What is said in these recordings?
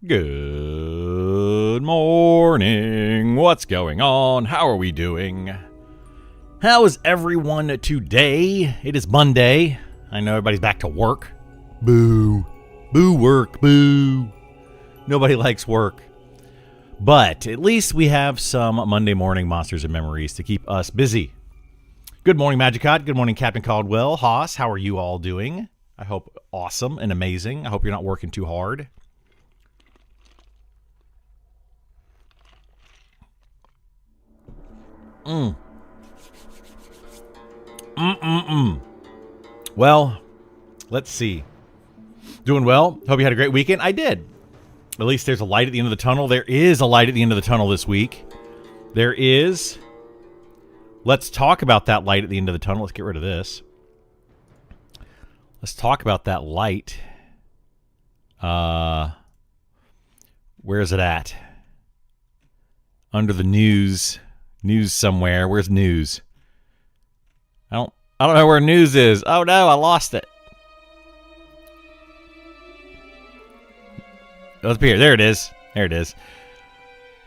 Good morning. What's going on? How are we doing? How is everyone today? It is Monday. I know everybody's back to work. Boo. Boo work. Boo. Nobody likes work. But at least we have some Monday morning monsters and memories to keep us busy. Good morning, Magicot. Good morning, Captain Caldwell. Haas, how are you all doing? I hope awesome and amazing. I hope you're not working too hard. Well, let's see. Doing well. Hope you had a great weekend. I did. At least there's a light at the end of the tunnel. There is a light at the end of the tunnel this week. There is. Let's talk about that light at the end of the tunnel. Let's get rid of this. Let's talk about that light. Where is it at? Under the news. News somewhere. Where's news? I don't know where news is. Oh no, I lost it. Let's be here. There it is. There it is.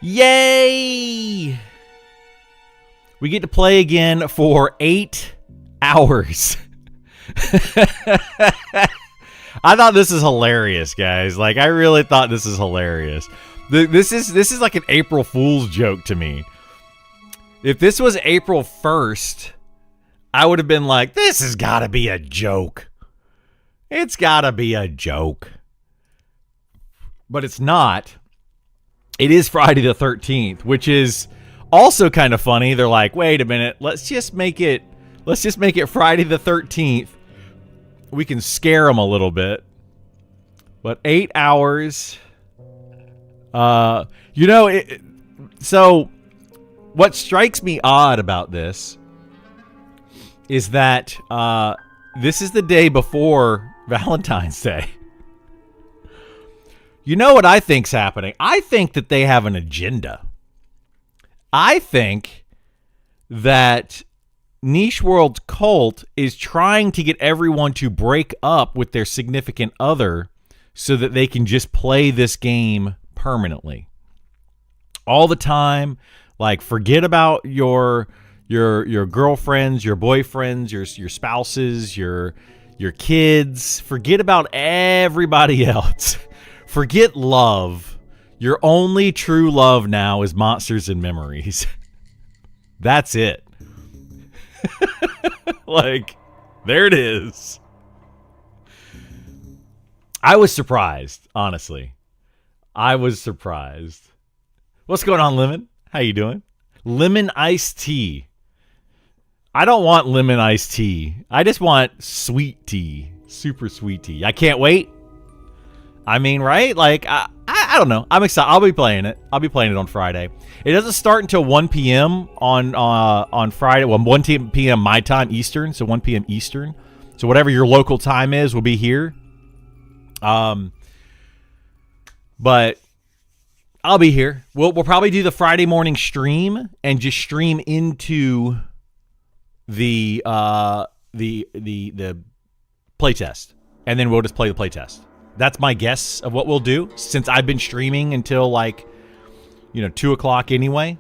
Yay! We get to play again for 8 hours. I thought this is hilarious, guys. Like, I really thought this is hilarious. This is like an April Fool's joke to me. If this was April 1st, I would have been like, this has got to be a joke. It's got to be a joke. But it's not. It is Friday the 13th, which is also kind of funny. They're like, wait a minute, let's just make it Friday the 13th. We can scare them a little bit. But 8 hours. So what strikes me odd about this is that this is the day before Valentine's Day. You know what I think's happening? I think that they have an agenda. I think that Niche World's cult is trying to get everyone to break up with their significant other so that they can just play this game permanently. All the time. Like, forget about your girlfriends, your boyfriends, your spouses, your kids. Forget about everybody else. Forget love. Your only true love now is monsters and memories. That's it. Like, there it is. I was surprised, honestly. I was surprised. What's going on, Lemon? How you doing? Lemon iced tea. I don't want lemon iced tea. I just want sweet tea. Super sweet tea. I can't wait. I mean, right? Like, I don't know. I'm excited. I'll be playing it. I'll be playing it on Friday. It doesn't start until 1 p.m. on Friday. Well, 1 p.m. my time, Eastern. So 1 p.m. Eastern. So whatever your local time is, will be here. But I'll be here. We'll probably do the Friday morning stream and just stream into the playtest, and then we'll just play the playtest. That's my guess of what we'll do, since I've been streaming until 2 o'clock anyway,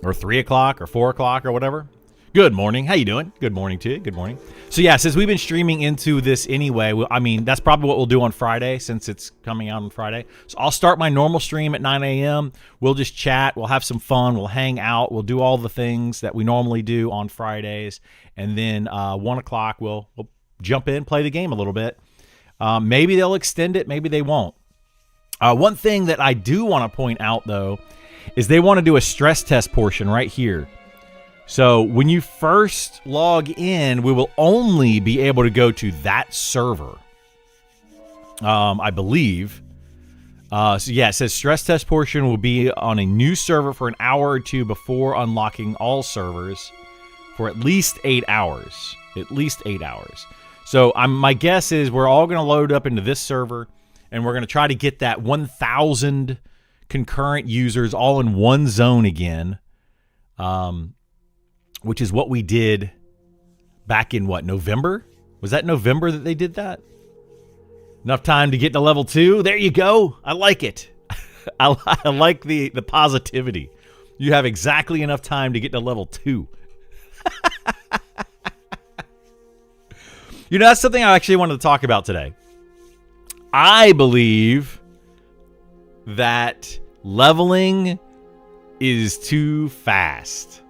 or 3 o'clock or 4 o'clock or whatever. Good morning. How you doing? Good morning to you. Good morning. So yeah, since we've been streaming into this anyway, I mean, that's probably what we'll do on Friday, since it's coming out on Friday. So I'll start my normal stream at 9 a.m. We'll just chat. We'll have some fun. We'll hang out. We'll do all the things that we normally do on Fridays. And then 1 o'clock, we'll jump in, play the game a little bit. Maybe they'll extend it. Maybe they won't. One thing that I do want to point out, though, is they want to do a stress test portion right here. So when you first log in, we will only be able to go to that server, I believe. So yeah, it says stress test portion will be on a new server for an hour or two before unlocking all servers for at least 8 hours. At least 8 hours. So my guess is we're all going to load up into this server, and we're going to try to get that 1,000 concurrent users all in one zone again. Which is what we did back in, November? Was that November that they did that? Enough time to get to level 2. There you go. I like it. I like the positivity. You have exactly enough time to get to level 2. You know, that's something I actually wanted to talk about today. I believe that leveling is too fast.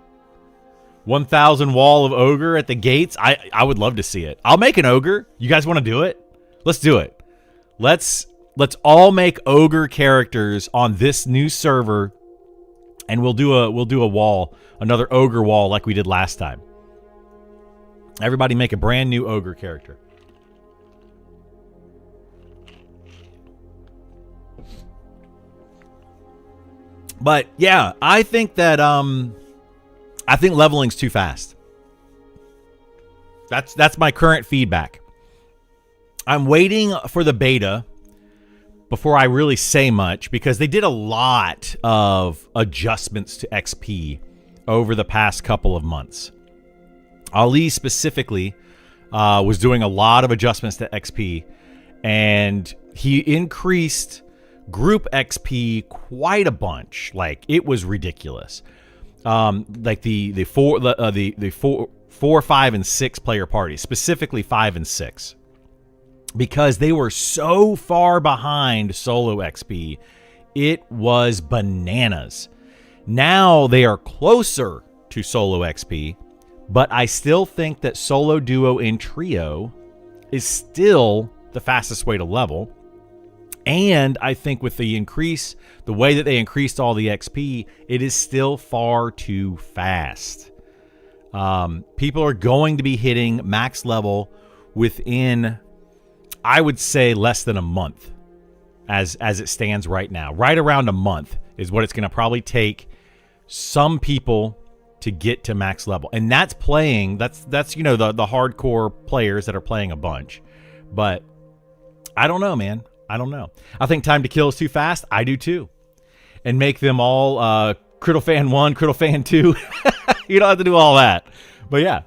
1,000 wall of ogre at the gates. I would love to see it. I'll make an ogre. You guys want to do it? Let's do it. Let's all make ogre characters on this new server, and we'll do a wall, another ogre wall like we did last time. Everybody make a brand new ogre character. But yeah, I think that leveling's too fast. That's my current feedback. I'm waiting for the beta before I really say much, because they did a lot of adjustments to XP over the past couple of months. Ali specifically was doing a lot of adjustments to XP, and he increased group XP quite a bunch. Like, it was ridiculous. Like the 4, 5, and 6 player parties, specifically 5 and 6. Because they were so far behind solo XP, it was bananas. Now they are closer to solo XP, but I still think that solo, duo, and trio is still the fastest way to level. And I think with the increase, the way that they increased all the XP, it is still far too fast. People are going to be hitting max level within, I would say, less than a month as it stands right now. Right around a month is what it's going to probably take some people to get to max level. And that's playing, that's you know, the hardcore players that are playing a bunch. But I don't know, man. I don't know. I think time to kill is too fast. I do too. And make them all Criddle Fan 1, Criddle Fan 2. You don't have to do all that. But yeah.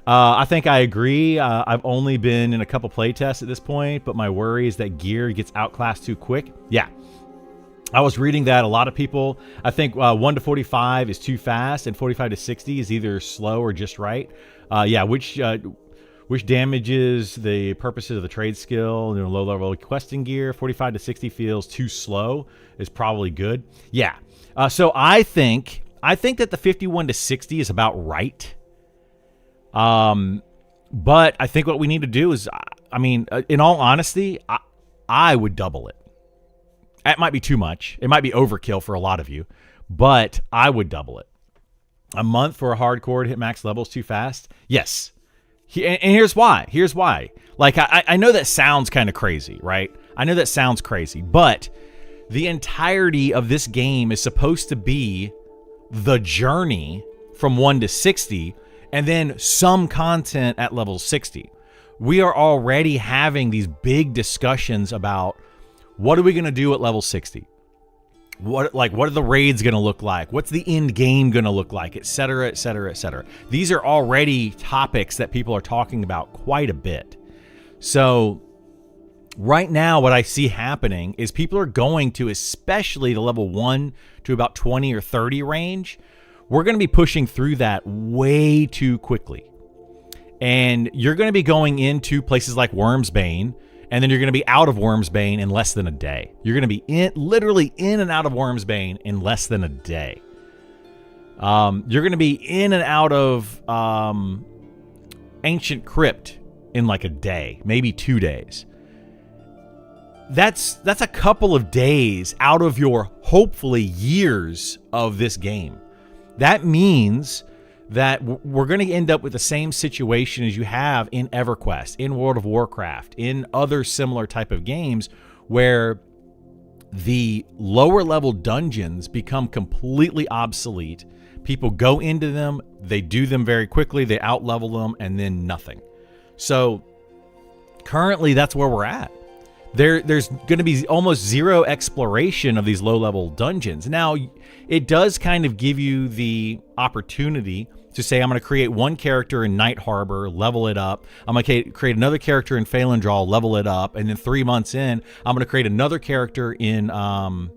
I think I agree. I've only been in a couple playtests at this point, but my worry is that gear gets outclassed too quick. Yeah. I was reading that a lot of people, I think 1 to 45 is too fast, and 45 to 60 is either slow or just right. Yeah, which damages the purposes of the trade skill, you know, low-level questing gear. 45 to 60 feels too slow, is probably good. Yeah. So I think that the 51 to 60 is about right. But I think what we need to do is, I mean, in all honesty, I would double it. That might be too much. It might be overkill for a lot of you, but I would double it. A month for a hardcore to hit max levels too fast? Yes. And here's why. Here's why. Like, I know that sounds kind of crazy, right? I know that sounds crazy, but the entirety of this game is supposed to be the journey from 1 to 60, and then some content at level 60. We are already having these big discussions about what are we going to do at level 60? What are the raids going to look like? What's the end game going to look like? Et cetera, et cetera, et cetera. These are already topics that people are talking about quite a bit. So right now, what I see happening is people are going to, especially the level 1 to about 20 or 30 range, we're going to be pushing through that way too quickly. And you're going to be going into places like Wormsbane, and then you're going to be out of Wormsbane in less than a day. You're going to be literally in and out of Wormsbane in less than a day. You're going to be in and out of Ancient Crypt in like a day, maybe 2 days. That's a couple of days out of your, hopefully, years of this game. That means that we're going to end up with the same situation as you have in EverQuest, in World of Warcraft, in other similar type of games, where the lower level dungeons become completely obsolete. People go into them, they do them very quickly, they out-level them, and then nothing. So currently that's where we're at. There's going to be almost zero exploration of these low-level dungeons. Now, it does kind of give you the opportunity to say I'm going to create one character in Night Harbor, level it up. I'm going to create another character in Phalandraw, level it up, and then 3 months in, I'm going to create another character in I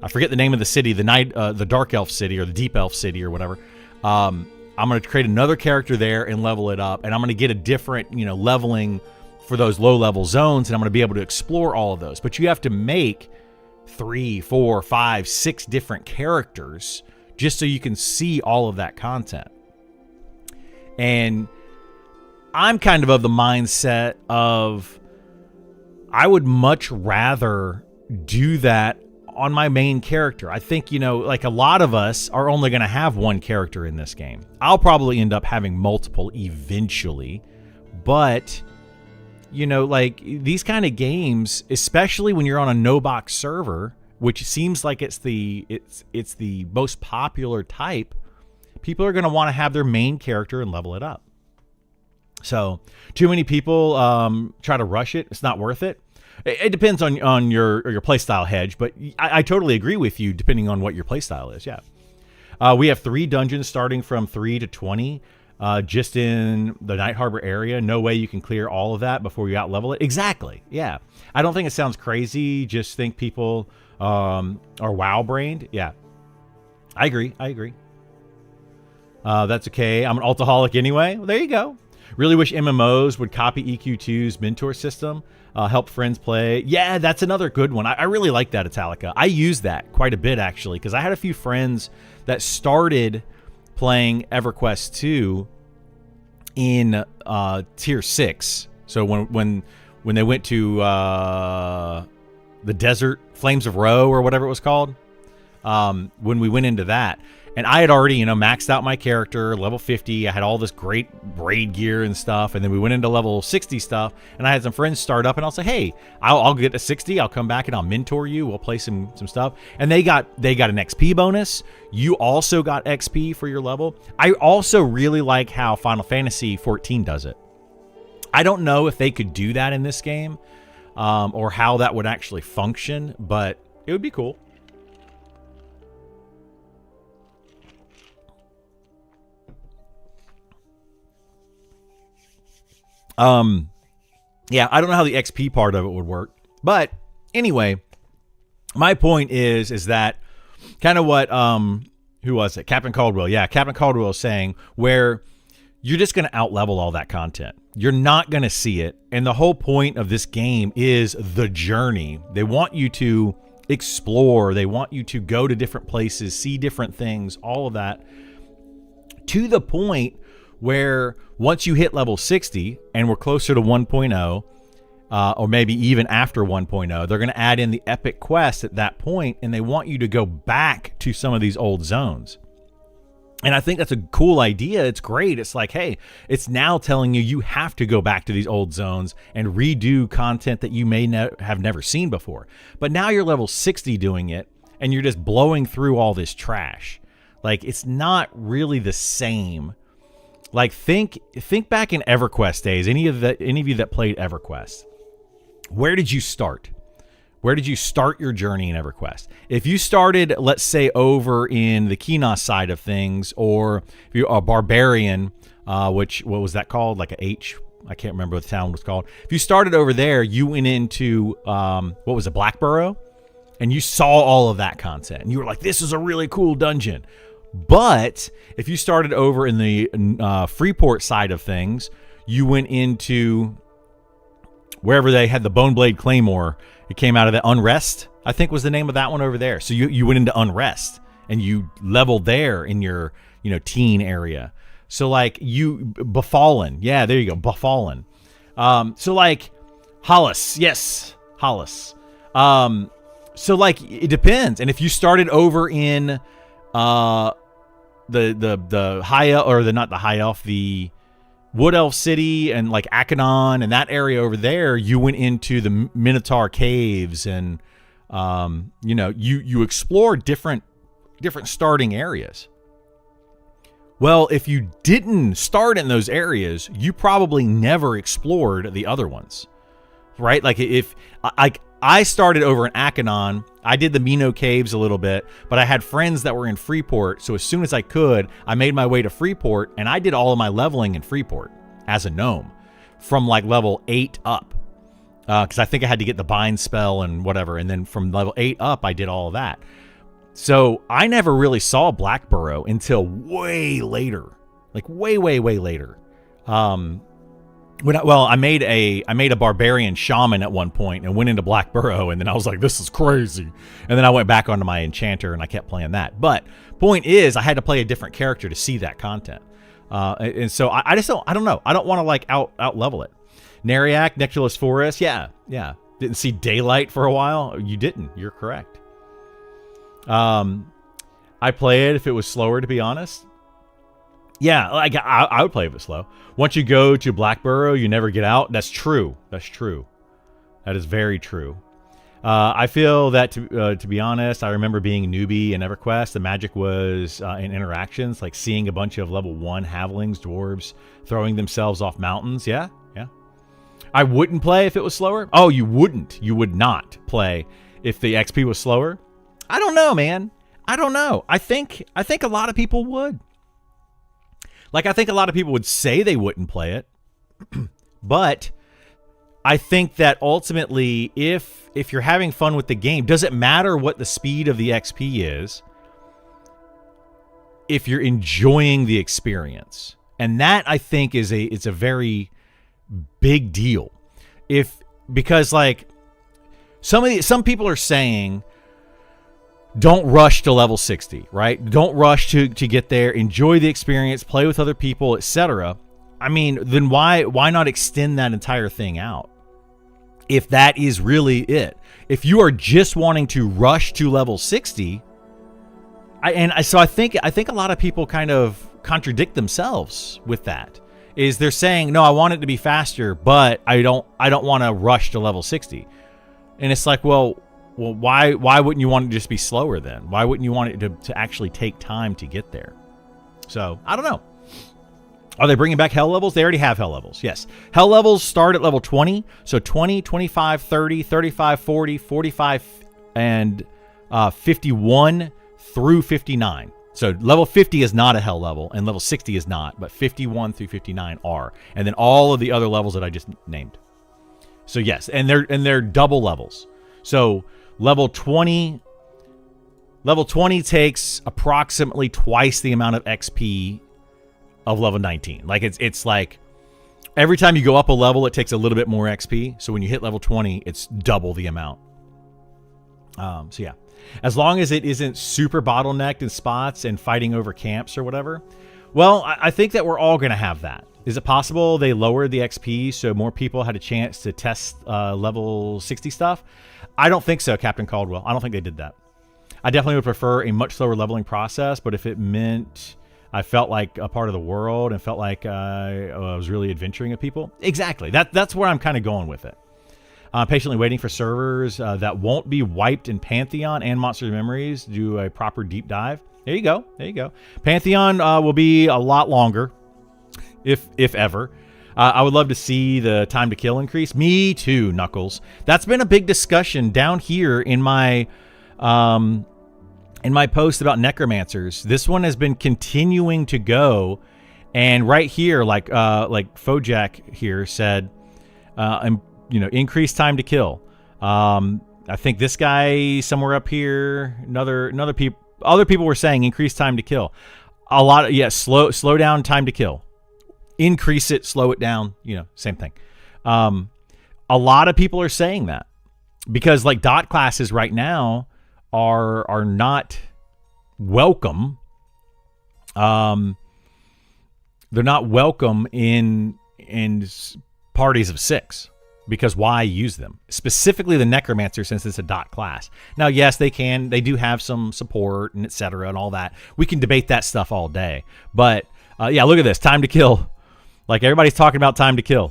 forget the name of the city, the Dark Elf City or the Deep Elf City or whatever. I'm going to create another character there and level it up, and I'm going to get a different, leveling for those low-level zones, and I'm going to be able to explore all of those. But you have to make 3, 4, 5, 6 different characters just so you can see all of that content. And I'm kind of the mindset of I would much rather do that on my main character. I think, like a lot of us are only going to have one character in this game. I'll probably end up having multiple eventually, but like these kind of games, especially when you're on a no-box server, which seems like it's the most popular type, people are going to want to have their main character and level it up. So too many people try to rush it. It's not worth it. It depends on your playstyle, Hedge, but I totally agree with you depending on what your playstyle is. Yeah. We have 3 dungeons starting from 3 to 20 just in the Night Harbor area. No way you can clear all of that before you out-level it. Exactly. Yeah. I don't think it sounds crazy. Just think people are WoW-brained. Yeah. I agree. That's okay. I'm an altaholic anyway. Well, there you go. Really wish MMOs would copy EQ2's mentor system. Help friends play. Yeah, that's another good one. I really like that, Italica. I use that quite a bit, actually, because I had a few friends that started playing EverQuest 2 in Tier 6. So when they went to the desert, Flames of Roe, or whatever it was called, when we went into that, and I had already, maxed out my character, level 50. I had all this great raid gear and stuff. And then we went into level 60 stuff. And I had some friends start up, and I'll say, hey, I'll get to 60. I'll come back and I'll mentor you. We'll play some stuff. And they got an XP bonus. You also got XP for your level. I also really like how Final Fantasy 14 does it. I don't know if they could do that in this game, or how that would actually function, but it would be cool. Yeah, I don't know how the XP part of it would work, but anyway, my point is that kind of what, who was it? Captain Caldwell. Yeah. Captain Caldwell is saying where you're just going to out-level all that content. You're not going to see it. And the whole point of this game is the journey. They want you to explore. They want you to go to different places, see different things, all of that, to the point where once you hit level 60 and we're closer to 1.0, or maybe even after 1.0, they're going to add in the epic quest at that point, and they want you to go back to some of these old zones. And I think that's a cool idea. It's great. It's like, hey, it's now telling you have to go back to these old zones and redo content that you may have never seen before. But now you're level 60 doing it, and you're just blowing through all this trash. Like, it's not really the same. Like, think back in EverQuest days. Any of you that played EverQuest, where did you start? Where did you start your journey in EverQuest? If you started, let's say, over in the Kinos side of things, or if you're a barbarian, what was that called? Like a H? I can't remember what the town was called. If you started over there, you went into, what was it, Blackborough? And you saw all of that content. And you were like, this is a really cool dungeon. But if you started over in the Freeport side of things, you went into wherever they had the Boneblade Claymore. It came out of the Unrest, I think was the name of that one over there. So you went into Unrest and you leveled there in your, teen area. So like Befallen. Yeah, there you go. Befallen. So like Hollis. Yes. Hollis. So like it depends. And if you started over in the high elf, or not the high elf, the Wood Elf City and like Akanon and that area over there, you went into the Minotaur Caves and you explored different starting areas. Well, if you didn't start in those areas, you probably never explored the other ones, right? Like if I started over in Akanon. I did the Mino Caves a little bit, but I had friends that were in Freeport. So as soon as I could, I made my way to Freeport, and I did all of my leveling in Freeport as a gnome from like level 8 up. Because I think I had to get the bind spell and whatever. And then from level 8 up, I did all of that. So I never really saw Black Burrow until way later. Like way, way, way later. I made a barbarian shaman at one point and went into Black Burrow, and then I was like, this is crazy. And then I went back onto my enchanter and I kept playing that. But point is, I had to play a different character to see that content. And so I don't know. I don't want to like out level it. Neriac, Nectarless Forest. Yeah. Didn't see daylight for a while. You didn't. You're correct. I play it if it was slower, to be honest. Yeah, like I would play if it's slow. Once you go to Black Burrow, you never get out. That's true. That is very true. I feel that to be honest, I remember being a newbie in EverQuest. The magic was in interactions, like seeing a bunch of level 1 halflings, dwarves throwing themselves off mountains. Yeah. I wouldn't play if it was slower. Oh, you wouldn't. You would not play if the XP was slower. I don't know, man. I don't know. I think a lot of people would. Like, I think a lot of people would say they wouldn't play it, but I think that ultimately, if you're having fun with the game, does it matter what the speed of the XP is if you're enjoying the experience? And that, I think, it's a very big deal. Because like some people are saying, don't rush to level 60, right? Don't rush to get there. Enjoy the experience, play with other people, etc. I mean, then why not extend that entire thing out? If that is really it. If you are just wanting to rush to level 60, I think a lot of people kind of contradict themselves with that. Is they're saying, no, I want it to be faster, but I don't want to rush to level 60. And it's like, well, why wouldn't you want it to just be slower then? Why wouldn't you want it to actually take time to get there? So, I don't know. Are they bringing back hell levels? They already have hell levels, yes. Hell levels start at level 20. So 20, 25, 30, 35, 40, 45, and 51 through 59. So level 50 is not a hell level, and level 60 is not, but 51 through 59 are. And then all of the other levels that I just named. So yes, and they're double levels. So level 20 takes approximately twice the amount of XP of level 19. Like it's like every time you go up a level, it takes a little bit more XP. So when you hit level 20, it's double the amount. So yeah, as long as it isn't super bottlenecked in spots and fighting over camps or whatever. Well, I think that we're all going to have that. Is it possible they lowered the XP so more people had a chance to test level 60 stuff? I don't think so, Captain Caldwell. I don't think they did that. I definitely would prefer a much slower leveling process, but if it meant I felt like a part of the world and felt like I was really adventuring with people, exactly. That's where I'm kind of going with it. Patiently waiting for servers that won't be wiped in Pantheon and Monster Memories to do a proper deep dive. There you go. Pantheon will be a lot longer, if ever. I would love to see the time to kill increase. Me too, Knuckles. That's been a big discussion down here in my post about necromancers. This one has been continuing to go, and right here, like Fojack here said, increase time to kill. I think this guy somewhere up here, other people were saying increase time to kill. A lot of slow down time to kill. Increase it, slow it down, same thing. A lot of people are saying that because like dot classes right now are not welcome. They're not welcome in parties of 6 because why use them? Specifically the necromancer, since it's a dot class. Now, yes, they do have some support and etc. and all that. We can debate that stuff all day, but yeah, look at this time to kill. Like everybody's talking about time to kill.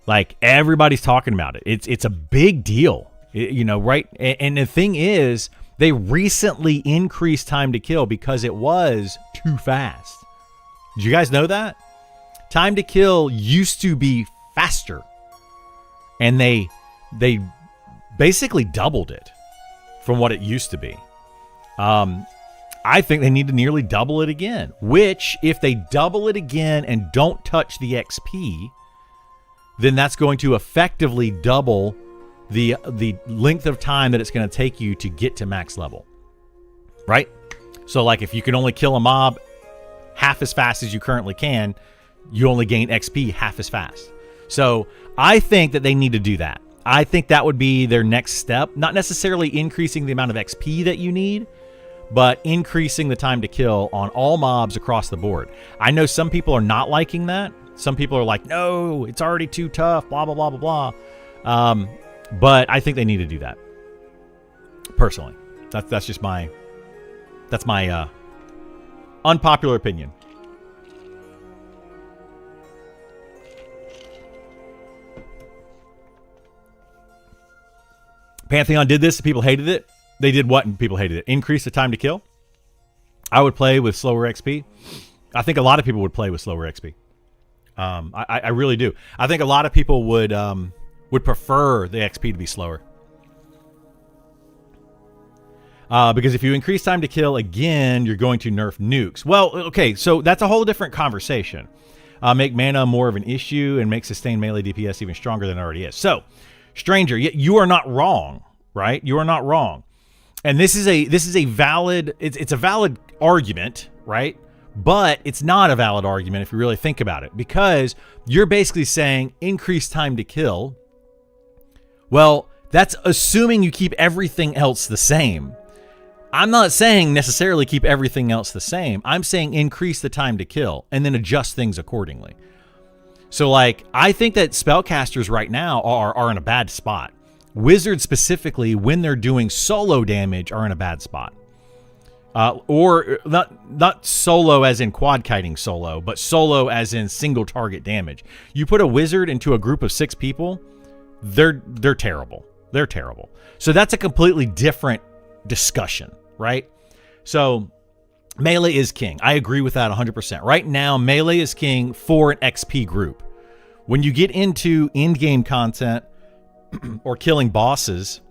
Like everybody's talking about it. It's a big deal, right? And the thing is, they recently increased time to kill because it was too fast. Did you guys know that? Time to kill used to be faster. and they basically doubled it from what it used to be. I think they need to nearly double it again, which if they double it again and don't touch the XP, then that's going to effectively double the length of time that it's going to take you to get to max level, right? So like if you can only kill a mob half as fast as you currently can, you only gain XP half as fast. So I think that they need to do that. I think that would be their next step, not necessarily increasing the amount of XP that you need, but increasing the time to kill on all mobs across the board. I know some people are not liking that. Some people are like, no, it's already too tough, blah, blah, blah, blah, blah. But I think they need to do that. Personally. That's just my unpopular opinion. Pantheon did this, people hated it. They did what and people hated it? Increase the time to kill. I would play with slower XP. I think a lot of people would play with slower XP. I really do. I think a lot of people would prefer the XP to be slower. Because if you increase time to kill again, you're going to nerf nukes. Well, okay, so that's a whole different conversation. Make mana more of an issue and make sustained melee DPS even stronger than it already is. So, Stranger, you are not wrong, right? You are not wrong. And this is a valid, it's a valid argument, right? But it's not a valid argument if you really think about it, because you're basically saying increase time to kill. Well, that's assuming you keep everything else the same. I'm not saying necessarily keep everything else the same. I'm saying increase the time to kill and then adjust things accordingly. So like, I think that spellcasters right now are in a bad spot. Wizards specifically, when they're doing solo damage, are in a bad spot. Or not solo as in quad kiting solo, but solo as in single target damage. You put a wizard into a group of 6 people, they're terrible. They're terrible. So that's a completely different discussion, right? So melee is king. I agree with that 100%. Right now, melee is king for an XP group. When you get into in-game content or killing bosses,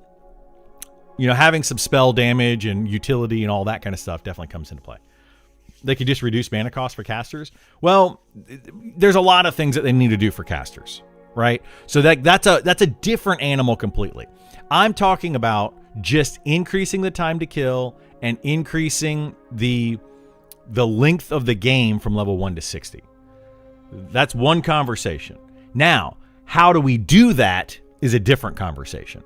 you know, having some spell damage and utility and all that kind of stuff definitely comes into play. They could just reduce mana cost for casters. Well, there's a lot of things that they need to do for casters, right? So that's a different animal completely. I'm talking about just increasing the time to kill and increasing the length of the game from level 1 to 60. That's one conversation. Now, how do we do that is a different conversation.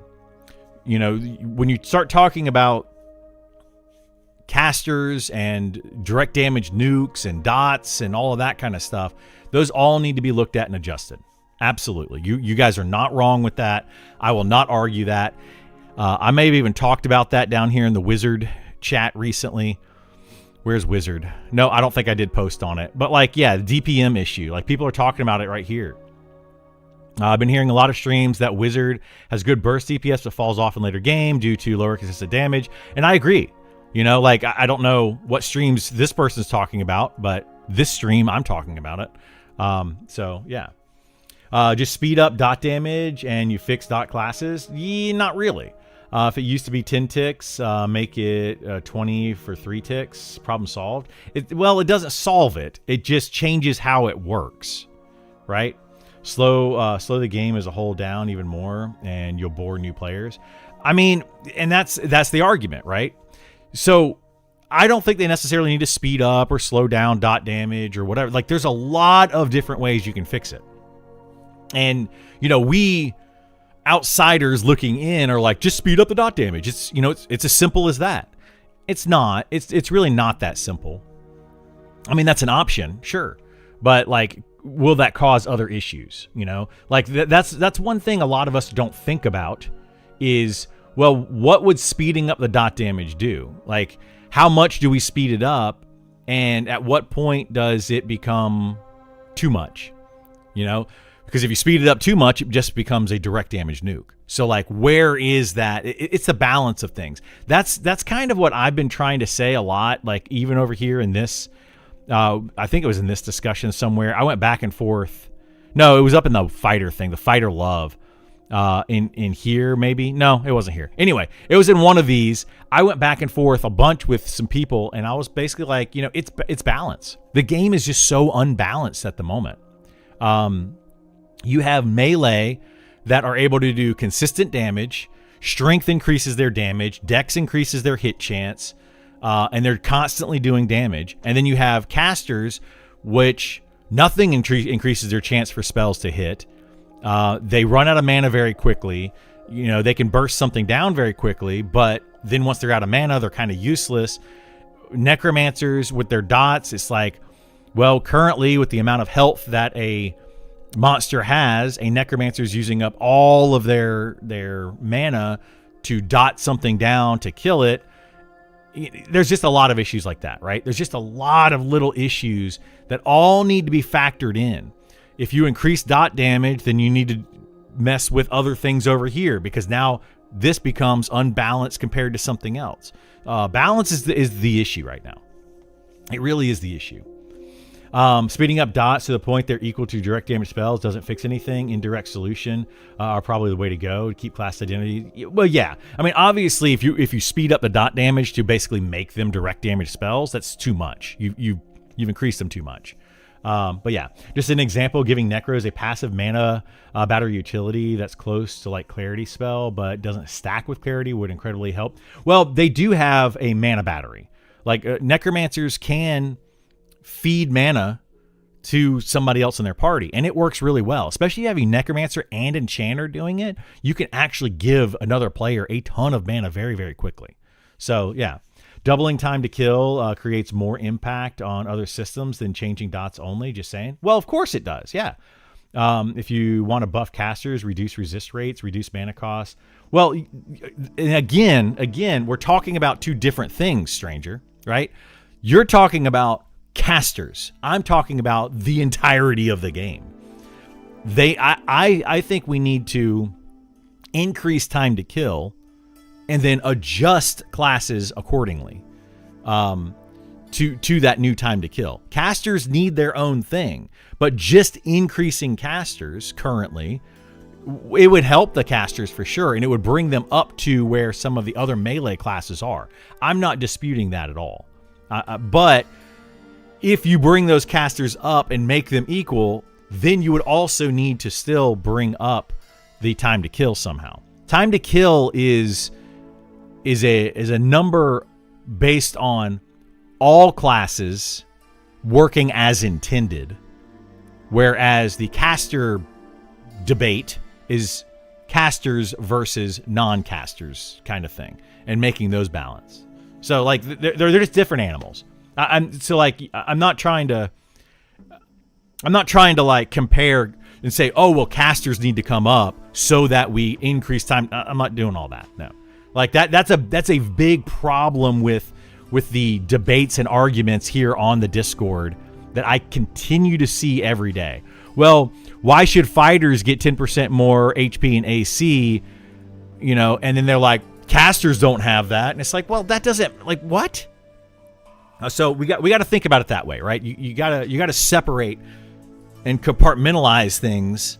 You know, when you start talking about casters and direct damage nukes and dots and all of that kind of stuff, those all need to be looked at and adjusted. Absolutely. You guys are not wrong with that. I will not argue that. I may have even talked about that down here in the Wizard chat recently. Where's Wizard? No, I don't think I did post on it. But like, yeah, the DPM issue. Like, people are talking about it right here. I've been hearing a lot of streams that Wizard has good burst DPS but falls off in later game due to lower consistent damage. And I agree. You know, like, I don't know what streams this person's talking about, but this stream, I'm talking about it. So, yeah. Just speed up dot damage and you fix dot classes? Yeah, not really. If it used to be 10 ticks, make it 20 for 3 ticks. Problem solved. Well, it doesn't solve it. It just changes how it works, right? Slow the game as a whole down even more, and you'll bore new players. I mean, and that's the argument, right? So I don't think they necessarily need to speed up or slow down dot damage or whatever. Like, there's a lot of different ways you can fix it. And, you know, we outsiders looking in are like, just speed up the dot damage. It's, you know, it's as simple as that. It's not. It's really not that simple. I mean, that's an option, sure. But like, will that cause other issues? You know, like that's one thing a lot of us don't think about is, well, what would speeding up the dot damage do? Like, how much do we speed it up? And at what point does it become too much? You know, because if you speed it up too much, it just becomes a direct damage nuke. So like, where is that? It's the balance of things. That's kind of what I've been trying to say a lot. Like, even over here in this, I think it was in this discussion somewhere. I went back and forth. No, it was up in the fighter thing, the fighter love. in here, maybe. No, it wasn't here. Anyway, it was in one of these. I went back and forth a bunch with some people, and I was basically like, it's balance. The game is just so unbalanced at the moment. You have melee that are able to do consistent damage. Strength increases their damage. Dex increases their hit chance. And they're constantly doing damage. And then you have casters, which nothing increases their chance for spells to hit. They run out of mana very quickly. They can burst something down very quickly, but then once they're out of mana, they're kind of useless. Necromancers with their dots, it's like, well, currently with the amount of health that a monster has, a necromancer is using up all of their mana to dot something down to kill it. There's just a lot of issues like that, right? There's just a lot of little issues that all need to be factored in. If you increase dot damage, then you need to mess with other things over here, because now this becomes unbalanced compared to something else. Balance is the issue right now. It really is the issue. Speeding up dots to the point they're equal to direct damage spells doesn't fix anything. Indirect solution are probably the way to go to keep class identity. Well, yeah. I mean, obviously, if you speed up the dot damage to basically make them direct damage spells, that's too much. You've increased them too much. But yeah, just an example, giving Necros a passive mana battery utility that's close to like Clarity spell, but doesn't stack with Clarity would incredibly help. Well, they do have a mana battery. Like Necromancers can feed mana to somebody else in their party, and it works really well. Especially having Necromancer and Enchanter doing it, you can actually give another player a ton of mana very, very quickly. So yeah. Doubling time to kill creates more impact on other systems than changing dots only, just saying. Well, of course it does, yeah. If you want to buff casters, reduce resist rates, reduce mana costs. Well, and again, we're talking about two different things, stranger, right? You're talking about casters. I'm talking about the entirety of the game. I think we need to increase time to kill and then adjust classes accordingly to that new time to kill. Casters need their own thing, but just increasing casters currently, it would help the casters for sure, and it would bring them up to where some of the other melee classes are. I'm not disputing that at all. But if you bring those casters up and make them equal, then you would also need to still bring up the time to kill somehow. Time to kill is a number based on all classes working as intended, whereas the caster debate is casters versus non-casters kind of thing, and making those balance. So like they're just different animals. I'm not trying to like compare and say, oh well, casters need to come up so that we increase time. I'm not doing all that. No. Like that's a big problem with the debates and arguments here on the Discord that I continue to see every day. Well, why should fighters get 10% more HP and AC, and then they're like, casters don't have that. And it's like, well, that doesn't, like, what? So we got to think about it that way, right? You gotta separate and compartmentalize things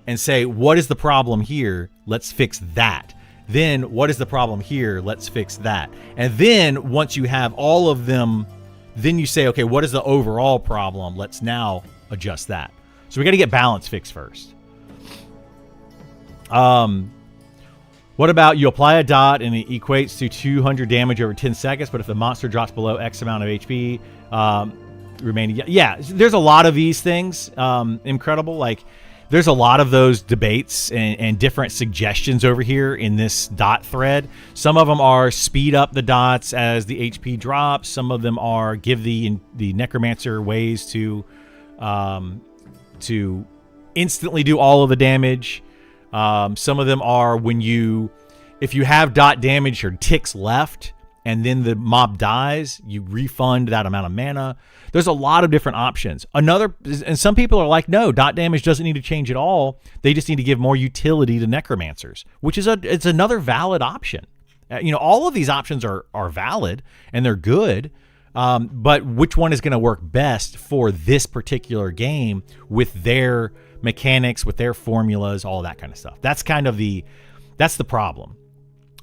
and say, what is the problem here? Let's fix that. Then what is the problem here? Let's fix that. And then once you have all of them, then you say, okay, what is the overall problem? Let's now adjust that. So we got to get balance fixed first. What about you apply a dot and it equates to 200 damage over 10 seconds, but if the monster drops below X amount of HP, remaining. Yeah, there's a lot of these things. Incredible. Like, there's a lot of those debates and different suggestions over here in this dot thread. Some of them are speed up the dots as the HP drops. Some of them are give the necromancer ways to instantly do all of the damage. Some of them are if you have dot damage or ticks left and then the mob dies, you refund that amount of mana. There's a lot of different options. And some people are like, no, dot damage doesn't need to change at all. They just need to give more utility to necromancers, which is it's another valid option. All of these options are valid and they're good. But which one is going to work best for this particular game with their mechanics, with their formulas, all that kind of stuff. That's the problem.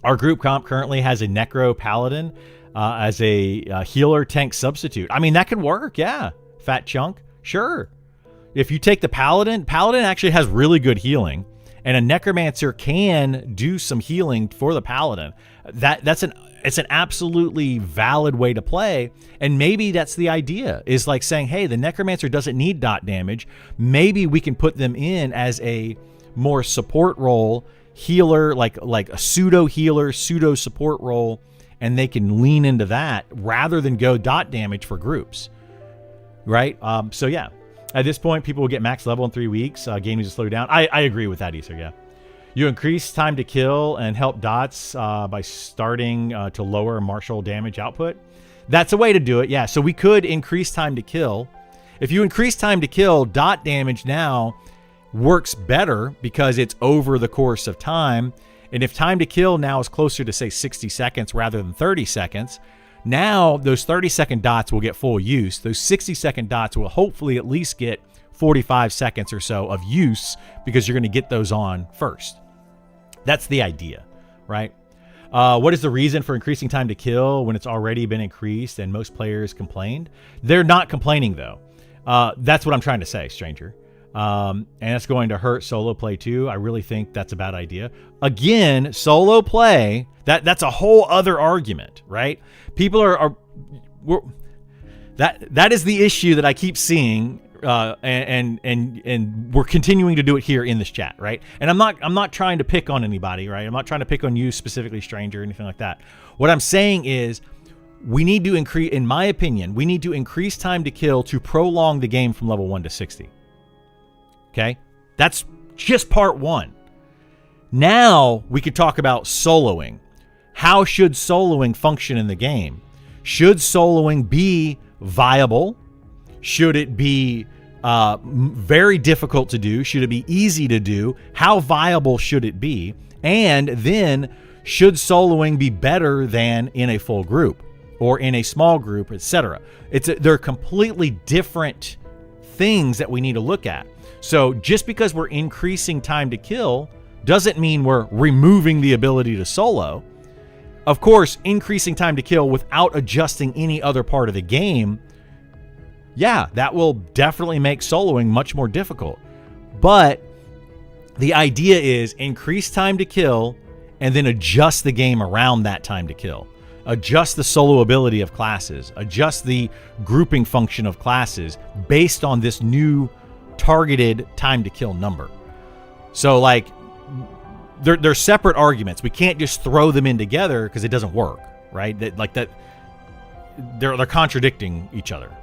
Our group comp currently has a Necro Paladin as a healer tank substitute. I mean, that could work, yeah. Fat Chunk, sure. If you take the Paladin actually has really good healing, and a Necromancer can do some healing for the Paladin. It's an absolutely valid way to play, and maybe that's the idea, is like saying, hey, the Necromancer doesn't need dot damage. Maybe we can put them in as a more support role, healer, like a pseudo healer, pseudo support role, and they can lean into that rather than go dot damage for groups, right? So yeah, at this point, people will get max level in 3 weeks. Game needs to slow down. I agree with that, Ether, yeah. You increase time to kill and help dots by starting to lower martial damage output. That's a way to do it, yeah. So we could increase time to kill. If you increase time to kill, dot damage now works better because it's over the course of time. And if time to kill now is closer to, say, 60 seconds rather than 30 seconds, now those 30-second dots will get full use. Those 60-second dots will hopefully at least get 45 seconds or so of use because you're going to get those on first. That's the idea, right? What is the reason for increasing time to kill when it's already been increased and most players complained? They're not complaining, though. That's what I'm trying to say, Stranger. And it's going to hurt solo play too. I really think that's a bad idea. Again, solo play, that's a whole other argument, right? People that is the issue that I keep seeing, and we're continuing to do it here in this chat, right? And I'm not trying to pick on anybody, right? I'm not trying to pick on you specifically, Stranger, or anything like that. What I'm saying is, we need to increase, in my opinion, we need to increase time to kill to prolong the game from level 1 to 60. Okay, that's just part one. Now we could talk about soloing. How should soloing function in the game? Should soloing be viable? Should it be very difficult to do? Should it be easy to do? How viable should it be? And then, should soloing be better than in a full group or in a small group, etc.? They're completely different things that we need to look at. So just because we're increasing time to kill doesn't mean we're removing the ability to solo. Of course, increasing time to kill without adjusting any other part of the game, yeah, that will definitely make soloing much more difficult. But the idea is increase time to kill and then adjust the game around that time to kill. Adjust the solo ability of classes. Adjust the grouping function of classes based on this new targeted time to kill number. So like they're separate arguments. We can't just throw them in together because it doesn't work, right? They're contradicting each other.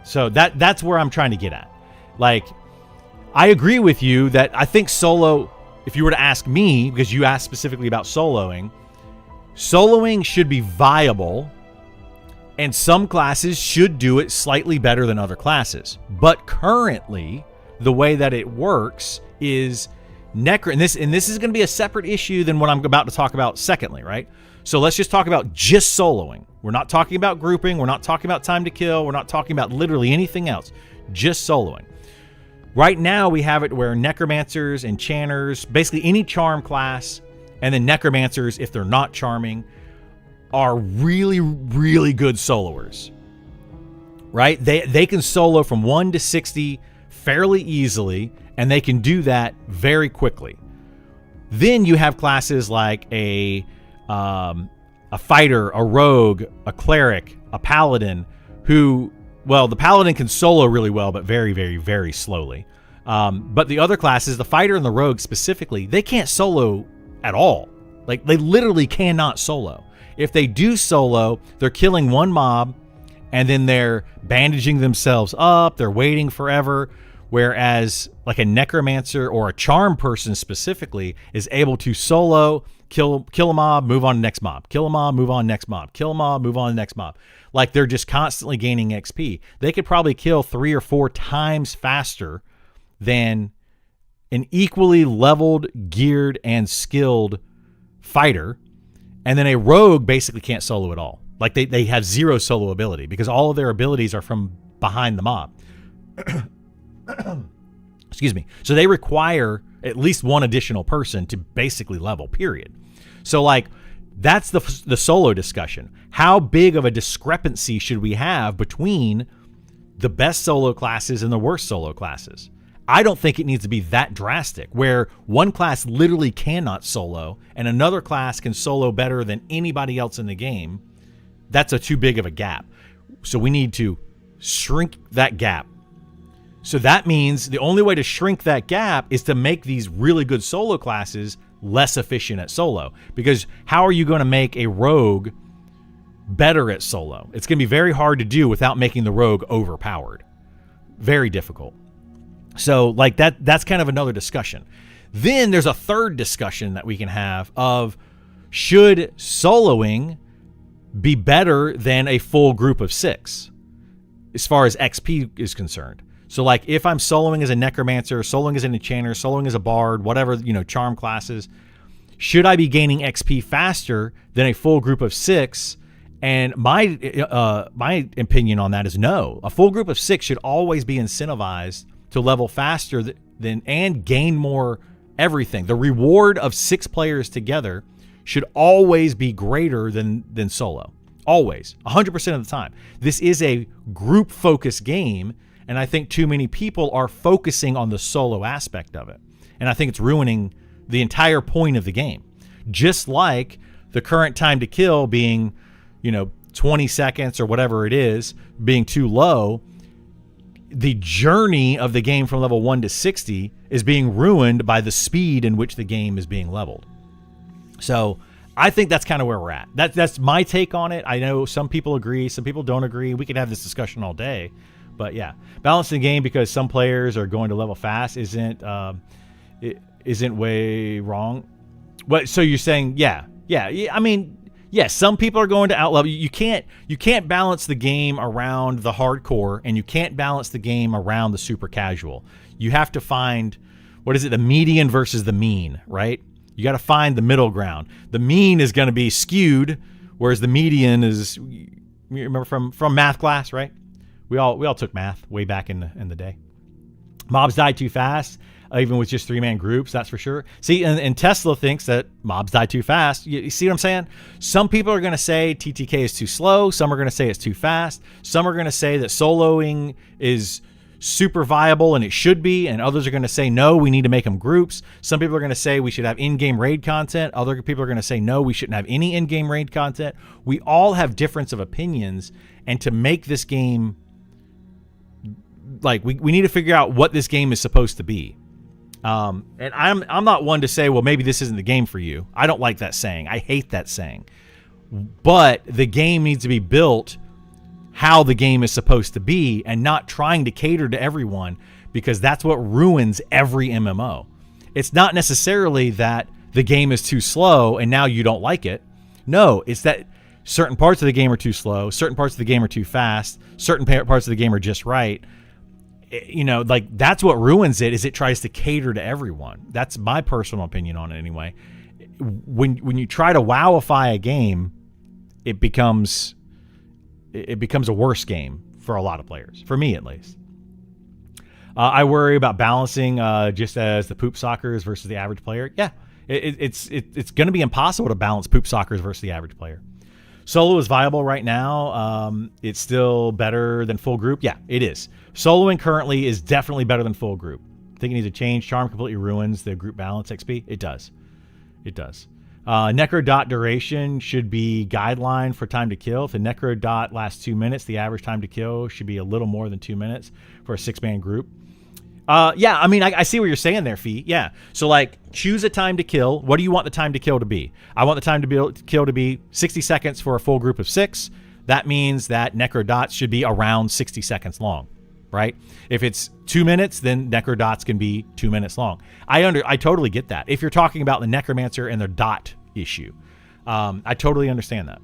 So that's where I'm trying to get at. Like, I agree with you that I think solo, if you were to ask me, because you asked specifically about soloing should be viable, and some classes should do it slightly better than other classes. But currently, the way that it works is Necro, and this is going to be a separate issue than what I'm about to talk about secondly, right? So let's just talk about just soloing. We're not talking about grouping. We're not talking about time to kill. We're not talking about literally anything else. Just soloing. Right now, we have it where Necromancers, Enchanters, basically any charm class, and then Necromancers, if they're not charming, are really, really good soloers, right? They can solo from 1 to 60 fairly easily, and they can do that very quickly. Then you have classes like a fighter, a rogue, a cleric, a paladin, who, well, the paladin can solo really well, but very, very, very slowly. But the other classes, the fighter and the rogue specifically, they can't solo at all. Like, they literally cannot solo. If they do solo, they're killing one mob, and then they're bandaging themselves up, they're waiting forever. Whereas like a necromancer or a charm person specifically is able to solo, kill a mob, move on to next mob, kill a mob, move on to next mob, kill a mob, move on to next mob. Like, they're just constantly gaining XP. They could probably kill 3 or 4 times faster than an equally leveled, geared, and skilled fighter. And then a rogue basically can't solo at all. Like, they have 0 solo ability because all of their abilities are from behind the mob. Excuse me. So they require at least one additional person to basically level, period. So like that's the solo discussion. How big of a discrepancy should we have between the best solo classes and the worst solo classes? I don't think it needs to be that drastic where one class literally cannot solo and another class can solo better than anybody else in the game. That's too big of a gap. So we need to shrink that gap. So that means the only way to shrink that gap is to make these really good solo classes less efficient at solo. Because how are you going to make a rogue better at solo? It's going to be very hard to do without making the rogue overpowered. Very difficult. So like that's kind of another discussion. Then there's a third discussion that we can have of should soloing be better than a full group of 6 as far as XP is concerned. So like if I'm soloing as a necromancer, soloing as an enchanter, soloing as a bard, whatever, charm classes, should I be gaining XP faster than a full group of 6? And my opinion on that is no. A full group of 6 should always be incentivized to level faster than and gain more everything. The reward of 6 players together should always be greater than solo. Always, 100% of the time. This is a group-focused game, and I think too many people are focusing on the solo aspect of it. And I think it's ruining the entire point of the game. Just like the current time to kill being, 20 seconds or whatever it is, being too low, the journey of the game from level 1 to 60 is being ruined by the speed in which the game is being leveled. So I think that's kind of where we're at. That's my take on it. I know some people agree, some people don't agree. We could have this discussion all day. But yeah, balancing the game because some players are going to level fast isn't way wrong. What? So you're saying, yeah. I mean, yes, some people are going to outlevel. You can't balance the game around the hardcore, and you can't balance the game around the super casual. You have to find, the median versus the mean, right? You got to find the middle ground. The mean is going to be skewed, whereas the median is. You remember from math class, right? We all took math way back in the day. Mobs die too fast, even with just 3-man groups, that's for sure. See, and Tesla thinks that mobs die too fast. You see what I'm saying? Some people are going to say TTK is too slow. Some are going to say it's too fast. Some are going to say that soloing is super viable and it should be, and others are going to say no, we need to make them groups. Some people are going to say we should have in-game raid content. Other people are going to say no, we shouldn't have any in-game raid content. We all have difference of opinions, and to make this game, like we need to figure out what this game is supposed to be. And I'm not one to say, well, maybe this isn't the game for you. I don't like that saying. I hate that saying. But the game needs to be built how the game is supposed to be and not trying to cater to everyone, because that's what ruins every MMO. It's not necessarily that the game is too slow and now you don't like it. No, it's that certain parts of the game are too slow, certain parts of the game are too fast, certain parts of the game are just right. Like that's what ruins it, is it tries to cater to everyone. That's my personal opinion on it anyway. When you try to wowify a game, it becomes a worse game for a lot of players, for me at least. I worry about balancing just as the poop soccers versus the average player. Yeah, it's going to be impossible to balance poop soccers versus the average player. Solo is viable right now. It's still better than full group. Yeah, it is. Soloing currently is definitely better than full group. I think it needs to change. Charm completely ruins the group balance XP. It does. Necro dot duration should be guideline for time to kill. If the necro dot lasts 2 minutes, the average time to kill should be a little more than 2 minutes for a 6-man group. Yeah, I mean, I see what you're saying there, Fee. Yeah. So, like, choose a time to kill. What do you want the time to kill to be? I want the time to kill to be 60 seconds for a full group of 6. That means that necro dots should be around 60 seconds long, right? If it's 2 minutes, then necro dots can be 2 minutes long. I totally get that. If you're talking about the necromancer and their dot issue, I totally understand that.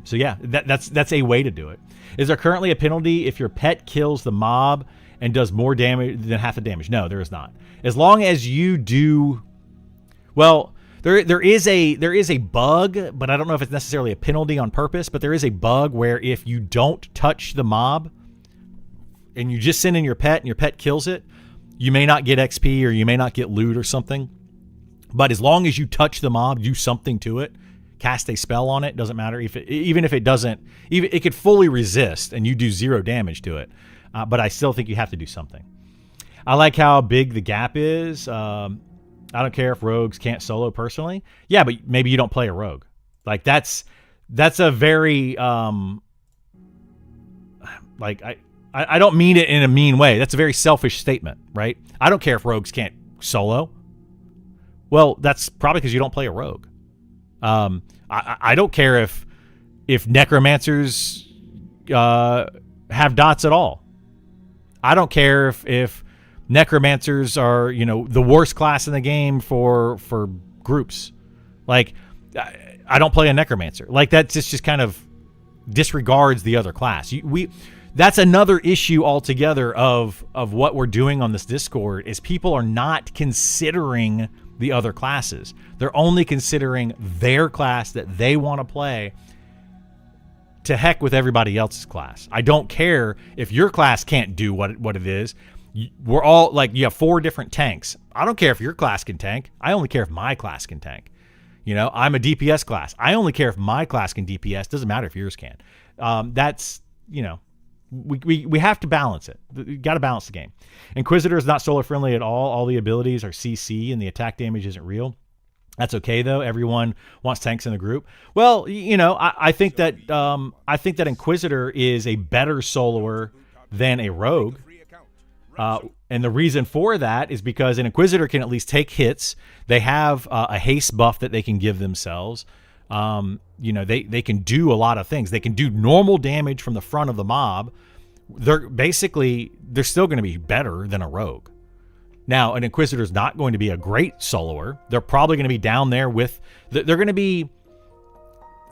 So yeah, that's a way to do it. Is there currently a penalty if your pet kills the mob and does more damage than half the damage? No, there is not. As long as you do, well, there is a bug, but I don't know if it's necessarily a penalty on purpose, but there is a bug where if you don't touch the mob and you just send in your pet and your pet kills it, you may not get XP or you may not get loot or something. But as long as you touch the mob, do something to it, cast a spell on it, doesn't matter even if it doesn't, even it could fully resist and you do 0 damage to it. But I still think you have to do something. I like how big the gap is. I don't care if rogues can't solo personally. Yeah, but maybe you don't play a rogue. Like that's a very like I don't mean it in a mean way. That's a very selfish statement, right? I don't care if rogues can't solo. Well, that's probably because you don't play a rogue. I don't care if necromancers have dots at all. I don't care if necromancers are, the worst class in the game for groups. Like, I don't play a necromancer. Like, that just kind of disregards the other class. That's another issue altogether of what we're doing on this Discord is people are not considering the other classes. They're only considering their class that they want to play. To heck with everybody else's class. I don't care if your class can't do what it is. We're all like, you have 4 different tanks. I don't care if your class can tank. I only care if my class can tank. I'm a DPS class. I only care if my class can DPS. Doesn't matter if yours can. That's, we have to balance it. You got to balance the game. Inquisitor is not solo friendly at all. All the abilities are CC and the attack damage isn't real. That's okay though. Everyone wants tanks in the group. Well, I think that Inquisitor is a better soloer than a rogue. And the reason for that is because an Inquisitor can at least take hits. They have a haste buff that they can give themselves. They can do a lot of things. They can do normal damage from the front of the mob. They're still going to be better than a rogue. Now, an Inquisitor is not going to be a great soloer. They're probably going to be down there with... They're going to be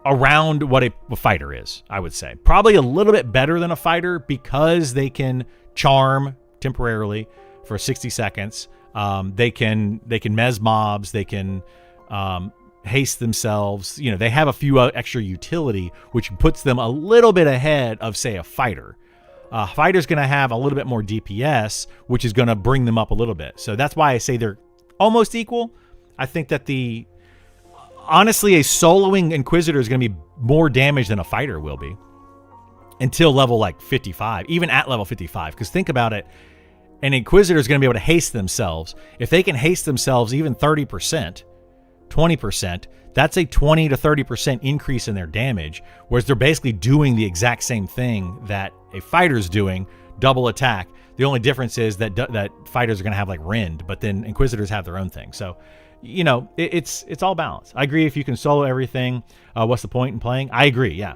around what a fighter is, I would say. Probably a little bit better than a fighter because they can charm temporarily for 60 seconds. They can mez mobs. They can haste themselves. They have a few extra utility, which puts them a little bit ahead of, say, a fighter. Fighter's going to have a little bit more DPS, which is going to bring them up a little bit. So that's why I say they're almost equal. I think that honestly, a soloing Inquisitor is going to be more damage than a fighter will be until level like 55, even at level 55. Because think about it, an Inquisitor is going to be able to haste themselves. If they can haste themselves even 30%, 20%, that's a 20 to 30% increase in their damage, whereas they're basically doing the exact same thing that a fighter's doing, double attack. The only difference is that fighters are going to have like rend, but then Inquisitors have their own thing. So, it's all balanced. I agree if you can solo everything, what's the point in playing? I agree, yeah.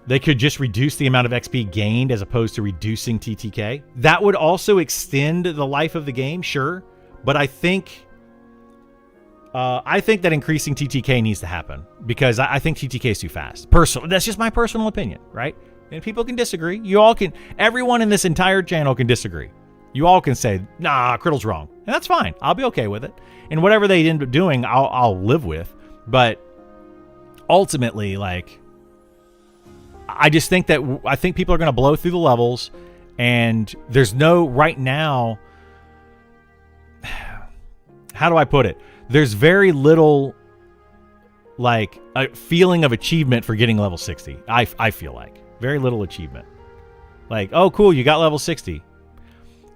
They could just reduce the amount of XP gained as opposed to reducing TTK. That would also extend the life of the game, sure, but I think that increasing TTK needs to happen because I think TTK is too fast. That's just my personal opinion, right? And people can disagree. Everyone in this entire channel can disagree. You all can say, nah, Criddle's wrong. And that's fine. I'll be okay with it. And whatever they end up doing, I'll live with. But ultimately, I just think I think people are going to blow through the levels, and there's no, right now, how do I put it? There's very little, a feeling of achievement for getting level 60. I feel like. Very little achievement. Oh, cool, you got level 60.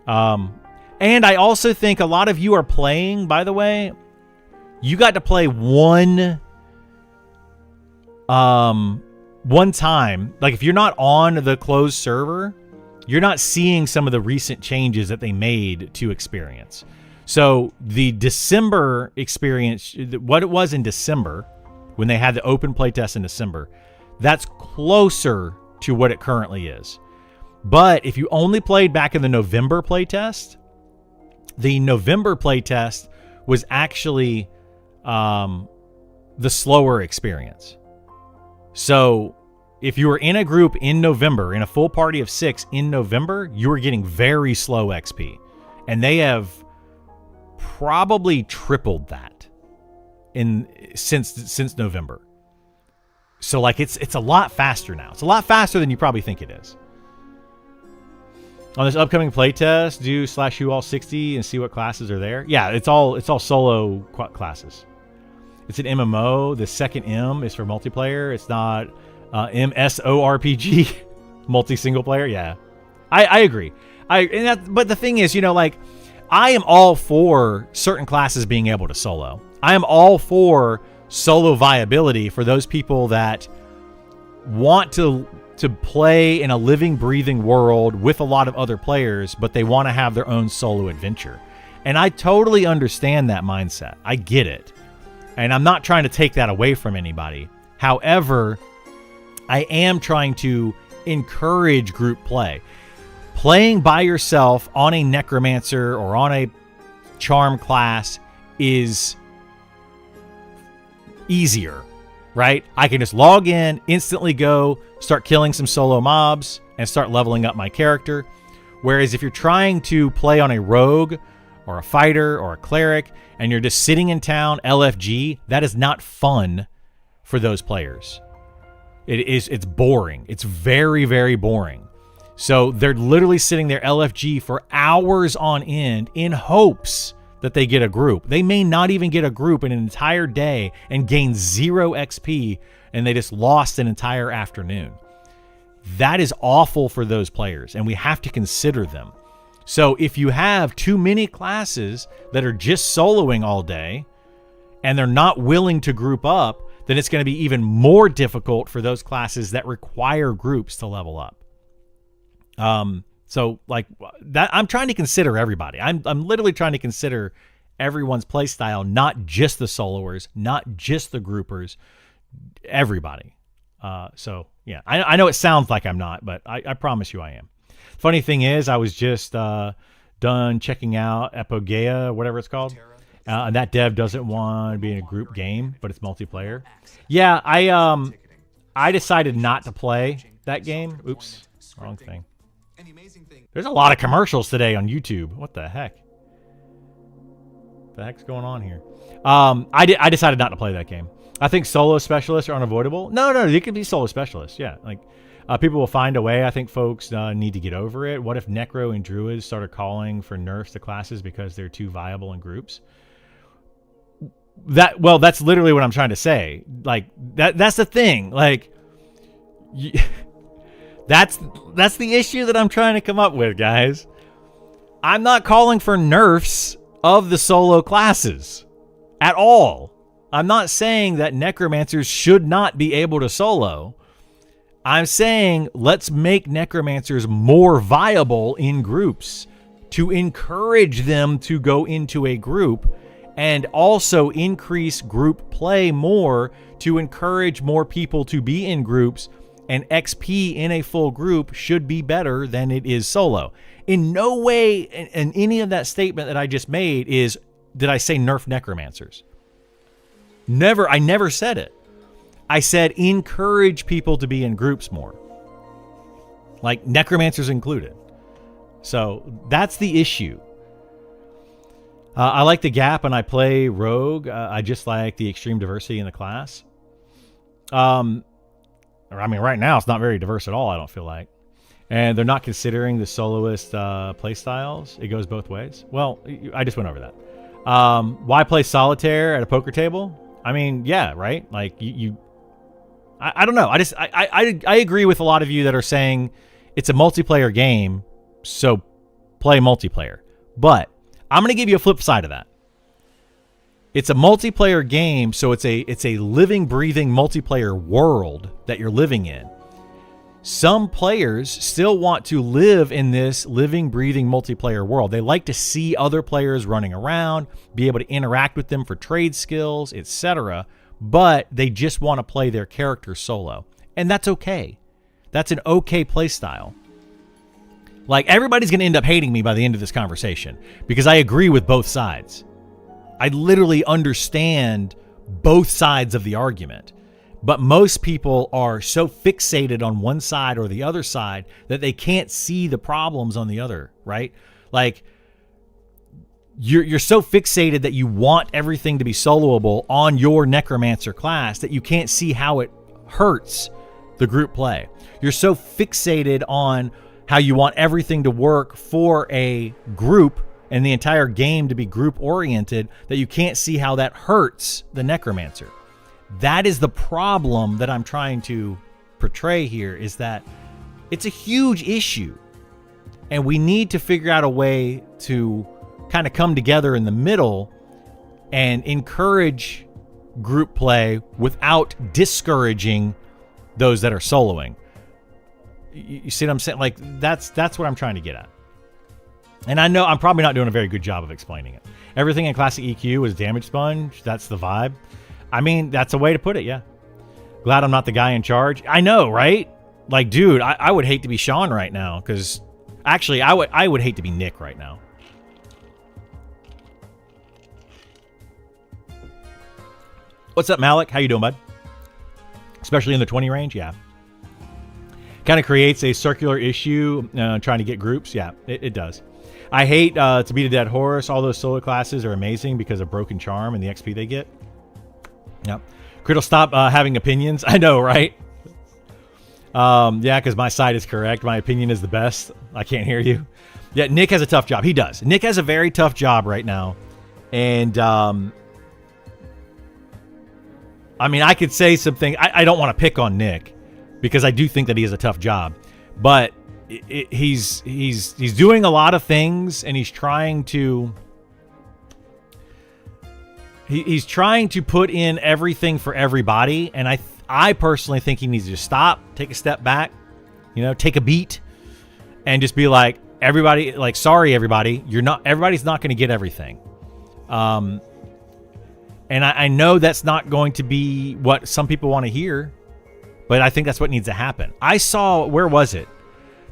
And I also think a lot of you are playing, by the way, you got to play one time. If you're not on the closed server, you're not seeing some of the recent changes that they made to experience. So the December experience, what it was in December, when they had the open playtest in December, that's closer to what it currently is. But if you only played back in the November playtest, the November playtest was actually the slower experience. So if you were in a group in November, in a full party of 6 in November, you were getting very slow XP. And they have probably tripled that since November. So it's a lot faster now. It's a lot faster than you probably think it is. On this upcoming playtest, do /who all 60 and see what classes are there. Yeah, it's all solo classes. It's an MMO. The second M is for multiplayer. It's not MSORPG, multi-single player. Yeah, I agree. But the thing is, like, I am all for certain classes being able to solo. I am all for solo viability for those people that want to play in a living, breathing world with a lot of other players, but they want to have their own solo adventure. And I totally understand that mindset. I get it. And I'm not trying to take that away from anybody. However, I am trying to encourage group play. Playing by yourself on a necromancer or on a charm class is easier, right? I can just log in, instantly go, start killing some solo mobs, and start leveling up my character. Whereas if you're trying to play on a rogue or a fighter or a cleric, and you're just sitting in town, LFG, that is not fun for those players. It's boring. It's very, very boring. So they're literally sitting there LFG for hours on end in hopes that they get a group. They may not even get a group in an entire day and gain 0 XP, and they just lost an entire afternoon. That is awful for those players, and we have to consider them. So if you have too many classes that are just soloing all day and they're not willing to group up, then it's going to be even more difficult for those classes that require groups to level up. So like that, I'm trying to consider everybody. I'm literally trying to consider everyone's play style, not just the soloers, not just the groupers, everybody. So yeah, I know it sounds like I'm not, but I promise you I am. Funny thing is, I was just done checking out Epogea, whatever it's called. And that dev doesn't want to be in a group game, but it's multiplayer. Yeah, I decided not to play that game. Oops, wrong thing. There's a lot of commercials today on YouTube. What the heck? The heck's going on here? I decided not to play that game. I think solo specialists are unavoidable. No, they could be solo specialists. Yeah, like people will find a way. I think folks need to get over it. What if Necro and Druids started calling for nerfs to classes because they're too viable in groups? That's literally what I'm trying to say. Like that's the thing. Like that's the issue that I'm trying to come up with, guys. I'm not calling for nerfs of the solo classes at all. I'm not saying that necromancers should not be able to solo. I'm saying let's make necromancers more viable in groups to encourage them to go into a group, and also increase group play more to encourage more people to be in groups, and XP in a full group should be better than it is solo. In no way in any of that statement that I just made did I say nerf necromancers. Never, I never said it. I said encourage people to be in groups more. Like necromancers included. So that's the issue. I like the gap and I play rogue. I just like the extreme diversity in the class. Right now it's not very diverse at all, I don't feel like. And they're not considering the soloist play styles. It goes both ways. Well, I just went over that. Why play solitaire at a poker table? I mean, yeah, right? Like I don't know. I agree with a lot of you that are saying it's a multiplayer game, so play multiplayer. But I'm going to give you a flip side of that. It's a multiplayer game, so it's a living, breathing multiplayer world that you're living in. Some players still want to live in this living, breathing multiplayer world. They like to see other players running around, be able to interact with them for trade skills, etc. But they just want to play their character solo. And that's okay. That's an okay play style. Like, everybody's going to end up hating me by the end of this conversation because I agree with both sides. I literally understand both sides of the argument. But most people are so fixated on one side or the other side that they can't see the problems on the other, right? Like, you're so fixated that you want everything to be soloable on your necromancer class that you can't see how it hurts the group play. You're so fixated on how you want everything to work for a group and the entire game to be group oriented, that you can't see how that hurts the necromancer. That is the problem that I'm trying to portray here, is that it's a huge issue and we need to figure out a way to kind of come together in the middle and encourage group play without discouraging those that are soloing. You see what I'm saying? Like, that's what I'm trying to get at. And I know I'm probably not doing a very good job of explaining it. Everything in classic EQ is damage sponge. That's the vibe. I mean, that's a way to put it, yeah. Glad I'm not the guy in charge. I know, right? Like, dude, I would hate to be Sean right now, because actually, I would hate to be Nick right now. What's up, Malik? How you doing, bud? Especially in the 20 range, yeah. Kind of creates a circular issue trying to get groups. Yeah, it does. I hate to beat a dead horse. All those solo classes are amazing because of Broken Charm and the XP they get. Yep. Crit'll stop having opinions. I know, right? Yeah, because my side is correct. My opinion is the best. I can't hear you. Yeah, Nick has a tough job. He does. Nick has a very tough job right now. And, I mean, I could say something. I don't want to pick on Nick, because I do think that he has a tough job, but he's doing a lot of things, and he's trying to put in everything for everybody. And I personally think he needs to stop, take a step back, take a beat, and just be like, everybody, like, sorry, everybody, everybody's not going to get everything. And I know that's not going to be what some people want to hear, but I think that's what needs to happen. I saw, where was it?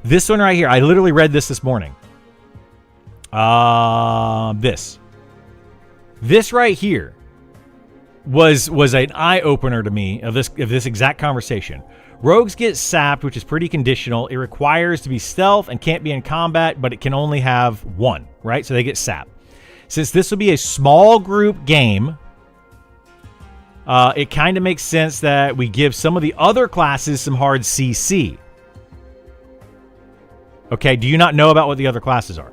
This one right here. I literally read this morning. This right here was an eye opener to me of this exact conversation. Rogues get sapped, which is pretty conditional. It requires to be stealth and can't be in combat, but it can only have one, right? So they get sapped. Since this will be a small group game, it kind of makes sense that we give some of the other classes some hard CC. Okay, do you not know about what the other classes are?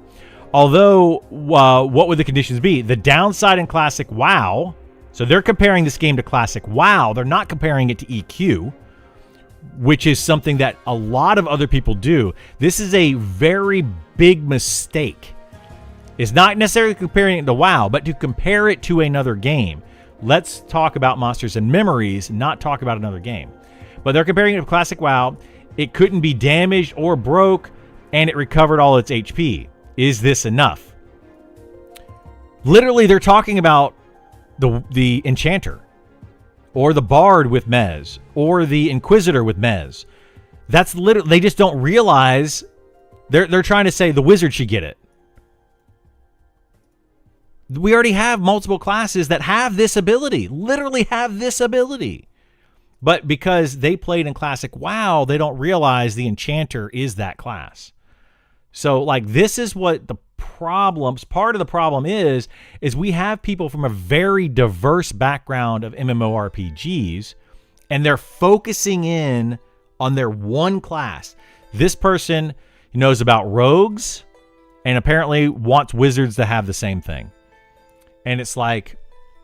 Although, what would the conditions be? The downside in Classic WoW, so they're comparing this game to Classic WoW. They're not comparing it to EQ, which is something that a lot of other people do. This is a very big mistake. It's not necessarily comparing it to WoW, but to compare it to another game. Let's talk about Monsters and Memories, not talk about another game. But they're comparing it to Classic WoW. It couldn't be damaged or broke, and it recovered all its HP. Is this enough? Literally, they're talking about the Enchanter, or the Bard with Mez, or the Inquisitor with Mez. That's literally, they just don't realize they're trying to say the Wizard should get it. We already have multiple classes that have this ability, literally have this ability. But because they played in Classic WoW, they don't realize the Enchanter is that class. So, like, this is what the problems, part of the problem is we have people from a very diverse background of MMORPGs, and they're focusing in on their one class. This person knows about rogues and apparently wants wizards to have the same thing. And it's like,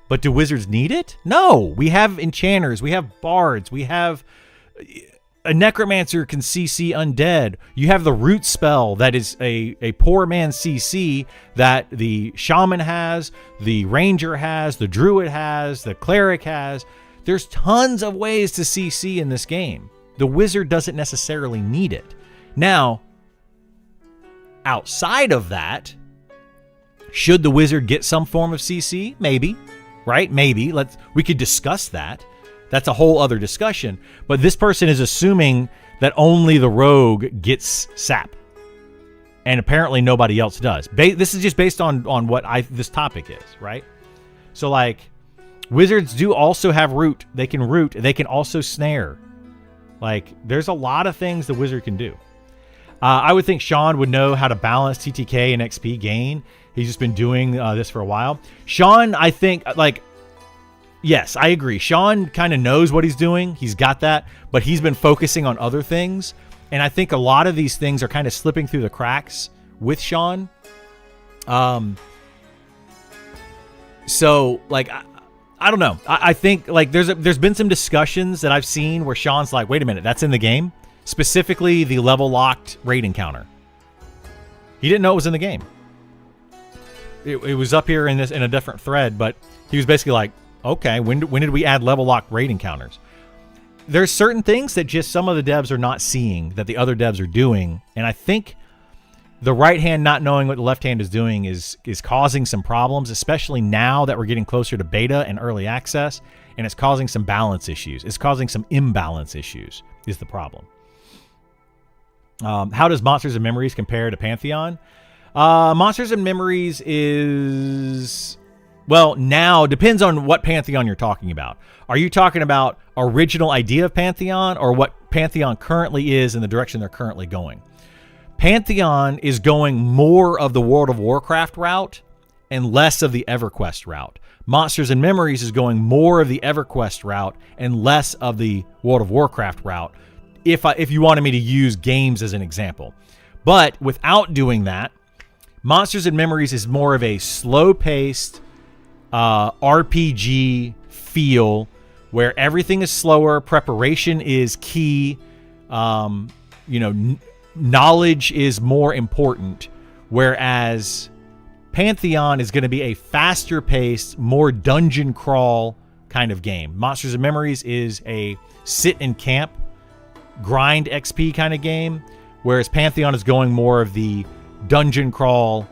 but do wizards need it? No, we have enchanters, we have bards, we have a necromancer can CC undead. You have the root spell that is a poor man CC that the shaman has, the ranger has, the druid has, the cleric has. There's tons of ways to CC in this game. The wizard doesn't necessarily need it. Now, outside of that, should the wizard get some form of CC? Maybe, right? Maybe. We could discuss that. That's a whole other discussion. But this person is assuming that only the rogue gets sap, and apparently nobody else does. This is just based on what this topic is, right? So, like, wizards do also have root. They can root. They can also snare. Like, there's a lot of things the wizard can do. I would think Sean would know how to balance TTK and XP gain. He's just been doing this for a while. Sean, I think, like, yes, I agree. Sean kind of knows what he's doing. He's got that, but he's been focusing on other things. And I think a lot of these things are kind of slipping through the cracks with Sean. So like, I don't know. I think like there's been some discussions that I've seen where Sean's like, wait a minute, that's in the game. Specifically the level locked raid encounter. He didn't know it was in the game. It was up here in a different thread, but he was basically like, okay, when did we add level locked raid encounters? There's certain things that just some of the devs are not seeing that the other devs are doing, and I think the right hand not knowing what the left hand is doing is causing some problems, especially now that we're getting closer to beta and early access, and it's causing some balance issues. It's causing some imbalance issues is the problem. How does Monsters and Memories compare to Pantheon? Monsters and Memories is... Well, now, depends on what Pantheon you're talking about. Are you talking about original idea of Pantheon or what Pantheon currently is in the direction they're currently going? Pantheon is going more of the World of Warcraft route and less of the EverQuest route. Monsters and Memories is going more of the EverQuest route and less of the World of Warcraft route, if you wanted me to use games as an example. But without doing that, Monsters and Memories is more of a slow-paced RPG feel where everything is slower, preparation is key, knowledge is more important, whereas Pantheon is going to be a faster paced, more dungeon crawl kind of game. Monsters and Memories is a sit and camp, grind XP kind of game, whereas Pantheon is going more of the dungeon crawl,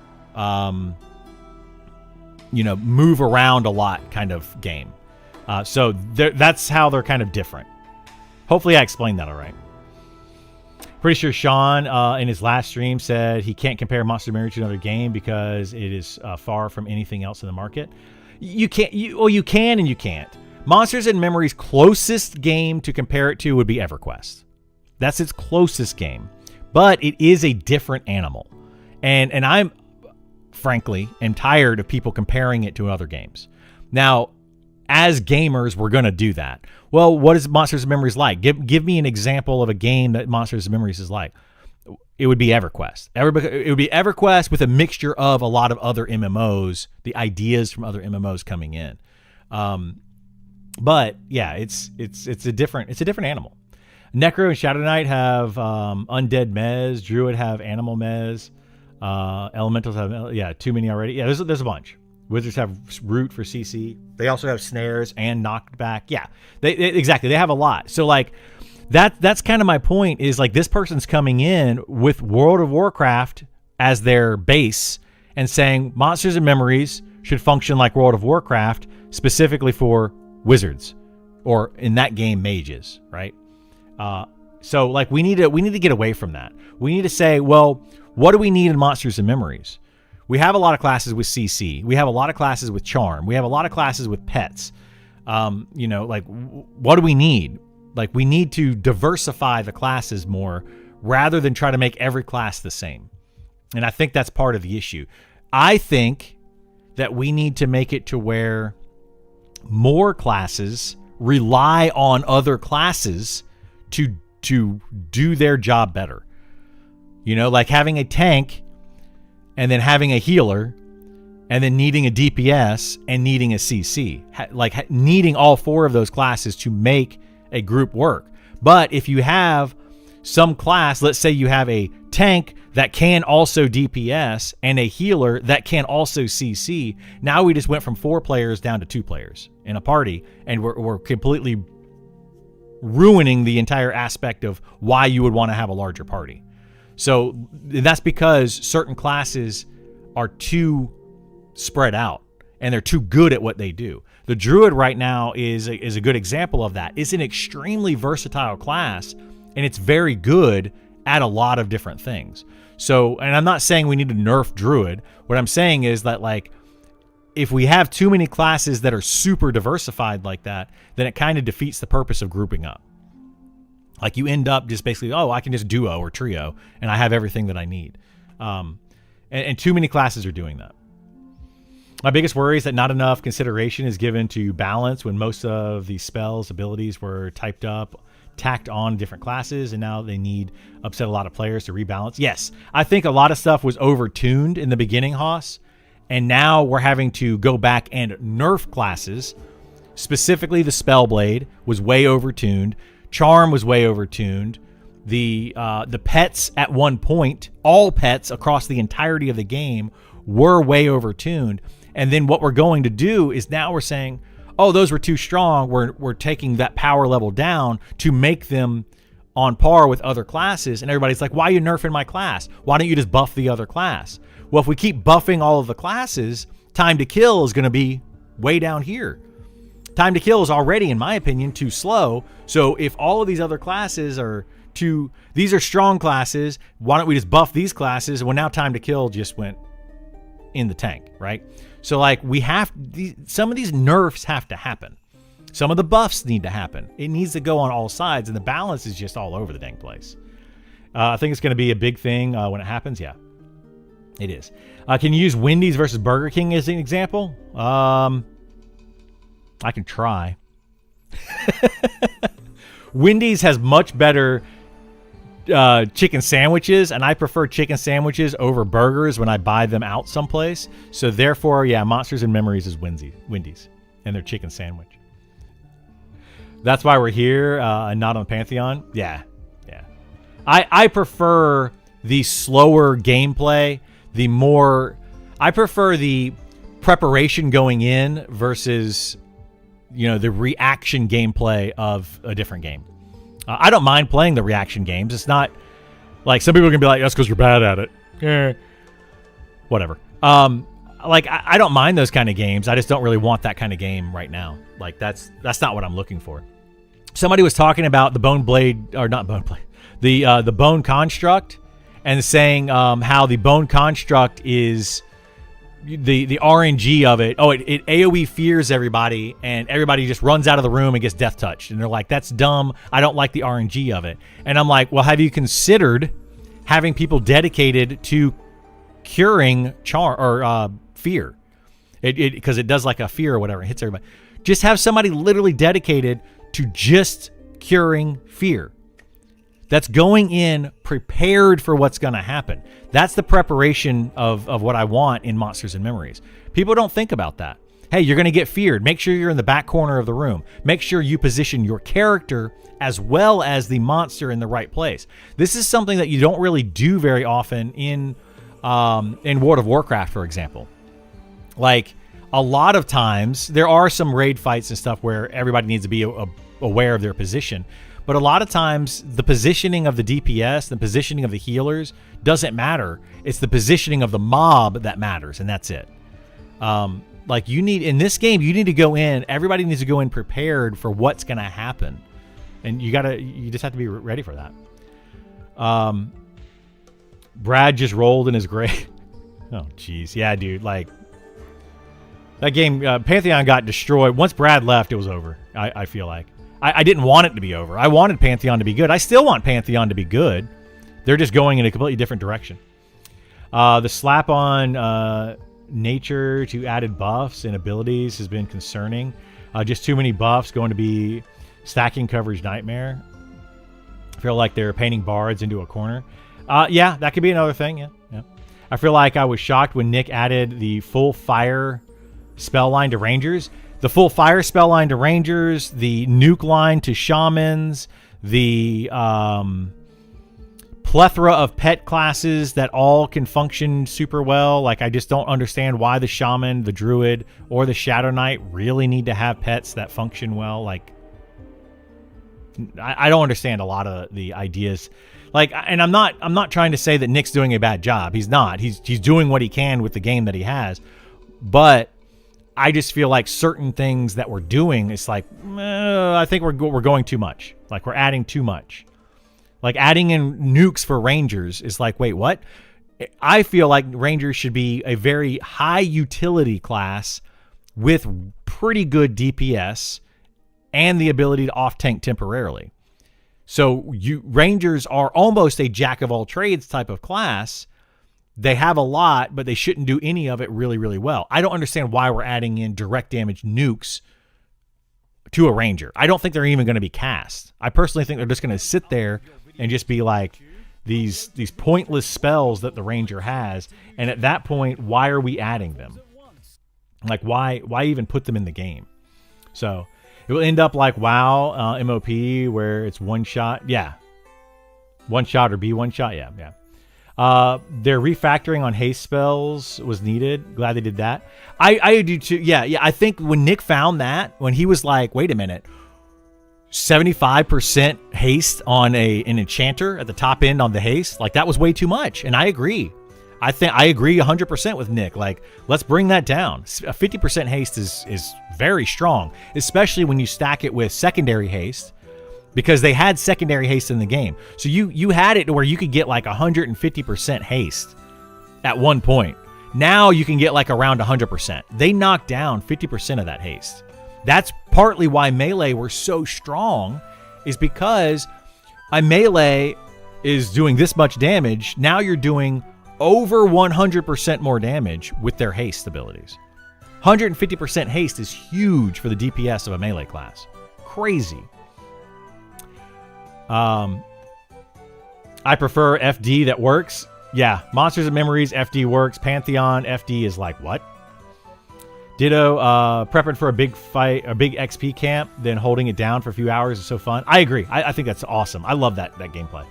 move around a lot kind of game. So that's how they're kind of different. Hopefully I explained that all right. Pretty sure Sean in his last stream said he can't compare Monster Memories to another game because it is far from anything else in the market. You can't. You can and you can't. Monsters and Memories' closest game to compare it to would be EverQuest. That's its closest game, but it is a different animal, and I'm frankly am tired of people comparing it to other games. Now, as gamers, we're going to do that. Well, what is Monsters and Memories like? Give me an example of a game that Monsters and Memories is like. It would be EverQuest. It would be EverQuest with a mixture of a lot of other MMOs, the ideas from other MMOs coming in. But yeah, it's a different animal. Necro and Shadow Knight have undead mez. Druid have animal mez. Elementals have too many already. Yeah, there's a bunch. Wizards have root for CC. They also have snares and knocked back. Yeah, they exactly. They have a lot. So like that's kind of my point is like this person's coming in with World of Warcraft as their base and saying Monsters and Memories should function like World of Warcraft specifically for wizards or in that game mages, right? So like we need to get away from that. We need to say, well, what do we need in Monsters and Memories? We have a lot of classes with CC. We have a lot of classes with Charm. We have a lot of classes with pets. Like what do we need? Like we need to diversify the classes more rather than try to make every class the same. And I think that's part of the issue. I think that we need to make it to where more classes rely on other classes to do their job better. Like having a tank and then having a healer and then needing a DPS and needing a CC. Like needing all four of those classes to make a group work. But if you have some class, let's say you have a tank that can also DPS and a healer that can also CC, now we just went from 4 players down to 2 players in a party, and we're completely ruining the entire aspect of why you would want to have a larger party. So that's because certain classes are too spread out and they're too good at what they do. The Druid right now is a good example of that. It's an extremely versatile class and it's very good at a lot of different things. So, and I'm not saying we need to nerf Druid. What I'm saying is that like, if we have too many classes that are super diversified like that, then it kind of defeats the purpose of grouping up. Like you end up just basically, I can just duo or trio and I have everything that I need. And too many classes are doing that. My biggest worry is that not enough consideration is given to balance when most of the spells, abilities were typed up tacked on different classes, and now they need upset a lot of players to rebalance. Yes, I think a lot of stuff was over-tuned in the beginning, Haas, and now we're having to go back and nerf classes. Specifically, the Spellblade was way over-tuned. Charm was way over-tuned. The pets at one point, all pets across the entirety of the game, were way over-tuned. And then what we're going to do is now we're saying, oh, those were too strong. We're taking that power level down to make them on par with other classes. And everybody's like, why are you nerfing my class? Why don't you just buff the other class? Well, if we keep buffing all of the classes, time to kill is going to be way down here. Time to kill is already, in my opinion, too slow. So if all of these other classes are these are strong classes, why don't we just buff these classes? Well, now time to kill just went in the tank, right? So like some of these nerfs have to happen. Some of the buffs need to happen. It needs to go on all sides, and the balance is just all over the dang place. I think it's going to be a big thing when it happens. Yeah, it is. Can you use Wendy's versus Burger King as an example? I can try. Wendy's has much better chicken sandwiches, and I prefer chicken sandwiches over burgers when I buy them out someplace. So therefore, yeah, Monsters and Memories is Wendy's and their chicken sandwich. That's why we're here and not on Pantheon. Yeah. I prefer the slower gameplay. I prefer the preparation going in versus the reaction gameplay of a different game. I don't mind playing the reaction games. It's not like some people are gonna be like, that's because you're bad at it. Whatever. I don't mind those kind of games. I just don't really want that kind of game right now. Like that's not what I'm looking for. Somebody was talking about the the bone construct, and saying how the bone construct is the RNG of it. Oh, it AoE fears everybody, and everybody just runs out of the room and gets death touched. And they're like, that's dumb. I don't like the RNG of it. And I'm like, well, have you considered having people dedicated to curing fear? Because it does like a fear or whatever. It hits everybody. Just have somebody literally dedicated to just curing fear. That's going in prepared for what's going to happen. That's the preparation of what I want in Monsters and Memories. People don't think about that. Hey, you're going to get feared. Make sure you're in the back corner of the room. Make sure you position your character as well as the monster in the right place. This is something that you don't really do very often in World of Warcraft, for example. Like, a lot of times, there are some raid fights and stuff where everybody needs to be aware of their position. But a lot of times, the positioning of the DPS, the positioning of the healers doesn't matter. It's the positioning of the mob that matters, and that's it. In this game, you need to go in. Everybody needs to go in prepared for what's going to happen, and you just have to be ready for that. Brad just rolled in his grave. Oh, jeez, yeah, dude. Like that game, Pantheon got destroyed. Once Brad left, it was over. I feel like. I didn't want it to be over. I wanted Pantheon to be good. I still want Pantheon to be good. They're just going in a completely different direction. The slap on nature to added buffs and abilities has been concerning. Just too many buffs going to be stacking coverage nightmare. I feel like they're painting bards into a corner. Yeah, that could be another thing. Yeah. I feel like I was shocked when Nick added the full fire spell line to rangers. The full fire spell line to rangers, the nuke line to shamans, the plethora of pet classes that all can function super well. Like, I just don't understand why the shaman, the druid, or the shadow knight really need to have pets that function well. Like, I don't understand a lot of the ideas. Like, and I'm not trying to say that Nick's doing a bad job. He's not. He's doing what he can with the game that he has. But I just feel like certain things that we're doing, it's like, I think we're going too much. Like, we're adding too much. Like, adding in nukes for rangers is like, wait, what? I feel like rangers should be a very high utility class with pretty good DPS and the ability to off tank temporarily. So rangers are almost a jack of all trades type of class. They have a lot, but they shouldn't do any of it really, really well. I don't understand why we're adding in direct damage nukes to a ranger. I don't think they're even going to be cast. I personally think they're just going to sit there and just be like these pointless spells that the ranger has. And at that point, why are we adding them? Like, why even put them in the game? So it will end up like WoW MOP, where it's one shot. Yeah. One shot or be one shot. Yeah. Their refactoring on haste spells was needed. Glad they did that. I do too. Yeah. I think when Nick found that, when he was like, wait a minute, 75% haste on an enchanter at the top end on the haste, like that was way too much. And I agree. I agree 100% with Nick. Like, let's bring that down. A 50% haste is very strong, especially when you stack it with secondary haste, because they had secondary haste in the game. So you had it to where you could get like 150% haste at one point. Now you can get like around 100%. They knocked down 50% of that haste. That's partly why melee were so strong, is because a melee is doing this much damage. Now you're doing over 100% more damage with their haste abilities. 150% haste is huge for the DPS of a melee class. Crazy. I prefer FD that works. Yeah, Monsters and Memories, FD works. Pantheon, FD is like, what? Ditto, prepping for a big fight, a big XP camp, then holding it down for a few hours is so fun. I agree. I think that's awesome. I love that gameplay.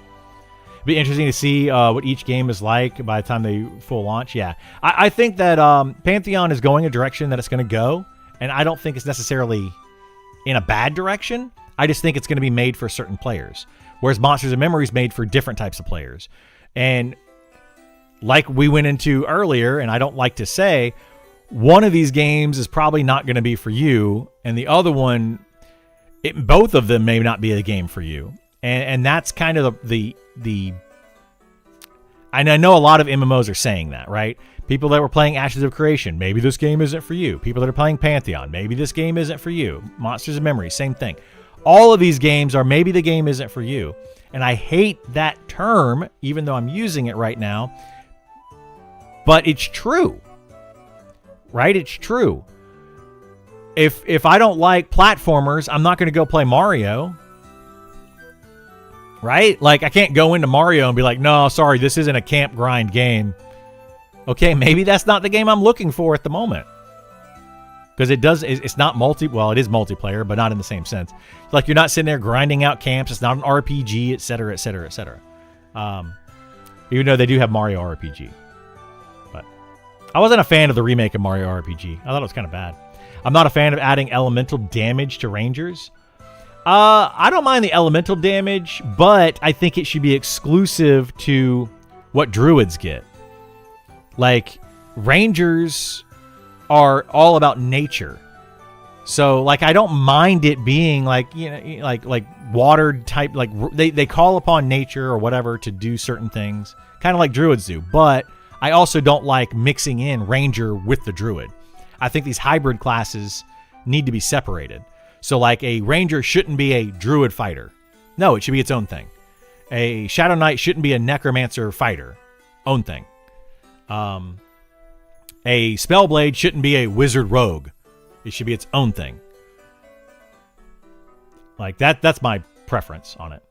Be interesting to see what each game is like by the time they full launch. Yeah, I think that Pantheon is going a direction that it's going to go, and I don't think it's necessarily in a bad direction. I just think it's going to be made for certain players, whereas Monsters and Memories made for different types of players. And like we went into earlier, and I don't like to say, one of these games is probably not going to be for you, and the other one, both of them may not be a game for you. And that's kind of the and I know a lot of MMOs are saying that, right? People that were playing Ashes of Creation, maybe this game isn't for you. People that are playing Pantheon, maybe this game isn't for you. Monsters of Memory, same thing. All of these games are maybe the game isn't for you. And I hate that term, even though I'm using it right now. But it's true. Right? It's true. If I don't like platformers, I'm not going to go play Mario. Right? Like, I can't go into Mario and be like, no, sorry, this isn't a camp grind game. Okay, maybe that's not the game I'm looking for at the moment. Because it's not well, it is multiplayer, but not in the same sense. Like, you're not sitting there grinding out camps. It's not an RPG, etc., etc., etc. Even though they do have Mario RPG. But I wasn't a fan of the remake of Mario RPG. I thought it was kind of bad. I'm not a fan of adding elemental damage to Rangers. I don't mind the elemental damage, but I think it should be exclusive to what druids get. Like, Rangers are all about nature. So, like, I don't mind it being like, you know, like watered type, like they call upon nature or whatever to do certain things, kind of like druids do. But I also don't like mixing in ranger with the druid. I think these hybrid classes need to be separated. So, like, a ranger shouldn't be a druid fighter. No, it should be its own thing. A shadow knight shouldn't be a necromancer fighter. Own thing. A spellblade shouldn't be a wizard rogue. It should be its own thing. Like, that's my preference on it.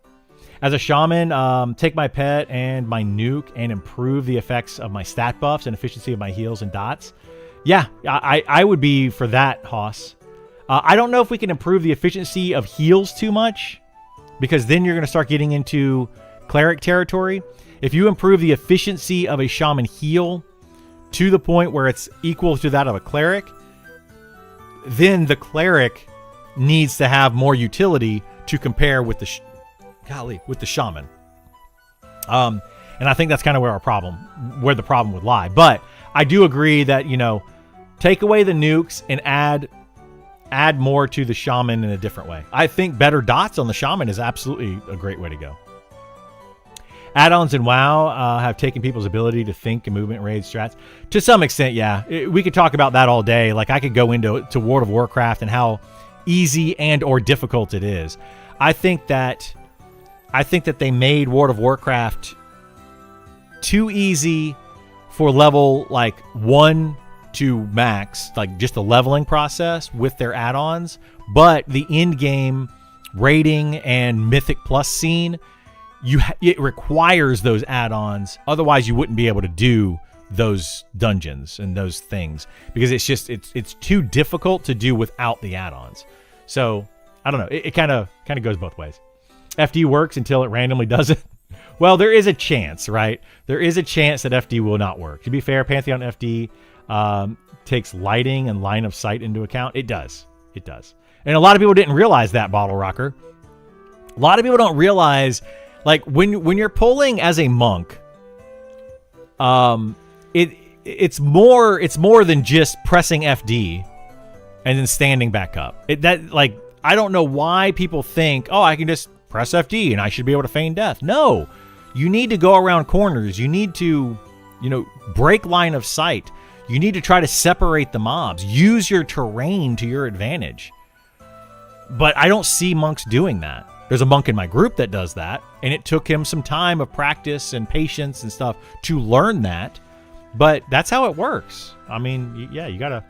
As a shaman, take my pet and my nuke and improve the effects of my stat buffs and efficiency of my heals and dots. Yeah, I would be for that, Hoss. I don't know if we can improve the efficiency of heals too much, because then you're going to start getting into cleric territory. If you improve the efficiency of a shaman heal to the point where it's equal to that of a cleric, then the cleric needs to have more utility to compare with the shaman. And I think that's kind of where the problem would lie. But I do agree that, you know, take away the nukes and add more to the shaman in a different way. I think better dots on the shaman is absolutely a great way to go. Add-ons in WoW have taken people's ability to think and movement raid strats. To some extent, yeah. We could talk about that all day. Like, I could go into World of Warcraft and how easy and or difficult it is. I think that they made World of Warcraft too easy for level like 1 to max, like just the leveling process with their add-ons, but the in-game rating and Mythic Plus scene, it requires those add-ons. Otherwise, you wouldn't be able to do those dungeons and those things because it's too difficult to do without the add-ons. So I don't know. It kind of goes both ways. FD works until it randomly doesn't. Well, there is a chance, right? There is a chance that FD will not work. To be fair, Pantheon FD takes lighting and line of sight into account. It does. It does. And a lot of people didn't realize that, Bottle Rocker. A lot of people don't realize, like, when you're pulling as a monk, it's more than just pressing FD and then standing back up. I don't know why people think, oh, I can just press FD and I should be able to feign death. No. You need to go around corners. You need to, break line of sight. You need to try to separate the mobs. Use your terrain to your advantage. But I don't see monks doing that. There's a monk in my group that does that, and it took him some time of practice and patience and stuff to learn that. But that's how it works. I mean, yeah, you gotta.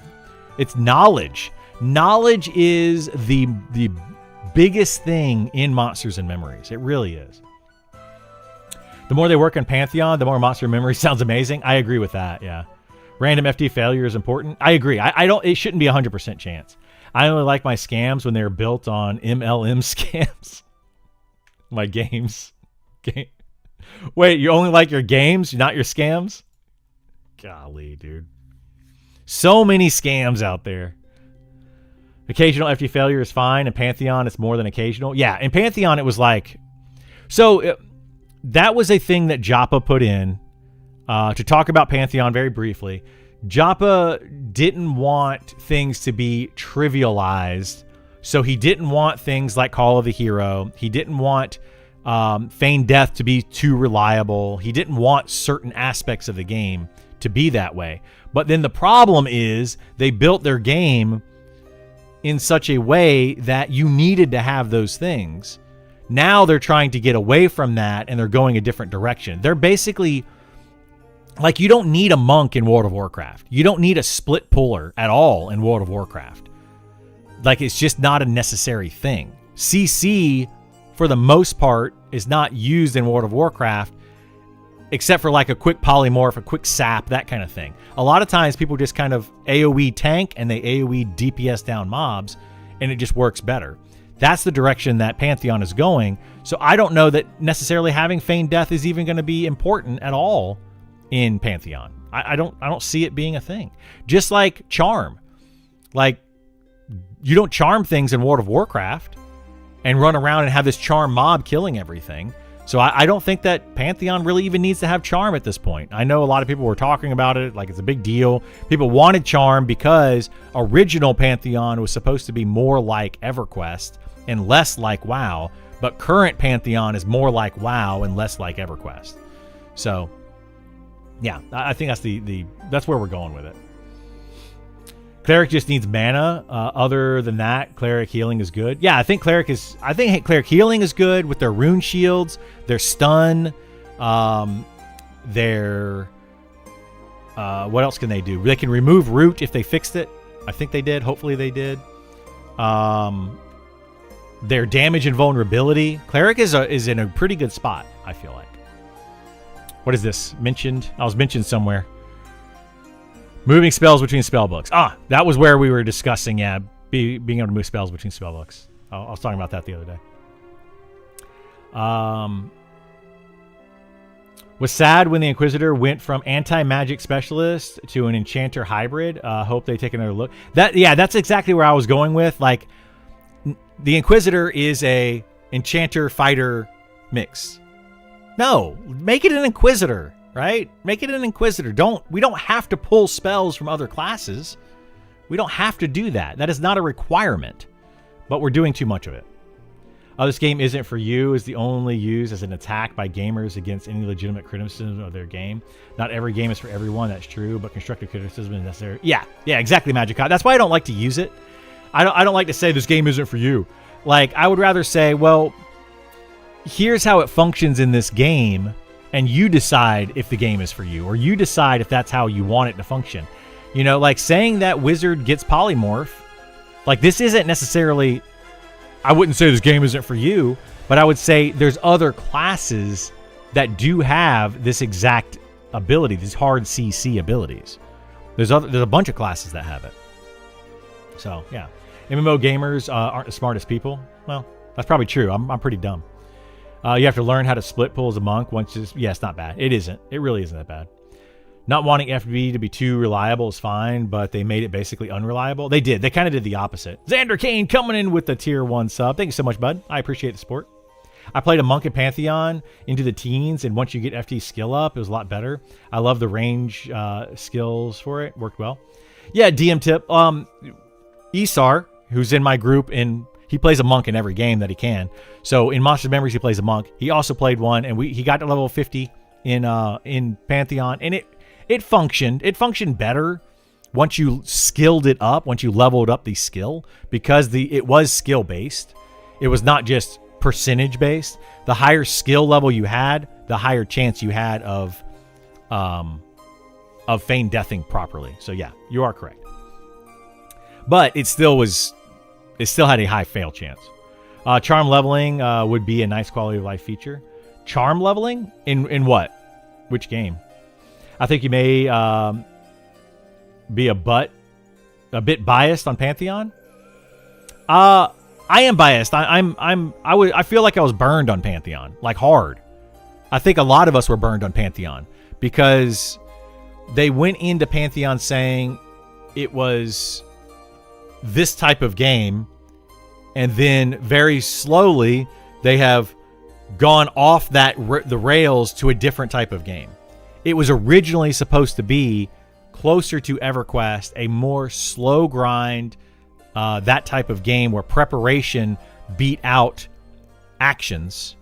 It's knowledge. Knowledge is the biggest thing in Monsters and Memories. It really is. The more they work on Pantheon, the more Monster Memory sounds amazing. I agree with that, yeah. Random FD failure is important. I agree. I don't. It shouldn't be 100% chance. I only like my scams when they're built on MLM scams. My games. Wait, you only like your games, not your scams? Golly, dude. So many scams out there. Occasional FD failure is fine. In Pantheon, it's more than occasional. Yeah, in Pantheon, it was like... So, that was a thing that Joppa put in to talk about Pantheon very briefly. Joppa didn't want things to be trivialized, so he didn't want things like Call of the Hero. He didn't want Feign Death to be too reliable. He didn't want certain aspects of the game to be that way. But then the problem is they built their game in such a way that you needed to have those things. Now they're trying to get away from that, and they're going a different direction. They're basically... Like, you don't need a monk in World of Warcraft. You don't need a split puller at all in World of Warcraft. Like, it's just not a necessary thing. CC, for the most part, is not used in World of Warcraft, except for like a quick polymorph, a quick sap, that kind of thing. A lot of times people just kind of AoE tank and they AoE DPS down mobs, and it just works better. That's the direction that Pantheon is going. So I don't know that necessarily having Feign Death is even going to be important at all in Pantheon. I don't see it being a thing. Just like charm. Like, you don't charm things in World of Warcraft and run around and have this charm mob killing everything. So I don't think that Pantheon really even needs to have charm at this point. I know a lot of people were talking about it like it's a big deal. People wanted charm because original Pantheon was supposed to be more like EverQuest and less like WoW, but current Pantheon is more like WoW and less like EverQuest. So yeah, I think that's where we're going with it. Cleric just needs mana. Other than that, Cleric healing is good. Yeah, I think Cleric healing is good with their rune shields, their stun, their what else can they do? They can remove root if they fixed it. I think they did. Hopefully they did. Their damage and vulnerability. Cleric is in a pretty good spot, I feel like. What is this? Mentioned? I was mentioned somewhere. Moving spells between spell books. That was where we were discussing, yeah, being able to move spells between spell books. I was talking about that the other day. Was sad when the Inquisitor went from anti-magic specialist to an enchanter hybrid. Hope they take another look. That's exactly where I was going with. Like, the Inquisitor is a enchanter fighter mix. No, make it an Inquisitor, right? Make it an Inquisitor. We don't have to pull spells from other classes. We don't have to do that. That is not a requirement, but we're doing too much of it. This game isn't for you is the only used as an attack by gamers against any legitimate criticism of their game. Not every game is for everyone, that's true, but constructive criticism is necessary. Yeah, exactly, Magicot. That's why I don't like to use it. I don't like to say this game isn't for you. Like, I would rather say, well, here's how it functions in this game, and you decide if the game is for you, or you decide if that's how you want it to function. You know, like saying that wizard gets polymorph, like this isn't necessarily, I wouldn't say this game isn't for you, but I would say there's other classes that do have this exact ability, these hard CC abilities. There's a bunch of classes that have it. So, yeah. MMO gamers aren't the smartest people. Well, that's probably true. I'm pretty dumb. You have to learn how to split pull as a monk once yeah, it's not bad. It isn't. It really isn't that bad. Not wanting FB to be too reliable is fine, but they made it basically unreliable. They did. They kind of did the opposite. Xander Kane coming in with the tier 1 sub. Thank you so much, bud. I appreciate the support. I played a monk in Pantheon into the teens, and once you get FT skill up, it was a lot better. I love the range skills for it. Worked well. Yeah, DM tip. Isar, who's in my group, and he plays a monk in every game that he can. So in Monster Memories, he plays a monk. He also played one, and he got to level 50 in Pantheon, and it functioned. It functioned better once you skilled it up, once you leveled up the skill, because it was skill based. It was not just percentage based. The higher skill level you had, the higher chance you had of feign deathing properly. So yeah, you are correct. But it still had a high fail chance. Charm leveling would be a nice quality of life feature. Charm leveling in what? Which game? I think you may be a bit biased on Pantheon. I am biased. I feel like I was burned on Pantheon, like hard. I think a lot of us were burned on Pantheon because they went into Pantheon saying it was this type of game, and then very slowly they have gone off the rails to a different type of game. It was originally supposed to be closer to EverQuest, a more slow grind, that type of game where preparation beat out actions,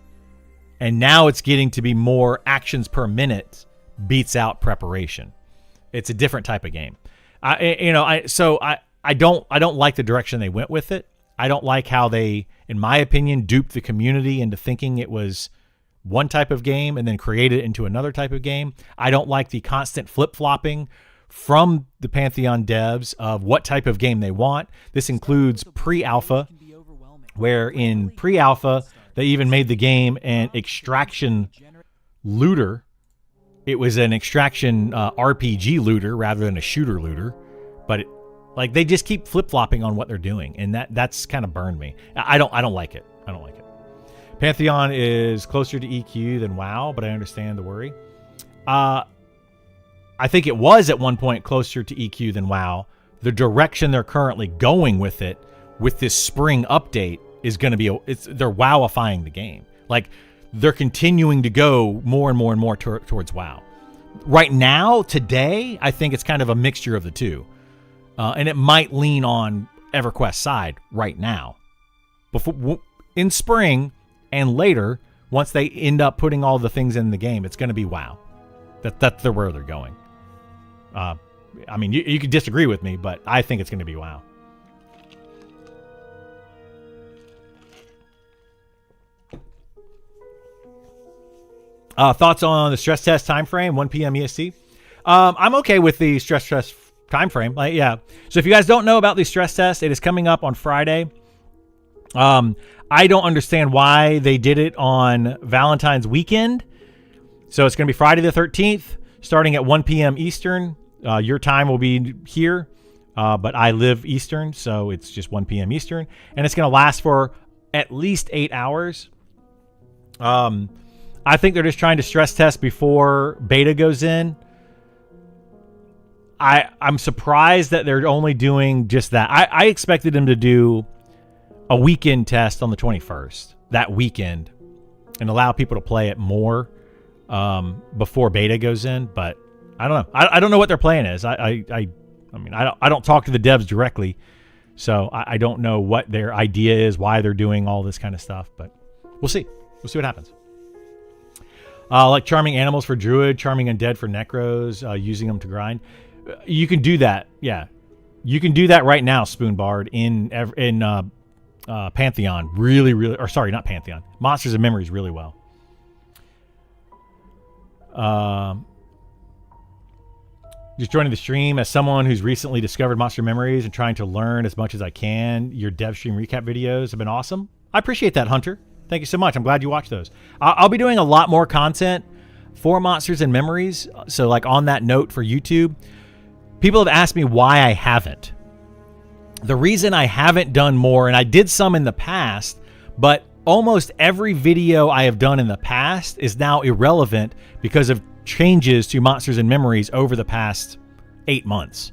and now it's getting to be more actions per minute beats out preparation. It's a different type of game. I don't like the direction they went with it. I don't like how they, in my opinion, duped the community into thinking it was one type of game and then created it into another type of game. I don't like the constant flip-flopping from the Pantheon devs of what type of game they want. This includes pre-alpha, where in pre-alpha, they even made the game an extraction looter. It was an extraction RPG looter rather than a shooter looter. But they just keep flip-flopping on what they're doing, and that's kind of burned me. I don't like it. I don't like it. Pantheon is closer to EQ than WoW, but I understand the worry. I think it was at one point closer to EQ than WoW. The direction they're currently going with it, with this spring update, is going to be they're WoWifying the game. Like, they're continuing to go more and more and more towards WoW. Right now, today, I think it's kind of a mixture of the two. And it might lean on EverQuest's side right now. In spring and later, once they end up putting all the things in the game, it's going to be WoW. That's where they're going. I mean, you could disagree with me, but I think it's going to be WoW. Thoughts on the stress test time frame, 1 p.m. EST? I'm okay with the stress test time frame. Yeah. So if you guys don't know about the stress test, it is coming up on Friday. I don't understand why they did it on Valentine's weekend. So it's going to be Friday the 13th, starting at 1 p.m. Eastern. Your time will be here, but I live Eastern, so it's just 1 p.m. Eastern. And it's going to last for at least 8 hours. I think they're just trying to stress test before beta goes in. I'm surprised that they're only doing just that. I expected them to do a weekend test on the 21st, that weekend, and allow people to play it more before beta goes in. But I don't know. I don't know what their plan is. I mean, I don't talk to the devs directly, so I don't know what their idea is, why they're doing all this kind of stuff. But we'll see. We'll see what happens. Like charming animals for druid, charming undead for necros, using them to grind. You can do that. Yeah, you can do that right now, Spoonbard, in Pantheon. Really, or sorry, not Pantheon. Monsters and Memories really well. Just joining the stream as someone who's recently discovered Monster Memories and trying to learn as much as I can. Your dev stream recap videos have been awesome. I appreciate that, Hunter. Thank you so much. I'm glad you watched those. I'll be doing a lot more content for Monsters and Memories. So like on that note for YouTube, people have asked me why I haven't. The reason I haven't done more, and I did some in the past, but almost every video I have done in the past is now irrelevant because of changes to Monsters and Memories over the past 8 months,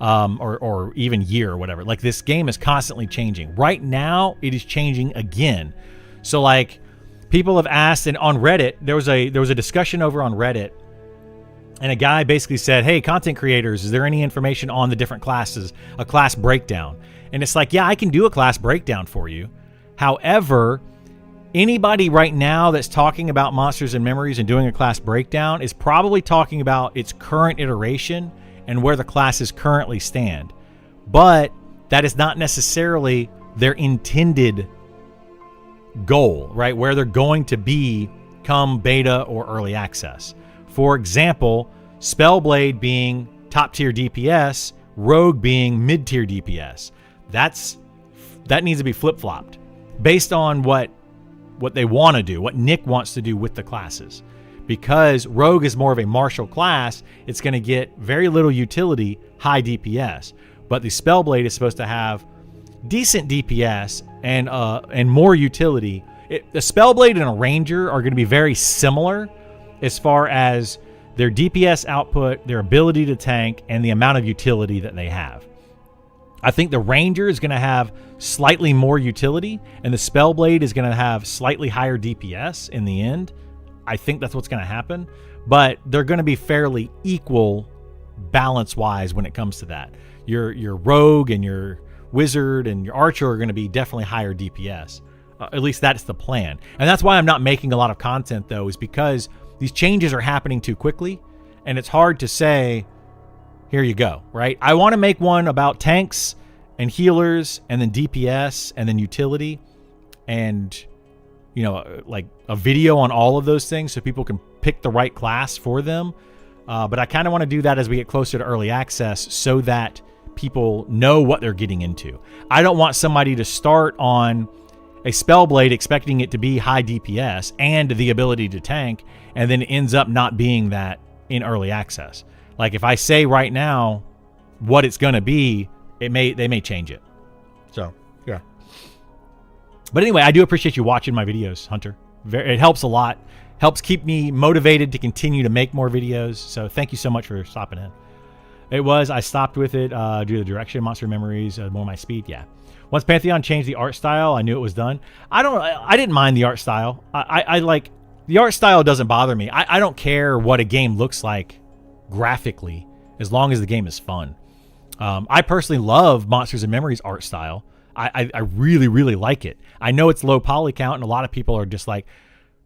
or even year or whatever. Like, this game is constantly changing. Right now, it is changing again. So like, people have asked, and on Reddit, there was a discussion over on Reddit, and a guy basically said, hey, content creators, is there any information on the different classes, a class breakdown? And it's like, yeah, I can do a class breakdown for you. However, anybody right now that's talking about Monsters and Memories and doing a class breakdown is probably talking about its current iteration and where the classes currently stand. But that is not necessarily their intended goal, right? Where they're going to be come beta or early access. For example, Spellblade being top tier DPS, Rogue being mid tier DPS. That needs to be flip-flopped based on what they want to do, what Nick wants to do with the classes. Because Rogue is more of a martial class, it's going to get very little utility, high DPS. But the Spellblade is supposed to have decent DPS and more utility. The Spellblade and a Ranger are going to be very similar as far as their DPS output, their ability to tank, and the amount of utility that they have. I think the Ranger is going to have slightly more utility, and the Spellblade is going to have slightly higher DPS in the end. I think that's what's going to happen, but they're going to be fairly equal balance-wise when it comes to that. Your Rogue and your Wizard and your Archer are going to be definitely higher DPS. At least that's the plan. And that's why I'm not making a lot of content, though, is because these changes are happening too quickly, and it's hard to say, here you go, right? I want to make one about tanks and healers and then DPS and then utility and, you know, like a video on all of those things so people can pick the right class for them. But I kind of want to do that as we get closer to early access so that people know what they're getting into. I don't want somebody to start on a Spellblade expecting it to be high DPS and the ability to tank, and then it ends up not being that in early access. Like, if I say right now what it's going to be, they may change it. So, yeah. But anyway, I do appreciate you watching my videos, Hunter. It helps a lot. Helps keep me motivated to continue to make more videos. So thank you so much for stopping in. I stopped with it due to the direction, Monster Memories, more my speed. Yeah. Once Pantheon changed the art style, I knew it was done. I didn't mind the art style. I like, the art style doesn't bother me. I don't care what a game looks like graphically, as long as the game is fun. I personally love Monsters and Memories art style. I really, really like it. I know it's low poly count, and a lot of people are just like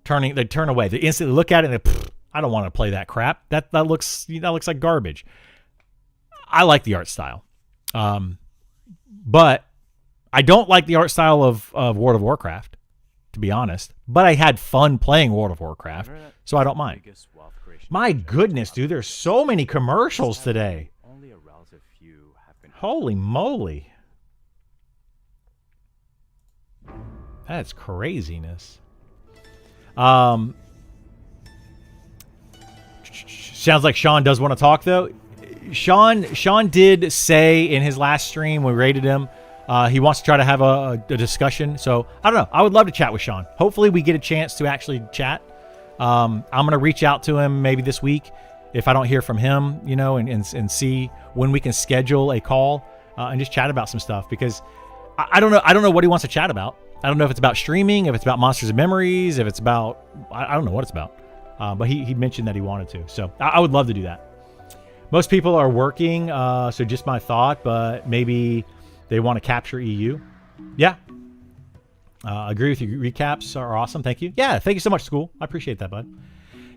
they turn away. They instantly look at it and they, I don't want to play that crap. That looks like garbage. I like the art style, but I don't like the art style of World of Warcraft, to be honest. But I had fun playing World of Warcraft, so I don't mind. My goodness, dude, there's so many commercials today. Holy moly. That's craziness. Sounds like Sean does want to talk, though. Sean did say in his last stream, when we rated him, he wants to try to have a discussion. So, I don't know. I would love to chat with Sean. Hopefully we get a chance to actually chat. I'm going to reach out to him maybe this week if I don't hear from him, you know, and see when we can schedule a call and just chat about some stuff, because I don't know what he wants to chat about. I don't know if it's about streaming, if it's about Monsters and Memories, if it's about, I don't know what it's about. But he mentioned that he wanted to. So I would love to do that. Most people are working, so just my thought, but maybe they want to capture EU. Yeah. Agree with you. Recaps are awesome. Thank you. Yeah, thank you so much, School. I appreciate that, bud.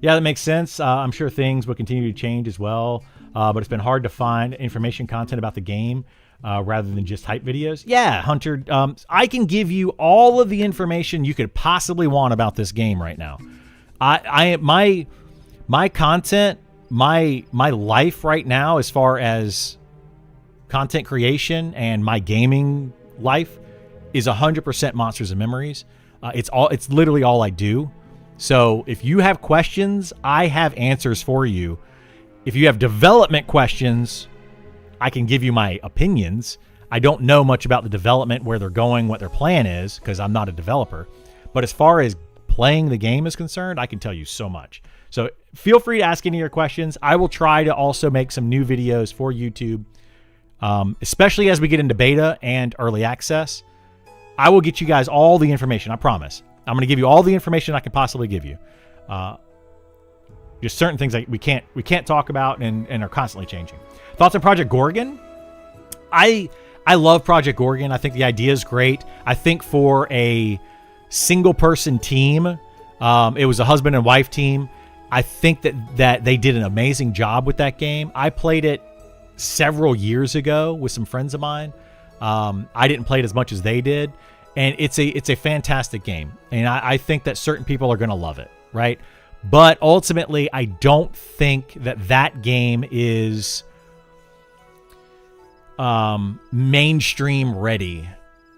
Yeah, that makes sense. I'm sure things will continue to change as well, but it's been hard to find information content about the game rather than just hype videos. Yeah, Hunter, I can give you all of the information you could possibly want about this game right now. My content my life right now, as far as content creation and my gaming life, is 100% Monsters and Memories. It's literally all I do. So if you have questions, I have answers for you. If you have development questions, I can give you my opinions. I don't know much about the development, where they're going, what their plan is, because I'm not a developer. But as far as playing the game is concerned, I can tell you so much. So feel free to ask any of your questions. I will try to also make some new videos for YouTube, especially as we get into beta and early access. I will get you guys all the information, I promise. I'm going to give you all the information I can possibly give you. Just certain things that we can't talk about and are constantly changing. Thoughts on Project Gorgon? I love Project Gorgon. I think the idea is great. I think for a single person team, it was a husband and wife team. I think that they did an amazing job with that game. I played it several years ago with some friends of mine. I didn't play it as much as they did, and it's a fantastic game. And I think that certain people are going to love it, right? But ultimately, I don't think that game is mainstream ready.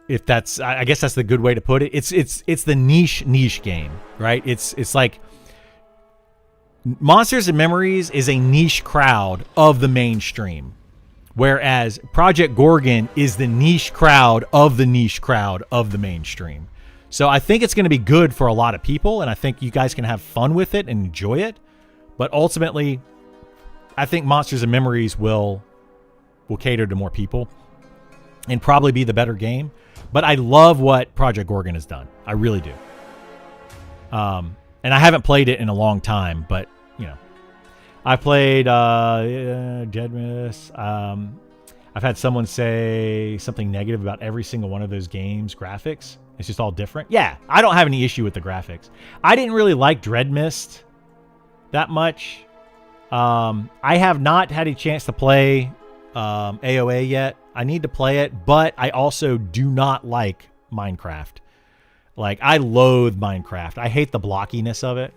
If that's, I guess that's the good way to put it. It's the niche game, right? It's like Monsters and Memories is a niche crowd of the mainstream, whereas Project Gorgon is the niche crowd of the niche crowd of the mainstream. So I think it's going to be good for a lot of people, and I think you guys can have fun with it and enjoy it. But ultimately, I think Monsters and Memories will cater to more people and probably be the better game. But I love what Project Gorgon has done. I really do. And I haven't played it in a long time, but, you know. I played Jedmus. I've had someone say something negative about every single one of those games' graphics. It's just all different. Yeah, I don't have any issue with the graphics. I didn't really like Dreadmist that much. I have not had a chance to play AOA yet. I need to play it, but I also do not like Minecraft. Like, I loathe Minecraft. I hate the blockiness of it.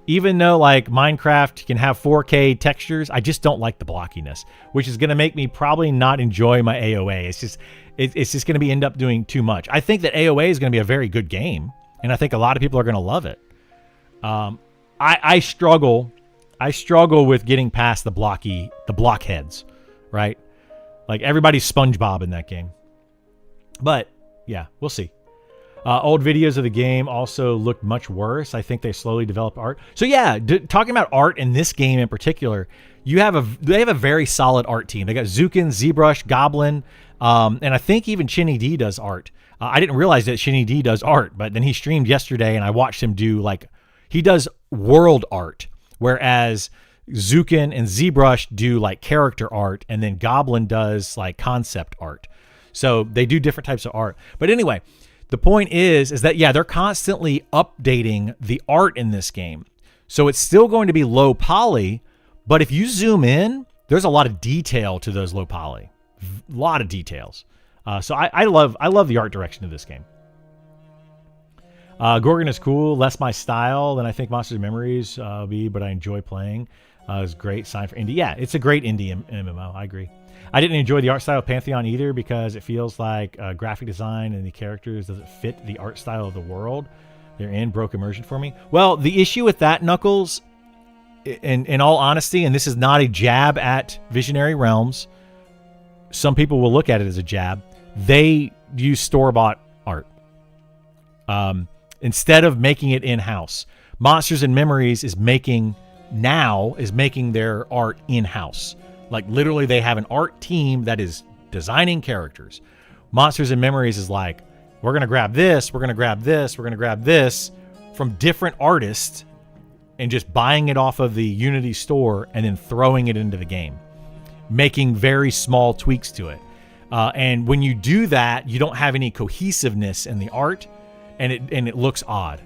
Even though, like, Minecraft can have 4K textures, I just don't like the blockiness, which is going to make me probably not enjoy my AOA. It's just going to end up doing too much. I think that AOA is going to be a very good game, and I think a lot of people are going to love it. I struggle with getting past the blockheads, right? Like, everybody's SpongeBob in that game. But, yeah, we'll see. Old videos of the game also looked much worse. I think they slowly developed art. So, yeah, talking about art in this game in particular, they have a very solid art team. They got Zukin, ZBrush, Goblin, and I think even Chinny D does art. I didn't realize that Chinny D does art, but then he streamed yesterday, and I watched him do, like, he does world art, whereas Zukin and ZBrush do like character art, and then Goblin does like concept art. So they do different types of art. But anyway, the point is that, yeah, they're constantly updating the art in this game. So it's still going to be low poly, but if you zoom in, there's a lot of detail to those low poly. A lot of details. So I love the art direction of this game. Gorgon is cool, less my style than I think Monsters and Memories be, but I enjoy playing. It's a great sign for indie. Yeah, it's a great indie MMO. I agree. I didn't enjoy the art style of Pantheon either because it feels like graphic design and the characters doesn't fit the art style of the world they're in. Broke immersion for me. Well, the issue with that, Knuckles, in all honesty, and this is not a jab at Visionary Realms, some people will look at it as a jab, they use store-bought art. Instead of making it in-house. Monsters and Memories is making their art in-house. Like, literally, they have an art team that is designing characters. Monsters and Memories is like, we're going to grab this, we're going to grab this, we're going to grab this from different artists and just buying it off of the Unity store and then throwing it into the game, making very small tweaks to it. And when you do that, you don't have any cohesiveness in the art, and it looks odd.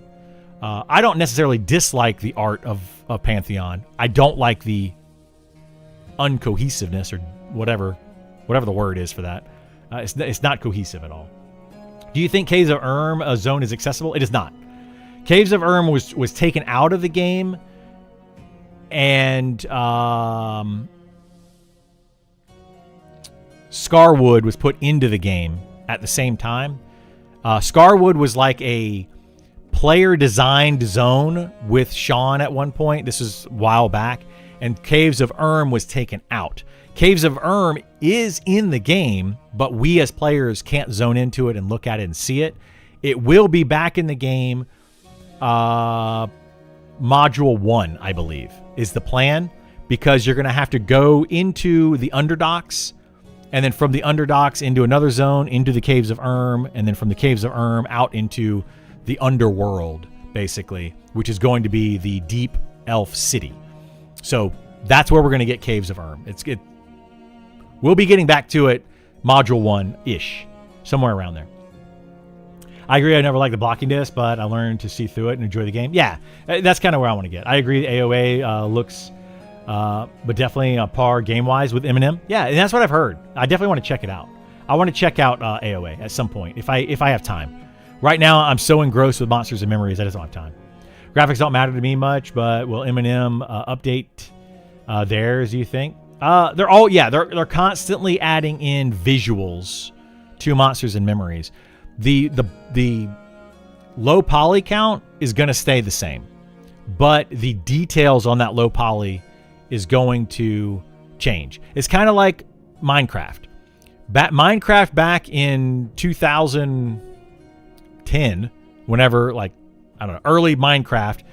I don't necessarily dislike the art of Pantheon. I don't like the uncohesiveness or whatever the word is for that. It's not cohesive at all. Do you think Caves of Erm zone is accessible? It is not. Caves of Erm was taken out of the game and Scarwood was put into the game at the same time. Scarwood was like a player-designed zone with Sean at one point. This was a while back. And Caves of Erm was taken out. Caves of Erm is in the game, but we as players can't zone into it and look at it and see it. It will be back in the game. Module 1, I believe, is the plan, because you're going to have to go into the Underdocks, and then from the Underdocks into another zone, into the Caves of Erm, and then from the Caves of Erm out into the Underworld, basically, which is going to be the Deep Elf City. So that's where we're going to get Caves of Erm. We'll be getting back to it Module 1-ish, somewhere around there. I agree, I never liked the blocking disc, but I learned to see through it and enjoy the game. Yeah, that's kind of where I want to get. I agree, the AOA looks, but definitely par game-wise with Eminem. Yeah, and that's what I've heard. I definitely want to check it out. I want to check out AOA at some point, if I have time. Right now, I'm so engrossed with Monsters and Memories, I just don't have time. Graphics don't matter to me much, but will Eminem update theirs, do you think? They're constantly adding in visuals to Monsters and Memories. The low poly count is going to stay the same, but the details on that low poly is going to change. It's kind of like Minecraft. Minecraft back in 2010, whenever, like, I don't know, early Minecraft,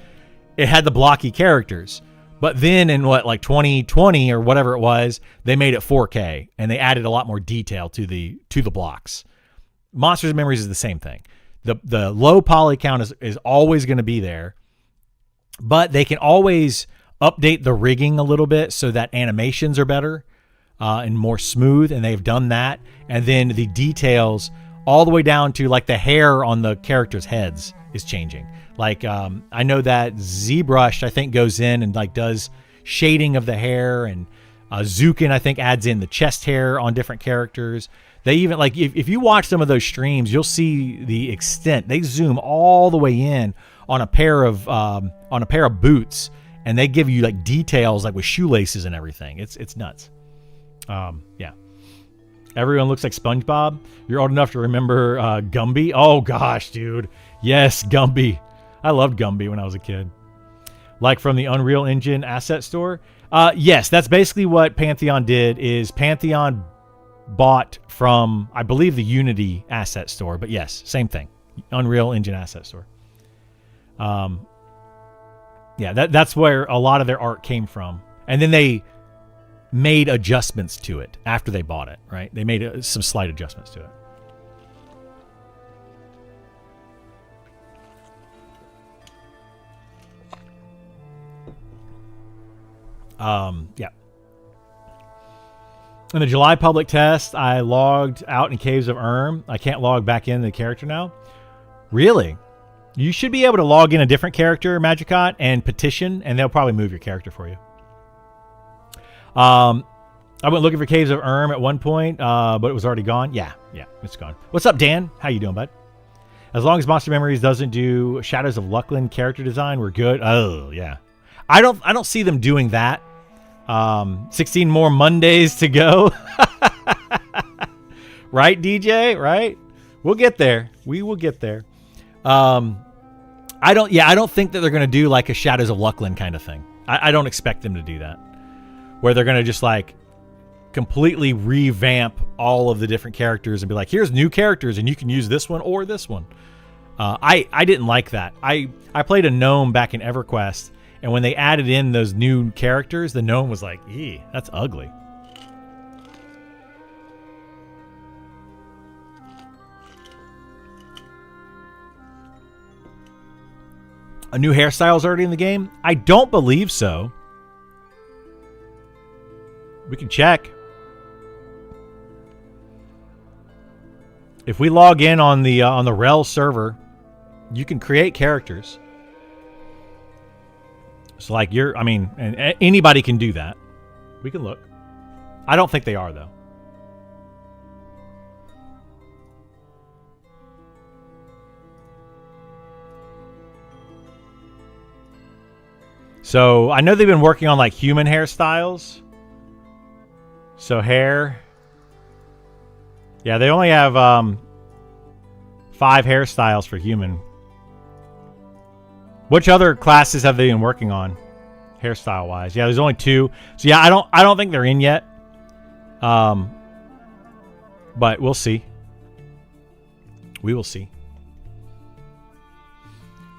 it had the blocky characters. But then in 2020 or whatever it was, they made it 4K and they added a lot more detail to the blocks. Monsters and Memories is the same thing. The low poly count is always going to be there, but they can always update the rigging a little bit so that animations are better and more smooth, and they've done that. And then the details all the way down to like the hair on the characters' heads is changing. Like I know that ZBrush, I think, goes in and like does shading of the hair, and Zukin, I think, adds in the chest hair on different characters. They even, like, if you watch some of those streams, you'll see the extent. They zoom all the way in on a pair of boots, and they give you like details like with shoelaces and everything. It's nuts. Yeah. Everyone looks like SpongeBob. You're old enough to remember Gumby. Oh gosh, dude. Yes, Gumby. I loved Gumby when I was a kid. Like from the Unreal Engine asset store. Yes, that's basically what Pantheon did. Is Pantheon bought from, I believe, the Unity asset store, but yes, same thing. Unreal Engine asset store. Yeah, that's where a lot of their art came from. And then they made adjustments to it after they bought it, right? They made some slight adjustments to it. Yeah. In the July public test, I logged out in Caves of Erm. I can't log back in the character now. Really? You should be able to log in a different character, Magicot, and petition, and they'll probably move your character for you. I went looking for Caves of Erm at one point, but it was already gone. Yeah, it's gone. What's up, Dan? How you doing, bud? As long as Monster Memories doesn't do Shadows of Luckland character design, we're good. Oh, yeah. I don't see them doing that. 16 more Mondays to go. Right, DJ? Right? We'll get there. We will get there. I don't think that they're going to do like a Shadows of Luckland kind of thing. I don't expect them to do that. Where they're going to just like completely revamp all of the different characters and be like, here's new characters and you can use this one or this one. I didn't like that. I played a gnome back in EverQuest, and when they added in those new characters, the gnome was like, eee, that's ugly. A new hairstyle's already in the game? I don't believe so. We can check. If we log in on the Rel server, you can create characters. So like and anybody can do that. We can look. I don't think they are though. So I know they've been working on like human hairstyles. So hair. Yeah, they only have 5 hairstyles for human. Which other classes have they been working on, hairstyle wise? Yeah, there's only 2. So yeah, I don't think they're in yet. But we'll see. We will see.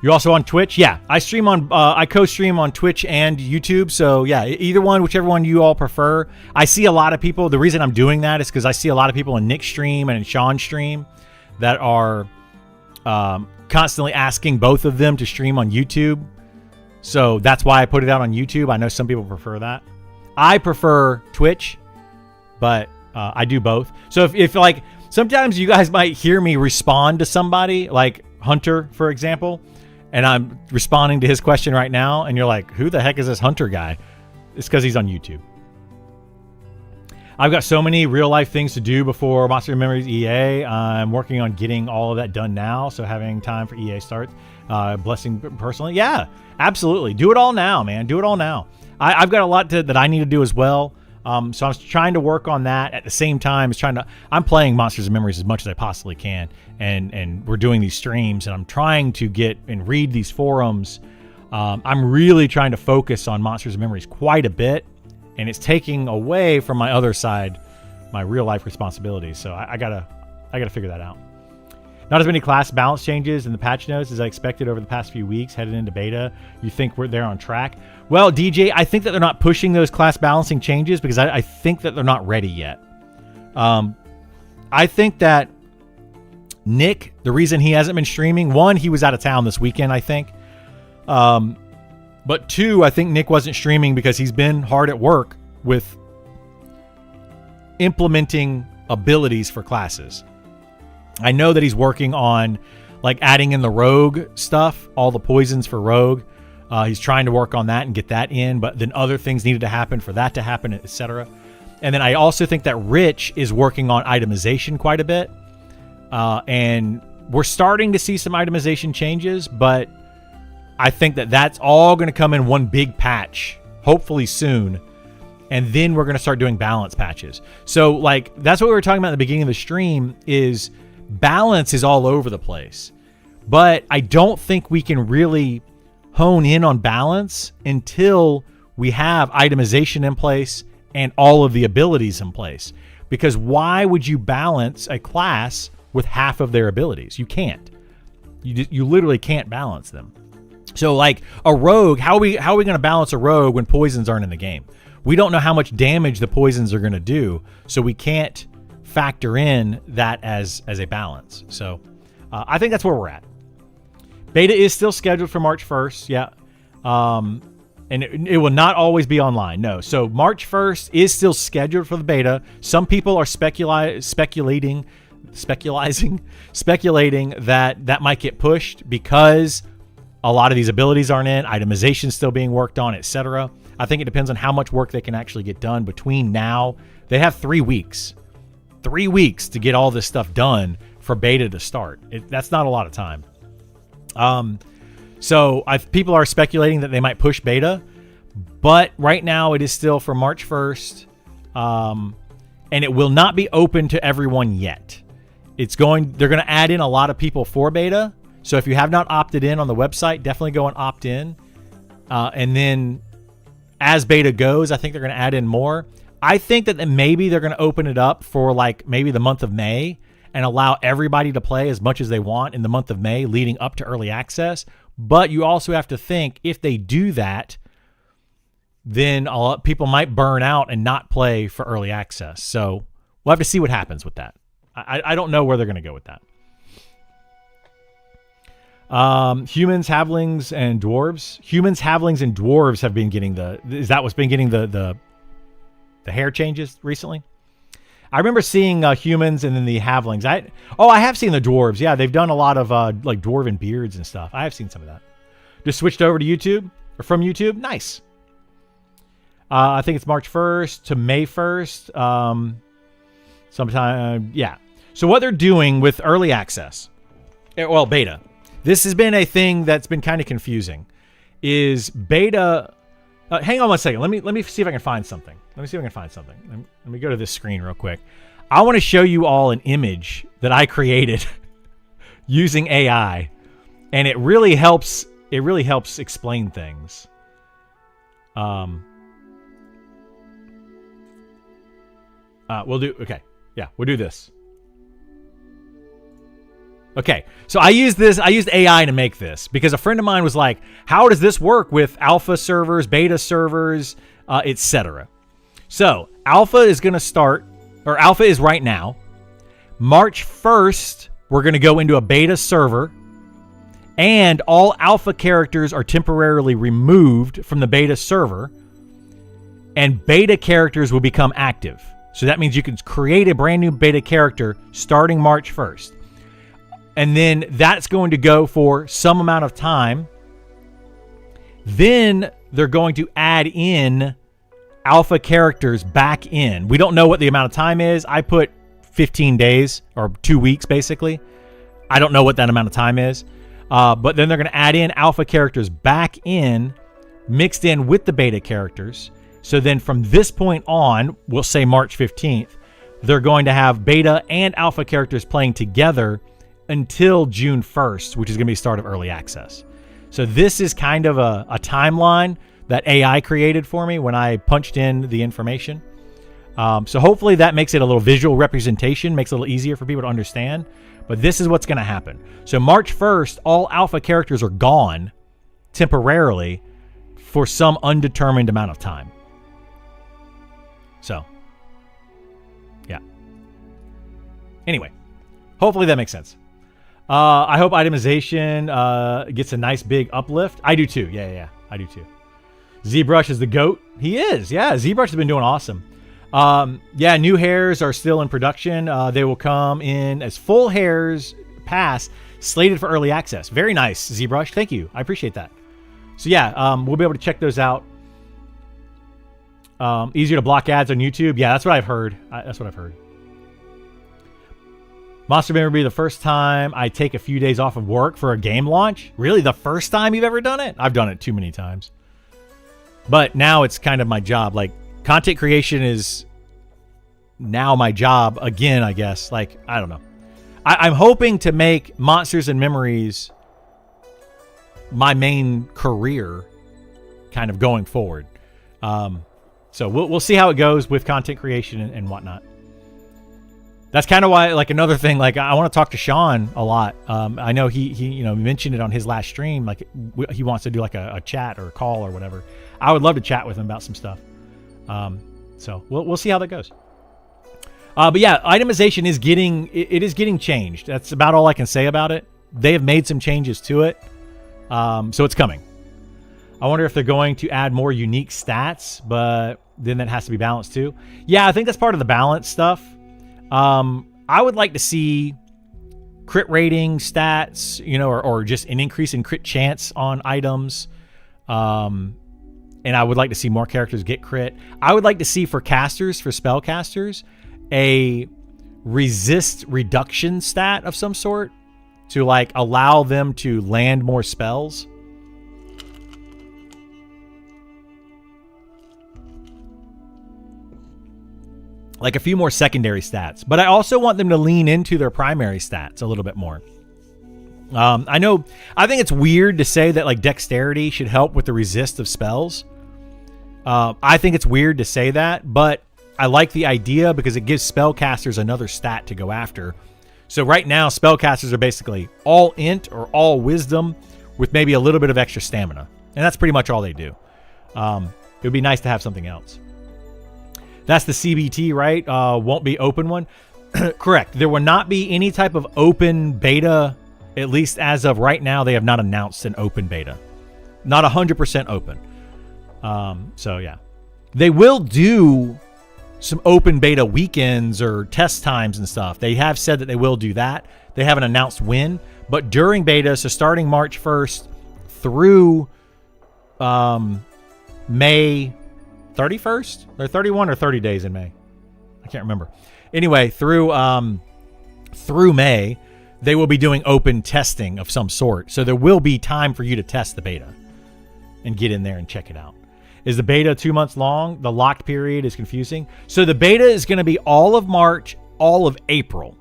You're also on Twitch? Yeah, I stream on. I co-stream on Twitch and YouTube. So yeah, either one, whichever one you all prefer. I see a lot of people. The reason I'm doing that is because I see a lot of people in Nick's stream and in Sean's stream that are constantly asking both of them to stream on YouTube. So that's why I put it out on YouTube. I know some people prefer that. I prefer Twitch, but I do both. So if like sometimes you guys might hear me respond to somebody like Hunter, for example, and I'm responding to his question right now, and you're like, who the heck is this Hunter guy? It's because he's on YouTube. I've got so many real life things to do before Monster Memories EA. I'm working on getting all of that done now, so having time for EA starts. Blessing personally. Yeah, absolutely. Do it all now, man. Do it all now. I've got a lot that I need to do as well. So I'm trying to work on that at the same time as I'm playing Monsters and Memories as much as I possibly can. And we're doing these streams and I'm trying to get and read these forums. I'm really trying to focus on Monsters and Memories quite a bit. And it's taking away from my other side, my real life responsibilities. So I gotta figure that out. Not as many class balance changes in the patch notes as I expected over the past few weeks headed into beta. You think they're on track? Well, DJ, I think that they're not pushing those class balancing changes because I think that they're not ready yet. I think that Nick, the reason he hasn't been streaming, 1, he was out of town this weekend, I think. But 2, I think Nick wasn't streaming because he's been hard at work with implementing abilities for classes. I know that he's working on like adding in the rogue stuff, all the poisons for rogue. He's trying to work on that and get that in, but then other things needed to happen for that to happen, etc. And then I also think that Rich is working on itemization quite a bit. And we're starting to see some itemization changes, but I think that that's all going to come in one big patch, hopefully soon. And then we're going to start doing balance patches. So like, that's what we were talking about at the beginning of the stream is balance is all over the place, but I don't think we can really hone in on balance until we have itemization in place and all of the abilities in place. Because why would you balance a class with half of their abilities? You can't. You literally can't balance them. So like a rogue, how are we going to balance a rogue when poisons aren't in the game? We don't know how much damage the poisons are going to do, so we can't factor in that as a balance. So I think that's where we're at. Beta is still scheduled for March 1st. Yeah. And it will not always be online. No. So March 1st is still scheduled for the beta. Some people are speculating that might get pushed because a lot of these abilities aren't in, itemization still being worked on, etc. I think it depends on how much work they can actually get done between now. They have 3 weeks. 3 weeks to get all this stuff done for beta to start. That's not a lot of time. So people are speculating that they might push beta, but right now it is still for March 1st. And it will not be open to everyone yet. They're going to add in a lot of people for beta. So if you have not opted in on the website, definitely go and opt in. And then as beta goes, I think they're going to add in more. I think that maybe they're going to open it up for like maybe the month of May and allow everybody to play as much as they want in the month of May leading up to early access. But you also have to think if they do that, then people might burn out and not play for early access. So we'll have to see what happens with that. I don't know where they're going to go with that. Humans, halflings, and dwarves. Humans, halflings, and dwarves have been getting is that what's been getting the hair changes recently? I remember seeing humans and then the halflings. I have seen the dwarves. Yeah, they've done a lot of like dwarven beards and stuff. I have seen some of that. Just switched over to YouTube or from YouTube. Nice. I think it's March 1st to May 1st. Sometime, yeah. So what they're doing with early access, well, beta. This has been a thing that's been kind of confusing. Is beta Hang on one second. Let me see if I can find something. Let me go to this screen real quick. I want to show you all an image that I created using AI, and it really helps. It really helps explain things. We'll do this. Okay, so I used AI to make this because a friend of mine was like, how does this work with alpha servers, beta servers, etc. So alpha is going to start, or alpha is right now. March 1st, we're going to go into a beta server, and all alpha characters are temporarily removed from the beta server, and beta characters will become active. So that means you can create a brand new beta character starting March 1st. And then that's going to go for some amount of time. Then they're going to add in alpha characters back in. We don't know what the amount of time is. I put 15 days or 2 weeks, basically. I don't know what that amount of time is. But then they're going to add in alpha characters back in, mixed in with the beta characters. So then from this point on, we'll say March 15th, they're going to have beta and alpha characters playing together until June 1st, which is going to be the start of early access. So this is kind of a timeline that AI created for me when I punched in the information. So hopefully that makes it a little visual representation, makes it a little easier for people to understand. But this is what's going to happen. So March 1st, all alpha characters are gone temporarily for some undetermined amount of time. So, yeah. Anyway, hopefully that makes sense. I hope itemization gets a nice big uplift. I do too. Yeah. I do too. ZBrush is the GOAT. He is. Yeah, ZBrush has been doing awesome. New hairs are still in production. They will come in as full hairs pass, slated for early access. Very nice, ZBrush. Thank you. I appreciate that. So yeah, we'll be able to check those out. Easier to block ads on YouTube. Yeah, that's what I've heard. Monster May be the first time I take a few days off of work for a game launch. Really? The first time you've ever done it? I've done it too many times. But now it's kind of my job. Like, content creation is now my job again, I guess. Like, I don't know. I'm hoping to make Monsters and Memories my main career kind of going forward. So we'll see how it goes with content creation and whatnot. That's kind of why, like, another thing, like, I want to talk to Sean a lot. I know he mentioned it on his last stream. Like, he wants to do like a chat or a call or whatever. I would love to chat with him about some stuff. So we'll see how that goes. But yeah, itemization is getting changed. That's about all I can say about it. They have made some changes to it. So it's coming. I wonder if they're going to add more unique stats, but then that has to be balanced too. Yeah, I think that's part of the balance stuff. I would like to see crit rating stats, or just an increase in crit chance on items. And I would like to see more characters get crit. I would like to see for spellcasters, a resist reduction stat of some sort to like allow them to land more spells. Like a few more secondary stats. But I also want them to lean into their primary stats a little bit more. I think it's weird to say that like dexterity should help with the resist of spells. I think it's weird to say that, but I like the idea because it gives spellcasters another stat to go after. So right now, spellcasters are basically all int or all wisdom with maybe a little bit of extra stamina. And that's pretty much all they do. It would be nice to have something else. That's the CBT, right? Won't be open one. Correct. There will not be any type of open beta, at least as of right now. They have not announced an open beta. Not 100% open. So yeah. They will do some open beta weekends or test times and stuff. They have said that they will do that. They haven't announced when. But during beta, so starting March 1st through May 31st or 31 or 30 days in May. I can't remember. Anyway, through May, they will be doing open testing of some sort. So there will be time for you to test the beta and get in there and check it out. Is the beta 2 months long? The locked period is confusing. So the beta is going to be all of March, all of April.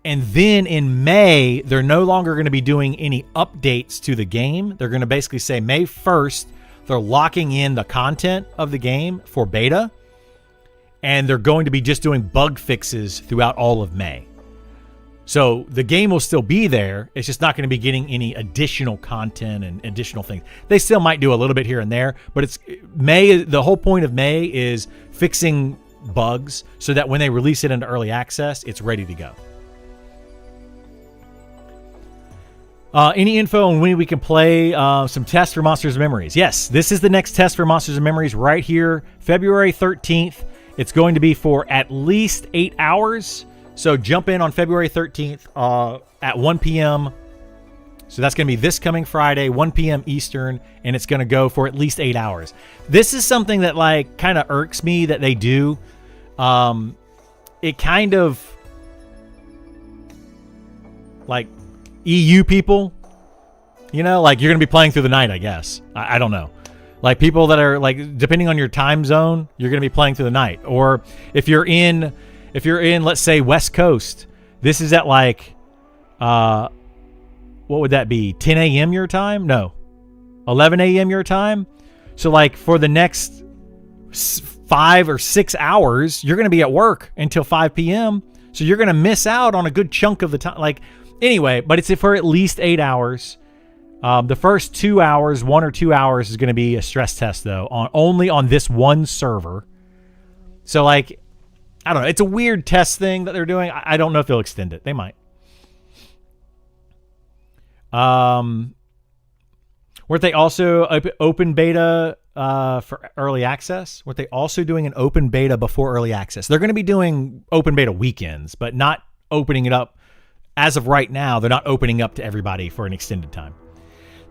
And then in May, they're no longer going to be doing any updates to the game. They're going to basically say May 1st, they're locking in the content of the game for beta. And they're going to be just doing bug fixes throughout all of May. So the game will still be there. It's just not going to be getting any additional content and additional things. They still might do a little bit here and there, but it's May. The whole point of May is fixing bugs so that when they release it into early access, it's ready to go. Any info on when we can play some tests for Monsters and Memories? Yes, this is the next test for Monsters and Memories right here, February 13th. It's going to be for at least 8 hours. So jump in on February 13th at 1 p.m. So that's going to be this coming Friday, 1 p.m. Eastern, and it's going to go for at least 8 hours. This is something that like kind of irks me that they do. It kind of like EU people, you know, like you're going to be playing through the night, I guess. I don't know. Like people that are like, depending on your time zone, you're going to be playing through the night. Or if you're in, let's say West Coast, this is at like, what would that be? 10 a.m. your time? No, 11 a.m. your time. So like for the next 5 or 6 hours, you're going to be at work until 5 p.m. So you're going to miss out on a good chunk of the time. Like, anyway, but it's for at least 8 hours. The first 2 hours, 1 or 2 hours is going to be a stress test though, only on this one server. So like, I don't know. It's a weird test thing that they're doing. I don't know if they'll extend it. They might. Weren't they also open beta for early access? Weren't they also doing an open beta before early access? They're going to be doing open beta weekends, but not opening it up. As of right now, they're not opening up to everybody for an extended time.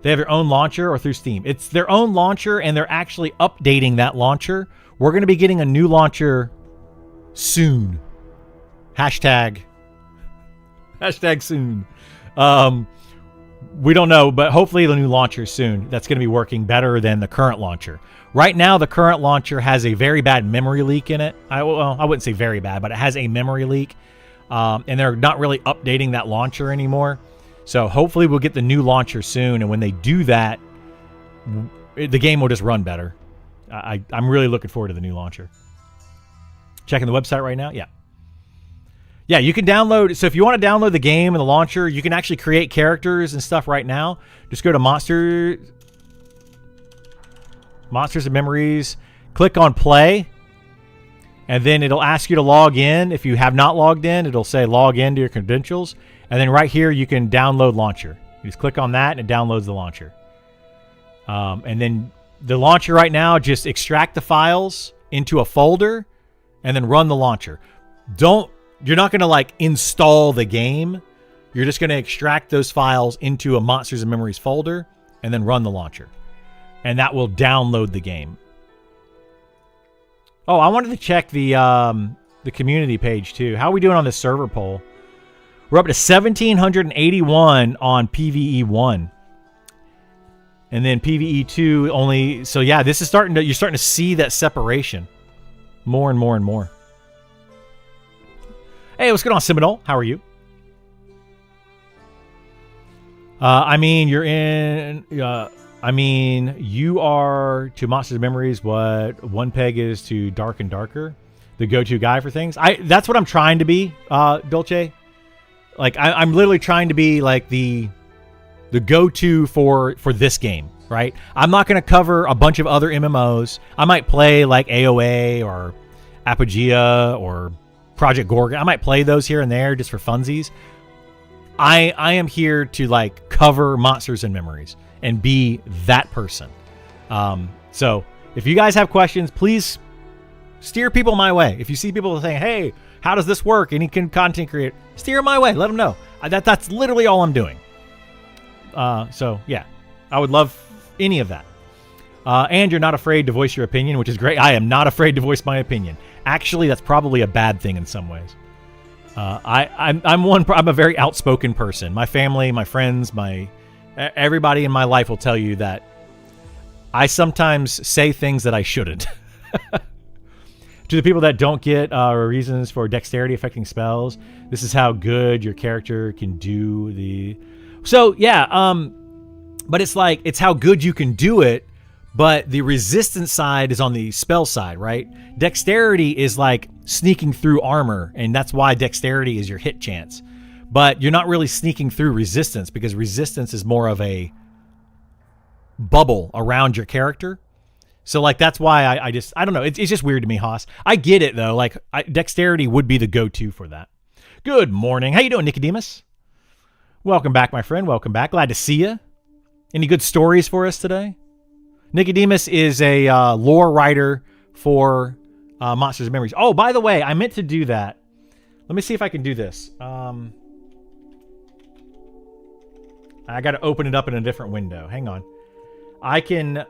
They have their own launcher or through Steam. It's their own launcher, and they're actually updating that launcher. We're going to be getting a new launcher soon. Hashtag soon. We don't know, but hopefully the new launcher soon. That's going to be working better than the current launcher. Right now, the current launcher has a very bad memory leak in it. I wouldn't say very bad, but it has a memory leak. And they're not really updating that launcher anymore. So hopefully we'll get the new launcher soon. And when they do that, the game will just run better. I'm really looking forward to the new launcher. Checking the website right now. Yeah. Yeah, you can download. So if you want to download the game and the launcher, you can actually create characters and stuff right now. Just go to Monsters and Memories. Click on Play. And then it'll ask you to log in. If you have not logged in, it'll say log in to your credentials. And then right here, you can download launcher. You just click on that and it downloads the launcher. And then the launcher right now, just extract the files into a folder and then run the launcher. You're not going to like install the game. You're just going to extract those files into a Monsters and Memories folder and then run the launcher. And that will download the game. Oh, I wanted to check the community page too. How are we doing on this server poll? We're up to 1,781 on PvE 1. And then PvE 2 only. So yeah, this is you're starting to see that separation more and more and more. Hey, what's going on, Seminole? How are you? You are to Monsters and Memories what One Peg is to Dark and Darker, the go-to guy for things. That's what I'm trying to be, Dolce. Like I'm literally trying to be like the go-to for this game, right? I'm not going to cover a bunch of other MMOs. I might play like AOA or Apogea or Project Gorgon. I might play those here and there just for funsies. I am here to like cover Monsters and Memories and be that person. So if you guys have questions, please steer people my way. If you see people saying, hey, how does this work? Any content creator, steer my way. Let them know. That's literally all I'm doing. So yeah, I would love any of that. And you're not afraid to voice your opinion, which is great. I am not afraid to voice my opinion. Actually, that's probably a bad thing in some ways. I'm a very outspoken person. My family, my friends, everybody in my life will tell you that I sometimes say things that I shouldn't. To the people that don't get reasons for dexterity affecting spells, this is how good your character can do the... So, yeah, but it's like, it's how good you can do it, but the resistance side is on the spell side, right? Dexterity is like sneaking through armor, and that's why dexterity is your hit chance. But you're not really sneaking through resistance, because resistance is more of a bubble around your character. So, like, that's why I don't know. It's just weird to me, Haas. I get it, though. Like, dexterity would be the go-to for that. Good morning. How you doing, Nicodemus? Welcome back, my friend. Welcome back. Glad to see you. Any good stories for us today? Nicodemus is a lore writer for Monsters and Memories. Oh, by the way, I meant to do that. Let me see if I can do this. I got to open it up in a different window. Hang on. I can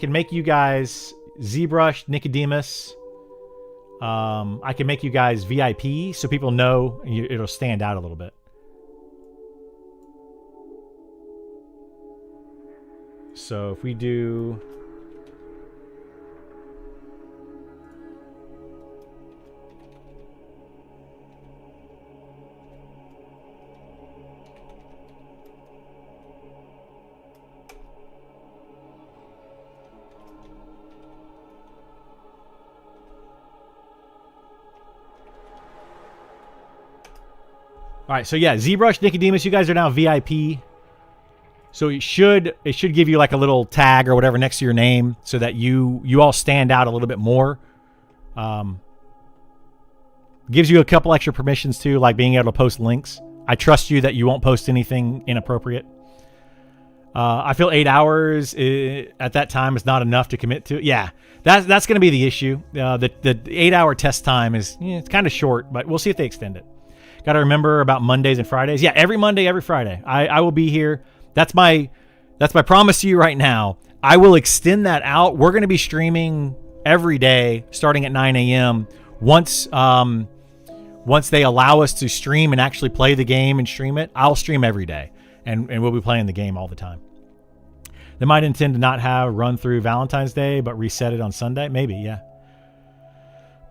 make you guys ZBrush, Nicodemus. I can make you guys VIP so people know it'll stand out a little bit. So if we do... All right, so yeah, ZBrush, Nicodemus, you guys are now VIP. So it should give you like a little tag or whatever next to your name so that you all stand out a little bit more. Gives you a couple extra permissions too, like being able to post links. I trust you that you won't post anything inappropriate. I feel 8 hours at that time is not enough to commit to. Yeah, that's going to be the issue. The 8-hour test time is it's kind of short, but we'll see if they extend it. Got to remember about Mondays and Fridays. Yeah, every Monday, every Friday. I will be here. That's my promise to you right now. I will extend that out. We're going to be streaming every day starting at 9 a.m. Once they allow us to stream and actually play the game and stream it, I'll stream every day. And we'll be playing the game all the time. They might intend to not have run through Valentine's Day, but reset it on Sunday. Maybe, yeah.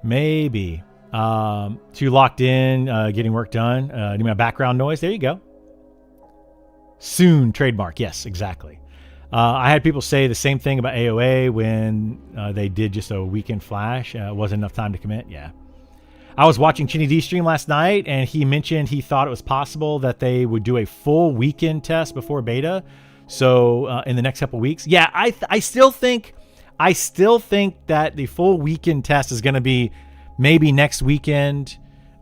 Maybe. Too locked in, getting work done. Need my background noise. There you go. Soon trademark. Yes, exactly. I had people say the same thing about AOA when they did just a weekend flash. Wasn't enough time to commit. Yeah. I was watching Chinny D stream last night, and he mentioned he thought it was possible that they would do a full weekend test before beta. So in the next couple weeks. Yeah, I still think that the full weekend test is going to be maybe next weekend.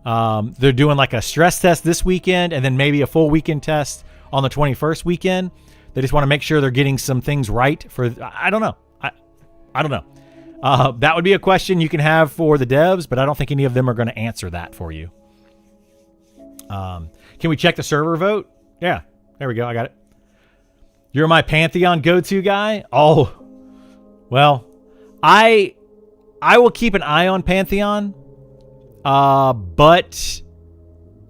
They're doing like a stress test this weekend and then maybe a full weekend test on the 21st weekend. They just want to make sure they're getting some things right for, I don't know. I don't know. That would be a question you can have for the devs, but I don't think any of them are going to answer that for you. Can we check the server vote? Yeah, there we go. I got it. You're my Pantheon go-to guy? Oh, well, I will keep an eye on Pantheon, but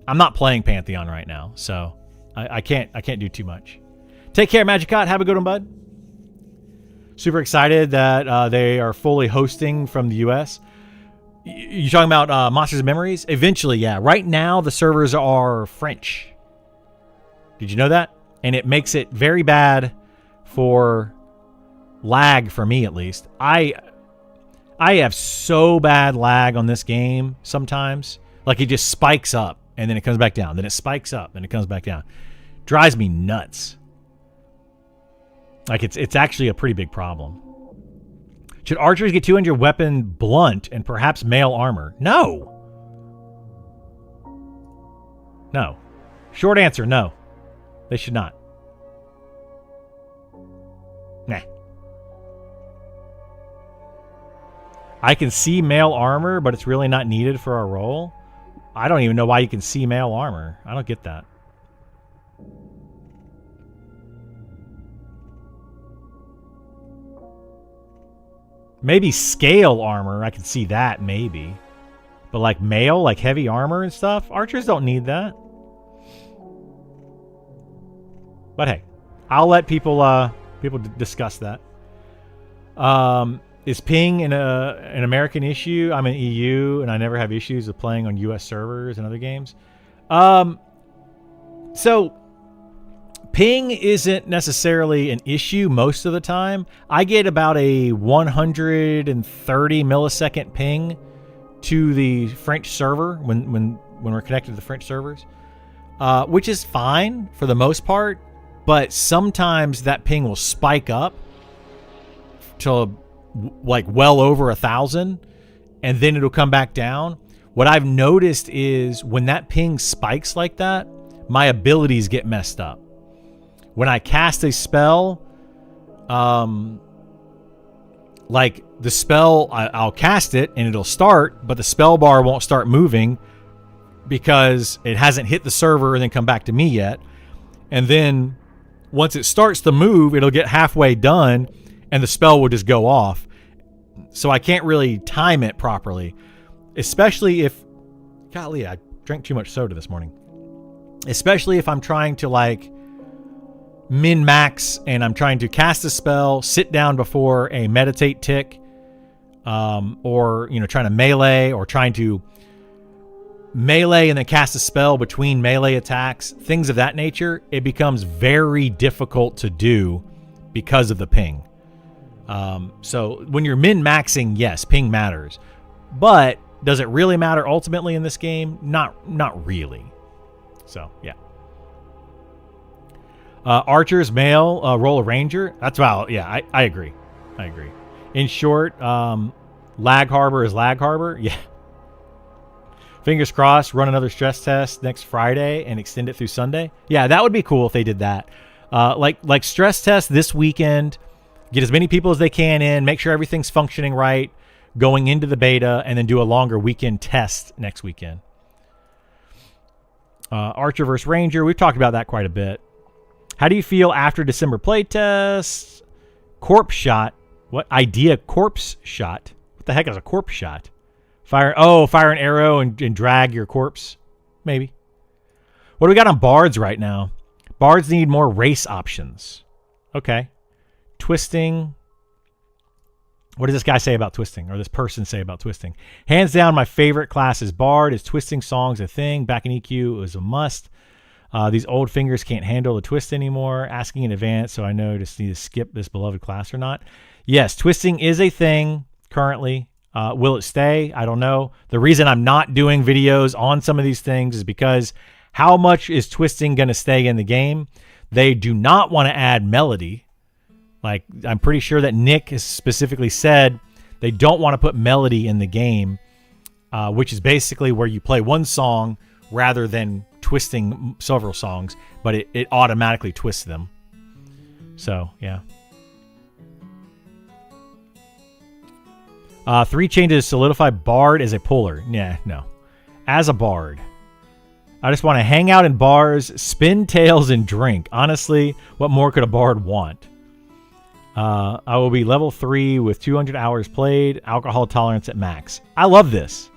I'm not playing Pantheon right now, so I can't do too much. Take care, Magicot. Have a good one, bud. Super excited that they are fully hosting from the U.S. You talking about Monsters and Memories? Eventually, yeah. Right now, the servers are French. Did you know that? And it makes it very bad for lag, for me at least. I have so bad lag on this game sometimes. Like, it just spikes up, and then it comes back down. Then it spikes up, and it comes back down. Drives me nuts. Like, it's actually a pretty big problem. Should archers get 200 weapon blunt and perhaps mail armor? No. No. Short answer, no. They should not. Nah. I can see mail armor, but it's really not needed for our role. I don't even know why you can see mail armor. I don't get that. Maybe scale armor, I can see that, maybe. But like mail, like heavy armor and stuff, archers don't need that. But hey, I'll let people discuss that. Is ping an American issue? I'm an EU, and I never have issues with playing on US servers and other games. So ping isn't necessarily an issue most of the time. I get about a 130 millisecond ping to the French server when we're connected to the French servers, which is fine for the most part. But sometimes that ping will spike up to like well over 1,000, and then it'll come back down. What I've noticed is when that ping spikes like that, my abilities get messed up. When I cast a spell, like the spell, I'll cast it and it'll start, but the spell bar won't start moving because it hasn't hit the server and then come back to me yet. And then once it starts to move, it'll get halfway done and the spell will just go off. So I can't really time it properly, especially if, golly, I drank too much soda this morning. Especially if I'm trying to like min-max and I'm trying to cast a spell, sit down before a meditate tick, or, you know, trying to melee or trying to melee and then cast a spell between melee attacks, things of that nature. It becomes very difficult to do because of the ping. So when you're min-maxing, yes, ping matters. But does it really matter ultimately in this game? Not really. So, yeah. Archer's male, roll a ranger. That's valid. Yeah, I agree. I agree. In short, Lag Harbor is Lag Harbor. Yeah. Fingers crossed, run another stress test next Friday and extend it through Sunday. Yeah, that would be cool if they did that. Like stress test this weekend, get as many people as they can in, make sure everything's functioning right going into the beta, and then do a longer weekend test next weekend. Archer versus Ranger, we've talked about that quite a bit. How do you feel after December playtest? Corpse shot. What? Idea corpse shot. What the heck is a corpse shot? Fire an arrow and drag your corpse? Maybe. What do we got on bards right now? Bards need more race options. Okay. Twisting. What does this guy say about twisting? Or this person say about twisting? Hands down, my favorite class is bard. Is twisting songs a thing? Back in EQ, it was a must. These old fingers can't handle the twist anymore. Asking in advance so I know just need to skip this beloved class or not. Yes, twisting is a thing currently. Will it stay? I don't know. The reason I'm not doing videos on some of these things is because how much is twisting going to stay in the game? They do not want to add melody. Like, I'm pretty sure that Nick has specifically said they don't want to put melody in the game, which is basically where you play one song rather than twisting several songs, but it automatically twists them. So, yeah. 3 changes solidify bard as a puller. Yeah, no. As a bard. I just want to hang out in bars, spin tails, and drink. Honestly, what more could a bard want? I will be level 3 with 200 hours played, alcohol tolerance at max. I love this.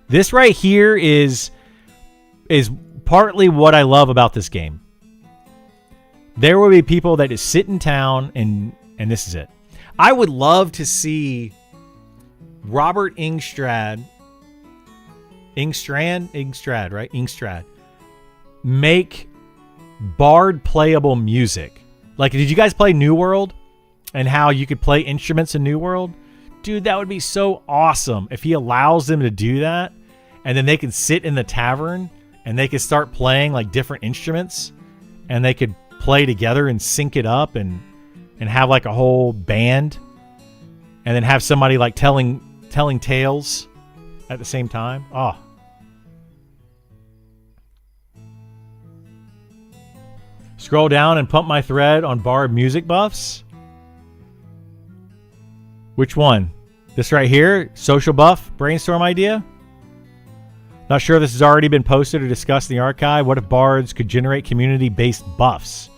This right here is partly what I love about this game. There will be people that just sit in town and this is it. I would love to see Robert Ingstrad, right? Ingstrad make bard playable music. Like, did you guys play New World? And how you could play instruments in New World? Dude, that would be so awesome if he allows them to do that. And then they could sit in the tavern and they could start playing like different instruments. And they could play together and sync it up and have like a whole band. And then have somebody like telling tales at the same time. Oh. Scroll down and pump my thread on bard music buffs. Which one? This right here? Social buff brainstorm idea? Not sure if this has already been posted or discussed in the archive. What if bards could generate community-based buffs?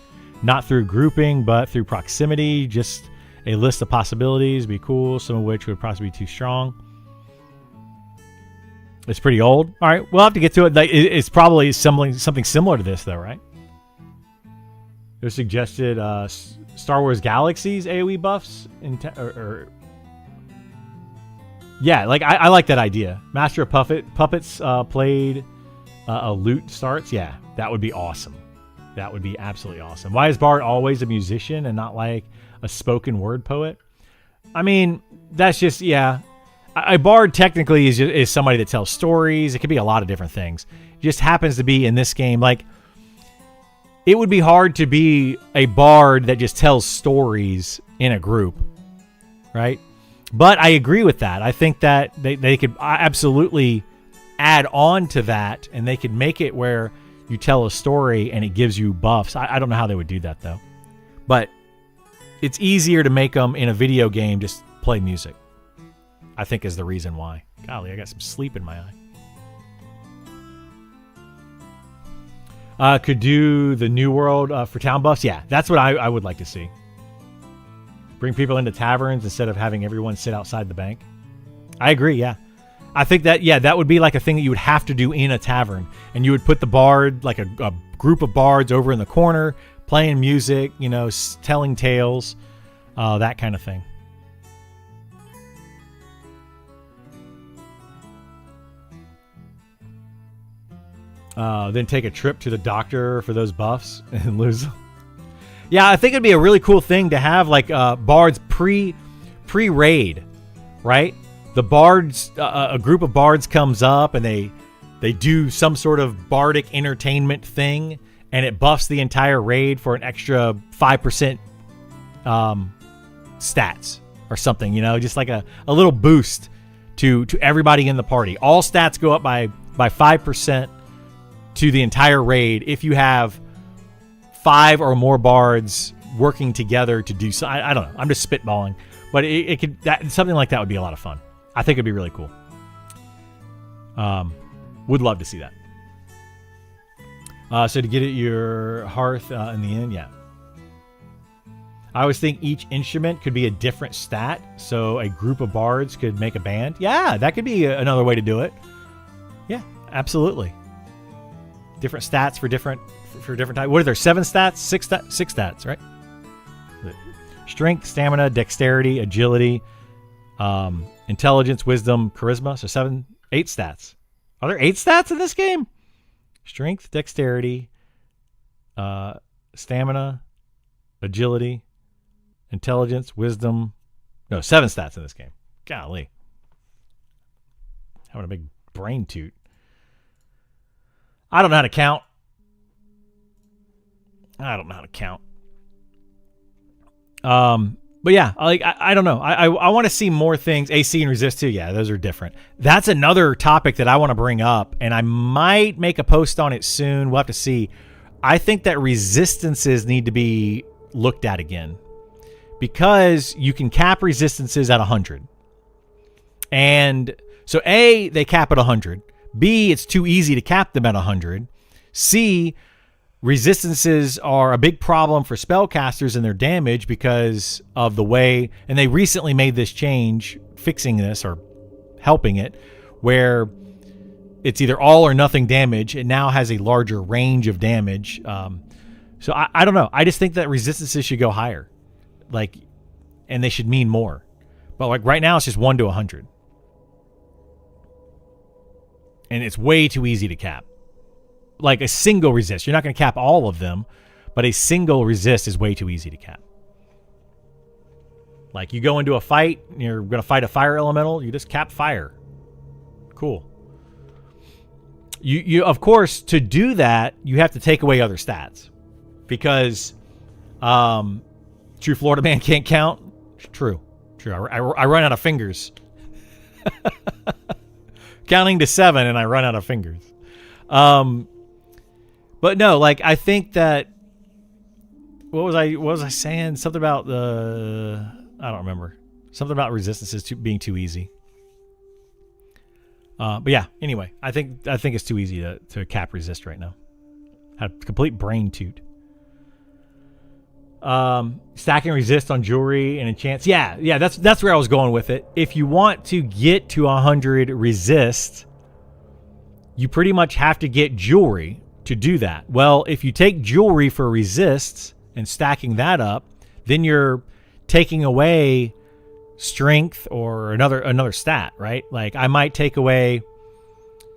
Not through grouping, but through proximity. Just a list of possibilities. Be cool. Some of which would possibly be too strong. It's pretty old. All right. We'll have to get to it. It's probably something similar to this, though, right? There's suggested Star Wars Galaxies AoE buffs. Yeah, like I like that idea. Master of Puppets played a loot starts. Yeah, that would be awesome. That would be absolutely awesome. Why is Bard always a musician and not like a spoken word poet? I mean, that's just, yeah. A bard technically is somebody that tells stories. It could be a lot of different things. It just happens to be in this game. Like, it would be hard to be a bard that just tells stories in a group, right? But I agree with that. I think that they could absolutely add on to that, and they could make it where you tell a story and it gives you buffs. I don't know how they would do that, though. But it's easier to make them in a video game just play music, I think, is the reason why. Golly, I got some sleep in my eye. Could do the New World for town buffs. Yeah, that's what I would like to see. Bring people into taverns instead of having everyone sit outside the bank. I agree, yeah. I think that, yeah, that would be like a thing that you would have to do in a tavern. And you would put the bard, like a group of bards over in the corner, playing music, you know, telling tales, that kind of thing. Then take a trip to the doctor for those buffs and lose them. Yeah, I think it'd be a really cool thing to have, like bards pre-raid, right? The bards, a group of bards comes up and they do some sort of bardic entertainment thing, and it buffs the entire raid for an extra 5% stats or something, you know, just like a little boost to everybody in the party. All stats go up by 5% to the entire raid if you have 5 or more bards working together to do so. I don't know. I'm just spitballing, but it could, something like that would be a lot of fun. I think it'd be really cool. Would love to see that. So to get at your hearth in the end, yeah. I always think each instrument could be a different stat, so a group of bards could make a band. Yeah, that could be another way to do it. Yeah, absolutely. Different stats for different types. What are there? 7 stats? 6 stats, right? Strength, stamina, dexterity, agility, intelligence, wisdom, charisma. So 8 stats. Are there 8 stats in this game? Strength, dexterity, stamina, agility, intelligence, wisdom. No, 7 stats in this game. Golly. Having a big brain toot. I don't know how to count. But yeah, I don't know. I want to see more things. AC and resist too. Yeah, those are different. That's another topic that I want to bring up, and I might make a post on it soon. We'll have to see. I think that resistances need to be looked at again, because you can cap resistances at 100. And so A, they cap at 100. B, it's too easy to cap them at 100. C, resistances are a big problem for spellcasters and their damage because of the way, and they recently made this change, fixing this or helping it, where it's either all or nothing damage. It now has a larger range of damage. So I don't know. I just think that resistances should go higher, like, and they should mean more. But like right now, it's just 1 to 100. And it's way too easy to cap. Like a single resist. You're not going to cap all of them, but a single resist is way too easy to cap. Like you go into a fight, you're going to fight a fire elemental, you just cap fire. Cool. You of course, to do that, you have to take away other stats. Because True Florida Man can't count. True. I run out of fingers. Counting to 7 and I run out of fingers. But no, like I think that what was I saying? Something about I don't remember. Something about resistances being too easy. But yeah, anyway, I think it's too easy to cap resist right now. Had a complete brain toot. Stacking resist on jewelry and enchants. Yeah, that's where I was going with it. If you want to get to 100 resist, you pretty much have to get jewelry to do that. Well, if you take jewelry for resists, and stacking that up, then you're taking away strength or another stat, right? Like I might take away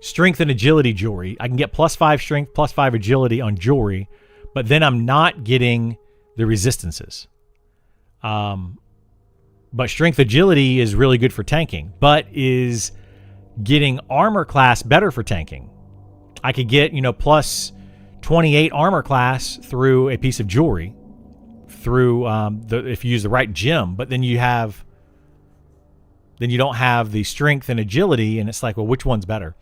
strength and agility jewelry. I can get +5 strength, +5 agility on jewelry, but then I'm not getting the resistances. But strength agility is really good for tanking, but is getting armor class better for tanking. I could get, plus 28 armor class through a piece of jewelry, through if you use the right gem, but then you don't have the strength and agility, and it's like, well, which one's better?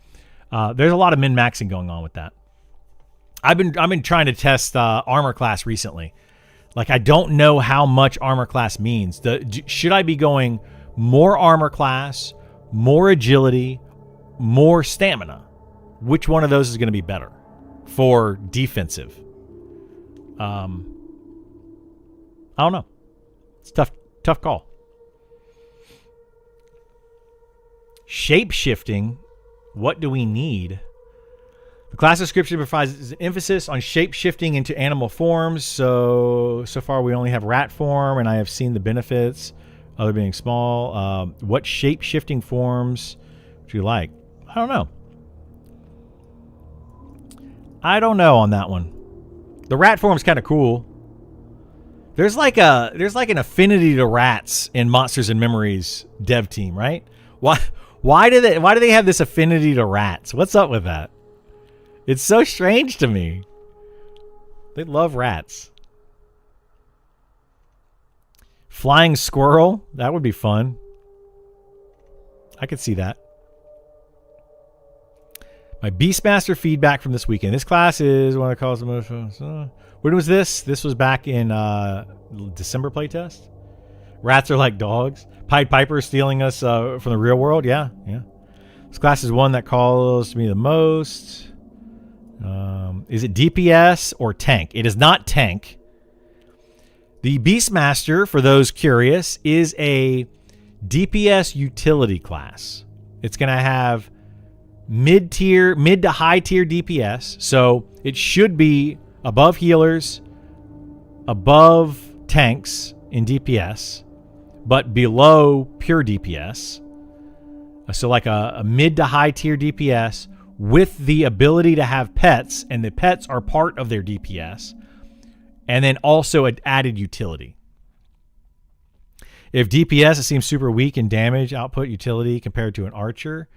There's a lot of min-maxing going on with that. I've been trying to test armor class recently. Like, I don't know how much armor class means. Should I be going more armor class, more agility, more stamina? Which one of those is going to be better for defensive? I don't know. It's tough call. Shape-shifting. What do we need? The class description provides an emphasis on shape-shifting into animal forms. So far we only have rat form, and I have seen the benefits, other being small. What shape-shifting forms do you like? I don't know. I don't know on that one. The rat form's kind of cool. There's like an affinity to rats in Monsters and Memories dev team, right? Why do they have this affinity to rats? What's up with that? It's so strange to me. They love rats. Flying squirrel, that would be fun. I could see that. My Beastmaster feedback from this weekend. This class is one of the calls the most. When was this? This was back in December playtest. Rats are like dogs. Pied Piper stealing us from the real world. Yeah. This class is one that calls to me the most. Is it DPS or tank? It is not tank. The Beastmaster, for those curious, is a DPS utility class. It's going to have mid to high tier DPS. So it should be above healers, above tanks in DPS, but below pure DPS. So like a mid to high tier DPS with the ability to have pets, and the pets are part of their DPS, and then also an added utility. If DPS, it seems super weak in damage output utility compared to an archer.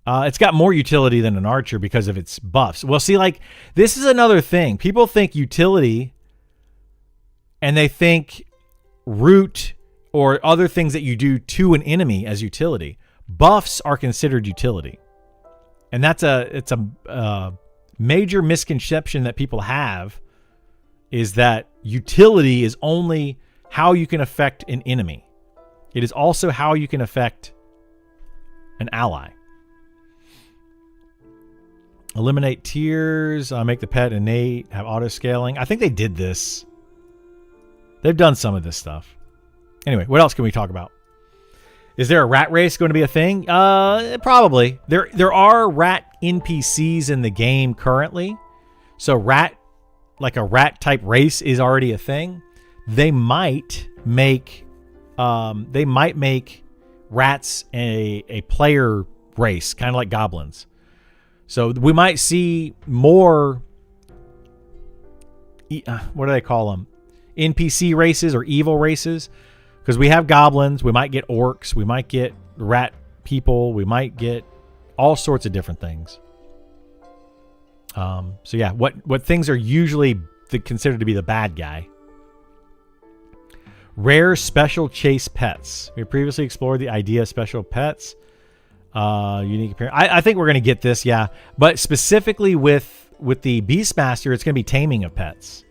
It's got more utility than an archer because of its buffs. Well, see, like, this is another thing. People think utility, and they think root or other things that you do to an enemy as utility. Buffs are considered utility. And it's a major misconception that people have, is that utility is only how you can affect an enemy. It is also how you can affect an ally. Eliminate tiers, make the pet innate, have auto scaling. I think they did this. They've done some of this stuff. Anyway, what else can we talk about? Is there a rat race going to be a thing? Probably. There are rat NPCs in the game currently. So like a rat type race is already a thing. They might make rats a player race, kind of like goblins. So we might see more, what do they call them? NPC races or evil races. Because we have goblins, we might get orcs, we might get rat people, we might get all sorts of different things. So yeah, what things are usually considered to be the bad guy? Rare special chase pets. We previously explored the idea of special pets. Unique appearance. I think we're going to get this, yeah. But specifically with the Beastmaster, it's going to be taming of pets.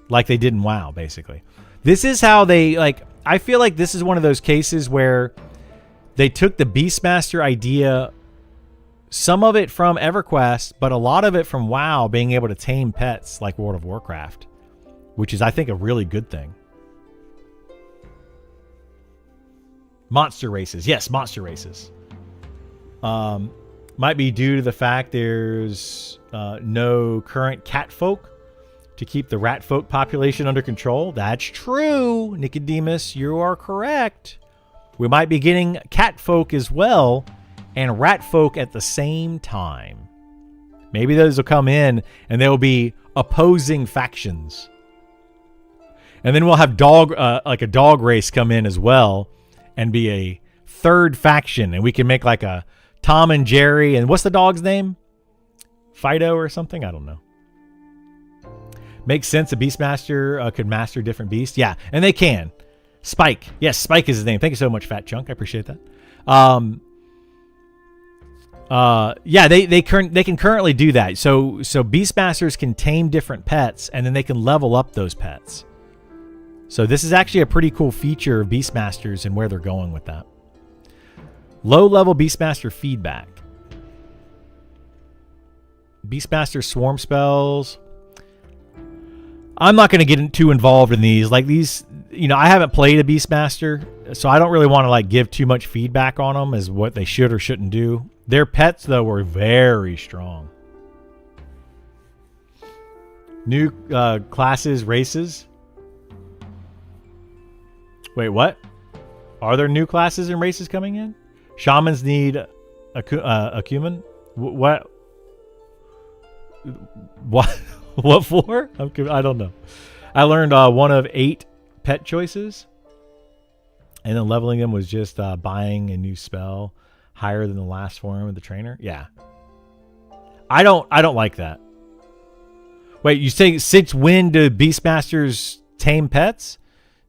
Like they did in WoW, basically. This is how they, like, I feel like this is one of those cases where they took the Beastmaster idea, some of it from EverQuest, but a lot of it from WoW, being able to tame pets like World of Warcraft, which is, I think, a really good thing. Monster races. Yes, monster races. Might be due to the fact there's no current catfolk to keep the rat folk population under control. That's true, Nicodemus. You are correct. We might be getting cat folk as well and rat folk at the same time. Maybe those will come in and there will be opposing factions. And then we'll have like a dog race come in as well and be a third faction. And we can make like a Tom and Jerry. And what's the dog's name? Fido or something? I don't know. Makes sense. A Beastmaster could master different beasts. Yeah, and they can. Spike. Yes, Spike is his name. Thank you so much, Fat Chunk. I appreciate that. Yeah, they can currently do that. So Beastmasters can tame different pets, and then they can level up those pets. So this is actually a pretty cool feature of Beastmasters and where they're going with that. Low-level Beastmaster feedback. Beastmaster swarm spells. I'm not going to get too involved in these. Like these, I haven't played a Beastmaster, so I don't really want to like give too much feedback on them as what they should or shouldn't do. Their pets, though, were very strong. New classes, races. Wait, what? Are there new classes and races coming in? Shamans need a cumin? What? What? What for? I don't know. I learned 1 of 8 pet choices, and then leveling them was just buying a new spell higher than the last form of the trainer. Yeah, I don't like that. Wait, you say since when do Beastmasters tame pets?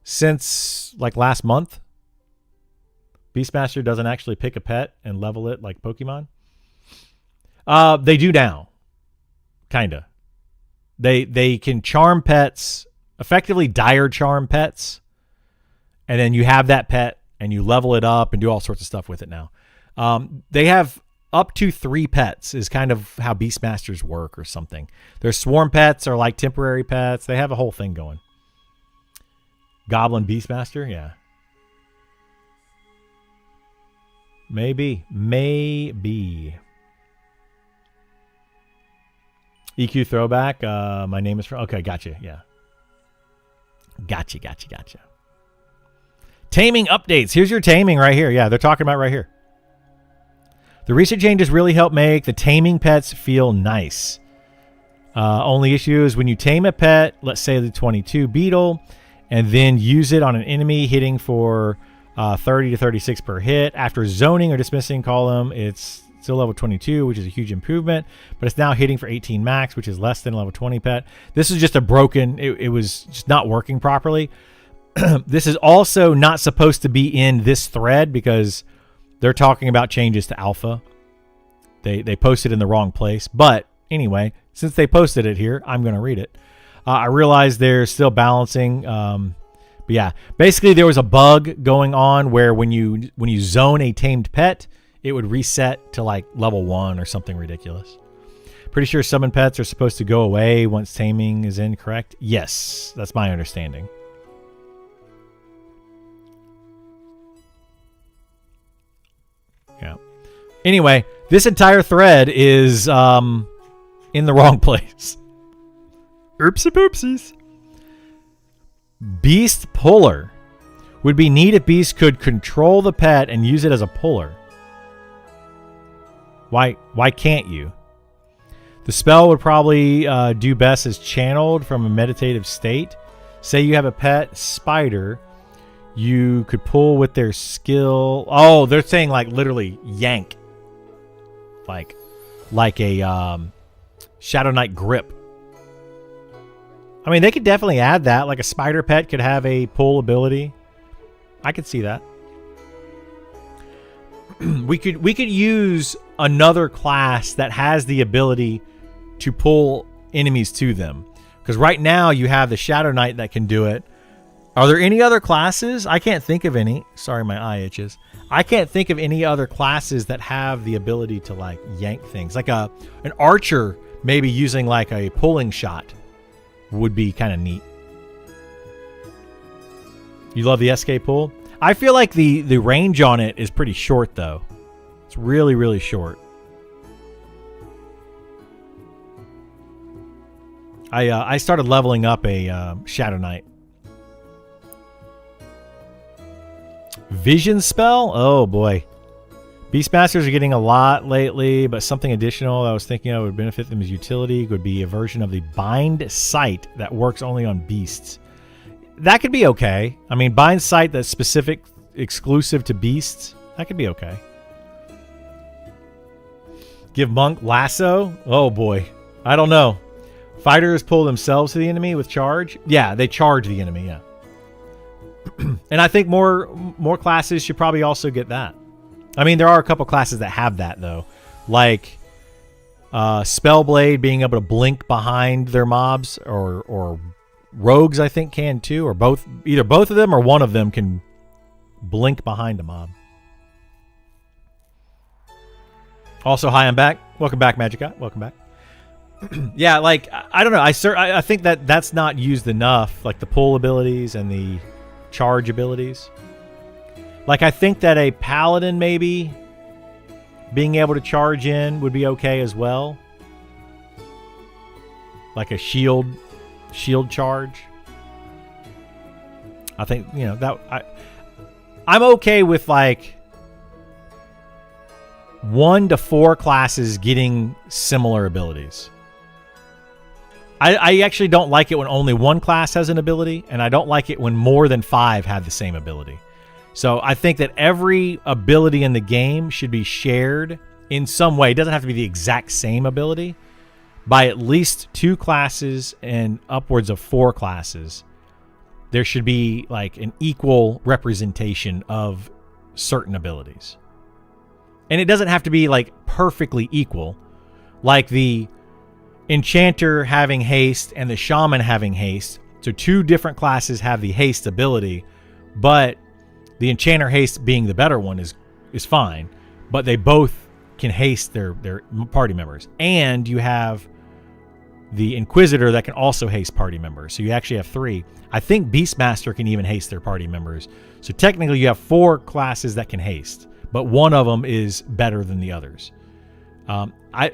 Since like last month? Beastmaster doesn't actually pick a pet and level it like Pokemon. They do now, kinda. They can charm pets, effectively dire charm pets, and then you have that pet and you level it up and do all sorts of stuff with it now. They have up to 3 pets is kind of how Beastmasters work or something. Their swarm pets are like temporary pets. They have a whole thing going. Goblin Beastmaster, yeah. Maybe. EQ throwback. My name is from. Okay, gotcha. Yeah. Gotcha. Taming updates. Here's your taming right here. Yeah, they're talking about right here. The recent changes really help make the taming pets feel nice. Only issue is when you tame a pet, let's say the 22 beetle, and then use it on an enemy hitting for 30 to 36 per hit. After zoning or dismissing column, it's still level 22, which is a huge improvement, but it's now hitting for 18 max, which is less than a level 20 pet. This is just a broken, it was just not working properly. This is also not supposed to be in this thread because they're talking about changes to alpha. They posted in the wrong place, but anyway, since they posted it here, I'm going to read it. I realize they're still balancing, but yeah, basically there was a bug going on where when you zone a tamed pet, it would reset to like level 1 or something ridiculous. Pretty sure summon pets are supposed to go away once taming is incorrect. Yes, that's my understanding. Yeah. Anyway, this entire thread is in the wrong place. Oopsie poopsies. Beast puller. Would be neat if Beast could control the pet and use it as a puller. Why can't you? The spell would probably do best as channeled from a meditative state. Say you have a pet spider. You could pull with their skill. Oh, they're saying like literally yank. Like a Shadow Knight grip. I mean, they could definitely add that. Like a spider pet could have a pull ability. I could see that. We could use another class that has the ability to pull enemies to them. Because right now you have the Shadow Knight that can do it. Are there any other classes? I can't think of any. Sorry, my eye itches. I can't think of any other classes that have the ability to like yank things. Like an archer maybe using like a pulling shot would be kind of neat. You love the SK pull? I feel like the range on it is pretty short though. It's really, really short. I started leveling up a Shadow Knight. Vision spell? Oh boy. Beastmasters are getting a lot lately, but something additional I was thinking of would benefit them as utility would be a version of the Bind Sight that works only on beasts. That could be okay. I mean, Bind Sight that's specific, exclusive to beasts, that could be okay. Give Monk Lasso? Oh boy. I don't know. Fighters pull themselves to the enemy with charge? Yeah, they charge the enemy, yeah. And I think more classes should probably also get that. I mean, there are a couple classes that have that, though. Like Spellblade being able to blink behind their mobs, or Rogues, I think, can too. Or both. Either both of them or one of them can blink behind a mob. Also, hi, I'm back. Welcome back, Magic Guy. Welcome back. Yeah, like, I don't know. I think that's not used enough, like the pull abilities and the charge abilities. Like, I think that a paladin maybe being able to charge in would be okay as well. Like a shield charge. I think, you know, that I'm okay with like 1 to 4 classes getting similar abilities. I actually don't like it when only one class has an ability, and I don't like it when more than 5 have the same ability. So I think that every ability in the game should be shared in some way. It doesn't have to be the exact same ability, by at least 2 classes and upwards of 4 classes. There should be like an equal representation of certain abilities. And it doesn't have to be like perfectly equal, like the Enchanter having haste and the Shaman having haste. So 2 different classes have the haste ability, but the Enchanter haste being the better one is fine. But they both can haste their party members. And you have the Inquisitor that can also haste party members. So you actually have 3. I think Beastmaster can even haste their party members. So technically you have 4 classes that can haste, but one of them is better than the others.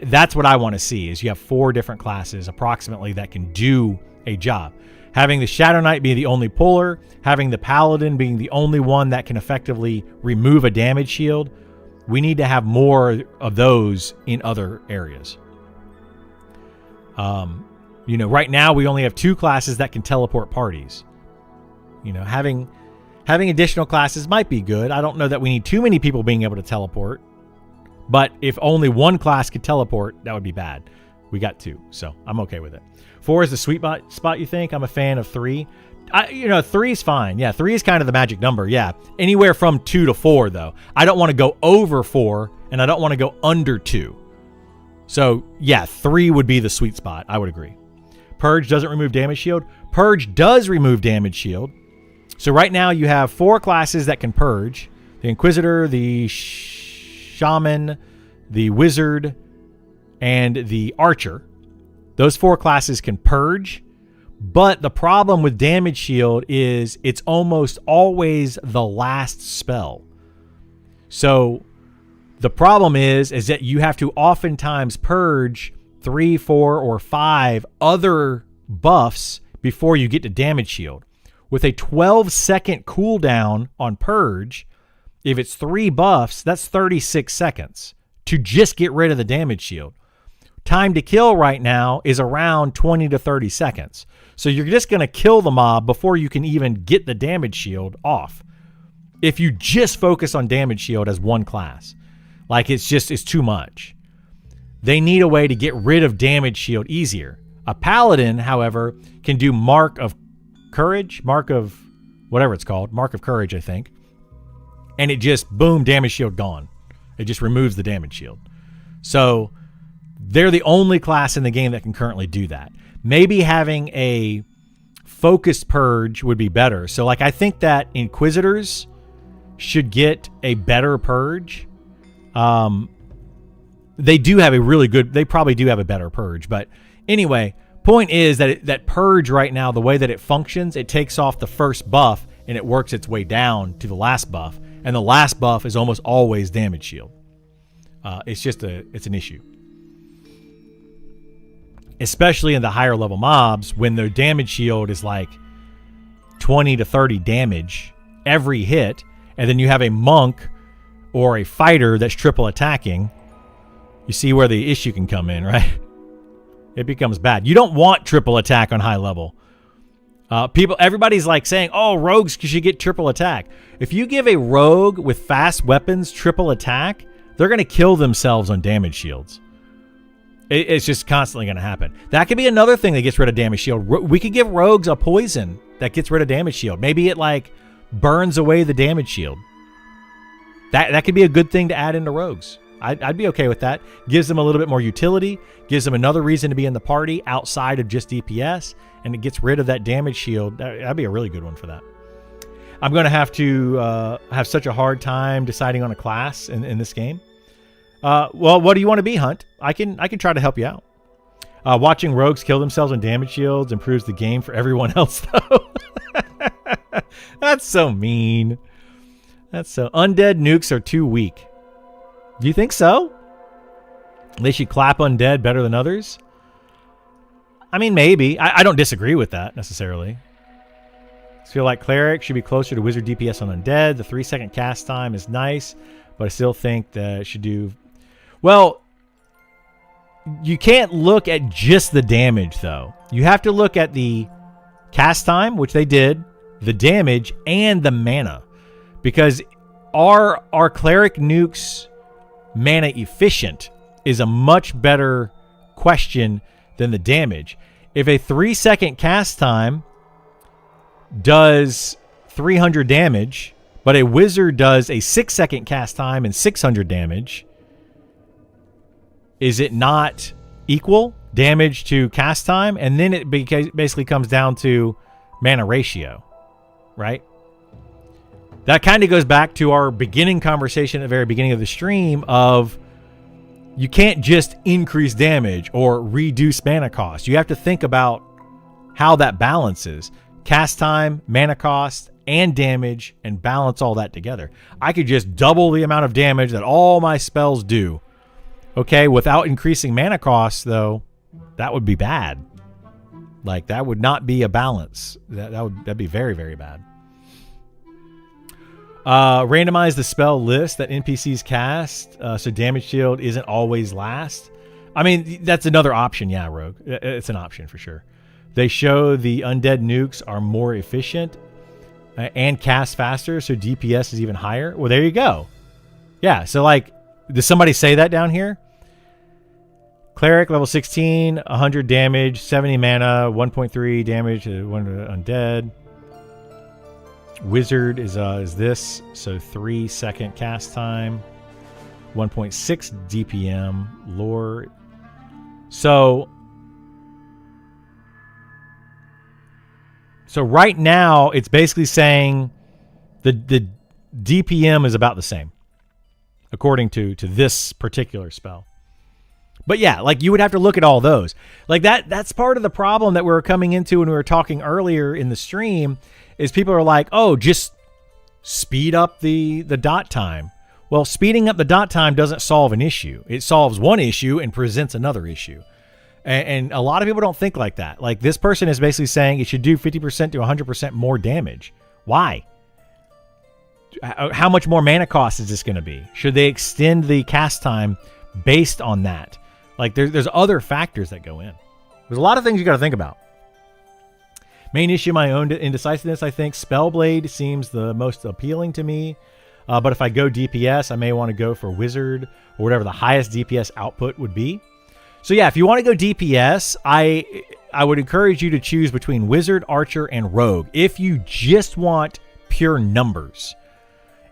That's what I want to see, is you have 4 different classes approximately that can do a job. Having the Shadow Knight be the only puller, having the Paladin being the only one that can effectively remove a damage shield. We need to have more of those in other areas. You know, right now we only have 2 classes that can teleport parties. You know, having additional classes might be good. I don't know that we need too many people being able to teleport. But if only one class could teleport, that would be bad. We got 2, so I'm okay with it. 4 is the sweet spot, you think? I'm a fan of 3. 3 is fine. Yeah, 3 is kind of the magic number. Yeah, anywhere from 2 to 4, though. I don't want to go over 4, and I don't want to go under 2. So, yeah, 3 would be the sweet spot. I would agree. Purge doesn't remove damage shield. Purge does remove damage shield. So right now you have 4 classes that can purge. The Inquisitor, the Shaman, the Wizard, and the Archer. Those 4 classes can purge, but the problem with damage shield is it's almost always the last spell. So the problem is that you have to oftentimes purge 3, 4, or 5 other buffs before you get to damage shield. With a 12-second cooldown on purge, if it's 3 buffs, that's 36 seconds to just get rid of the damage shield. Time to kill right now is around 20 to 30 seconds. So you're just going to kill the mob before you can even get the damage shield off. If you just focus on damage shield as one class, like it's too much. They need a way to get rid of damage shield easier. A paladin, however, can do Mark of Courage, Mark of whatever it's called, Mark of Courage, I think. And it just, boom, damage shield gone. It just removes the damage shield. So they're the only class in the game that can currently do that. Maybe having a focused purge would be better. So like I think that Inquisitors should get a better purge. They do have a really good, they probably do have a better purge. But anyway, point is that purge right now, the way that it functions, it takes off the first buff and it works its way down to the last buff. And the last buff is almost always damage shield. It's an issue. especially in the higher level mobs when their damage shield is like 20 to 30 damage every hit, and then you have a monk or a fighter that's triple attacking. You see where the issue can come in, right? It becomes bad. You don't want triple attack on high level. Everybody's like saying, oh, rogues should get triple attack. If you give a rogue with fast weapons triple attack, they're going to kill themselves on damage shields. It's just constantly going to happen. That could be another thing that gets rid of damage shield. We could give rogues a poison that gets rid of damage shield. Maybe it like burns away the damage shield. That could be a good thing to add into rogues. I'd be okay with that. Gives them a little bit more utility. Gives them another reason to be in the party outside of just DPS. And it gets rid of that damage shield. That'd be a really good one for that. I'm going to have such a hard time deciding on a class in this game. Well, what do you want to be, Hunt? I can try to help you out. Watching rogues kill themselves on damage shields improves the game for everyone else, though. That's so mean. Undead nukes are too weak. Do you think so? They should clap undead better than others? I mean, maybe. I don't disagree with that necessarily. I feel like cleric should be closer to wizard DPS on undead. The 3-second cast time is nice, but I still think that it should do... Well, you can't look at just the damage, though. You have to look at the cast time, which they did, the damage, and the mana. Because are cleric nukes mana efficient is a much better question than the damage. If a 3-second cast time does 300 damage, but a wizard does a 6-second cast time and 600 damage, is it not equal damage to cast time? And then it basically comes down to mana ratio, right? That kind of goes back to our beginning conversation at the very beginning of the stream of you can't just increase damage or reduce mana cost. You have to think about how that balances cast time, mana cost, and damage, and balance all that together. I could just double the amount of damage that all my spells do. Okay, without increasing mana cost, though, that would be bad. Like, that would not be a balance. That'd be very, very bad. Randomize the spell list that NPCs cast so damage shield isn't always last. I mean, that's another option. Yeah, Rogue. It's an option for sure. They show the undead nukes are more efficient and cast faster, so DPS is even higher. Well, there you go. Yeah, so like, does somebody say that down here? Cleric, level 16, 100 damage, 70 mana, 1.3 damage to one undead. Wizard is this, so 3-second cast time, 1.6 DPM. Lore. So right now it's basically saying the DPM is about the same according to this particular spell. But yeah, like you would have to look at all those. Like that's part of the problem that we were coming into when we were talking earlier in the stream is people are like, oh, just speed up the dot time. Well, speeding up the dot time doesn't solve an issue. It solves one issue and presents another issue. And a lot of people don't think like that. Like this person is basically saying it should do 50% to 100% more damage. Why? How much more mana cost is this going to be? Should they extend the cast time based on that? Like there's other factors that go in. There's a lot of things you got to think about. Main issue, my own indecisiveness, I think. Spellblade seems the most appealing to me. But if I go DPS, I may want to go for Wizard or whatever the highest DPS output would be. So yeah, if you want to go DPS, I would encourage you to choose between Wizard, Archer, and Rogue. If you just want pure numbers,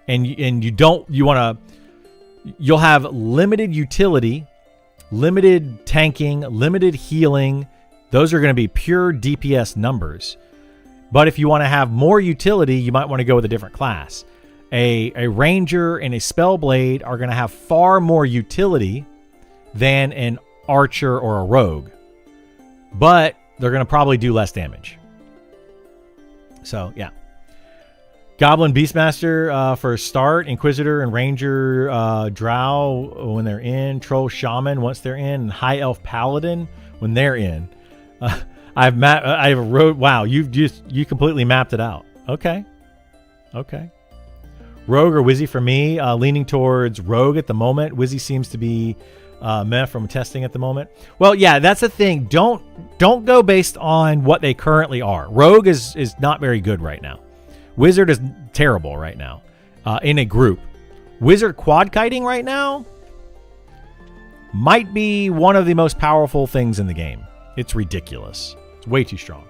and you'll have limited utility, limited tanking, limited healing. Those are going to be pure DPS numbers. But if you want to have more utility, you might want to go with a different class. A Ranger and a Spellblade are going to have far more utility than an Archer or a Rogue. But they're going to probably do less damage. So, yeah. Goblin Beastmaster for a start. Inquisitor and Ranger Drow when they're in. Troll Shaman once they're in. And High Elf Paladin when they're in. I've wrote. Wow, you completely mapped it out. Okay. Rogue or Wizzy for me, leaning towards Rogue at the moment. Wizzy seems to be meh from testing at the moment. Well, yeah, that's the thing. Don't go based on what they currently are. Rogue is not very good right now. Wizard is terrible right now in a group. Wizard quad kiting right now might be one of the most powerful things in the game. It's ridiculous. It's way too strong.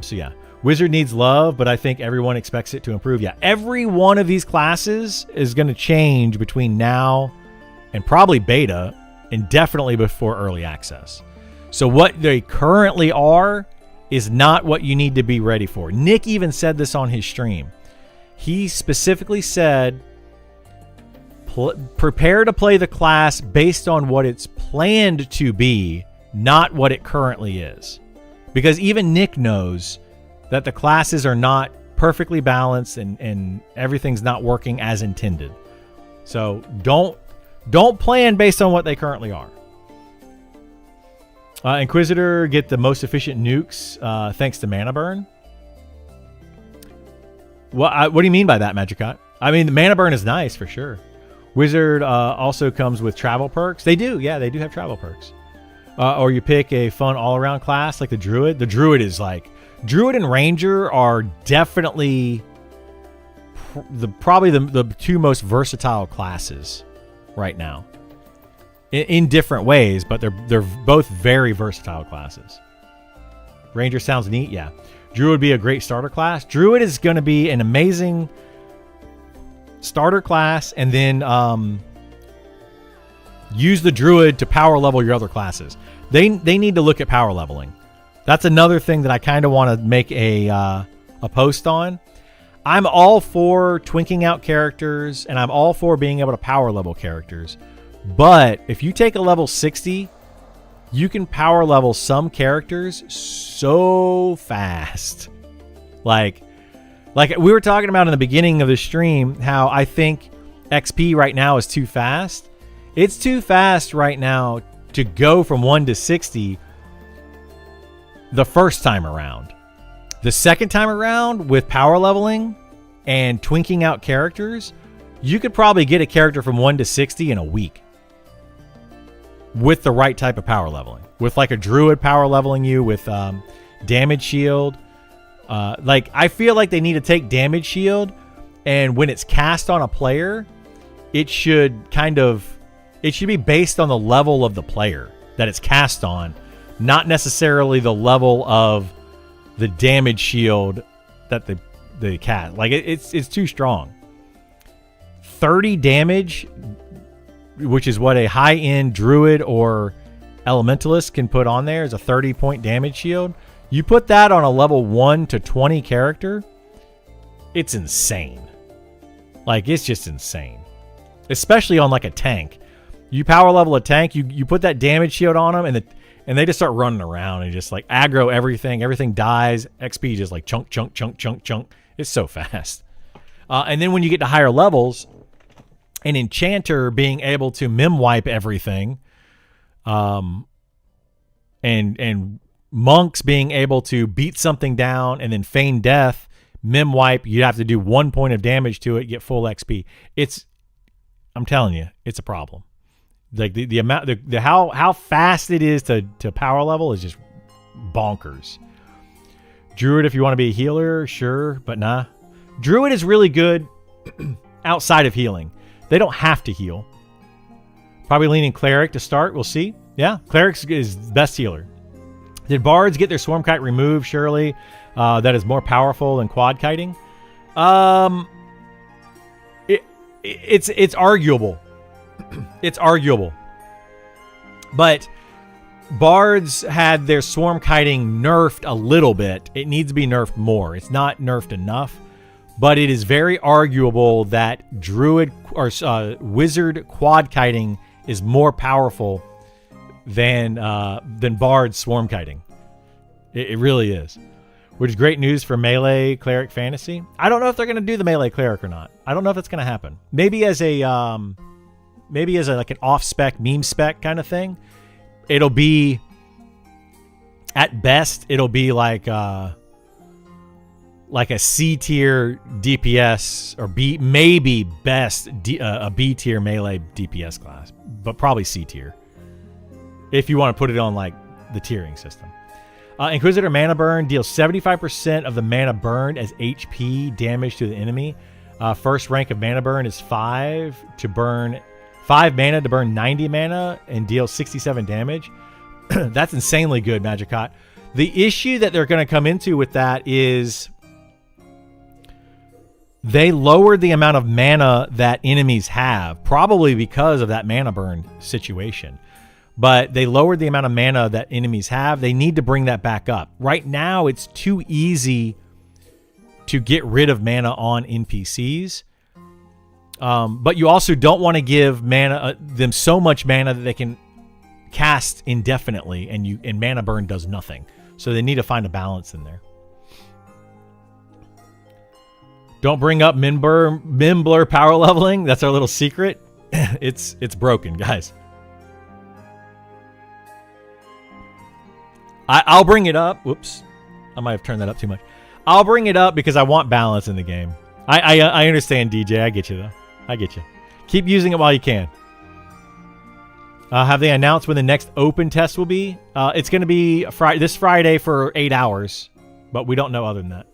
So yeah. Wizard needs love, but I think everyone expects it to improve. Yeah, every one of these classes is going to change between now and probably beta and definitely before early access. So what they currently are is not what you need to be ready for. Nick even said this on his stream. He specifically said, prepare to play the class based on what it's planned to be, not what it currently is. Because even Nick knows that the classes are not perfectly balanced and everything's not working as intended. So don't plan based on what they currently are. Inquisitor get the most efficient nukes thanks to mana burn. What do you mean by that, Magicot? I mean, the mana burn is nice for sure. Wizard also comes with travel perks. They do, yeah, they do have travel perks. Or you pick a fun all-around class like the Druid. The Druid is like... Druid and Ranger are definitely probably the two most versatile classes right now. In different ways, but they're both very versatile classes. Ranger sounds neat, yeah. Druid would be a great starter class. Druid is going to be an amazing starter class, and then use the Druid to power level your other classes. They need to look at power leveling. That's another thing that I kind of want to make a post on. I'm all for twinking out characters, and I'm all for being able to power level characters. But if you take a level 60, you can power level some characters so fast. Like we were talking about in the beginning of the stream, how I think XP right now is too fast. It's too fast right now to go from 1 to 60 the first time around. The second time around, with power leveling and twinking out characters, you could probably get a character from 1 to 60 in a week with the right type of power leveling. With like a Druid power leveling you with damage shield. I feel like they need to take damage shield, and when it's cast on a player, it should be based on the level of the player that it's cast on, not necessarily the level of the damage shield that the cast. Like it's too strong. 30 damage, which is what a high-end Druid or Elementalist can put on there, is a 30-point damage shield. You put that on a level 1 to 20 character, it's insane. Like, it's just insane. Especially on like a tank. You power level a tank, you put that damage shield on them, and they just start running around and just like aggro everything. Everything dies. XP just like chunk. It's so fast. And then when you get to higher levels, an enchanter being able to mim wipe everything, and monks being able to beat something down and then feign death, mim wipe, you have to do 1 point of damage to it, get full XP. I'm telling you, it's a problem. Like the amount, how fast it is to power level is just bonkers. Druid, if you want to be a healer, sure, but nah. Druid is really good outside of healing. They don't have to heal. Probably leaning Cleric to start. We'll see. Yeah, Cleric is best healer. Did Bards get their Swarm Kite removed? Surely, that is more powerful than quad kiting. It's arguable. It's arguable. But Bards had their Swarm Kiting nerfed a little bit. It needs to be nerfed more. It's not nerfed enough. But it is very arguable that Druid or Wizard quad kiting is more powerful than Bard's Swarm Kiting. It really is. Which is great news for Melee Cleric Fantasy. I don't know if they're going to do the Melee Cleric or not. I don't know if it's going to happen. Maybe as a maybe as like an off-spec, meme spec kind of thing, it'll be, at best, it'll be like a C tier DPS or maybe best a B tier melee DPS class, but probably C tier if you want to put it on like the tiering system. Inquisitor mana burn deals 75% of the mana burned as HP damage to the enemy. First rank of mana burn is 5 mana to burn 90 mana and deal 67 damage. That's insanely good, Magicot. The issue that they're going to come into with that is they lowered the amount of mana that enemies have, probably because of that mana burn situation. But they lowered the amount of mana that enemies have. They need to bring that back up. Right now, it's too easy to get rid of mana on NPCs. But you also don't want to give them so much mana that they can cast indefinitely, and mana burn does nothing. So they need to find a balance in there. Don't bring up Minblur power leveling. That's our little secret. It's broken, guys. I'll bring it up. Whoops. I might have turned that up too much. I'll bring it up because I want balance in the game. I understand, DJ. I get you, though. I get you. Keep using it while you can. Have they announced when the next open test will be? It's going to be this Friday for 8 hours, but we don't know other than that.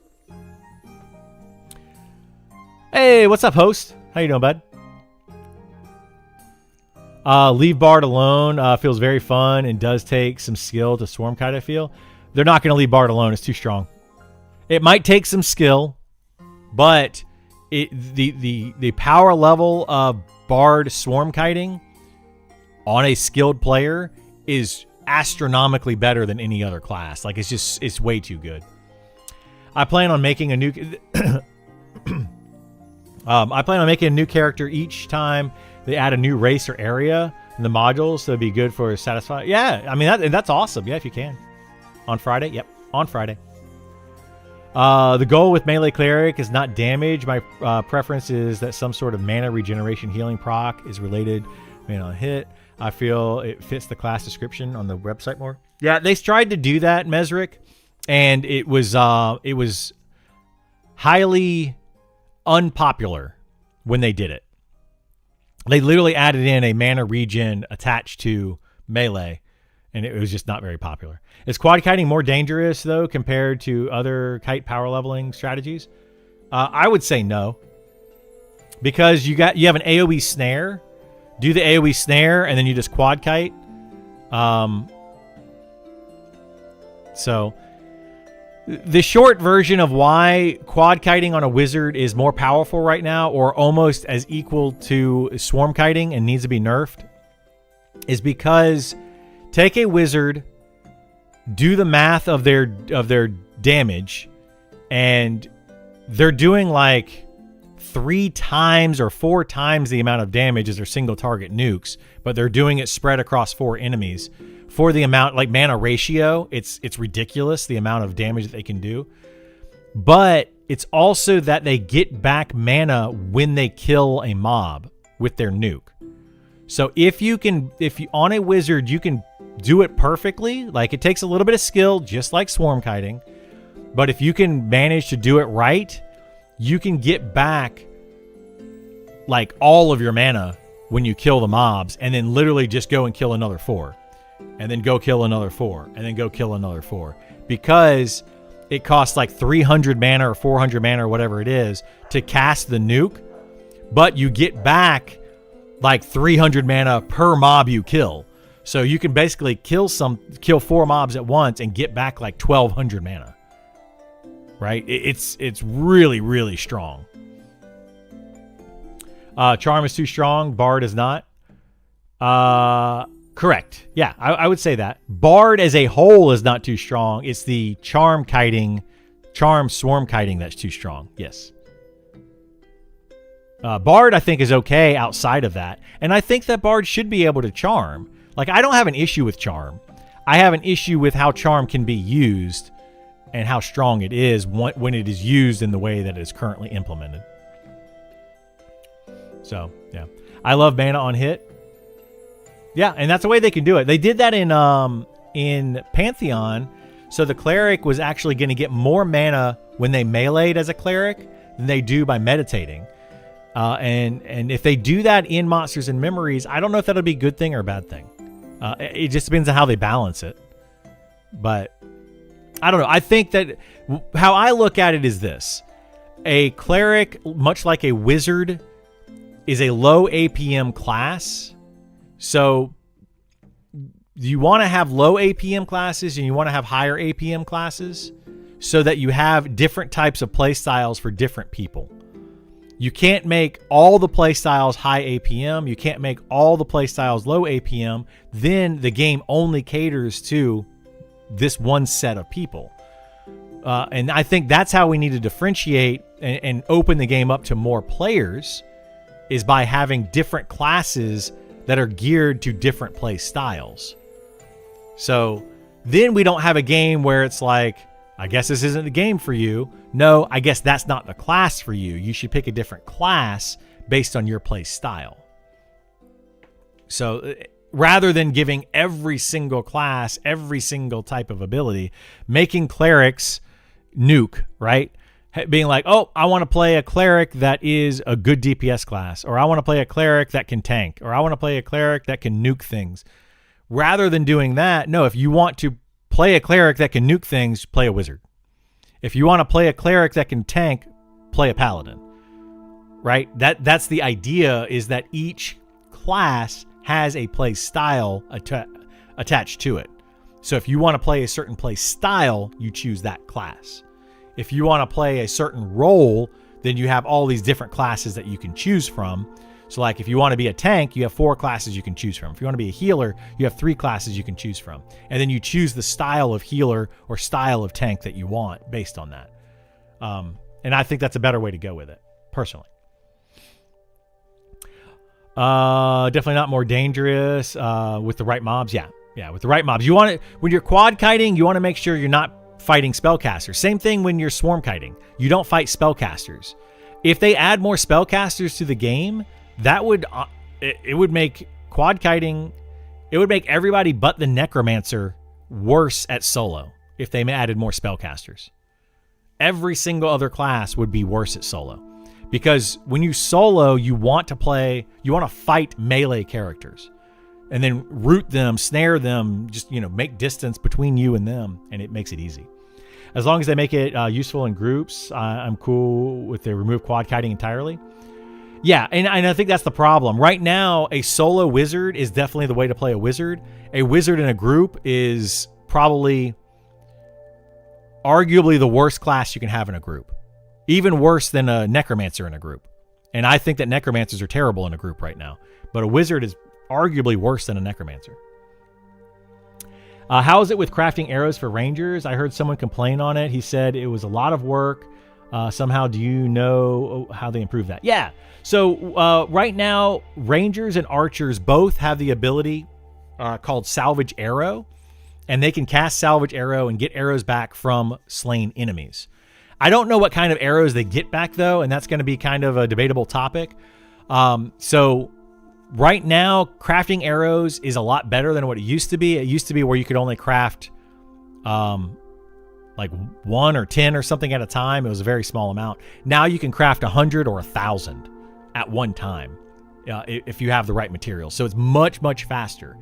Hey, what's up, host? How you doing, bud? Leave Bard alone feels very fun and does take some skill to Swarm Kite, I feel. They're not going to leave Bard alone. It's too strong. It might take some skill, but the power level of Bard Swarm Kiting on a skilled player is astronomically better than any other class. Like, it's way too good. I plan on making a new... I plan on making a new character each time they add a new race or area in the modules, so it'd be good for satisfy. Yeah, I mean that's awesome. Yeah, if you can. On Friday? Yep, on Friday. The goal with Melee Cleric is not damage. My preference is that some sort of mana regeneration healing proc is related on hit. I feel it fits the class description on the website more. Yeah, they tried to do that, Mesric, and it was highly unpopular when they did it. They literally added in a mana regen attached to melee, and it was just not very popular. Is quad kiting more dangerous, though, compared to other kite power leveling strategies? I would say no. Because you have an AoE snare. Do the AoE snare, and then you just quad kite. So, the short version of why quad kiting on a wizard is more powerful right now, or almost as equal to swarm kiting and needs to be nerfed, is because take a wizard, do the math of their damage, and they're doing like 3 times or 4 times the amount of damage as their single target nukes, but they're doing it spread across 4 enemies. For the amount, like mana ratio, it's ridiculous, the amount of damage that they can do. But it's also that they get back mana when they kill a mob with their nuke. So if you on a wizard, you can do it perfectly. Like, it takes a little bit of skill, just like swarm kiting. But if you can manage to do it right, you can get back like all of your mana when you kill the mobs, and then literally just go and kill another 4. And then go kill another 4, and then go kill another 4, because it costs like 300 mana or 400 mana or whatever it is to cast the nuke, but you get back like 300 mana per mob you kill. So you can basically kill 4 mobs at once and get back like 1200 mana. Right? It's really, really strong. Charm is too strong. Bard is not. Correct. Yeah, I would say that. Bard as a whole is not too strong. It's the charm swarm kiting that's too strong. Yes. Bard, I think, is okay outside of that. And I think that Bard should be able to charm. Like, I don't have an issue with charm. I have an issue with how charm can be used and how strong it is when it is used in the way that it is currently implemented. So, yeah. I love mana on hit. Yeah, and that's the way they can do it. They did that in Pantheon, so the cleric was actually going to get more mana when they meleeed as a cleric than they do by meditating. And if they do that in Monsters and Memories, I don't know if that'll be a good thing or a bad thing. It just depends on how they balance it. But I don't know. I think that how I look at it is this. A cleric, much like a wizard, is a low APM class. So you want to have low APM classes and you want to have higher APM classes so that you have different types of play styles for different people. You can't make all the play styles high APM. You can't make all the play styles low APM. Then the game only caters to this one set of people. And I think that's how we need to differentiate and open the game up to more players, is by having different classes that are geared to different play styles. So then we don't have a game where it's like, I guess this isn't the game for you. No, I guess that's not the class for you. You should pick a different class based on your play style. So rather than giving every single class, every single type of ability, making clerics nuke, right? Being like, oh, I want to play a cleric that is a good DPS class, or I want to play a cleric that can tank, or I want to play a cleric that can nuke things. Rather than doing that, no, if you want to play a cleric that can nuke things, play a wizard. If you want to play a cleric that can tank, play a paladin. Right? That's the idea, is that each class has a play style attached to it. So if you want to play a certain play style, you choose that class. If you want to play a certain role, then you have all these different classes that you can choose from. So like if you want to be a tank, you have 4 classes you can choose from. If you want to be a healer, you have 3 classes you can choose from. And then you choose the style of healer or style of tank that you want based on that. And I think that's a better way to go with it, personally. Definitely not more dangerous with the right mobs. Yeah, with the right mobs. You want it when you're quad kiting, you want to make sure you're not fighting spellcasters. Same thing when you're swarm kiting. You don't fight spellcasters. If they add more spellcasters to the game, that would it would make quad kiting, it would make everybody but the necromancer worse at solo if they added more spellcasters. Every single other class would be worse at solo. Because when you solo, you want to fight melee characters. And then root them, snare them, just, make distance between you and them, and it makes it easy. As long as they make it useful in groups, I'm cool with they remove quad kiting entirely. Yeah, and I think that's the problem. Right now, a solo wizard is definitely the way to play a wizard. A wizard in a group is probably arguably the worst class you can have in a group. Even worse than a necromancer in a group. And I think that necromancers are terrible in a group right now. But a wizard is arguably worse than a necromancer. How is it with crafting arrows for rangers? I heard someone complain on it. He said it was a lot of work. Somehow, do you know how they improve that? Yeah. So right now, rangers and archers both have the ability called Salvage Arrow. And they can cast Salvage Arrow and get arrows back from slain enemies. I don't know what kind of arrows they get back, though, and that's going to be kind of a debatable topic. So right now, crafting arrows is a lot better than what it used to be. It used to be where you could only craft like 1 or 10 or something at a time. It was a very small amount. Now you can craft 100 or 1,000 at one time if you have the right materials. So it's much, much faster.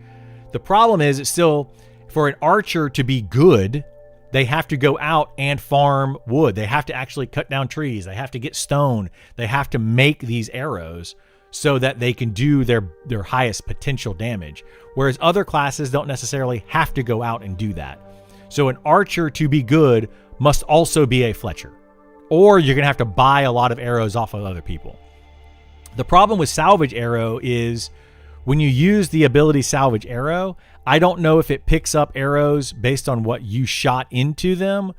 The problem is it's still, for an archer to be good, they have to go out and farm wood. They have to actually cut down trees. They have to get stone. They have to make these arrows so that they can do their highest potential damage. Whereas other classes don't necessarily have to go out and do that. So an archer, to be good, must also be a Fletcher. Or you're going to have to buy a lot of arrows off of other people. The problem with Salvage Arrow is when you use the ability Salvage Arrow, I don't know if it picks up arrows based on what you shot into them,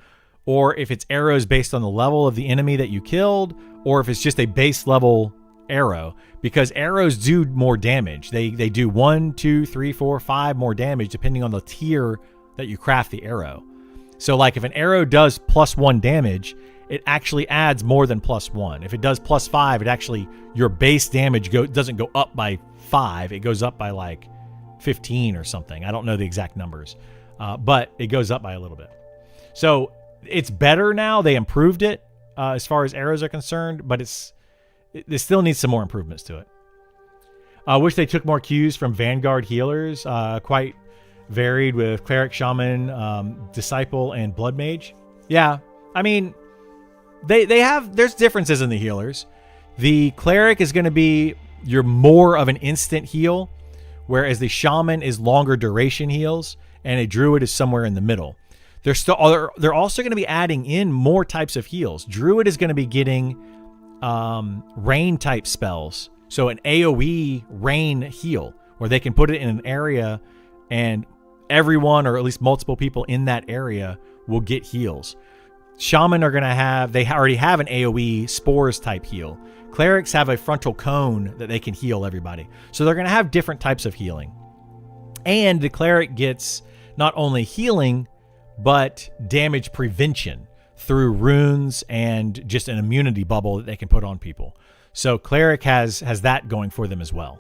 or if it's arrows based on the level of the enemy that you killed, or if it's just a base level arrow, because arrows do more damage. They do 1, 2, 3, 4, 5 more damage depending on the tier that you craft the arrow. So like if an arrow does +1 damage, it actually adds more than +1. If it does +5, it actually, your base damage doesn't go up by 5. It goes up by like 15 or something. I don't know the exact numbers, but it goes up by a little bit. So it's better now. They improved it as far as arrows are concerned, but it still needs some more improvements to it. I wish they took more cues from Vanguard healers. Quite varied with Cleric, Shaman, Disciple, and Blood Mage. Yeah, I mean, there's differences in the healers. The Cleric is going to be more of an instant heal, whereas the Shaman is longer duration heals, and a Druid is somewhere in the middle. They're also going to be adding in more types of heals. Druid is going to be getting rain type spells. So an AoE rain heal, where they can put it in an area and everyone, or at least multiple people in that area, will get heals. Shaman are going to they already have an AoE spores type heal. Clerics have a frontal cone that they can heal everybody. So they're going to have different types of healing. And the Cleric gets not only healing, but damage prevention through runes and just an immunity bubble that they can put on people. So Cleric has that going for them as well.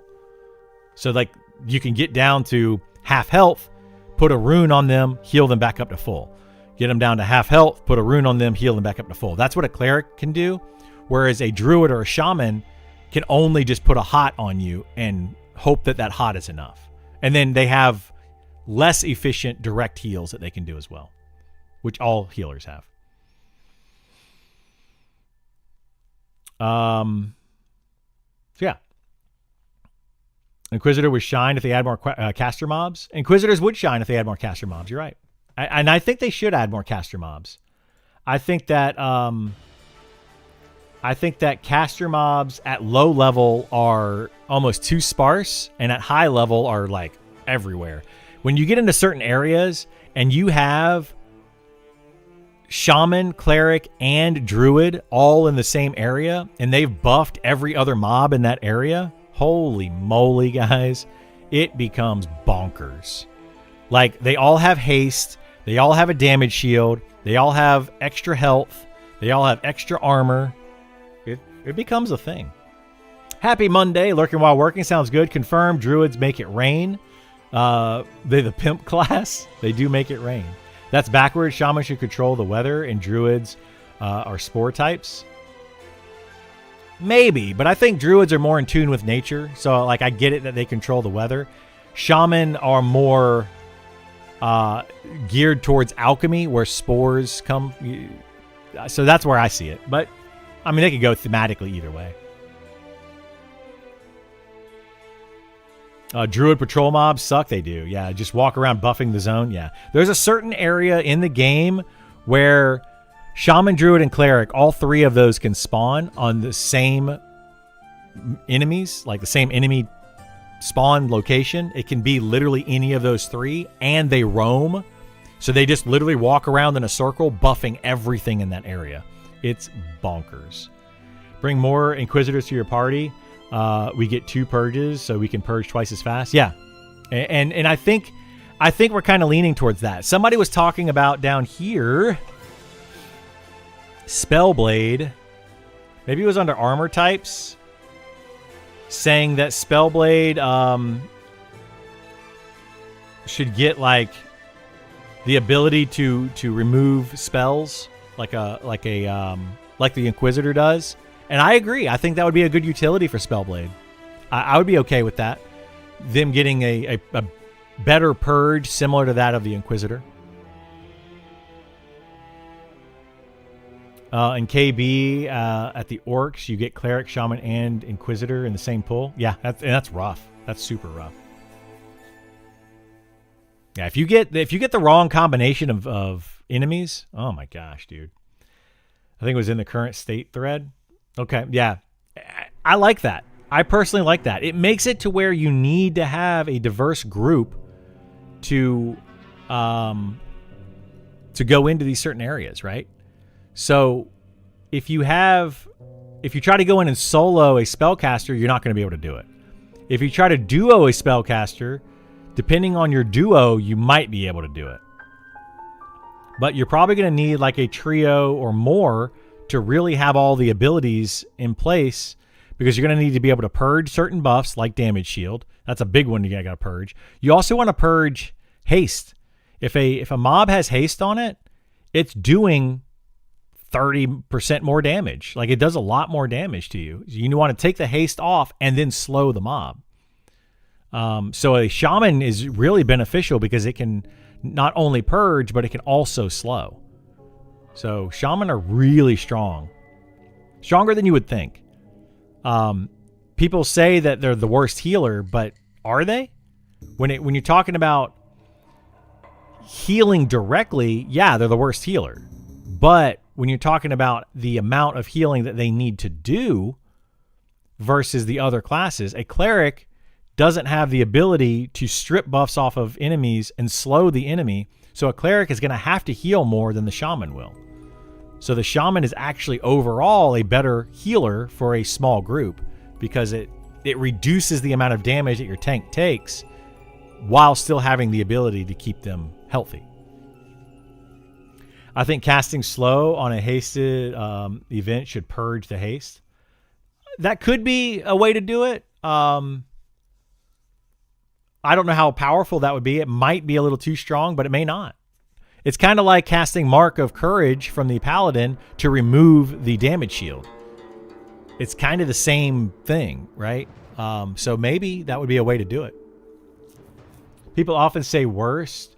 So like you can get down to half health, put a rune on them, heal them back up to full. Get them down to half health, put a rune on them, heal them back up to full. That's what a Cleric can do. Whereas a Druid or a Shaman can only just put a hot on you and hope that hot is enough. And then they have less efficient direct heals that they can do as well, which all healers have. So yeah. Inquisitor would shine if they add more caster mobs. Inquisitors would shine if they add more caster mobs. You're right. And I think they should add more caster mobs. I think that caster mobs at low level are almost too sparse, and at high level are like everywhere. When you get into certain areas and you have Shaman, Cleric, and Druid all in the same area, and they've buffed every other mob in that area, holy moly, guys, it becomes bonkers. Like, they all have haste, they all have a damage shield, they all have extra health, they all have extra armor. It becomes a thing. Happy Monday, lurking while working sounds good. Confirmed, Druids make it rain. They're the pimp class. They do make it rain. That's backwards. Shaman should control the weather, and Druids are spore types. Maybe, but I think Druids are more in tune with nature. So, like, I get it that they control the weather. Shaman are more geared towards alchemy, where spores come. So that's where I see it. But, I mean, they could go thematically either way. Druid patrol mobs suck. They do. Yeah, just walk around buffing the zone. Yeah. There's a certain area in the game where Shaman, Druid, and Cleric, all three of those can spawn on the same enemies, like the same enemy spawn location. It can be literally any of those three, and they roam. So they just literally walk around in a circle, buffing everything in that area. It's bonkers. Bring more Inquisitors to your party. We get 2 purges, so we can purge twice as fast. Yeah, and I think we're kind of leaning towards that. Somebody was talking about down here, Spellblade. Maybe it was under armor types, saying that Spellblade should get like the ability to remove spells, like the Inquisitor does. And I agree. I think that would be a good utility for Spellblade. I would be okay with that. Them getting a better purge similar to that of the Inquisitor. In KB, at the Orcs, you get Cleric, Shaman, and Inquisitor in the same pool. Yeah, that's rough. That's super rough. Yeah, if you get the wrong combination of enemies, oh my gosh, dude. I think it was in the current state thread. Okay, yeah. I like that. I personally like that. It makes it to where you need to have a diverse group to go into these certain areas, right? So if you try to go in and solo a spellcaster, you're not going to be able to do it. If you try to duo a spellcaster, depending on your duo, you might be able to do it. but you're probably going to need like a trio or more to really have all the abilities in place, because you're going to need to be able to purge certain buffs like damage shield. That's a big one you got to purge. You also want to purge haste. If a mob has haste on it, it's doing 30% more damage. Like, it does a lot more damage to you. You want to take the haste off and then slow the mob. So a shaman is really beneficial because it can not only purge, but it can also slow. So shaman are really strong. Stronger than you would think. People say that they're the worst healer, but are they? When you're talking about healing directly, yeah, they're the worst healer. But when you're talking about the amount of healing that they need to do versus the other classes, a cleric doesn't have the ability to strip buffs off of enemies and slow the enemy. So a cleric is going to have to heal more than the shaman will. So the shaman is actually overall a better healer for a small group, because it reduces the amount of damage that your tank takes while still having the ability to keep them healthy. I think casting slow on a hasted event should purge the haste. That could be a way to do it. I don't know how powerful that would be. It might be a little too strong, but it may not. It's kind of like casting Mark of Courage from the Paladin to remove the damage shield. It's kind of the same thing, right? So maybe that would be a way to do it. People often say worst.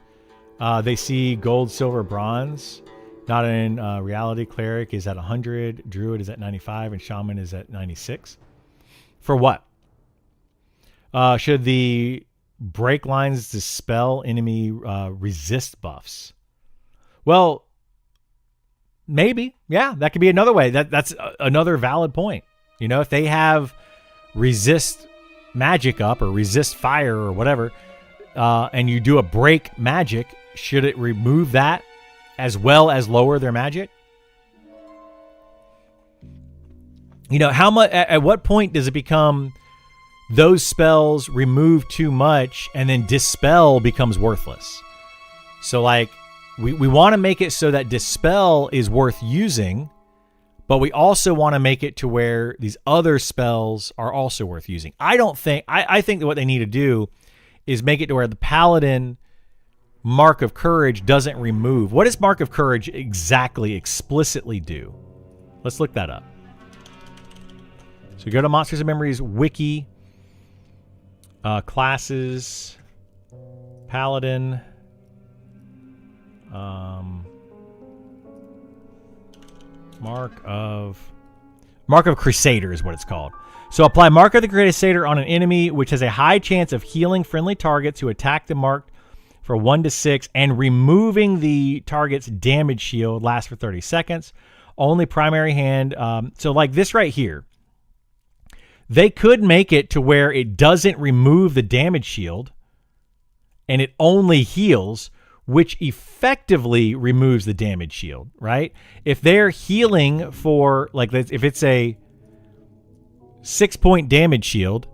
They see gold, silver, bronze. Not in reality. Cleric is at 100, Druid is at 95, and Shaman is at 96. For what? Should the break lines dispel enemy resist buffs? Well, maybe. Yeah, that could be another way. That's another valid point. You know, if they have resist magic up or resist fire or whatever, and you do a break magic, should it remove that as well as lower their magic? You know, how much? At what point does it become those spells remove too much and then dispel becomes worthless? So like, we want to make it so that dispel is worth using, but we also want to make it to where these other spells are also worth using. I think that what they need to do is make it to where the Paladin Mark of Courage doesn't remove. What does Mark of Courage exactly explicitly do? Let's look that up. So go to Monsters and Memories wiki, classes, Paladin, Mark of Crusader is what it's called. So apply Mark of the Crusader on an enemy which has a high chance of healing friendly targets who attack the mark for 1 to 6 and removing the target's damage shield. Lasts for 30 seconds. Only primary hand. So like this right here, they could make it to where it doesn't remove the damage shield and it only heals, which effectively removes the damage shield, right? If they're healing for, like, if it's a 6-point damage shield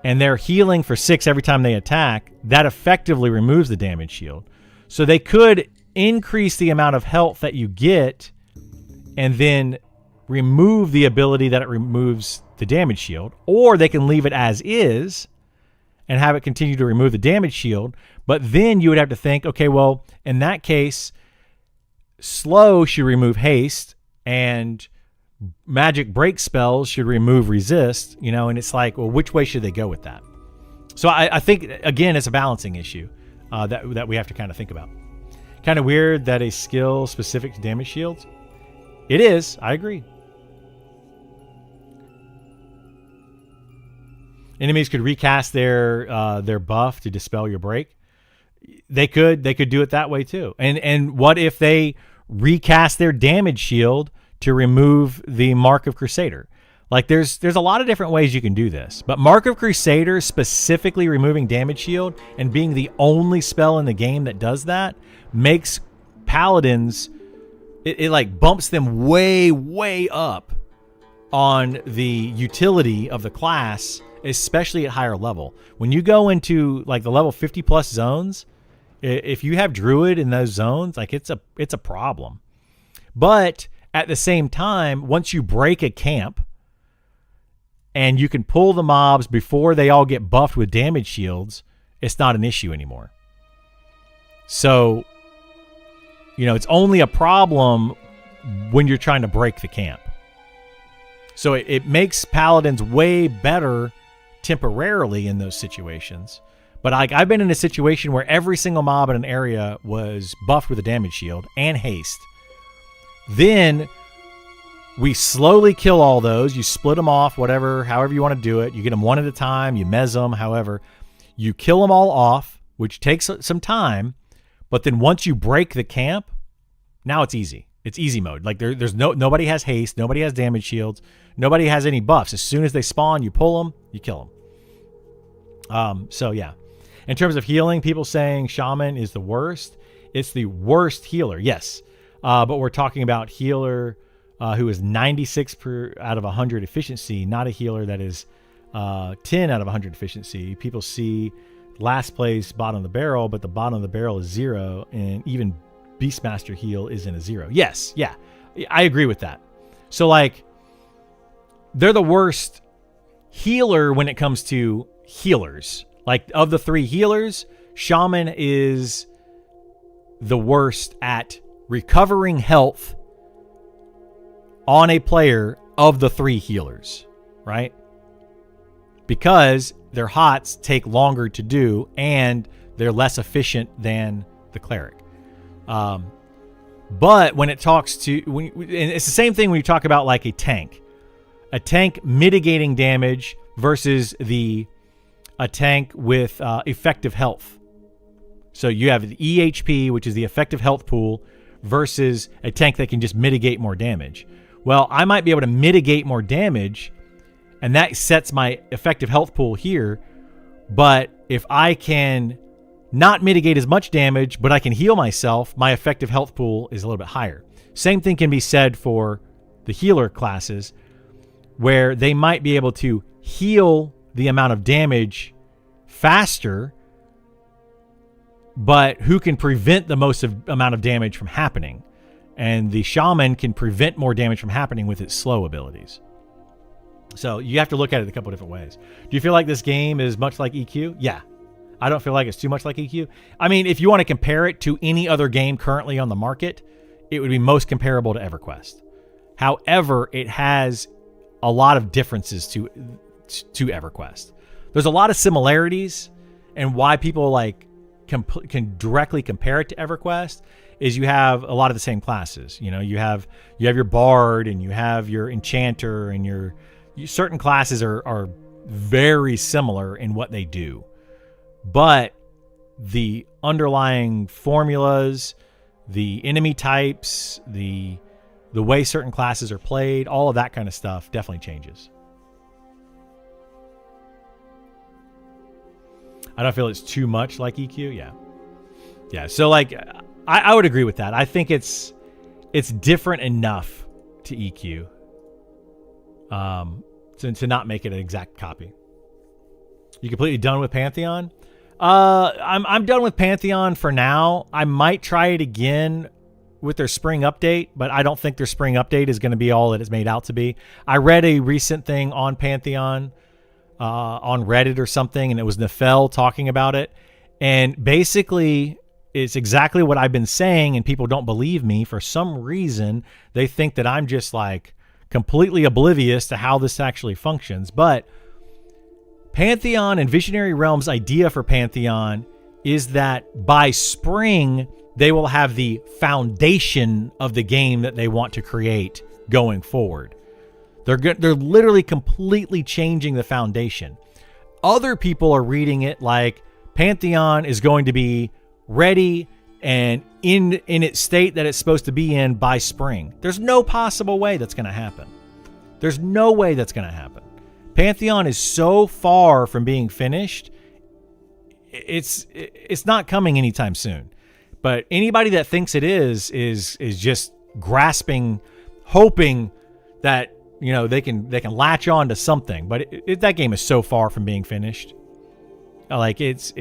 and they're healing for 6 every time they attack, that effectively removes the damage shield. So they could increase the amount of health that you get and then remove the ability that it removes the damage shield, or they can leave it as is and have it continue to remove the damage shield. But then you would have to think, okay, well, in that case, slow should remove haste and magic break spells should remove resist, you know, and it's like, well, which way should they go with that? So I think, again, it's a balancing issue that we have to kind of think about. Kind of weird that a skill specific to damage shields. It is. I agree. Enemies could recast their buff to dispel your break. They could do it that way too. And what if they recast their damage shield to remove the Mark of Crusader? Like there's a lot of different ways you can do this. But Mark of Crusader specifically removing damage shield and being the only spell in the game that does that makes paladins, it like bumps them way up on the utility of the class, especially at higher level. When you go into like the level 50 plus zones, If you have Druid in those zones, like it's a problem. But at the same time, once you break a camp and you can pull the mobs before they all get buffed with damage shields, it's not an issue anymore. So, it's only a problem when you're trying to break the camp. So it makes Paladins way better temporarily in those situations. But I've been in a situation where every single mob in an area was buffed with a damage shield and haste. Then we slowly kill all those. You split them off, however you want to do it. You get them one at a time. You mez them, however. You kill them all off, which takes some time. But then once you break the camp, now it's easy. It's easy mode. Like there's nobody has haste. Nobody has damage shields. Nobody has any buffs. As soon as they spawn, you pull them, you kill them. So yeah. In terms of healing, people saying Shaman is the worst. It's the worst healer, yes. But we're talking about healer who is 96 out of 100 efficiency, not a healer that is 10 out of 100 efficiency. People see last place bottom of the barrel, but the bottom of the barrel is 0, and even Beastmaster heal isn't a 0. Yes, yeah, I agree with that. So like, they're the worst healer when it comes to healers. Like, of the 3 healers, Shaman is the worst at recovering health on a player of the 3 healers, right? Because their hots take longer to do and they're less efficient than the cleric. But when it talks to, and it's the same thing when you talk about like a tank mitigating damage versus a tank with effective health. So you have the EHP, which is the effective health pool, versus a tank that can just mitigate more damage. Well, I might be able to mitigate more damage, and that sets my effective health pool here. But if I can not mitigate as much damage, but I can heal myself, my effective health pool is a little bit higher. Same thing can be said for the healer classes, where they might be able to heal the amount of damage faster, but who can prevent the most amount of damage from happening? And the Shaman can prevent more damage from happening with its slow abilities. So you have to look at it a couple different ways. Do you feel like this game is much like EQ? Yeah. I don't feel like it's too much like EQ. I mean, if you want to compare it to any other game currently on the market, it would be most comparable to EverQuest. However, it has a lot of differences to EverQuest. There's a lot of similarities, and why people like can directly compare it to EverQuest is you have a lot of the same classes. You have your bard, and you have your enchanter, and certain classes are very similar in what they do, but the underlying formulas, the enemy types, the way certain classes are played, all of that kind of stuff definitely changes. I don't feel it's too much like EQ. Yeah. So like, I would agree with that. I think it's different enough to EQ, to not make it an exact copy. You completely done with Pantheon? I'm done with Pantheon for now. I might try it again with their spring update, but I don't think their spring update is going to be all that it's made out to be. I read a recent thing on Pantheon on Reddit or something, and it was Nefel talking about it, and basically it's exactly what I've been saying, and people don't believe me. For some reason, they think that I'm just like completely oblivious to how this actually functions. But Pantheon and Visionary Realms' idea for Pantheon is that by spring, they will have the foundation of the game that they want to create going forward. They're literally completely changing the foundation. Other people are reading it like Pantheon is going to be ready and in its state that it's supposed to be in by spring. There's no possible way that's going to happen. There's no way that's going to happen. Pantheon is so far from being finished. It's not coming anytime soon. But anybody that thinks it is just grasping, hoping that they can latch on to something. But that game is so far from being finished. Like it's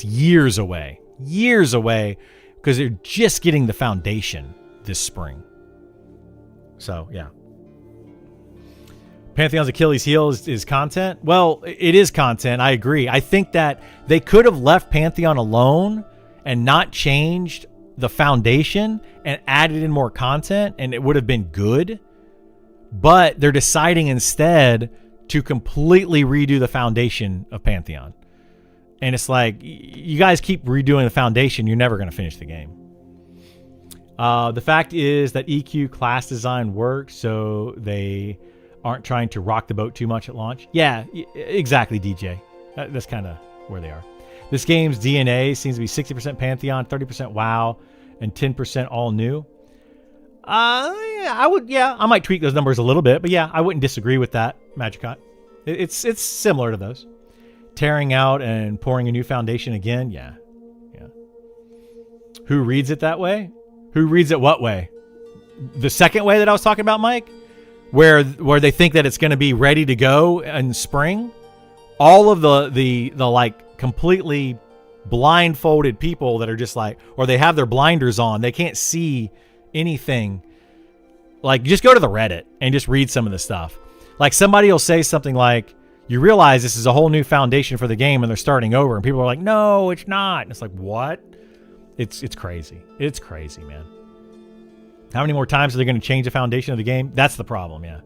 years away. years away, because they're just getting the foundation this spring. So, yeah. Pantheon's Achilles heel is content. Well, it is content. I agree. I think that they could have left Pantheon alone and not changed the foundation and added in more content, and it would have been good. But they're deciding instead to completely redo the foundation of Pantheon. And it's like, you guys keep redoing the foundation, you're never going to finish the game. The fact is that EQ class design works, so they aren't trying to rock the boat too much at launch. Yeah, exactly, DJ. That's kind of where they are. This game's DNA seems to be 60% Pantheon, 30% WoW, and 10% all new. I might tweak those numbers a little bit, but yeah, I wouldn't disagree with that, Magicot. It's similar to those. Tearing out and pouring a new foundation again, yeah. Who reads it that way? Who reads it what way? The second way that I was talking about, Mike? Where they think that it's going to be ready to go in spring? All of the like completely blindfolded people that are just like, or they have their blinders on, they can't see anything. Like, just go to the Reddit and just read some of the stuff. Like, somebody will say something like, you realize this is a whole new foundation for the game and they're starting over, and people are like, no, it's not. And it's like, what? It's crazy. It's crazy, man. How many more times are they going to change the foundation of the game? That's the problem, yeah.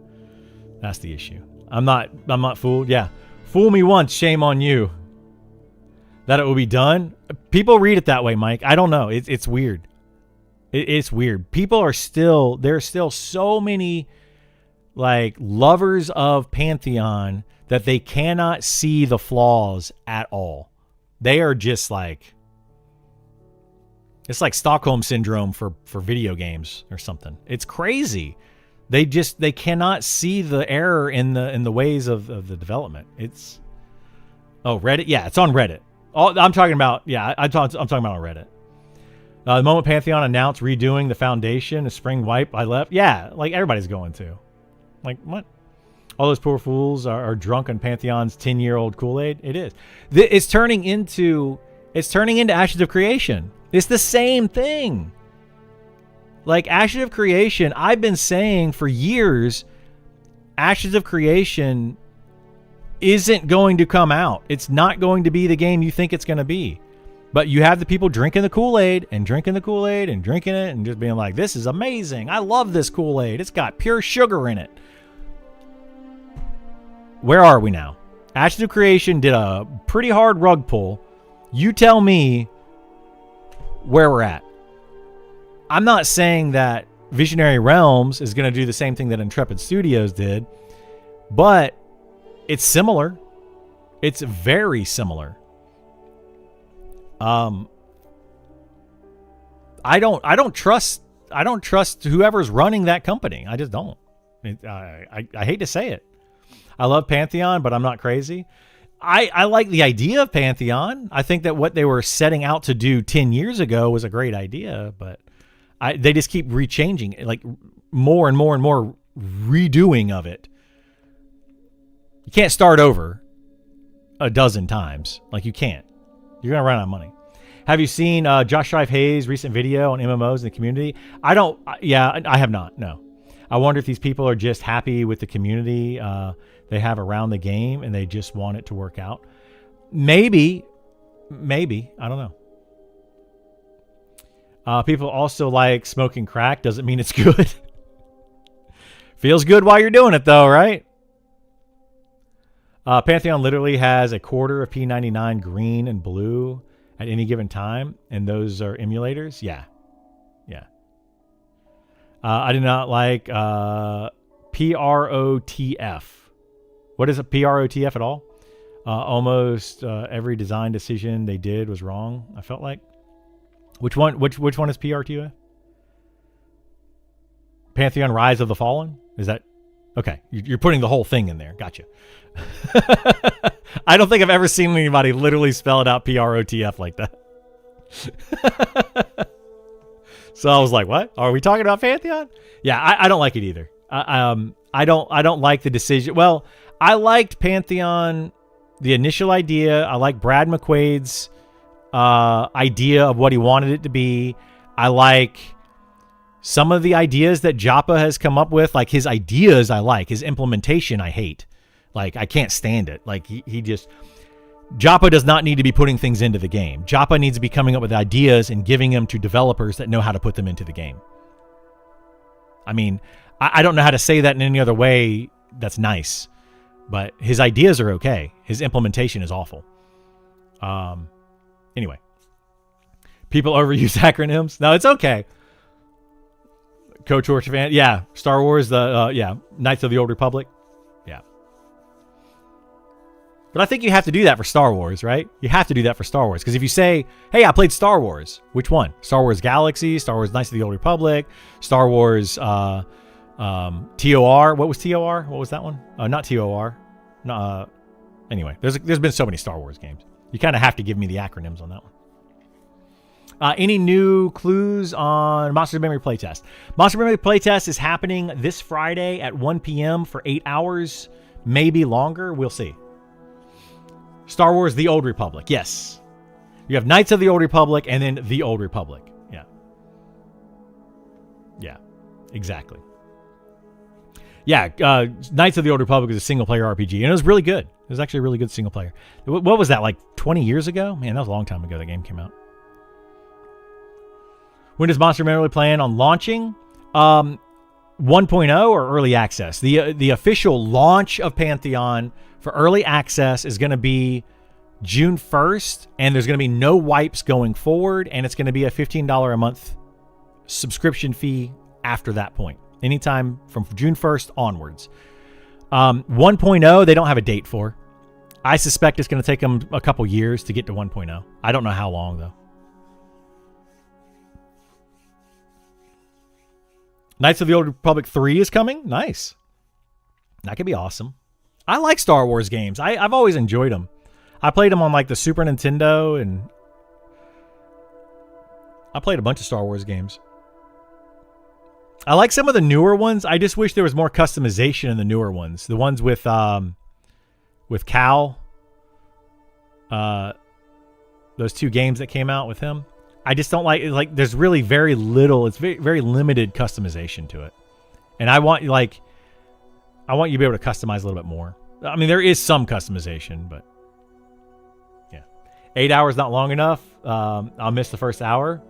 That's the issue. I'm not fooled. Yeah. Fool me once, shame on you. That it will be done. People read it that way, Mike. I don't know. It's weird. It's weird. There's still so many like lovers of Pantheon that they cannot see the flaws at all. They are just like, it's like Stockholm syndrome for video games or something. It's crazy. They cannot see the error in the ways of the development. It's Reddit. Yeah, it's on Reddit. I'm talking about I'm talking about on Reddit. The moment Pantheon announced redoing the foundation, a spring wipe, I left. Yeah, like everybody's going to. Like, what? All those poor fools are drunk on Pantheon's 10-year-old Kool-Aid. It is. It's turning into Ashes of Creation. It's the same thing. Like, Ashes of Creation, I've been saying for years, Ashes of Creation isn't going to come out. It's not going to be the game you think it's going to be. But you have the people drinking the Kool-Aid and drinking the Kool-Aid and drinking it and just being like, this is amazing. I love this Kool-Aid. It's got pure sugar in it. Where are we now? Ashes of Creation did a pretty hard rug pull. You tell me where we're at. I'm not saying that Visionary Realms is going to do the same thing that Intrepid Studios did, but it's similar. It's very similar. I don't trust whoever's running that company. I just don't. I hate to say it. I love Pantheon, but I'm not crazy. I like the idea of Pantheon. I think that what they were setting out to do 10 years ago was a great idea, but they just keep rechanging it, like more and more and more redoing of it. You can't start over a dozen times. Like, you can't. You're going to run out of money. Have you seen Josh Strife Hayes' recent video on MMOs in the community? I have not, no. I wonder if these people are just happy with the community they have around the game and they just want it to work out. Maybe. I don't know. People also like smoking crack. Doesn't mean it's good. Feels good while you're doing it, though, right? Pantheon literally has a quarter of P99 green and blue at any given time, and those are emulators. Yeah. I do not like PROTF. What is a PROTF at all? Almost every design decision they did was wrong, I felt like. Which one is PROTF? Pantheon Rise of the Fallen? Is that... Okay, you're putting the whole thing in there. Gotcha. I don't think I've ever seen anybody literally spell it out PROTF like that. So I was like, what? Are we talking about Pantheon? Yeah, I don't like it either. I don't like the decision. Well, I liked Pantheon, the initial idea. I like Brad McQuaid's idea of what he wanted it to be. I like some of the ideas that Joppa has come up with. Like his ideas I like. His implementation I hate. Like I can't stand it. Like he just... Joppa does not need to be putting things into the game. Joppa needs to be coming up with ideas and giving them to developers that know how to put them into the game. I mean, I don't know how to say that in any other way that's nice, but his ideas are okay. His implementation is awful. Anyway, people overuse acronyms. No, it's okay. Coach Orch fan. Yeah. Star Wars, Knights of the Old Republic. Yeah. But I think you have to do that for Star Wars, right? You have to do that for Star Wars. Because if you say, hey, I played Star Wars, which one? Star Wars Galaxy, Star Wars Knights of the Old Republic, Star Wars TOR. What was TOR? What was that one? Not TOR. Anyway, there's been so many Star Wars games. You kind of have to give me the acronyms on that one. Any new clues on Monsters of Memory playtest? Monsters of Memory playtest is happening this Friday at 1 p.m. for 8 hours, maybe longer. We'll see. Star Wars The Old Republic. Yes. You have Knights of the Old Republic and then The Old Republic. Yeah. Yeah. Exactly. Yeah. Knights of the Old Republic is a single-player RPG, and it was really good. It was actually a really good single-player. What was that, like 20 years ago? Man, that was a long time ago the game came out. When does Monster Memory plan on launching? 1.0 or early access? The official launch of Pantheon for early access is going to be June 1st, and there's going to be no wipes going forward, and it's going to be a $15 a month subscription fee after that point. Anytime from June 1st onwards. 1.0, they don't have a date for. I suspect it's going to take them a couple years to get to 1.0. I don't know how long, though. Knights of the Old Republic 3 is coming. Nice. That could be awesome. I like Star Wars games. I've always enjoyed them. I played them on like the Super Nintendo, and I played a bunch of Star Wars games. I like some of the newer ones. I just wish there was more customization in the newer ones. The ones with Cal. Those two games that came out with him. I just don't like there's really very little. It's very, very limited customization to it. And I want you to be able to customize a little bit more. I mean, there is some customization, but yeah. 8 hours not long enough. I'll miss the first hour.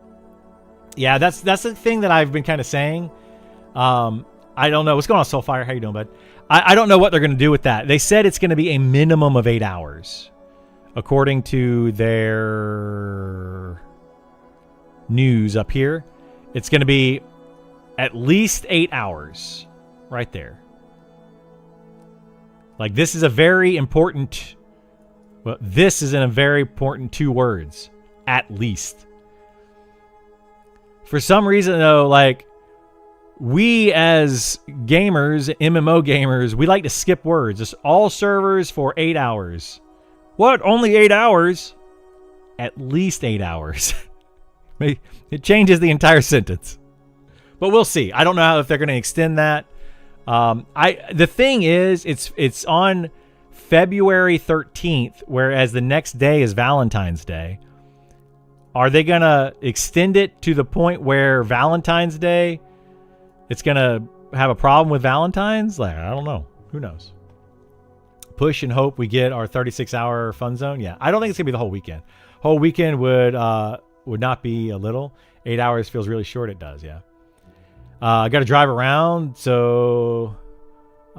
Yeah, that's the thing that I've been kind of saying. I don't know. What's going on, Soulfire? How you doing, bud? I don't know what they're going to do with that. They said it's going to be a minimum of 8 hours. According to their news up here, it's going to be at least 8 hours. Right there. Like, this is a very important... Well, this is in a very important 2 words. At least. For some reason, though, like, we as gamers, MMO gamers, we like to skip words. Just all servers for 8 hours. What? Only 8 hours? At least 8 hours. It changes the entire sentence. But we'll see. I don't know if they're going to extend that. The thing is, it's on February 13th, whereas the next day is Valentine's Day. Are they going to extend it to the point where Valentine's Day, it's going to have a problem with Valentine's? Like, I don't know. Who knows? Push and hope we get our 36-hour fun zone. Yeah, I don't think it's going to be the whole weekend. Whole weekend would not be a little. 8 hours feels really short. It does, yeah. I got to drive around, so if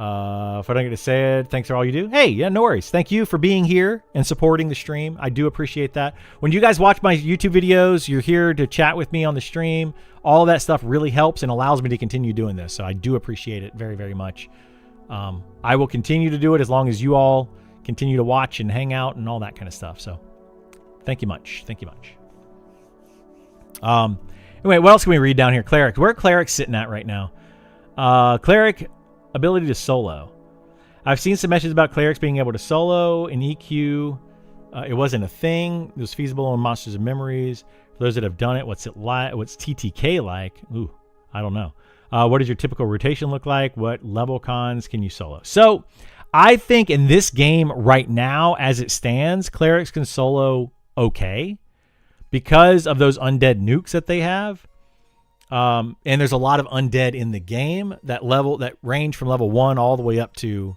I don't get to say it, thanks for all you do. Hey, yeah, no worries. Thank you for being here and supporting the stream. I do appreciate that. When you guys watch my YouTube videos, you're here to chat with me on the stream. All of that stuff really helps and allows me to continue doing this, so I do appreciate it very, very much. I will continue to do it as long as you all continue to watch and hang out and all that kind of stuff, so thank you much. Thank you much. Anyway, what else can we read down here? Cleric. Where are clerics sitting at right now? Cleric ability to solo. I've seen some messages about clerics being able to solo in EQ. It wasn't a thing. It was feasible in Monsters of Memories. For those that have done it, what's it like? What's TTK like? Ooh, I don't know. What does your typical rotation look like? What level cons can you solo? So, I think in this game right now, as it stands, clerics can solo okay. because of those undead nukes that they have. And there's a lot of undead in the game that range from level 1 all the way up to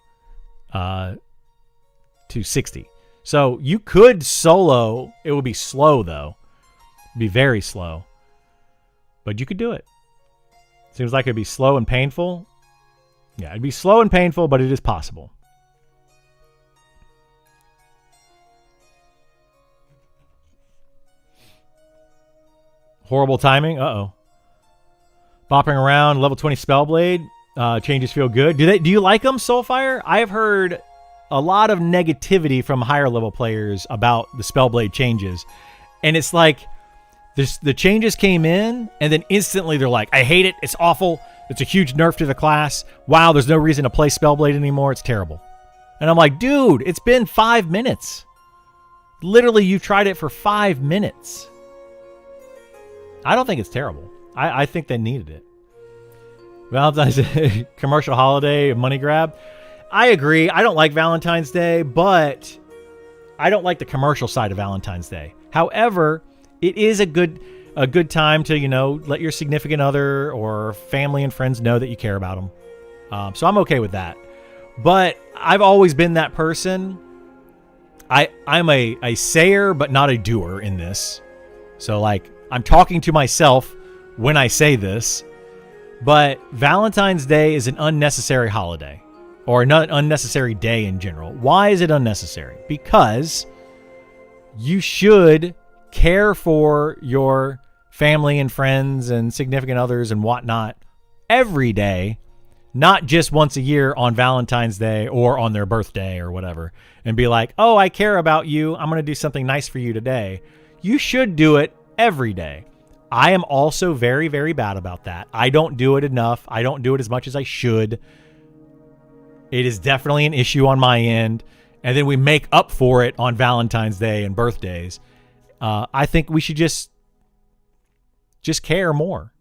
60. So you could solo. It would be slow though. It'd be very slow. But you could do it. Seems like it'd be slow and painful. Yeah, it'd be slow and painful, but it is possible. Horrible timing. Uh-oh. Bopping around, level 20 Spellblade. Changes feel good. Do you like them, Soulfire? I have heard a lot of negativity from higher level players about the Spellblade changes. And it's like the changes came in, and then instantly they're like, I hate it. It's awful. It's a huge nerf to the class. Wow, there's no reason to play Spellblade anymore. It's terrible. And I'm like, dude, it's been 5 minutes. Literally, you've tried it for 5 minutes. I don't think it's terrible. I think they needed it. Valentine's Day, commercial holiday, money grab. I agree. I don't like Valentine's Day, but I don't like the commercial side of Valentine's Day. However, it is a good time to, let your significant other or family and friends know that you care about them. So I'm okay with that. But I've always been that person. I'm a sayer, but not a doer in this. So like, I'm talking to myself when I say this, but Valentine's Day is an unnecessary holiday, or an unnecessary day in general. Why is it unnecessary? Because you should care for your family and friends and significant others and whatnot every day, not just once a year on Valentine's Day or on their birthday or whatever, and be like, oh, I care about you. I'm going to do something nice for you today. You should do it every day. I am also very, very bad about that. I don't do it enough. I don't do it as much as I should. It is definitely an issue on my end. And then we make up for it on Valentine's Day and birthdays. I think we should just care more,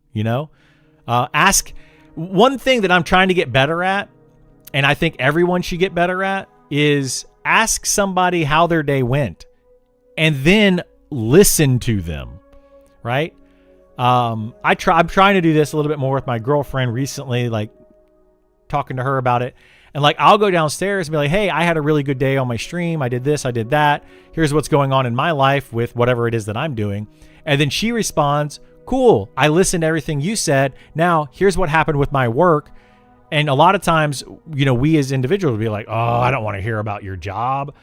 ask. One thing that I'm trying to get better at, and I think everyone should get better at, is ask somebody how their day went and then listen to them, right? I'm trying to do this a little bit more with my girlfriend recently, like talking to her about it. And like, I'll go downstairs and be like, hey, I had a really good day on my stream. I did this, I did that. Here's what's going on in my life with whatever it is that I'm doing. And then she responds, cool, I listened to everything you said. Now here's what happened with my work. And a lot of times, we as individuals will be like, oh, I don't want to hear about your job.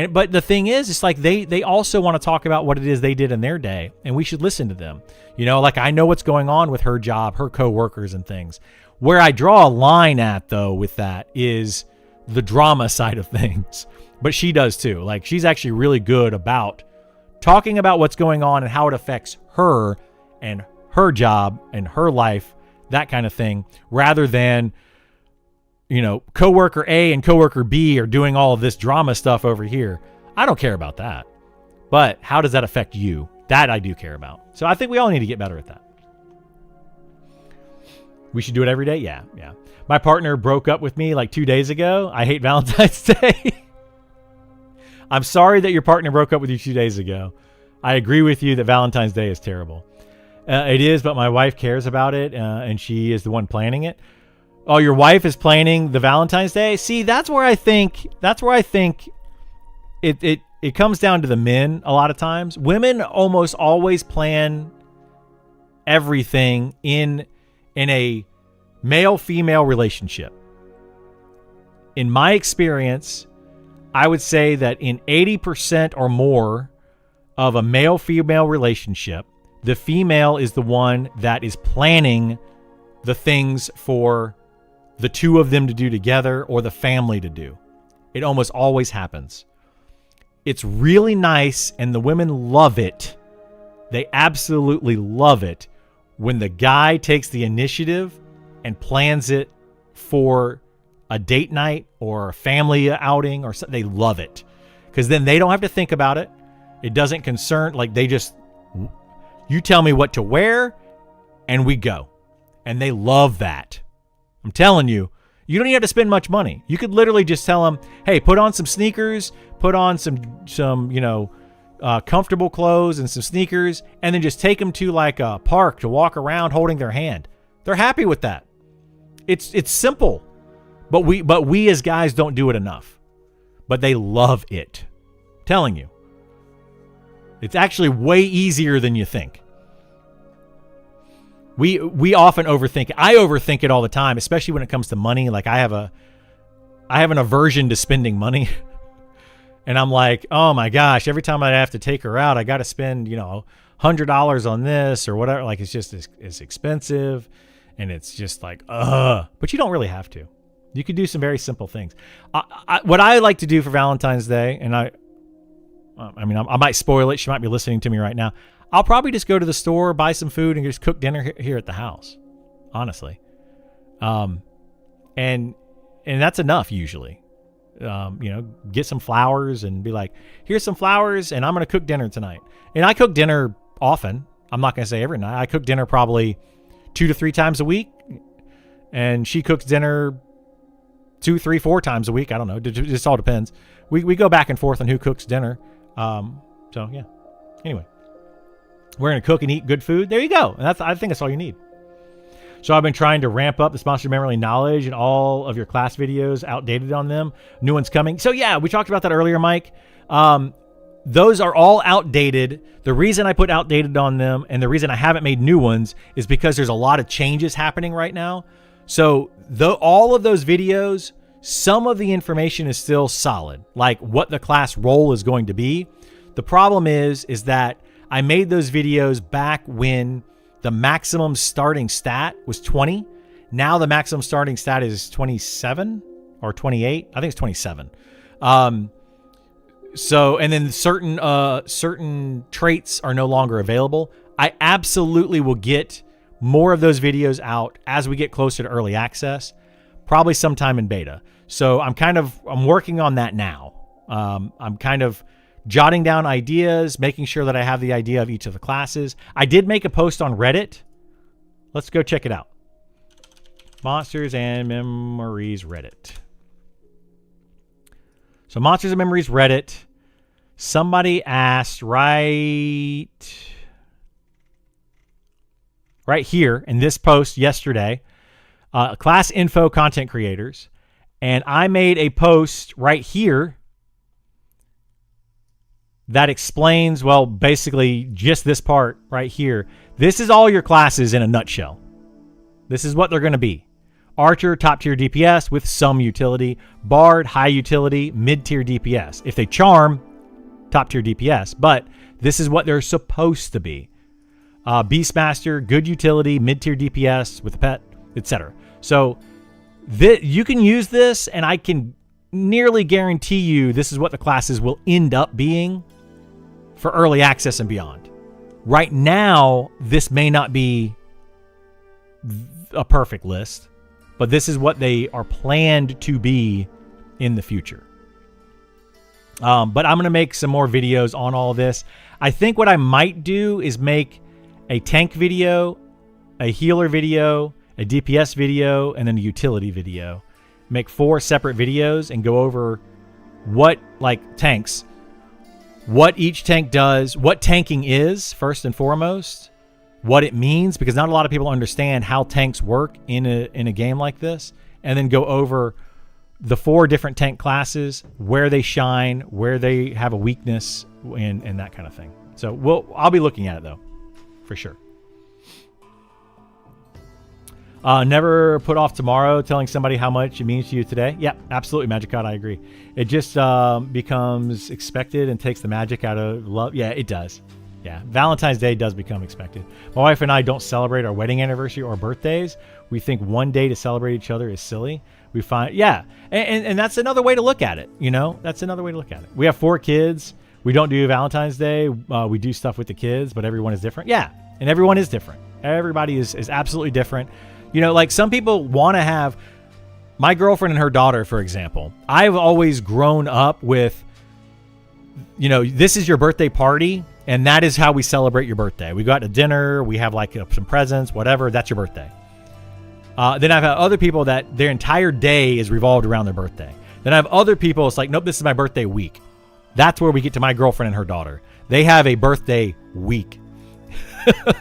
But the thing is, it's like they also want to talk about what it is they did in their day, and we should listen to them. Like I know what's going on with her job, her coworkers and things. Where I draw a line at, though, with that is the drama side of things. But she does too. Like, she's actually really good about talking about what's going on and how it affects her and her job and her life, that kind of thing, rather than, coworker A and coworker B are doing all of this drama stuff over here. I don't care about that. But how does that affect you? That I do care about. So I think we all need to get better at that. We should do it every day? Yeah. My partner broke up with me like 2 days ago. I hate Valentine's Day. I'm sorry that your partner broke up with you 2 days ago. I agree with you that Valentine's Day is terrible. It is, but my wife cares about it, and she is the one planning it. Oh, your wife is planning the Valentine's Day? See, that's where I think it comes down to the men a lot of times. Women almost always plan everything in a male-female relationship. In my experience, I would say that in 80% or more of a male-female relationship, the female is the one that is planning the things for the two of them to do together or the family to do. It almost always happens. It's really nice, and the women love it. They absolutely love it when the guy takes the initiative and plans it for a date night or a family outing or something. They love it because then they don't have to think about it. It doesn't concern, like you tell me what to wear and we go. And they love that. I'm telling you, you don't even have to spend much money. You could literally just tell them, hey, put on some sneakers, put on some comfortable clothes and some sneakers, and then just take them to like a park to walk around holding their hand. They're happy with that. It's simple, but we as guys don't do it enough. But they love it. I'm telling you. It's actually way easier than you think. We often overthink it. I overthink it all the time, especially when it comes to money. Like I have an aversion to spending money. And I'm like, oh my gosh, every time I have to take her out, I got to spend, $100 on this or whatever. Like it's expensive and it's just like, but you don't really have to. You could do some very simple things. What I like to do for Valentine's Day, and I might spoil it. She might be listening to me right now. I'll probably just go to the store, buy some food, and just cook dinner here at the house. Honestly, and that's enough usually. Get some flowers and be like, here's some flowers, and I'm gonna cook dinner tonight. And I cook dinner often. I'm not gonna say every night. I cook dinner probably 2 to 3 times a week, and she cooks dinner 2, 3, 4 times a week. I don't know. It just all depends. We go back and forth on who cooks dinner. So yeah. Anyway, we're going to cook and eat good food. There you go. And I think that's all you need. So I've been trying to ramp up the sponsored memory knowledge and all of your class videos outdated on them. New ones coming. So yeah, we talked about that earlier, Mike. Those are all outdated. The reason I put outdated on them and the reason I haven't made new ones is because there's a lot of changes happening right now. So all of those videos, some of the information is still solid, like what the class role is going to be. The problem is that I made those videos back when the maximum starting stat was 20. Now the maximum starting stat is 27 or 28. I think it's 27. So, and then certain traits are no longer available. I absolutely will get more of those videos out as we get closer to early access, probably sometime in beta. So I'm working on that now. I'm kind of jotting down ideas, making sure that I have the idea of each of the classes. I did make a post on Reddit. Let's go check it out. Monsters and Memories Reddit. So Monsters and Memories Reddit. Somebody asked right here in this post yesterday, class info content creators. And I made a post right here that explains, well, basically just this part right here. This is all your classes in a nutshell. This is what they're going to be. Archer, top tier DPS with some utility. Bard, high utility, mid tier DPS. If they charm, top tier DPS. But this is what they're supposed to be. Beastmaster, good utility, mid tier DPS with a pet, etc. So you can use this, and I can nearly guarantee you this is what the classes will end up being for early access and beyond. Right now, this may not be a perfect list, but this is what they are planned to be in the future. But I'm going to make some more videos on all of this. I think what I might do is make a tank video, a healer video, a DPS video, and then a utility video. Make 4 separate videos and go over what, like tanks, what each tank does, what tanking is first and foremost, what it means, because not a lot of people understand how tanks work in a game like this, and then go over the 4 different tank classes, where they shine, where they have a weakness, and that kind of thing. So I'll be looking at it though, for sure. Never put off tomorrow telling somebody how much it means to you today. Yeah, absolutely, Magic God, I agree. It just becomes expected and takes the magic out of love. Yeah, it does. Yeah, Valentine's Day does become expected. My wife and I don't celebrate our wedding anniversary or birthdays. We think one day to celebrate each other is silly. We find, yeah, and that's another way to look at it. That's another way to look at it. We have 4 kids. We don't do Valentine's Day. We do stuff with the kids, but everyone is different. Yeah, and everyone is different. Everybody is absolutely different. Like some people want to have, my girlfriend and her daughter, for example, I've always grown up with, this is your birthday party, and that is how we celebrate your birthday. We go out to dinner, we have like some presents, whatever, that's your birthday. Then I've had other people that their entire day is revolved around their birthday. Then I have other people, it's like, nope, this is my birthday week. That's where we get to my girlfriend and her daughter. They have a birthday week.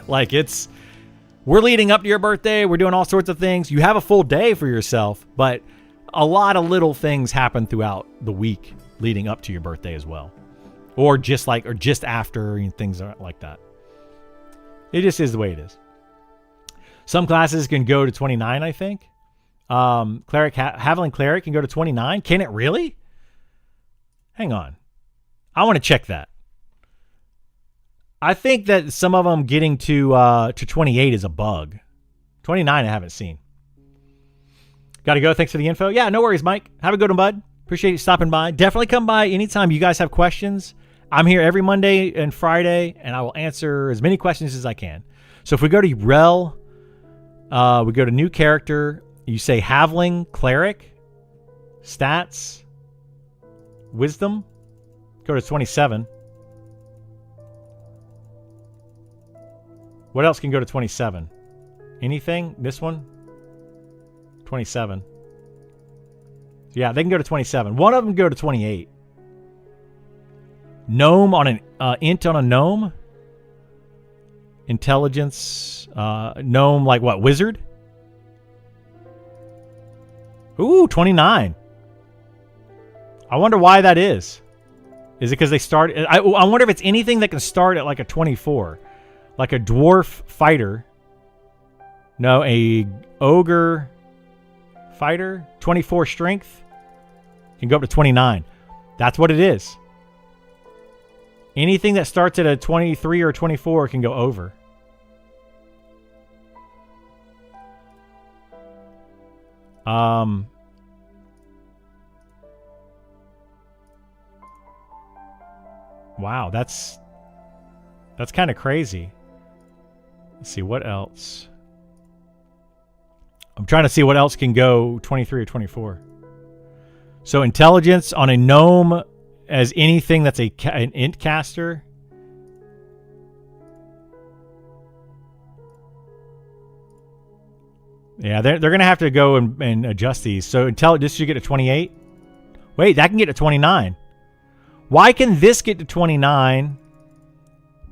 Like we're leading up to your birthday. We're doing all sorts of things. You have a full day for yourself, but a lot of little things happen throughout the week leading up to your birthday as well. Or just after, and things like that. It just is the way it is. Some classes can go to 29, I think. Haviland Cleric can go to 29. Can it really? Hang on. I want to check that. I think that some of them getting to 28 is a bug. 29 I haven't seen. Got to go. Thanks for the info. Yeah, no worries, Mike. Have a good one, bud. Appreciate you stopping by. Definitely come by anytime you guys have questions. I'm here every Monday and Friday, and I will answer as many questions as I can. So if we go to Rel, we go to new character. You say Haviland Cleric, stats, wisdom. Go to 27. What else can go to 27? Anything? This one? 27. Yeah, they can go to 27. One of them go to 28. Gnome on an int on a gnome. Intelligence. Gnome like what? Wizard? Ooh, 29. I wonder why that is. Is it because they start... I wonder if it's anything that can start at like a 24. Like a dwarf fighter. No, a ogre fighter. 24 strength. Can go up to 29. That's what it is. Anything that starts at a 23 or 24 can go over. Wow, that's kind of crazy. Let's see what else. I'm trying to see what else can go 23 or 24. So intelligence on a gnome as anything that's an int caster. Yeah, they're going to have to go and adjust these. So this should get to 28. Wait, that can get to 29. Why can this get to 29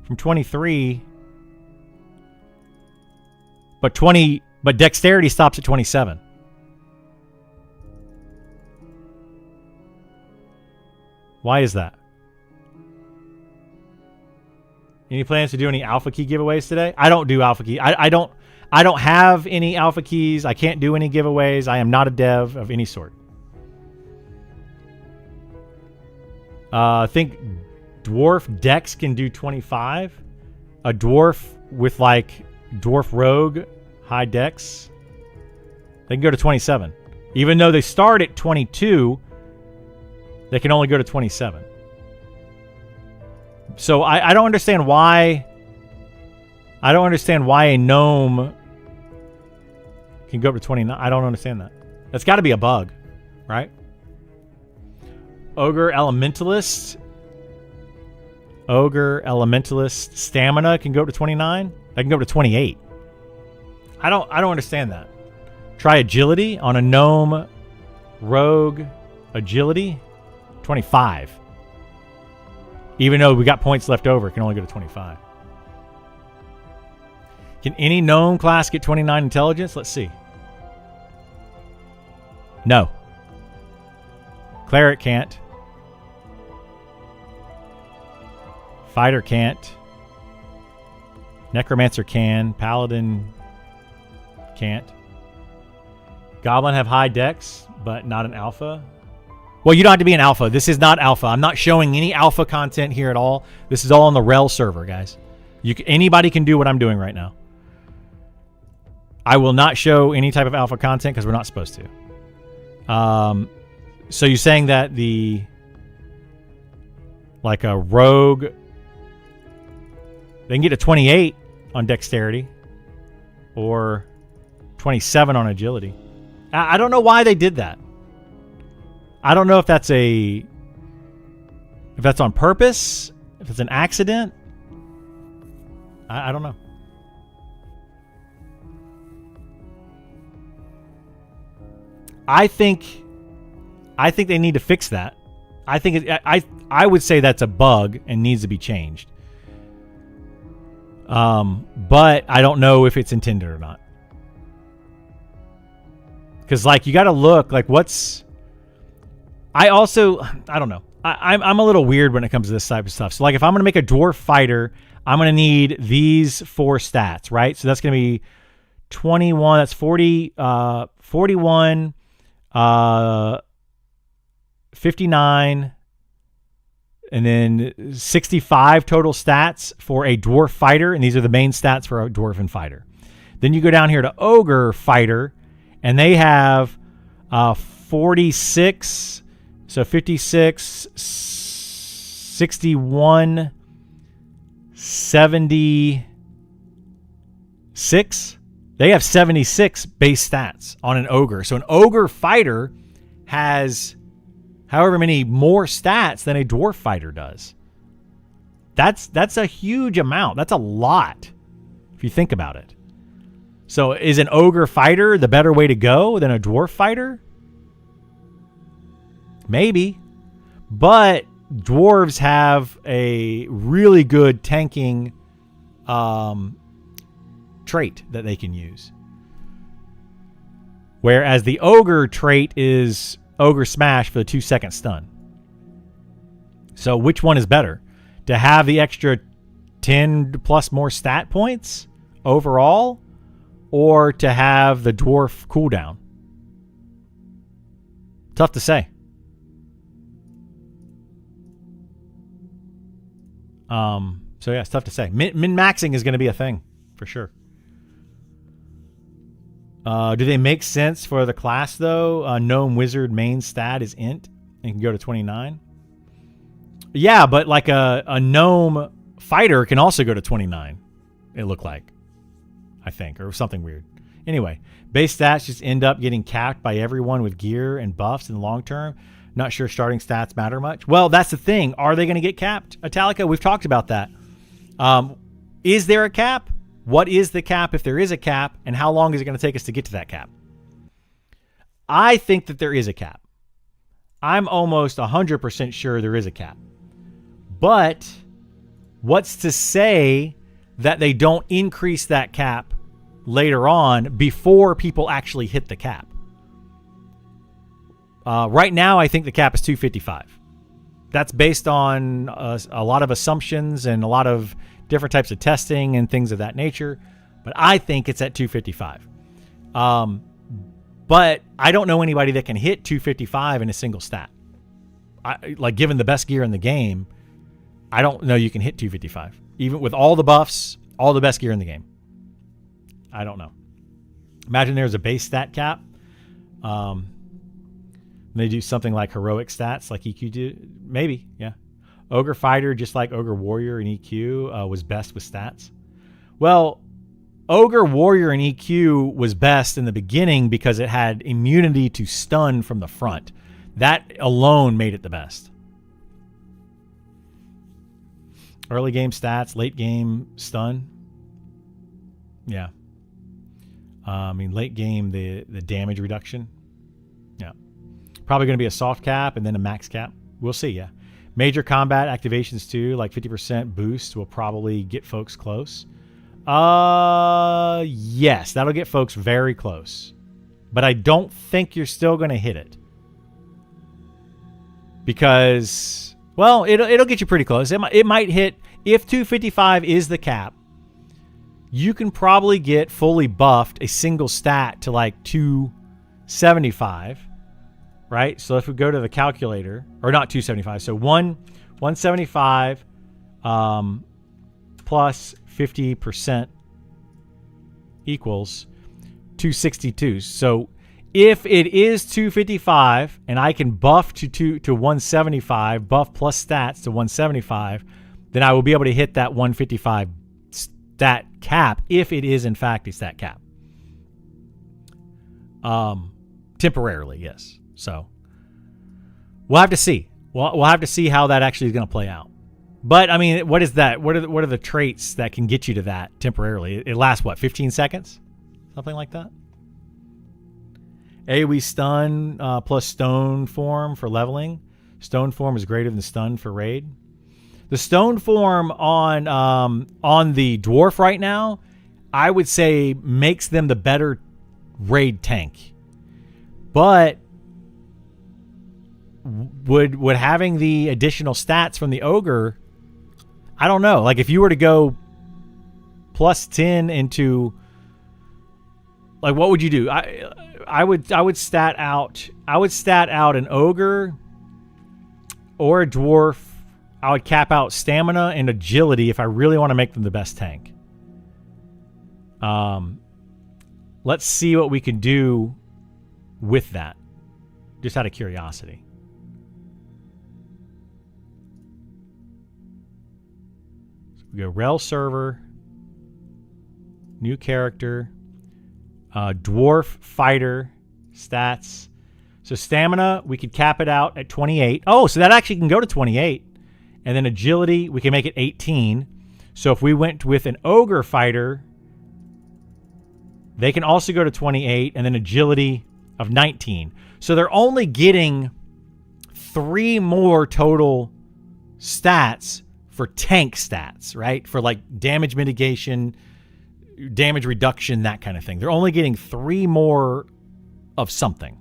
from 23? But dexterity stops at 27. Why is that? Any plans to do any alpha key giveaways today? I don't do alpha key. I don't have any alpha keys. I can't do any giveaways. I am not a dev of any sort. I think dwarf dex can do 25. A dwarf with like dwarf rogue high dex, they can go to 27. Even though they start at 22, they can only go to 27. So I don't understand why. I don't understand why a gnome can go up to 29. I don't understand that. That's got to be a bug, right? Ogre Elementalist. Stamina can go up to 29. That can go up to 28. I don't understand that. Try agility on a gnome rogue agility. 25. Even though we got points left over, it can only go to 25. Can any gnome class get 29 intelligence? Let's see. No. Cleric can't. Fighter can't. Necromancer can. Paladin can't. Goblin have high dex, but not an alpha. Well, you don't have to be an alpha. This is not alpha. I'm not showing any alpha content here at all. This is all on the Rel server, guys. Anybody can do what I'm doing right now. I will not show any type of alpha content because we're not supposed to. So you're saying that like a rogue, they can get to 28 on dexterity or 27 on agility. I don't know why they did that. I don't know if that's on purpose, if it's an accident. I don't know. I think they need to fix that. I I would say that's a bug and needs to be changed. But I don't know if it's intended or not. Because, like, you got to look, like, I don't know. I'm a little weird when it comes to this type of stuff. So, like, if I'm going to make a dwarf fighter, I'm going to need these 4 stats, right? So that's going to be 21, that's 40, 41, 59, and then 65 total stats for a dwarf fighter. And these are the main stats for a dwarven fighter. Then you go down here to ogre fighter, and they have 46, so 56, 61, 76. They have 76 base stats on an ogre. So an ogre fighter has however many more stats than a dwarf fighter does. That's a huge amount. That's a lot if you think about it. So is an ogre fighter the better way to go than a dwarf fighter? Maybe. But dwarves have a really good tanking trait that they can use. Whereas the ogre trait is ogre smash for the 2-second stun. So which one is better? To have the extra 10 plus more stat points overall, or to have the dwarf cooldown? Tough to say. So yeah, it's tough to say. Min-maxing is going to be a thing for sure. Do they make sense for the class though? Gnome wizard main stat is int and can go to 29. Yeah, but like a gnome fighter can also go to 29. It looked like, I think, or something weird. Anyway, base stats just end up getting capped by everyone with gear and buffs in the long term. Not sure starting stats matter much. Well, that's the thing. Are they going to get capped? Italica, we've talked about that. Is there a cap? What is the cap if there is a cap? And how long is it going to take us to get to that cap? I think that there is a cap. I'm almost 100% sure there is a cap. But what's to say that they don't increase that cap later on before people actually hit the cap? Right now, I think the cap is 255. That's based on a lot of assumptions and a lot of different types of testing and things of that nature. But I think it's at 255. But I don't know anybody that can hit 255 in a single stat. Like, given the best gear in the game, I don't know you can hit 255. Even with all the buffs, all the best gear in the game. I don't know. Imagine there's a base stat cap. They do something like heroic stats like EQ did. Maybe, yeah. Ogre Fighter, just like Ogre Warrior and EQ, was best with stats. Well, Ogre Warrior and EQ was best in the beginning because it had immunity to stun from the front. That alone made it the best. Early game stats, late game stun. Yeah. Late game, the damage reduction. Yeah. Probably going to be a soft cap and then a max cap. We'll see, yeah. Major combat activations too, like 50% boost will probably get folks close. Yes, that'll get folks very close. But I don't think you're still going to hit it. Because, well, it'll get you pretty close. It might hit, if 255 is the cap, you can probably get fully buffed a single stat to like 275. Right? So if we go to the calculator, or not 275, so 175 plus 50% equals 262. So if it is 255 and I can buff to 175, buff plus stats to 175, then I will be able to hit that 155 stat cap if it is in fact a stat cap. Temporarily, yes. So we'll have to see. We'll have to see how that actually is going to play out. But I mean, what is that? What are the traits that can get you to that temporarily? It lasts what, 15 seconds? Something like that. AoE stun plus stone form for leveling. Stone form is greater than stun for raid. The stone form on the dwarf right now, I would say makes them the better raid tank. But would having the additional stats from the ogre, I don't know. Like if you were to go plus 10 into, like, what would you do? I would stat out an ogre or a dwarf. I would cap out stamina and agility if I really want to make them the best tank. Let's see what we can do with that, just out of curiosity. So we go rel server, new character, dwarf fighter stats. So stamina, we could cap it out at 28. Oh, so that actually can go to 28. And then agility, we can make it 18. So if we went with an ogre fighter, they can also go to 28, and then agility of 19. So they're only getting 3 more total stats for tank stats, right? For like damage mitigation, damage reduction, that kind of thing. They're only getting 3 more of something.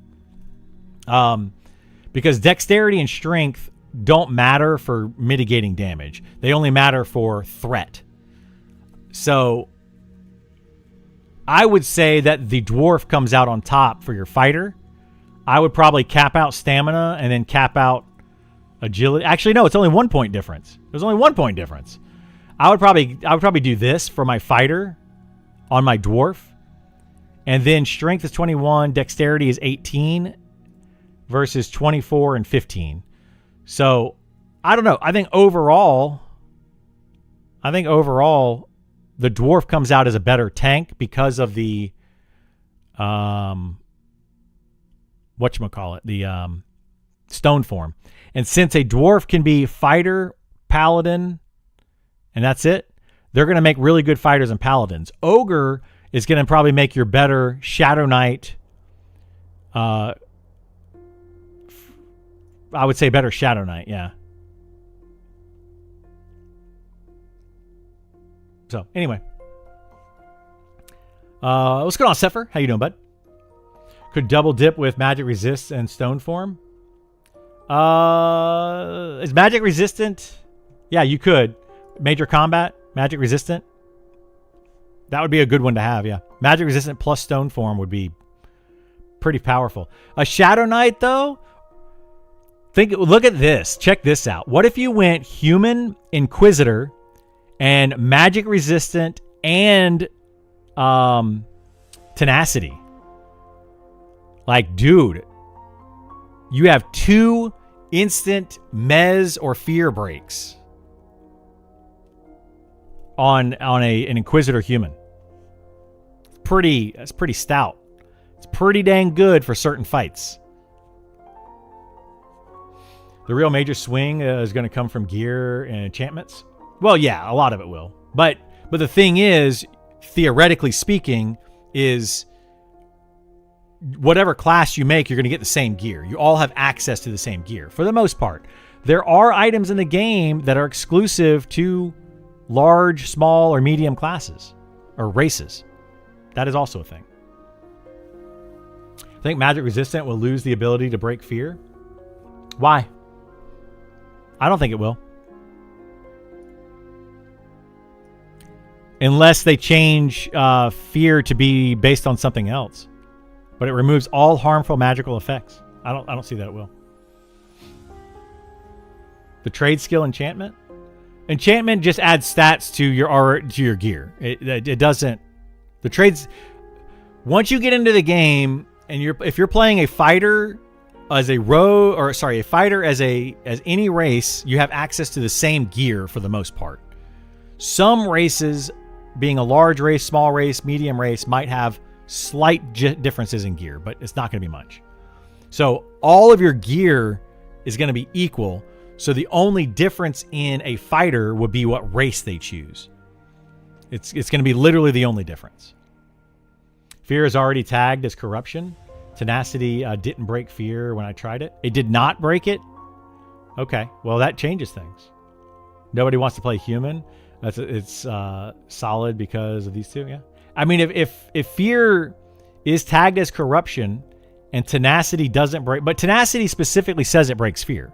Because dexterity and strength don't matter for mitigating damage. They only matter for threat. So I would say that the dwarf comes out on top for your fighter. I would probably cap out stamina and then cap out agility. Actually, no, it's only 1 point difference. There's only 1 point difference. I would probably do this for my fighter on my dwarf. And then strength is 21, dexterity is 18 versus 24 and 15. So, I don't know. I think overall the dwarf comes out as a better tank because of the the stone form. And since a dwarf can be fighter, paladin, and that's it, they're going to make really good fighters and paladins. Ogre is going to probably make your better Shadow Knight. I would say better Shadow Knight, yeah. So, anyway. What's going on, Sepher? How you doing, bud? Could double dip with magic resist and stone form. Is magic resistant? Yeah, you could. Major combat, magic resistant. That would be a good one to have, yeah. Magic resistant plus stone form would be pretty powerful. A Shadow Knight, though, look at this. Check this out. What if you went human inquisitor and magic resistant and tenacity? Like, dude, you have 2 instant mez or fear breaks on an inquisitor human. That's pretty stout. It's pretty dang good for certain fights. The real major swing is going to come from gear and enchantments. Well, yeah, a lot of it will. But the thing is, theoretically speaking, is whatever class you make, you're going to get the same gear. You all have access to the same gear for the most part. There are items in the game that are exclusive to large, small, or medium classes or races. That is also a thing. I think magic resistant will lose the ability to break fear. Why? I don't think it will. Unless they change fear to be based on something else. But it removes all harmful magical effects. I don't see that it will. The trade skill enchantment? Enchantment just adds stats to your gear. It doesn't. The trades, once you get into the game and if you're playing a fighter as a fighter as any race, you have access to the same gear for the most part. Some races, being a large race, small race, medium race, might have slight differences in gear, but it's not going to be much. So all of your gear is going to be equal. So the only difference in a fighter would be what race they choose. It's going to be literally the only difference. Fear is already tagged as corruption. Tenacity didn't break fear when I tried it. It did not break it Okay. Well, that changes things. Nobody wants to play human. It's solid because of these two. Yeah. I mean, if fear is tagged as corruption and tenacity doesn't break, but tenacity specifically says it breaks fear.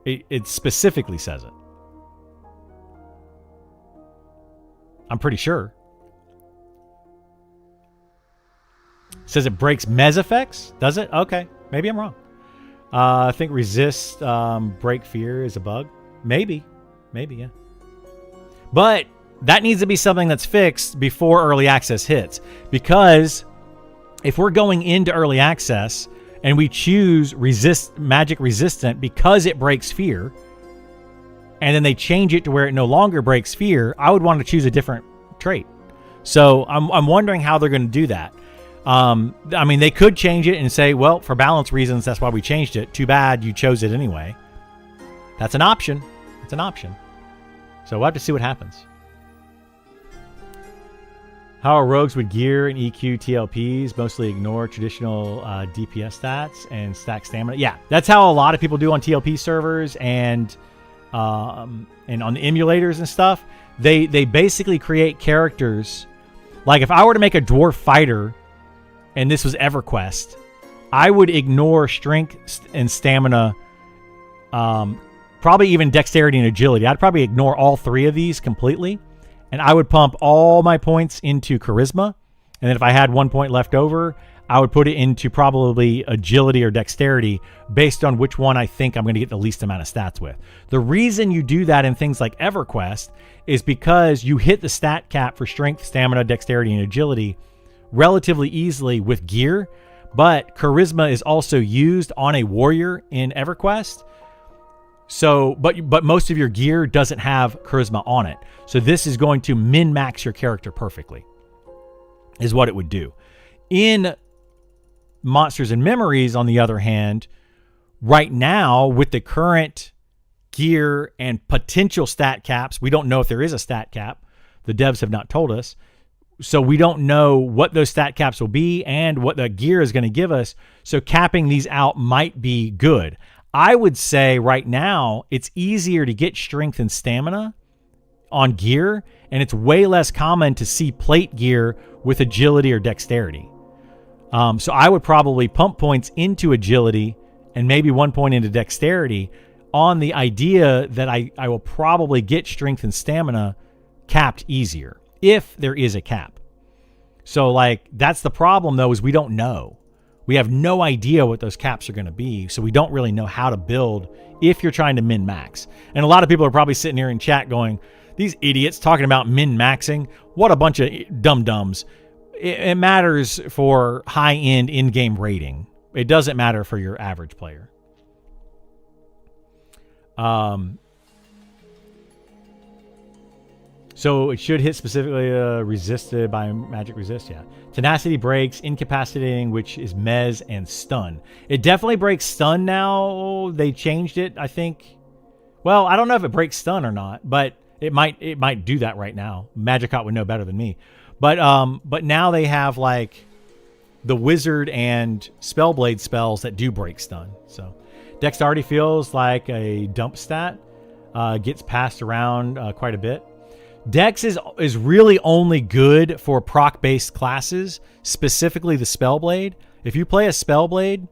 It specifically says it. I'm pretty sure. It says it breaks Mez effects. Does it? Okay. Maybe I'm wrong. I think resist break fear is a bug. Maybe, yeah. But that needs to be something that's fixed before early access hits. Because if we're going into early access and we choose resist magic resistant because it breaks fear, and then they change it to where it no longer breaks fear, I would want to choose a different trait. So I'm wondering how they're going to do that. I mean, they could change it and say, well, for balance reasons, that's why we changed it. Too bad you chose it anyway. That's an option. It's an option. So we'll have to see what happens. How are rogues with gear and EQ TLPs mostly ignore traditional DPS stats and stack stamina? Yeah, that's how a lot of people do on TLP servers and on the emulators and stuff. They basically create characters. Like if I were to make a dwarf fighter and this was EverQuest, I would ignore strength and stamina, probably even dexterity and agility. I'd probably ignore all three of these completely. And I would pump all my points into charisma. And then if I had 1 point left over, I would put it into probably agility or dexterity based on which one I think I'm going to get the least amount of stats with. The reason you do that in things like EverQuest is because you hit the stat cap for strength, stamina, dexterity, and agility relatively easily with gear. But charisma is also used on a warrior in EverQuest. So, but most of your gear doesn't have charisma on it. So this is going to min-max your character perfectly, is what it would do. In Monsters and Memories, on the other hand, right now, with the current gear and potential stat caps, we don't know if there is a stat cap. The devs have not told us. So we don't know what those stat caps will be and what the gear is going to give us. So capping these out might be good. I would say right now it's easier to get strength and stamina on gear, and it's way less common to see plate gear with agility or dexterity. So I would probably pump points into agility and maybe 1 point into dexterity on the idea that I will probably get strength and stamina capped easier if there is a cap. So like that's the problem though, is we don't know. We have no idea what those caps are going to be, so we don't really know how to build if you're trying to min-max. And a lot of people are probably sitting here in chat going, these idiots talking about min-maxing, what a bunch of dum-dums. It matters for high-end in-game rating. It doesn't matter for your average player. So it should hit specifically resisted by magic resist, yeah. Tenacity breaks, incapacitating, which is Mez, and stun. It definitely breaks stun now. They changed it, I think. Well, I don't know if it breaks stun or not, but it might do that right now. Magicot would know better than me. But now they have like the wizard and spellblade spells that do break stun. So dexterity feels like a dump stat. Gets passed around quite a bit. Dex is really only good for proc-based classes, specifically the Spellblade. If you play a Spellblade,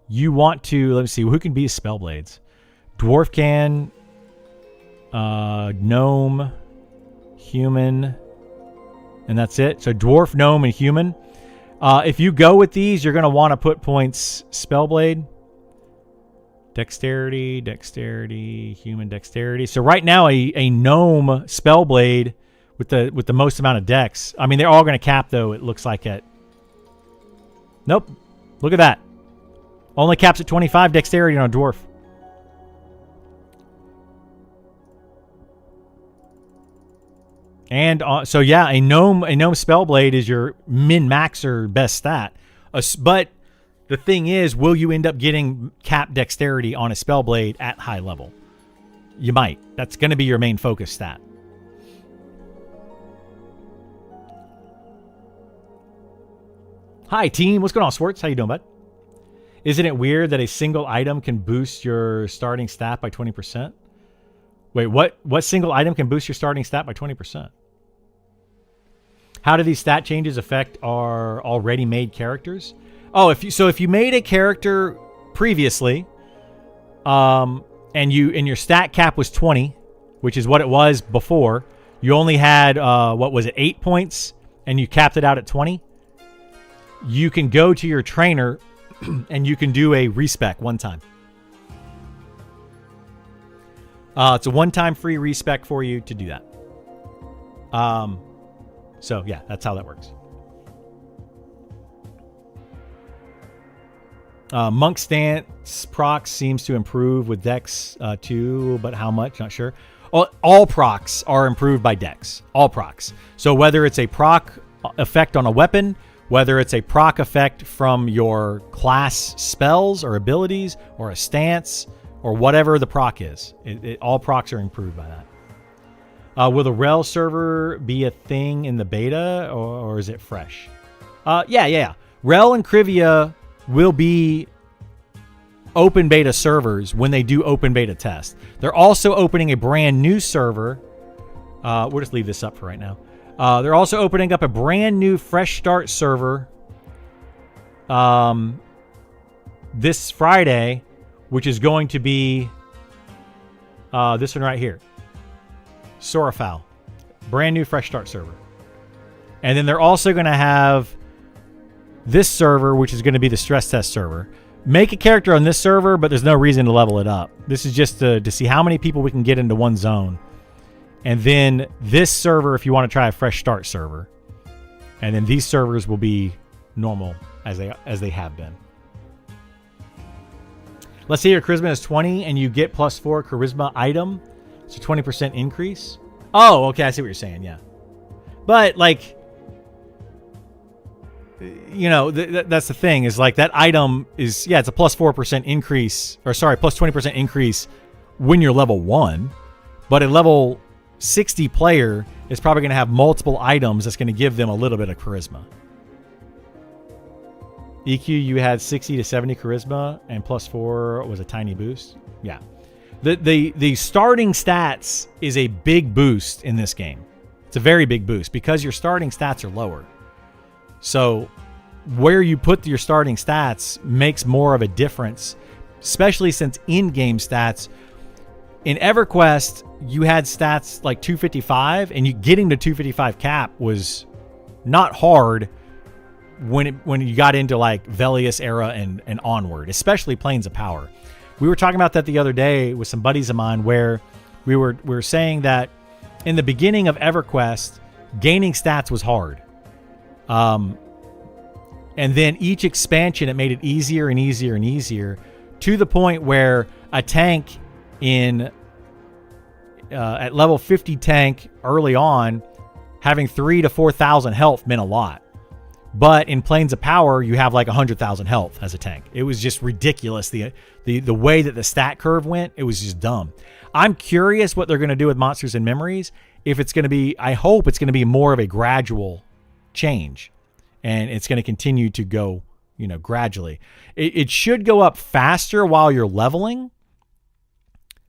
you want to, let me see, who can be Spellblades? Dwarf can, Gnome, Human, and that's it. So Dwarf, Gnome, and Human. If you go with these, you're going to want to put points Spellblade, Dexterity, Human, Dexterity. So right now, a Gnome Spellblade with the most amount of dex. I mean, they're all going to cap, though, it looks like at... Nope. Look at that. Only caps at 25 Dexterity on a Dwarf. And so, yeah, a Gnome Spellblade is your min-maxer best stat. But... the thing is, will you end up getting cap dexterity on a Spellblade at high level? You might. That's going to be your main focus stat. Hi, team. What's going on, Swartz? How you doing, bud? Isn't it weird that a single item can boost your starting stat by 20%? Wait, what single item can boost your starting stat by 20%? How do these stat changes affect our already made characters? Oh, if you made a character previously, and your stat cap was 20, which is what it was before, you only had 8 points, and you capped it out at 20. You can go to your trainer and you can do a respec one time. It's a one-time free respec for you to do that. So yeah, that's how that works. Monk stance procs seems to improve with Dex too, but how much? Not sure. All procs are improved by Dex. All procs. So whether it's a proc effect on a weapon, whether it's a proc effect from your class spells or abilities or a stance or whatever the proc is, all procs are improved by that. Will the Rel server be a thing in the beta or is it fresh? Yeah. Rel and Krivia will be open beta servers when they do open beta test. They're also opening a brand new server. We'll just leave this up for right now. They're also opening up a brand new fresh start server this Friday, which is going to be this one right here. Sorafal. Brand new fresh start server. And then they're also going to have this server, which is going to be the stress test server. Make a character on this server, but there's no reason to level it up. This is just to see how many people we can get into one zone. And then this server, if you want to try a fresh start server. And then these servers will be normal as they have been. Let's say your charisma is 20 and you get +4 charisma item. It's a 20% increase. Oh, okay. I see what you're saying. Yeah. But like, you know, that's the thing is like that item is, yeah, it's a +4% increase, or sorry, +20% increase when you're level 1. But a level 60 player is probably going to have multiple items that's going to give them a little bit of charisma. EQ, you had 60 to 70 charisma and +4 was a tiny boost. Yeah. The starting stats is a big boost in this game. It's a very big boost because your starting stats are lower. So where you put your starting stats makes more of a difference, especially since in-game stats. In EverQuest, you had stats like 255, and getting to 255 cap was not hard when you got into like Velius era and onward, especially Planes of Power. We were talking about that the other day with some buddies of mine, where we were saying that in the beginning of EverQuest, gaining stats was hard. And then each expansion, it made it easier and easier and easier, to the point where a tank at level 50 tank early on, having 3,000 to 4,000 health meant a lot. But in Planes of Power, you have like 100,000 health as a tank. It was just ridiculous. The way that the stat curve went, it was just dumb. I'm curious what they're going to do with Monsters and Memories. If it's going to be, I hope it's going to be more of a gradual change. And it's going to continue to go, gradually. It should go up faster while you're leveling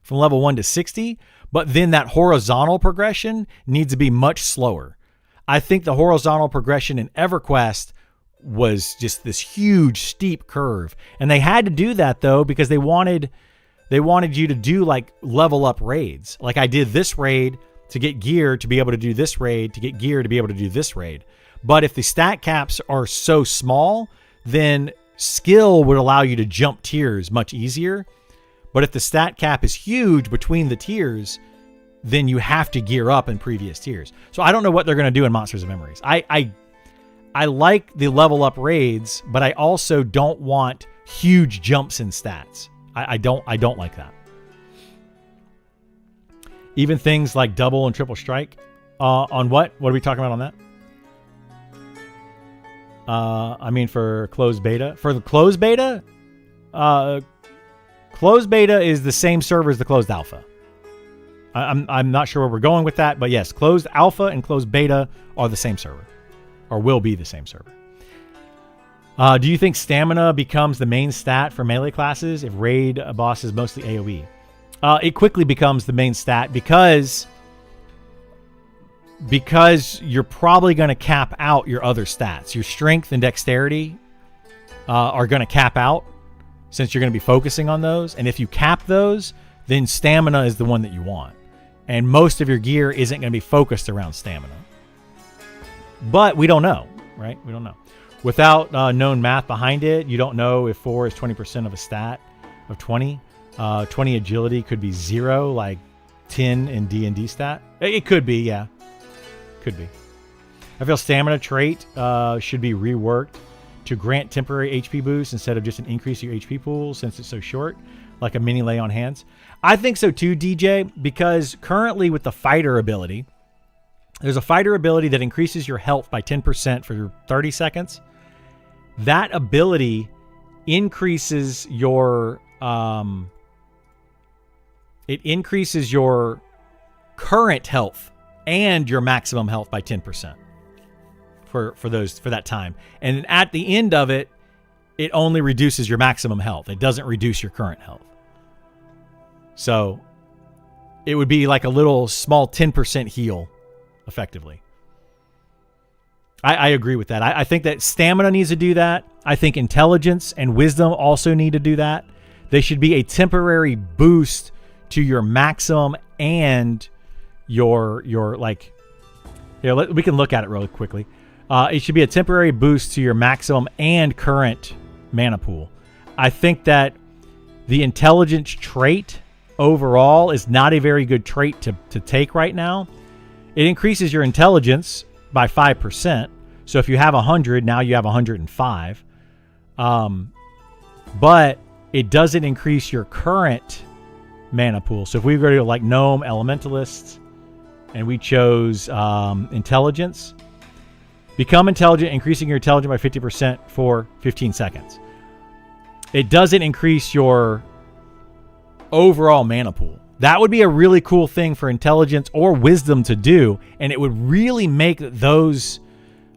from level 1 to 60. But then that horizontal progression needs to be much slower. I think the horizontal progression in EverQuest was just this huge steep curve. And they had to do that though, because they wanted you to do like level up raids. Like I did this raid to get gear to be able to do this raid, to get gear to be able to do this raid. But if the stat caps are so small, then skill would allow you to jump tiers much easier. But if the stat cap is huge between the tiers, then you have to gear up in previous tiers. So I don't know what they're going to do in Monsters and Memories. I like the level up raids, but I also don't want huge jumps in stats. I don't like that. Even things like double and triple strike. On what? What are we talking about on that? I mean for closed beta. For the closed beta, closed beta is the same server as the closed alpha. I'm not sure where we're going with that, but yes, closed alpha and closed beta are the same server, or will be the same server. Do you think stamina becomes the main stat for melee classes if raid boss is mostly AoE? It quickly becomes the main stat because you're probably going to cap out your other stats. Your strength and dexterity are going to cap out since you're going to be focusing on those. And if you cap those, then stamina is the one that you want. And most of your gear isn't going to be focused around stamina. But we don't know, right? We don't know. Without known math behind it, you don't know if 4 is 20% of a stat of 20. 20 agility could be 0, like 10 in D&D stat. It could be, yeah. Could be. I feel stamina trait should be reworked to grant temporary HP boost instead of just an increase in your HP pool since it's so short, like a mini lay on hands. I think so too, DJ, because currently with the fighter ability, there's a fighter ability that increases your health by 10% for 30 seconds. That ability increases your it increases your current health and your maximum health by 10% for that time. And at the end of it, it only reduces your maximum health. It doesn't reduce your current health. So it would be like a little small 10% heal, effectively. I agree with that. I think that stamina needs to do that. I think intelligence and wisdom also need to do that. They should be a temporary boost to your maximum and your like, we can look at it really quickly. It should be a temporary boost to your maximum and current mana pool. I think that the intelligence trait overall is not a very good trait to take right now. It increases your intelligence by 5%. So if you have 100, now you have 105. But it doesn't increase your current mana pool. So if we go to like Gnome Elementalists and we chose intelligence, become intelligent, increasing your intelligence by 50% for 15 seconds. It doesn't increase your overall mana pool. That would be a really cool thing for intelligence or wisdom to do, and it would really make those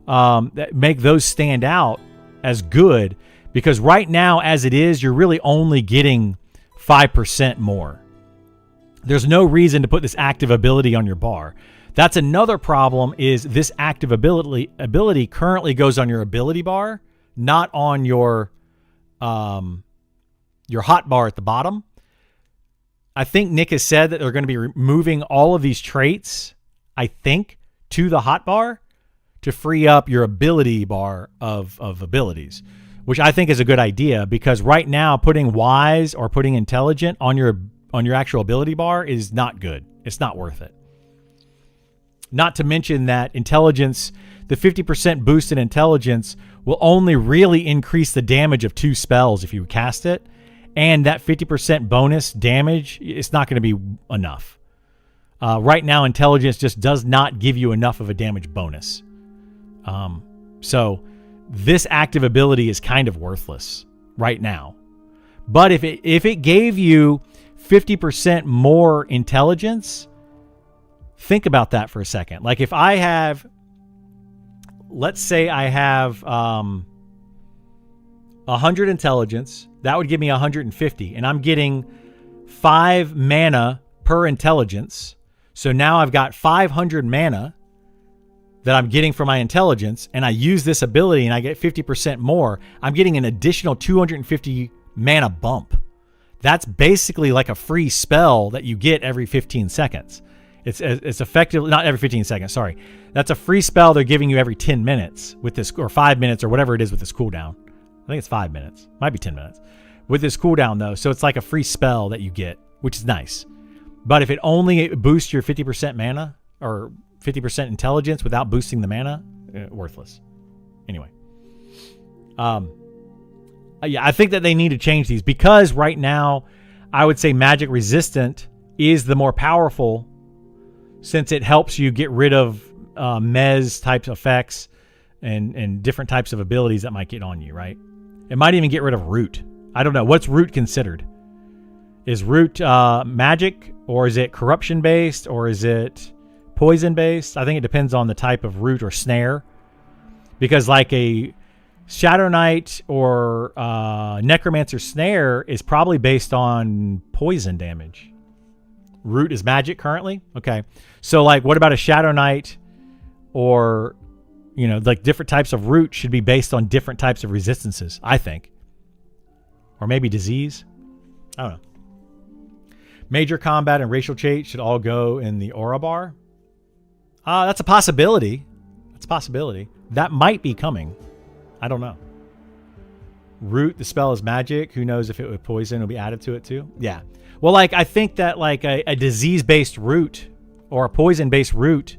stand out as good, because right now, as it is, you're really only getting 5% more. There's no reason to put this active ability on your bar. That's another problem, is this active ability currently goes on your ability bar, not on your hot bar at the bottom. I think Nick has said that they're going to be removing all of these traits, I think, to the hotbar to free up your ability bar of abilities, which I think is a good idea, because right now putting wise or putting intelligent on your actual ability bar is not good. It's not worth it. Not to mention that intelligence, the 50% boost in intelligence will only really increase the damage of 2 spells if you cast it. And that 50% bonus damage, it's not going to be enough. Right now, intelligence just does not give you enough of a damage bonus. So this active ability is kind of worthless right now. But if it gave you 50% more intelligence, think about that for a second. Like if I have, let's say I have 100 intelligence, that would give me 150, and I'm getting 5 mana per intelligence. So now I've got 500 mana that I'm getting from my intelligence, and I use this ability and I get 50% more. I'm getting an additional 250 mana bump. That's basically like a free spell that you get every 15 seconds. It's effectively, not every 15 seconds, sorry. That's a free spell they're giving you every 10 minutes with this, or 5 minutes, or whatever it is with this cooldown. I think it's 5 minutes. Might be 10 minutes. With this cooldown, though, so it's like a free spell that you get, which is nice. But if it only boosts your 50% mana, or 50% intelligence without boosting the mana, worthless. Anyway. Yeah, I think that they need to change these, because right now, I would say magic resistant is the more powerful, since it helps you get rid of mez type effects and different types of abilities that might get on you, right? It might even get rid of root. I don't know. What's root considered? Is root magic, or is it corruption based, or is it poison based? I think it depends on the type of root or snare, because like a Shadow Knight or Necromancer Snare is probably based on poison damage. Root is magic currently? Okay. So, like, what about a Shadow Knight or, you know, like different types of root should be based on different types of resistances, I think. Or maybe disease. I don't know. Major combat and racial trait should all go in the aura bar. That's a possibility. That's a possibility. That might be coming. I don't know. Root, the spell is magic. Who knows if it would poison will be added to it too? Yeah. Well, like, I think that like a disease-based root or a poison-based root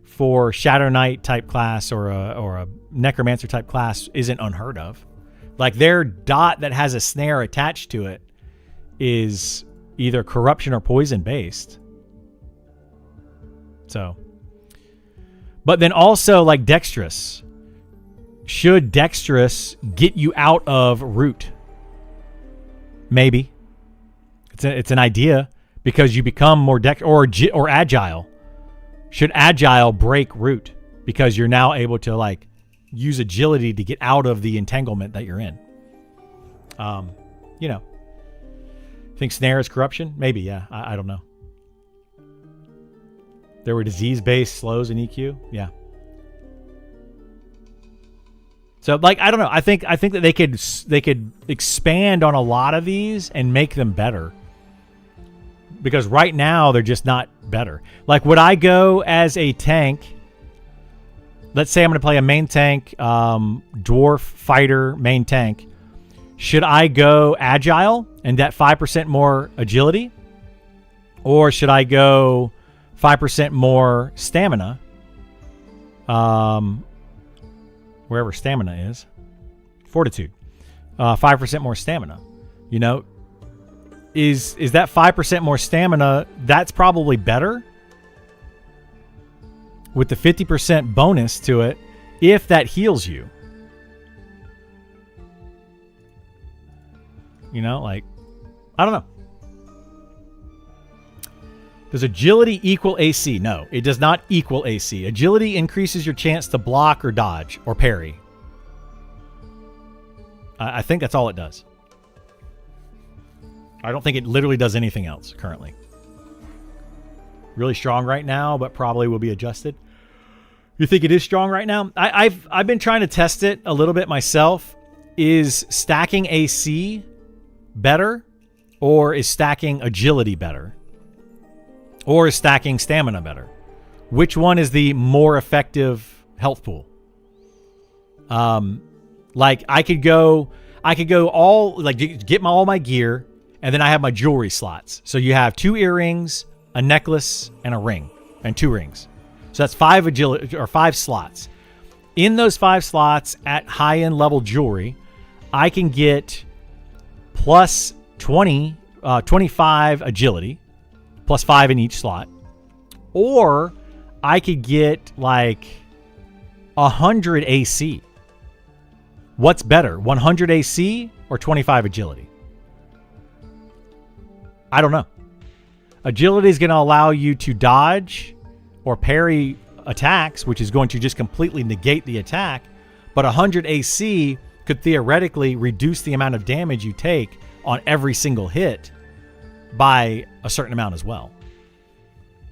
for Shadow Knight type class or a Necromancer type class isn't unheard of. Like, their dot that has a snare attached to it is either corruption or poison based. So, but then also like dexterous. Should dexterous get you out of root? Maybe. It's an idea because you become more or agile. Should agile break root because you're now able to like use agility to get out of the entanglement that you're in? You know. Think snare is corruption? Maybe, yeah. I don't know. There were disease-based slows in EQ? Yeah. So, like, I don't know. I think that they could expand on a lot of these and make them better. Because right now they're just not better. Like, would I go as a tank? Let's say I'm going to play a main tank, dwarf fighter main tank. Should I go agile and that 5% more agility? Or should I go 5% more stamina? Wherever stamina is. Fortitude. 5% more stamina. You know, is that 5% more stamina? That's probably better. With the 50% bonus to it, if that heals you. You know, like, I don't know. Does agility equal AC? No, it does not equal AC. Agility increases your chance to block or dodge or parry. I think that's all it does. I don't think it literally does anything else currently. Really strong right now, but probably will be adjusted. You think it is strong right now? I've been trying to test it a little bit myself. Is stacking AC better, or is stacking agility better, or is stacking stamina better? Which one is the more effective health pool? Like I could go all like get all my gear, and then I have my jewelry slots. So you have 2 earrings, a necklace, and a ring, and 2 rings. So that's 5 agility or 5 slots. In those 5 slots at high-end level jewelry, I can get plus 25 agility, plus 5 in each slot. Or I could get like 100 AC. What's better, 100 AC or 25 agility? I don't know. Agility is going to allow you to dodge or parry attacks, which is going to just completely negate the attack. But 100 AC could theoretically reduce the amount of damage you take on every single hit by a certain amount as well.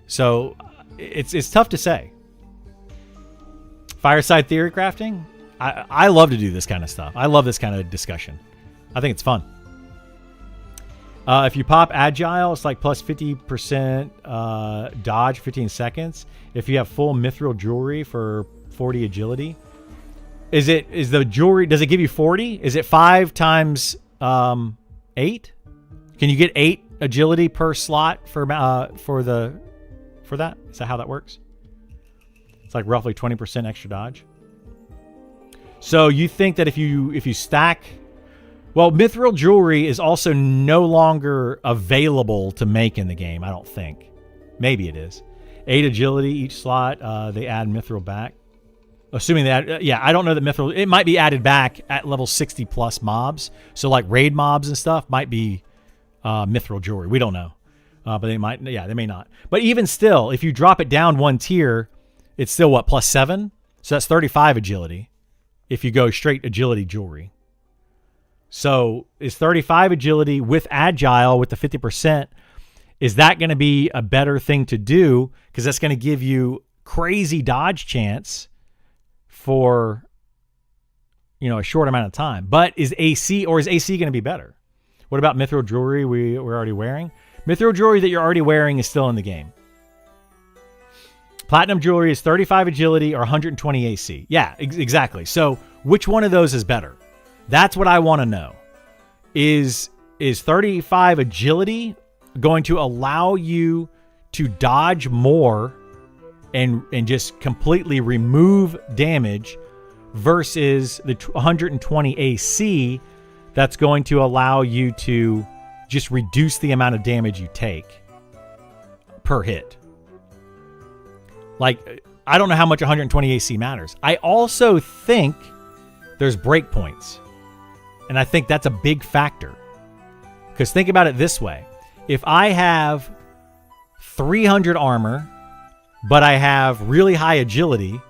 So it's tough to say. Fireside theory crafting? I love to do this kind of stuff. I love this kind of discussion. I think it's fun. If you pop agile, it's like plus 50% dodge, 15 seconds. If you have full mithril jewelry for 40 agility, does it give you 40? Is it 5 times 8? Can you get 8 agility per slot for that? Is that how that works? It's like roughly 20% extra dodge. So you think that if you stack, well, mithril jewelry is also no longer available to make in the game, I don't think. Maybe it is. 8 agility each slot. They add mithril back. Assuming that, I don't know that mithril, it might be added back at level 60 plus mobs. So like raid mobs and stuff might be mithril jewelry. We don't know. But they might, they may not. But even still, if you drop it down 1 tier, it's still what, plus 7? So that's 35 agility. if you go straight agility jewelry. So is 35 agility with agile with the 50%, is that going to be a better thing to do? Because that's going to give you crazy dodge chance for, a short amount of time. But is AC going to be better? What about mithril jewelry we're already wearing? Mithril jewelry that you're already wearing is still in the game. Platinum jewelry is 35 agility or 120 AC. Yeah, exactly. So which one of those is better? That's what I want to know. Is 35 agility going to allow you to dodge more and just completely remove damage versus the 120 AC that's going to allow you to just reduce the amount of damage you take per hit? Like, I don't know how much 120 AC matters. I also think there's breakpoints. And I think that's a big factor. Because think about it this way. If I have 300 armor, but I have really high agility,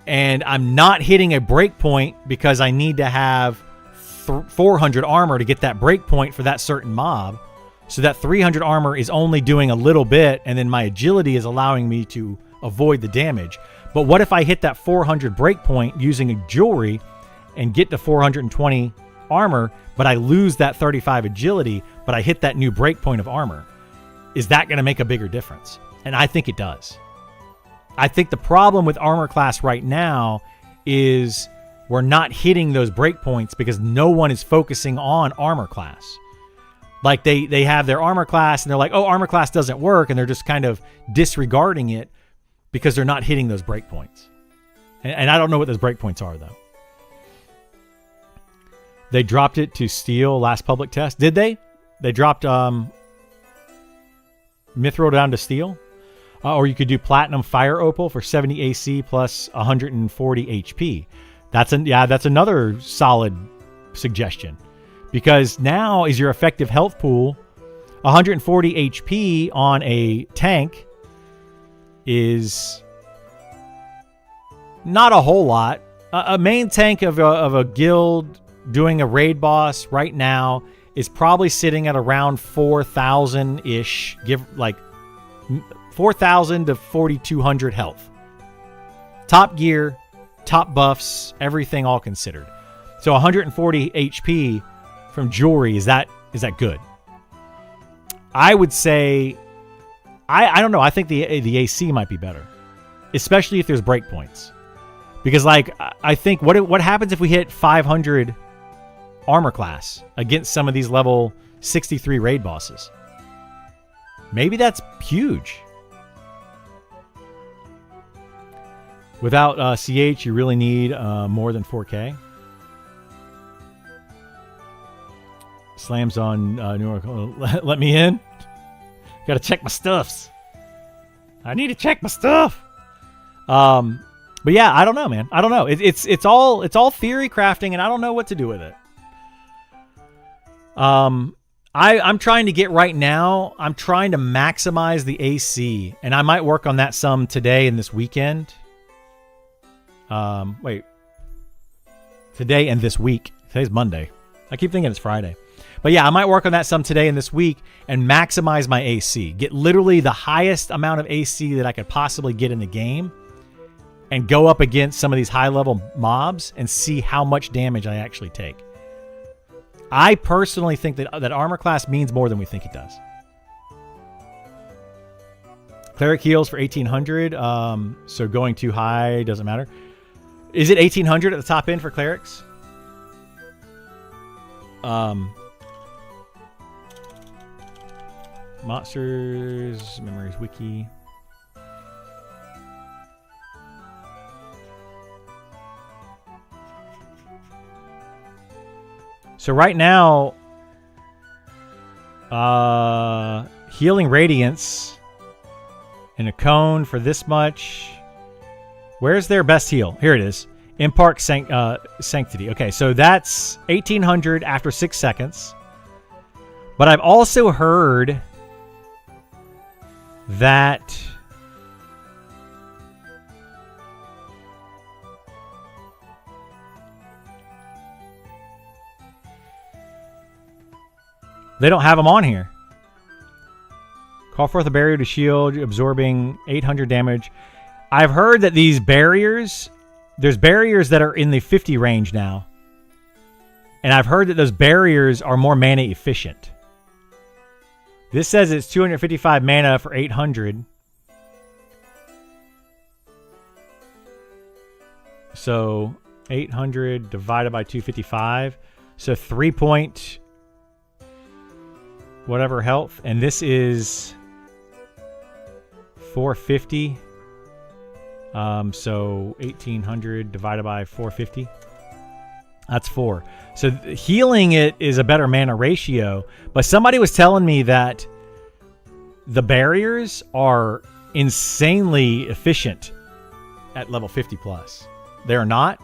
and I'm not hitting a breakpoint because I need to have 400 armor to get that breakpoint for that certain mob, so that 300 armor is only doing a little bit, and then my agility is allowing me to avoid the damage. But what if I hit that 400 breakpoint using a jewelry and get to 420 armor, but I lose that 35 agility, but I hit that new breakpoint of armor? Is that going to make a bigger difference? And I think it does. I think the problem with armor class right now is we're not hitting those breakpoints because no one is focusing on armor class. Like they have their armor class and they're like, oh, armor class doesn't work. And they're just kind of disregarding it because they're not hitting those breakpoints. And I don't know what those breakpoints are, though. They dropped it to steel last public test. Did they? They dropped mithril down to steel? Or you could do platinum fire opal for 70 AC plus 140 HP. That's another solid suggestion. Because now is your effective health pool 140 HP on a tank is not a whole lot. A main tank of a guild doing a raid boss right now is probably sitting at around 4,000-ish, give like 4,000 to 4,200 health. Top gear, top buffs, everything all considered. So 140 HP from jewelry, is that good? I would say, I don't know. I think the AC might be better, especially if there's breakpoints. Because like I think what happens if we hit 500 armor class against some of these level 63 raid bosses? Maybe that's huge. Without CH, you really need more than 4K. Slams on New York. Let me in. Got to check my stuffs. I need to check my stuff. But yeah, I don't know, man. I don't know. It's all theory crafting, and I don't know what to do with it. I'm trying to get right now. I'm trying to maximize the AC, and I might work on that some today and this weekend. Today and this week. Today's Monday. I keep thinking it's Friday. But yeah, I might work on that some today and this week and maximize my AC. Get literally the highest amount of AC that I could possibly get in the game and go up against some of these high-level mobs and see how much damage I actually take. I personally think that armor class means more than we think it does. Cleric heals for 1,800, so going too high doesn't matter. Is it 1,800 at the top end for clerics? Monsters, Memories Wiki. So right now, Healing Radiance in a cone for this much. Where's their best heal? Here it is. Impart Sanctity. Okay, so that's 1,800 after 6 seconds. But I've also heard that They don't have them on here. Call forth a barrier to shield, absorbing 800 damage. I've heard that these barriers, there's barriers that are in the 50 range now. And I've heard that those barriers are more mana efficient. This says it's 255 mana for 800. So 800 divided by 255. So 3 point whatever health. And this is 450. So 1800 divided by 450. That's 4. So healing it is a better mana ratio. But somebody was telling me that the barriers are insanely efficient at level 50 plus. They're not.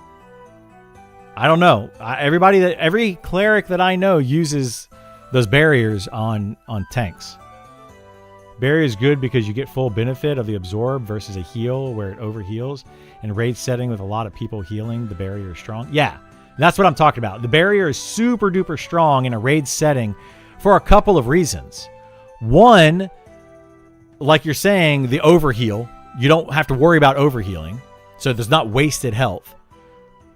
I don't know. Every cleric that I know uses those barriers on tanks. Barrier is good because you get full benefit of the absorb versus a heal where it overheals. In a raid setting with a lot of people healing, the barrier is strong. Yeah, that's what I'm talking about. The barrier is super duper strong in a raid setting for a couple of reasons. One, like you're saying, the overheal. You don't have to worry about overhealing. So there's not wasted health.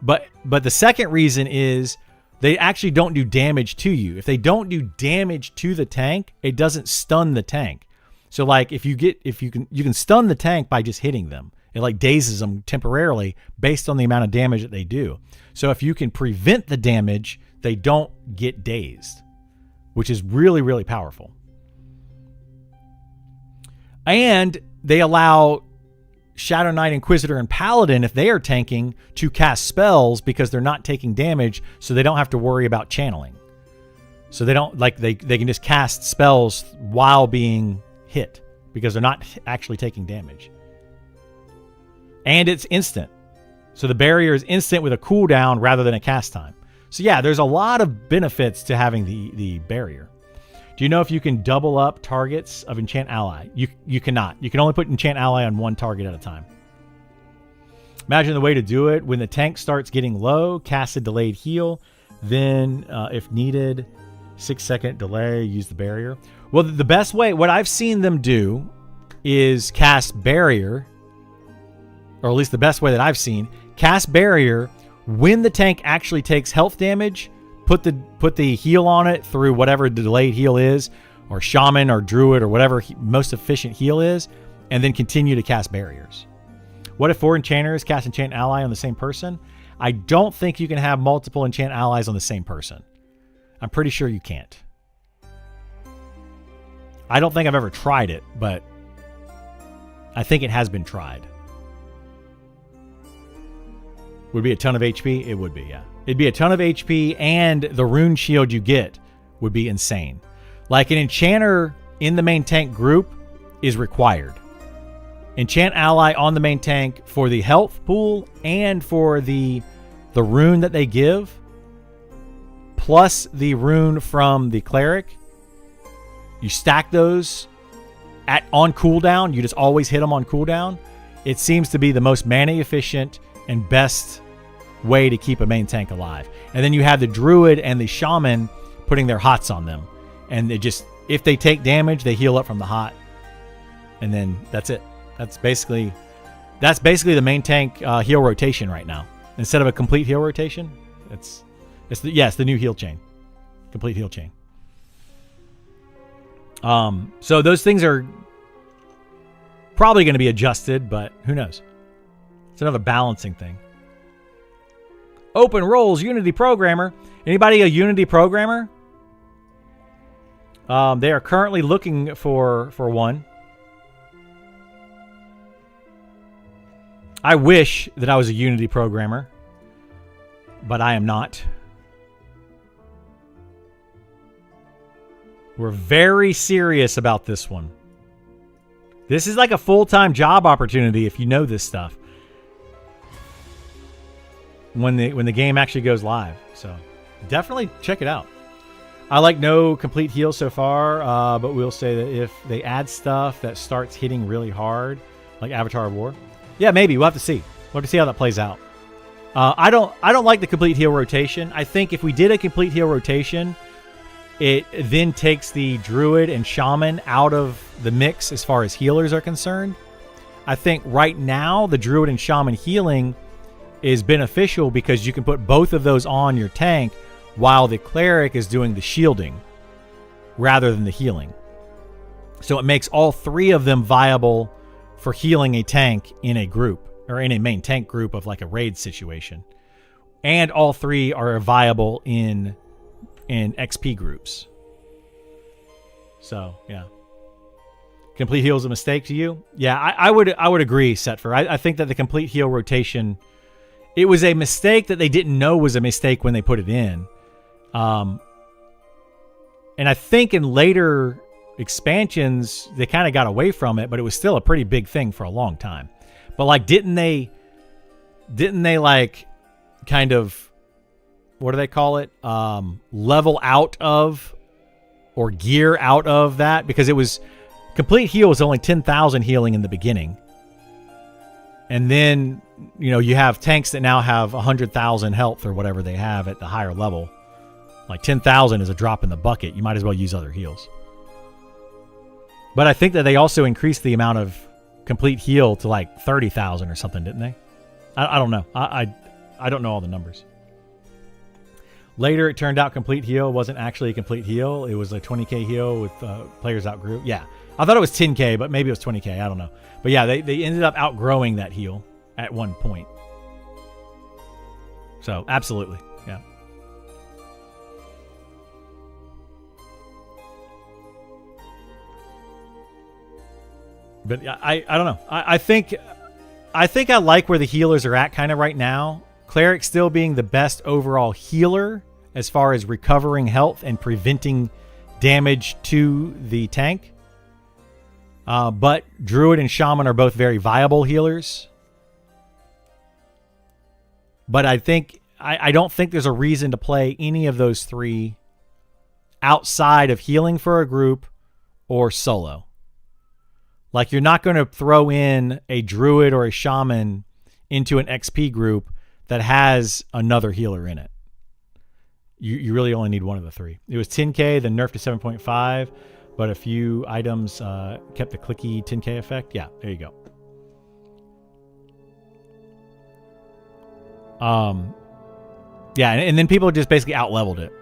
But the second reason is they actually don't do damage to you. If they don't do damage to the tank, it doesn't stun the tank. So like you can stun the tank by just hitting them. It like dazes them temporarily based on the amount of damage that they do. So if you can prevent the damage, they don't get dazed, which is really, really powerful. And they allow Shadow Knight, Inquisitor, and Paladin, if they are tanking, to cast spells because they're not taking damage, so they don't have to worry about channeling. So they don't they can just cast spells while being hit because they're not actually taking damage. And it's instant. So the barrier is instant with a cooldown rather than a cast time. So yeah, there's a lot of benefits to having the barrier. Do you know if you can double up targets of Enchant Ally? You cannot. You can only put Enchant Ally on one target at a time. Imagine the way to do it. When the tank starts getting low, cast a delayed heal. Then, if needed, 6-second delay, use the barrier. Well, the best way, what I've seen them do is cast barrier, or at least the best way that I've seen, cast barrier when the tank actually takes health damage. Put the heal on it through whatever the delayed heal is, or shaman or druid or whatever most efficient heal is, and then continue to cast barriers. What if 4 enchanters cast enchant ally on the same person? I don't think you can have multiple enchant allies on the same person. I'm pretty sure you can't. I don't think I've ever tried it, but I think it has been tried. Would be a ton of HP? It would be, yeah. It'd be a ton of HP, and the rune shield you get would be insane. Like an enchanter in the main tank group is required. Enchant ally on the main tank for the health pool and for the rune that they give, plus the rune from the cleric. You stack those on cooldown. You just always hit them on cooldown. It seems to be the most mana efficient and best way to keep a main tank alive. And then you have the druid and the shaman putting their hots on them, and if they take damage, they heal up from the hot, and then that's it. That's basically the main tank heal rotation right now. Instead of a complete heal rotation, it's the new heal chain, complete heal chain. So those things are probably going to be adjusted, but who knows? It's another balancing thing. Open roles, Unity programmer. Anybody a Unity programmer? They are currently looking for one. I wish that I was a Unity programmer, but I am not. We're very serious about this one. This is like a full-time job opportunity if you know this stuff. When the game actually goes live. So definitely check it out. I like no complete heal so far, but we'll say that if they add stuff that starts hitting really hard, like Avatar of War, yeah, maybe. We'll have to see. We'll have to see how that plays out. I don't like the complete heal rotation. I think if we did a complete heal rotation, it then takes the druid and shaman out of the mix as far as healers are concerned. I think right now the druid and shaman healing is beneficial because you can put both of those on your tank while the cleric is doing the shielding rather than the healing. So it makes all three of them viable for healing a tank in a group, or in a main tank group of like a raid situation. And all three are viable in XP groups. So, yeah. Complete heal is a mistake to you? Yeah, I would agree, Setfer. I think that the complete heal rotation, it was a mistake that they didn't know was a mistake when they put it in. And I think in later expansions, they kind of got away from it, but it was still a pretty big thing for a long time. But like, didn't they like kind of, what do they call it? Level out of or gear out of that? Because it was, complete heal was only 10,000 healing in the beginning. And then, you know, you have tanks that now have 100,000 health or whatever they have at the higher level. Like 10,000 is a drop in the bucket. You might as well use other heals. But I think that they also increased the amount of complete heal to like 30,000 or something, didn't they? I don't know. I don't know all the numbers. Later, it turned out complete heal wasn't actually a complete heal. It was a 20k heal with players outgrew. Yeah. I thought it was 10k, but maybe it was 20k. I don't know. But yeah, they ended up outgrowing that heal at one point. So, absolutely. Yeah. But I don't know. I think I like where the healers are at kind of right now. Cleric still being the best overall healer as far as recovering health and preventing damage to the tank. But Druid and Shaman are both very viable healers. But I don't think there's a reason to play any of those three outside of healing for a group or solo. Like, you're not going to throw in a Druid or a Shaman into an XP group that has another healer in it. You really only need one of the three. It was 10k, then nerfed to 7.5, but a few items kept the clicky 10k effect. Yeah, there you go. Yeah, and then people just basically out-leveled it,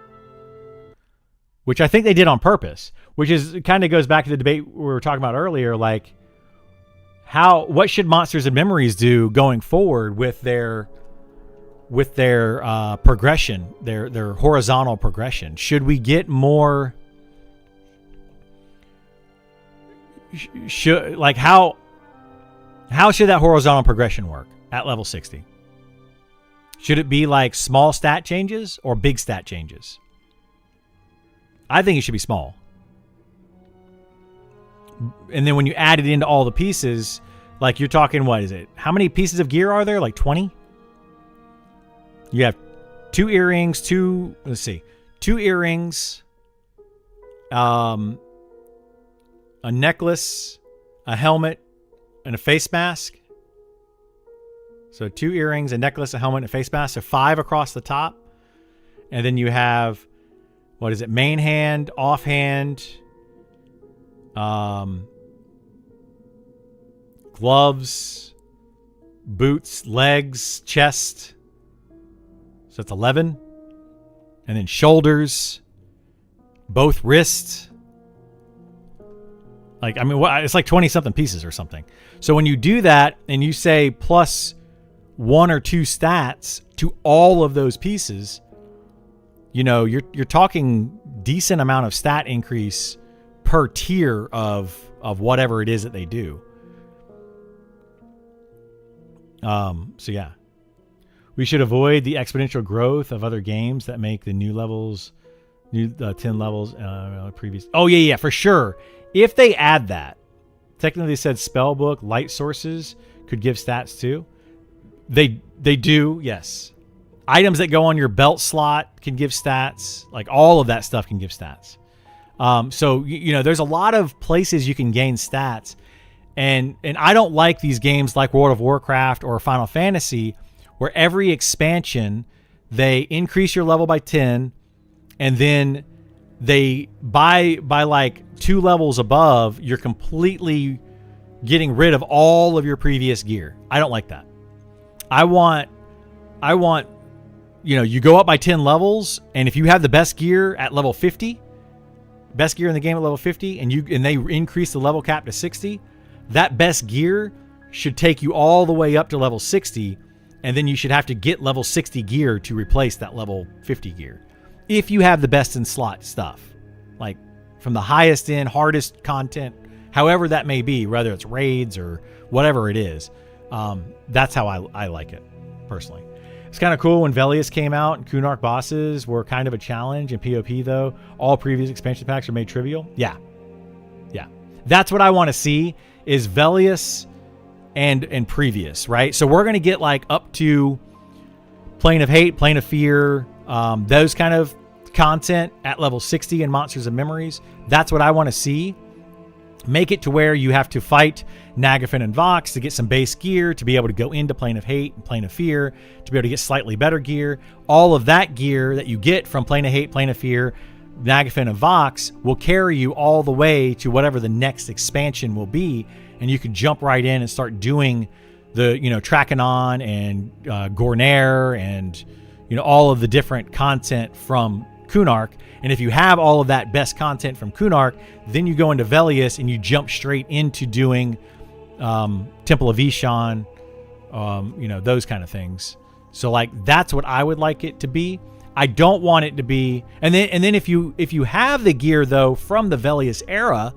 which I think they did on purpose, which is kind of goes back to the debate we were talking about earlier. Like, what should Monsters and Memories do going forward with their progression, their horizontal progression? Should we get more? How should that horizontal progression work at level 60? Should it be like small stat changes or big stat changes? I think it should be small. And then when you add it into all the pieces, like, you're talking, what is it? How many pieces of gear are there? Like 20? You have 2 earrings, 2 earrings, a necklace, a helmet, and a face mask. So 2 earrings, a necklace, a helmet, and a face mask. So 5 across the top. And then you have, what is it? Main hand, offhand, gloves, boots, legs, chest. So it's 11. And then shoulders, both wrists. Like, I mean, it's like 20 something pieces or something. So when you do that and you say plus 1 or 2 stats to all of those pieces, you know, you're talking decent amount of stat increase per tier of whatever it is that they do. So yeah, we should avoid the exponential growth of other games that make the new 10 levels previous. Oh yeah, for sure. If they add that, technically they said spellbook, light sources could give stats too. They do, yes. Items that go on your belt slot can give stats. Like, all of that stuff can give stats. So, you know, there's a lot of places you can gain stats. And I don't like these games like World of Warcraft or Final Fantasy, where every expansion, they increase your level by 10, and then they by like 2 levels above, you're completely getting rid of all of your previous gear. I don't like that. I want you go up by 10 levels, and if you have the best gear at level 50, best gear in the game at level 50, and they increase the level cap to 60, that best gear should take you all the way up to level 60, and then you should have to get level 60 gear to replace that level 50 gear. If you have the best in slot stuff, like from the highest end, hardest content, however that may be, whether it's raids or whatever it is, that's how I like it, personally. It's kind of cool when Velius came out and Kunark bosses were kind of a challenge. In PoP, though, all previous expansion packs are made trivial. Yeah. That's what I want to see, is Velius and previous, right? So we're going to get like up to Plane of Hate, Plane of Fear, those kind of content at level 60 in Monsters and Memories. That's what I want to see. Make it to where you have to fight Nagafen and Vox to get some base gear, to be able to go into Plane of Hate and Plane of Fear, to be able to get slightly better gear. All of that gear that you get from Plane of Hate, Plane of Fear, Nagafen and Vox will carry you all the way to whatever the next expansion will be, and you can jump right in and start doing the, Trakenon and Gornair and, all of the different content from Kunark. And if you have all of that best content from Kunark, then you go into Velius and you jump straight into doing Temple of Ishan, those kind of things. So like that's what I would like it to be. I don't want it to be, and then if you have the gear though from the Velius era,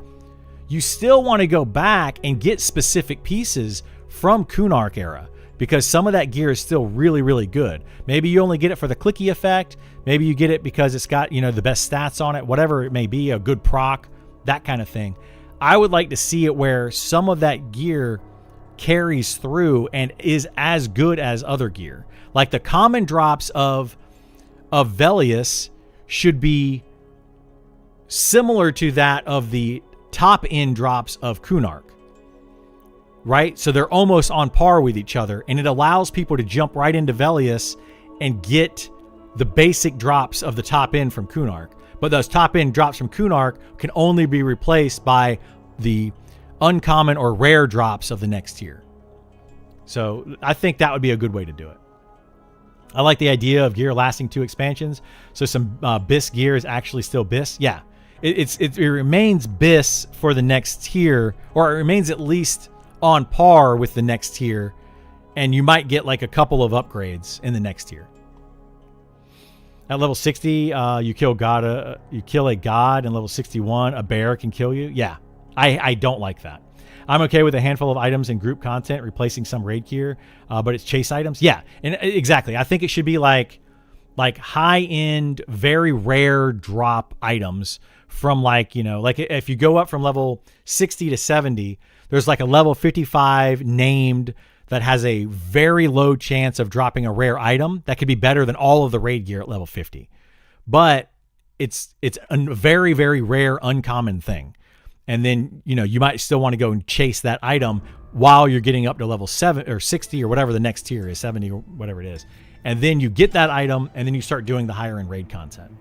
you still want to go back and get specific pieces from Kunark era, because some of that gear is still really, really good. Maybe you only get it for the clicky effect. Maybe you get it because it's got, the best stats on it, whatever it may be, a good proc, that kind of thing. I would like to see it where some of that gear carries through and is as good as other gear. Like the common drops of Velius should be similar to that of the top end drops of Kunark. Right? So they're almost on par with each other, and it allows people to jump right into Velius and get the basic drops of the top end from Kunark. But those top end drops from Kunark can only be replaced by the uncommon or rare drops of the next tier. So I think that would be a good way to do it. I like the idea of gear lasting 2 expansions. So some BIS gear is actually still BIS. Yeah, it remains BIS for the next tier, or it remains at least on par with the next tier, and you might get like a couple of upgrades in the next tier. At level 60, you kill a god, and level 61, a bear can kill you. Yeah, I don't like that. I'm okay with a handful of items in group content replacing some raid gear, but it's chase items. Yeah, and exactly. I think it should be like high-end, very rare drop items from like if you go up from level 60 to 70, there's like a level 55 named that has a very low chance of dropping a rare item that could be better than all of the raid gear at level 50. But it's a very, very rare uncommon thing. And then, you might still want to go and chase that item while you're getting up to level 7 or 60 or whatever the next tier is, 70 or whatever it is. And then you get that item, and then you start doing the higher end raid content.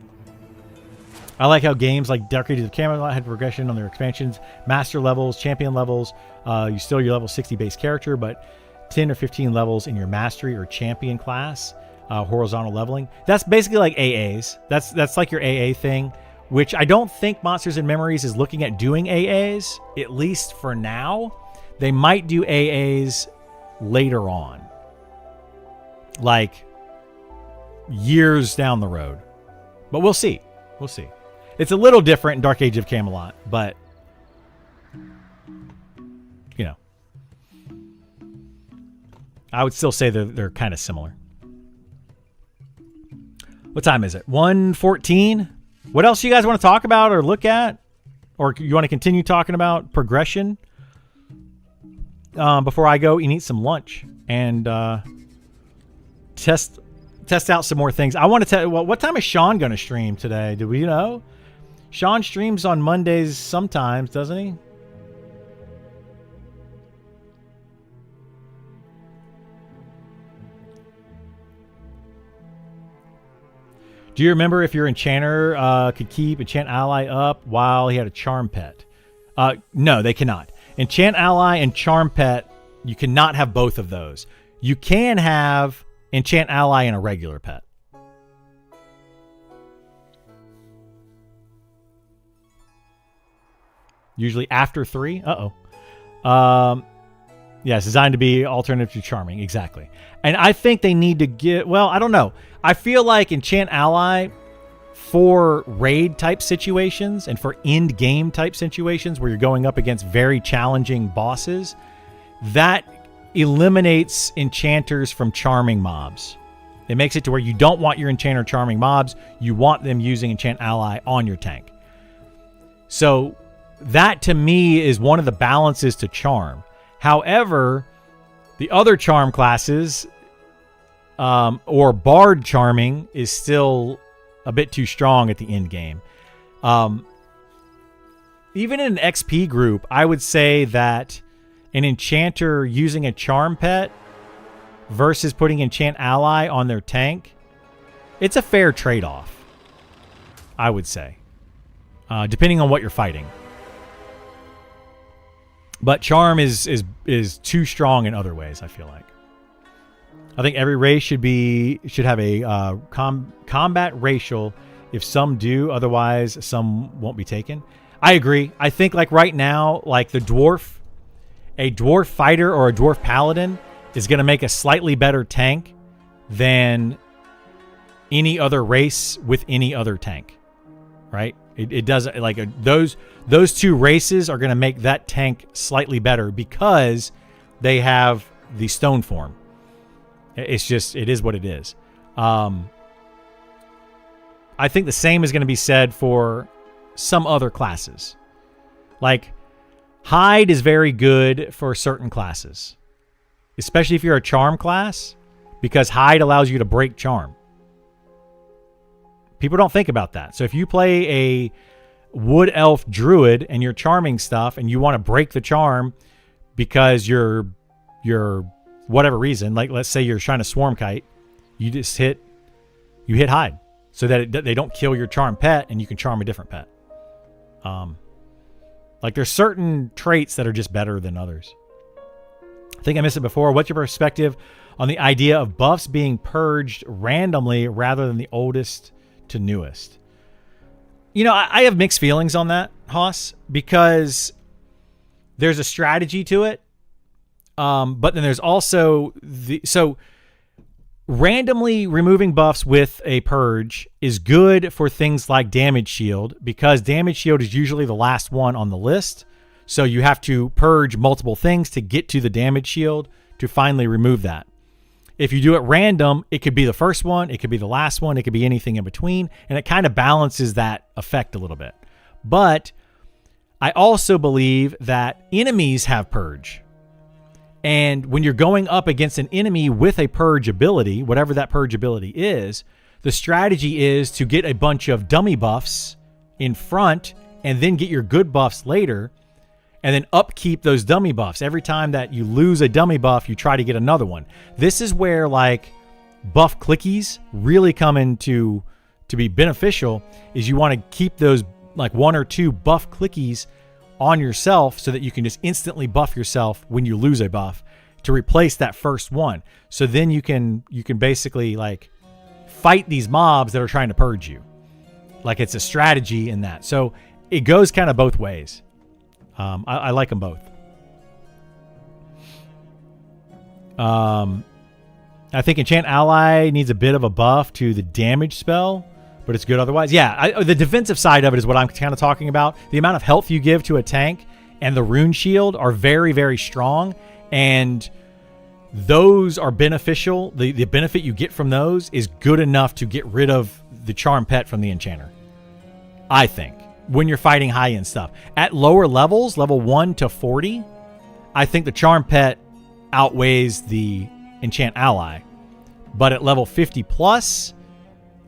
I like how games like Dark Ages of Camelot had progression on their expansions, master levels, champion levels. You still your level 60 base character, but 10 or 15 levels in your mastery or champion class, horizontal leveling. That's basically like AAs. That's like your AA thing, which I don't think Monsters and Memories is looking at doing AAs, at least for now. They might do AAs later on, like years down the road. But we'll see. We'll see. It's a little different in Dark Age of Camelot, but I would still say they're kind of similar. What time is it? 1:14? What else you guys want to talk about or look at? Or you want to continue talking about progression? Before I go and eat some lunch and test out some more things. I want to tell what time is Sean going to stream today? Do we know? Sean streams on Mondays sometimes, doesn't he? Do you remember if your enchanter could keep enchant ally up while he had a charm pet? No, they cannot. Enchant ally and charm pet, you cannot have both of those. You can have enchant ally and a regular pet. Usually after 3. Yeah, it's designed to be alternative to charming. Exactly. And I think they need to get... Well, I don't know. I feel like enchant ally for raid type situations and for end game type situations where you're going up against very challenging bosses, that eliminates enchanters from charming mobs. It makes it to where you don't want your enchanter charming mobs. You want them using enchant ally on your tank. So that to me is one of the balances to charm. However, the other charm classes or bard charming is still a bit too strong at the end game. Even in an XP group, I would say that an enchanter using a charm pet versus putting enchant ally on their tank, it's a fair trade-off, I would say, depending on what you're fighting. But charm is too strong in other ways, I feel like. I think every race should have a combat racial. If some do, otherwise some won't be taken. I agree. I think like right now, like a dwarf fighter or a dwarf paladin is going to make a slightly better tank than any other race with any other tank, right? It doesn't like those two races are going to make that tank slightly better because they have the stone form. It's just, it is what it is. I think the same is going to be said for some other classes. Like hide is very good for certain classes, especially if you're a charm class, because hide allows you to break charm. People don't think about that. So if you play a wood elf druid and you're charming stuff and you want to break the charm because you're whatever reason, like let's say you're trying to swarm kite, you hit hide so that they don't kill your charm pet and you can charm a different pet. Like there's certain traits that are just better than others. I think I missed it before. What's your perspective on the idea of buffs being purged randomly rather than the oldest to newest? You know, I have mixed feelings on that, Haas, because there's a strategy to it. But then there's also so randomly removing buffs with a purge is good for things like damage shield, because damage shield is usually the last one on the list. So you have to purge multiple things to get to the damage shield to finally remove that. If you do it random, it could be the first one, it could be the last one, it could be anything in between, and it kind of balances that effect a little bit. But I also believe that enemies have purge. And when you're going up against an enemy with a purge ability, whatever that purge ability is, the strategy is to get a bunch of dummy buffs in front and then get your good buffs later, and then upkeep those dummy buffs. Every time that you lose a dummy buff, you try to get another one. This is where like buff clickies really come into to be beneficial, is you want to keep those like 1 or 2 buff clickies on yourself so that you can just instantly buff yourself when you lose a buff to replace that first one. So then you can basically like fight these mobs that are trying to purge you. Like it's a strategy in that. So it goes kind of both ways. I like them both. I think Enchant Ally needs a bit of a buff to the damage spell, but it's good otherwise. Yeah, the defensive side of it is what I'm kind of talking about. The amount of health you give to a tank and the rune shield are very, very strong, and those are beneficial. The benefit you get from those is good enough to get rid of the charm pet from the enchanter, I think, when you're fighting high-end stuff. At lower levels, level 1 to 40, I think the charm pet outweighs the enchant ally. But at level 50 plus,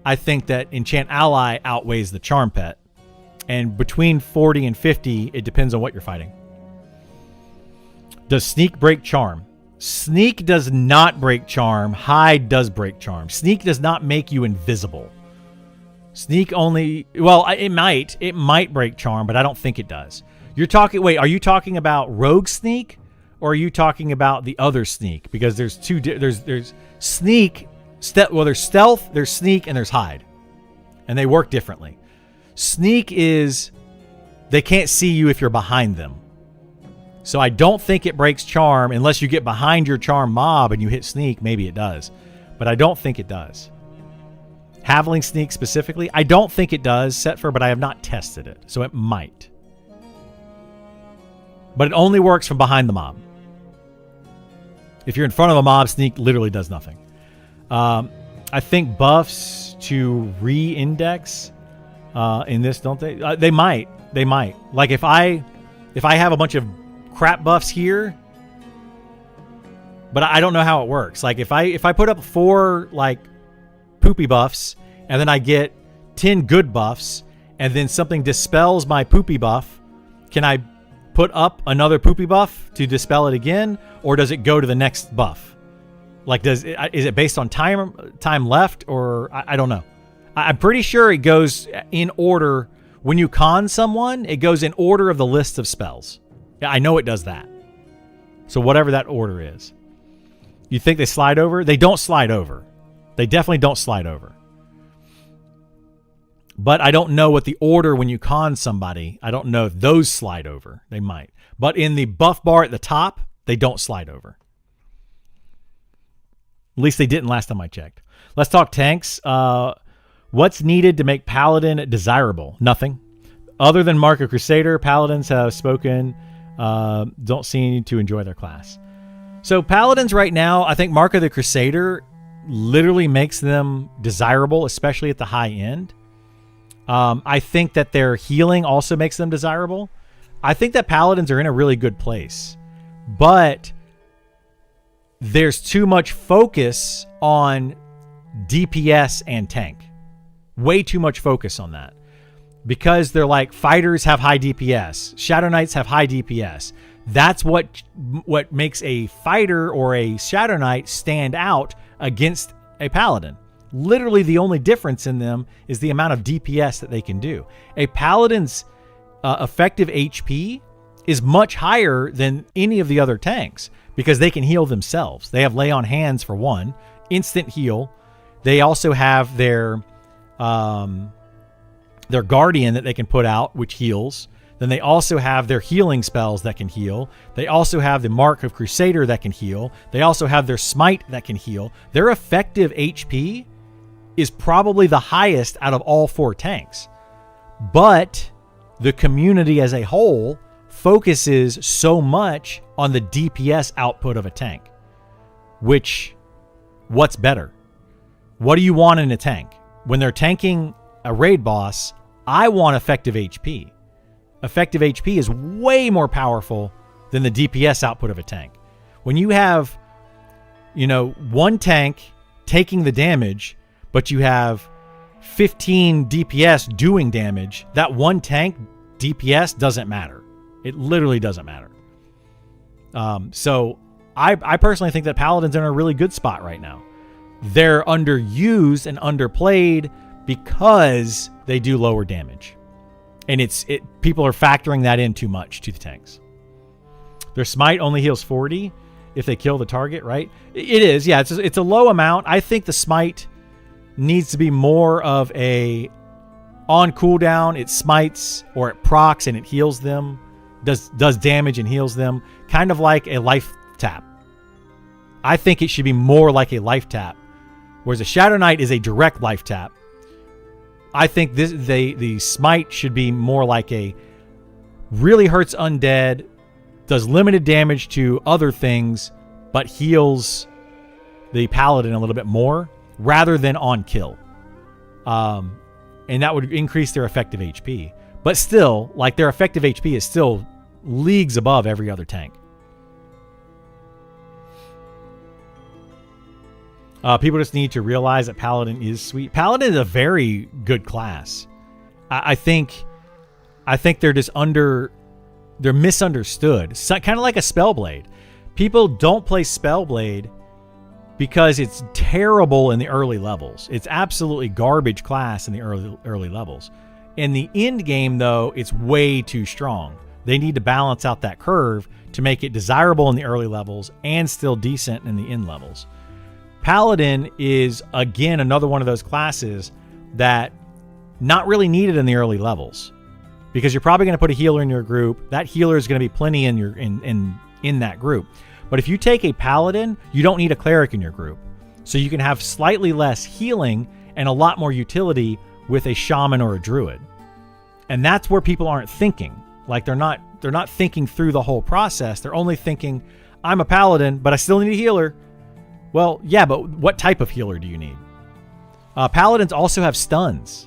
I think that enchant ally outweighs the charm pet. And between 40 and 50, it depends on what you're fighting. Does sneak break charm? Sneak does not break charm. Hide does break charm. Sneak does not make you invisible. Sneak only. Well, it might break charm, but I don't think it does. You're talking. Wait, are you talking about rogue sneak, or are you talking about the other sneak? Because there's two. There's sneak. Well, there's stealth, there's sneak, and there's hide, and they work differently. Sneak is they can't see you if you're behind them. So I don't think it breaks charm unless you get behind your charm mob and you hit sneak. Maybe it does, but I don't think it does. Haveling sneak specifically, I don't think it does, Setfer, but I have not tested it, so it might. But it only works from behind the mob. If you're in front of a mob, sneak literally does nothing. I think buffs to re-index in this, don't they? They might. Like if I have a bunch of crap buffs here, but I don't know how it works. Like if I put up 4 like poopy buffs and then I get 10 good buffs and then something dispels my poopy buff, can I put up another poopy buff to dispel it again, or does it go to the next buff? Like is it based on time left, or I don't know. I'm pretty sure it goes in order. When you con someone, it goes in order of the list of spells. Yeah, I know it does that. So whatever that order is. You think they slide over? They don't slide over. They definitely don't slide over. But I don't know what the order when you con somebody. I don't know if those slide over. They might. But in the buff bar at the top, they don't slide over. At least they didn't last time I checked. Let's talk tanks. What's needed to make Paladin desirable? Nothing. Other than Mark of Crusader, Paladins have spoken. Don't seem to enjoy their class. So Paladins right now, I think Mark of the Crusader literally makes them desirable, especially at the high end. I think that their healing also makes them desirable. I think that Paladins are in a really good place. But there's too much focus on DPS and tank. Way too much focus on that. Because they're like, fighters have high DPS. Shadow Knights have high DPS. That's what makes a fighter or a Shadow Knight stand out against a Paladin. Literally the only difference in them is the amount of DPS that they can do. A Paladin's effective HP is much higher than any of the other tanks because they can heal themselves. They have lay on hands for one, instant heal. They also have their guardian that they can put out, which heals. Then they also have their healing spells that can heal. They also have the Mark of Crusader that can heal. They also have their smite that can heal. Their effective HP is probably the highest out of all 4 tanks. But the community as a whole focuses so much on the DPS output of a tank. What's better? What do you want in a tank? When they're tanking a raid boss, I want effective HP. Effective HP is way more powerful than the DPS output of a tank. When you have, one tank taking the damage, but you have 15 DPS doing damage, that one tank DPS doesn't matter. It literally doesn't matter. So I personally think that Paladins are in a really good spot right now. They're underused and underplayed because they do lower damage. And people are factoring that in too much to the tanks. Their smite only heals 40 if they kill the target, right? It is, yeah. It's a low amount. I think the smite needs to be more of a on cooldown. It smites or it procs and it heals them. Does damage and heals them. Kind of like a life tap. I think it should be more like a life tap. Whereas a Shadow Knight is a direct life tap. I think the smite should be more like a really hurts undead, does limited damage to other things, but heals the paladin a little bit more rather than on kill. And that would increase their effective HP. But still, like their effective HP is still leagues above every other tank. People just need to realize that Paladin is sweet. Paladin is a very good class. I think they're just they're misunderstood. So, kind of like a Spellblade. People don't play Spellblade because it's terrible in the early levels. It's absolutely garbage class in the early levels. In the end game, though, it's way too strong. They need to balance out that curve to make it desirable in the early levels and still decent in the end levels. Paladin is, again, another one of those classes that not really needed in the early levels, because you're probably going to put a healer in your group. That healer is going to be plenty in that group. But if you take a Paladin, you don't need a cleric in your group. So you can have slightly less healing and a lot more utility with a shaman or a druid. And that's where people aren't thinking. Like they're not thinking through the whole process. They're only thinking, I'm a Paladin, but I still need a healer. Well, yeah, but what type of healer do you need? Paladins also have stuns.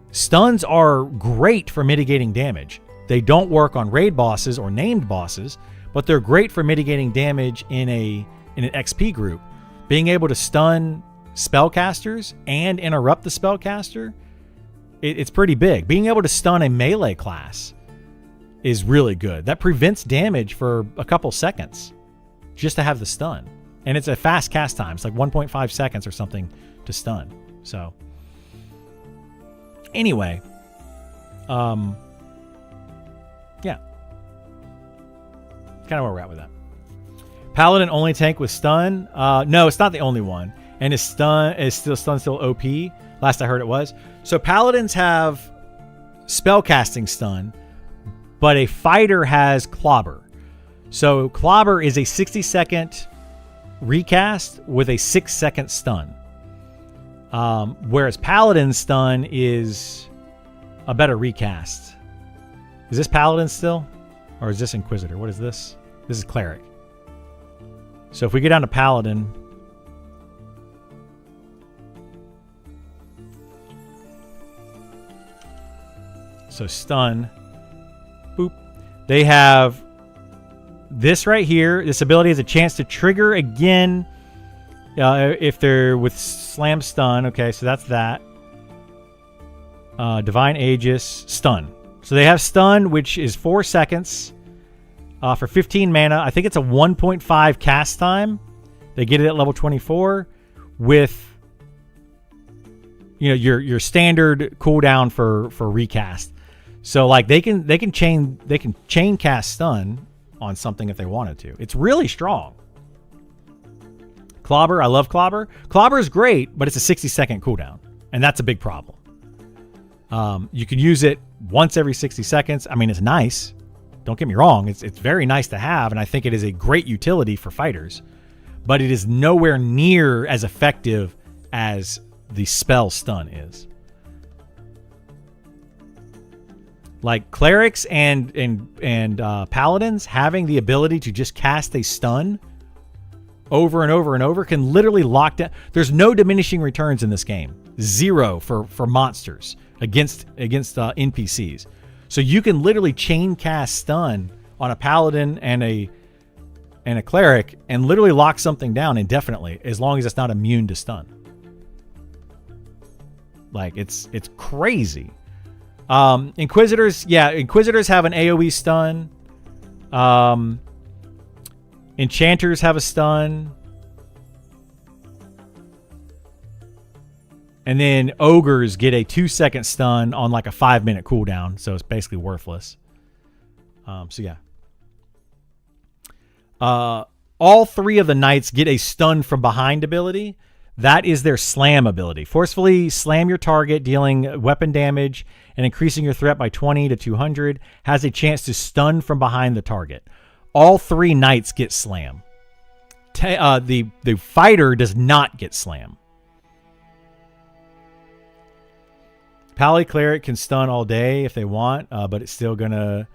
Stuns are great for mitigating damage. They don't work on raid bosses or named bosses, but they're great for mitigating damage in an XP group. Being able to stun spellcasters and interrupt the spellcaster, it's pretty big. Being able to stun a melee class is really good. That prevents damage for a couple seconds just to have the stun. And it's a fast cast time. It's like 1.5 seconds or something to stun. So anyway, yeah. Kind of where we're at with that. Paladin only tank with stun. No, it's not the only one. And his stun is still OP. Last I heard it was. So Paladins have spellcasting stun, but a fighter has clobber. So clobber is a 60-second recast with a 6-second stun. Whereas Paladin stun is a better recast. Is this Paladin still? Or is this Inquisitor? What is this? This is Cleric. So if we get down to Paladin, so stun, boop. They have this right here. This ability has a chance to trigger again if they're with slam stun. Okay, so that's that. Divine Aegis, stun. So they have stun, which is 4 seconds for 15 mana. I think it's a 1.5 cast time. They get it at level 24 with your standard cooldown for recast. So like they can chain cast stun on something if they wanted to. It's really strong. Clobber, I love Clobber. Clobber is great, but it's a 60-second cooldown, and that's a big problem. You can use it once every 60 seconds. I mean, it's nice. Don't get me wrong. It's very nice to have, and I think it is a great utility for fighters, but it is nowhere near as effective as the spell stun is. Like clerics and paladins having the ability to just cast a stun over and over and over can literally lock down. There's no diminishing returns in this game. 0 for monsters against NPCs. So you can literally chain cast stun on a paladin and a cleric and literally lock something down indefinitely as long as it's not immune to stun. Like it's crazy. Inquisitors have an AoE stun. Enchanters have a stun. And then ogres get a 2-second stun on like a 5-minute cooldown, so it's basically worthless. So yeah. All 3 of the knights get a stun from behind ability. That is their slam ability. Forcefully slam your target, dealing weapon damage and increasing your threat by 20 to 200. Has a chance to stun from behind the target. All 3 knights get slam. The fighter does not get slam. Pally Cleric can stun all day if they want, but it's still going to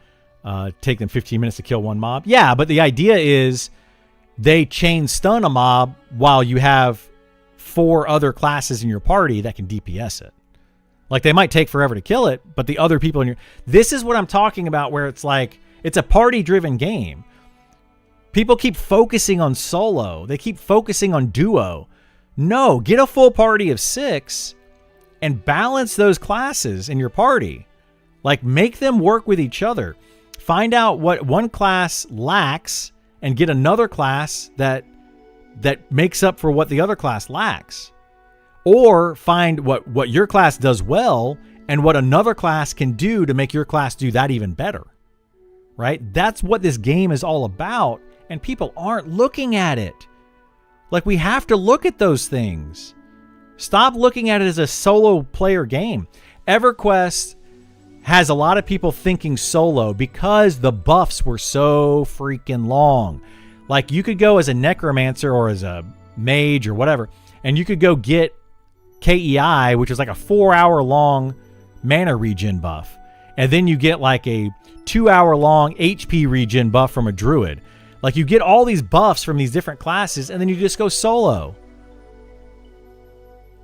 take them 15 minutes to kill one mob. Yeah, but the idea is they chain stun a mob while you have 4 other classes in your party that can DPS it. Like they might take forever to kill it, but the other people in your... This is what I'm talking about, where it's like, it's a party-driven game. People keep focusing on solo. They keep focusing on duo. No, get a full party of 6 and balance those classes in your party. Like, make them work with each other. Find out what one class lacks and get another class that that makes up for what the other class lacks. Or find what your class does well and what another class can do to make your class do that even better. Right? That's what this game is all about, and people aren't looking at it. Like, we have to look at those things. Stop looking at it as a solo player game. EverQuest has a lot of people thinking solo because the buffs were so freaking long. Like, you could go as a necromancer or as a mage or whatever, and you could go get KEI, which is like a 4-hour long mana regen buff. And then you get like a 2-hour long HP regen buff from a druid. Like, you get all these buffs from these different classes, and then you just go solo.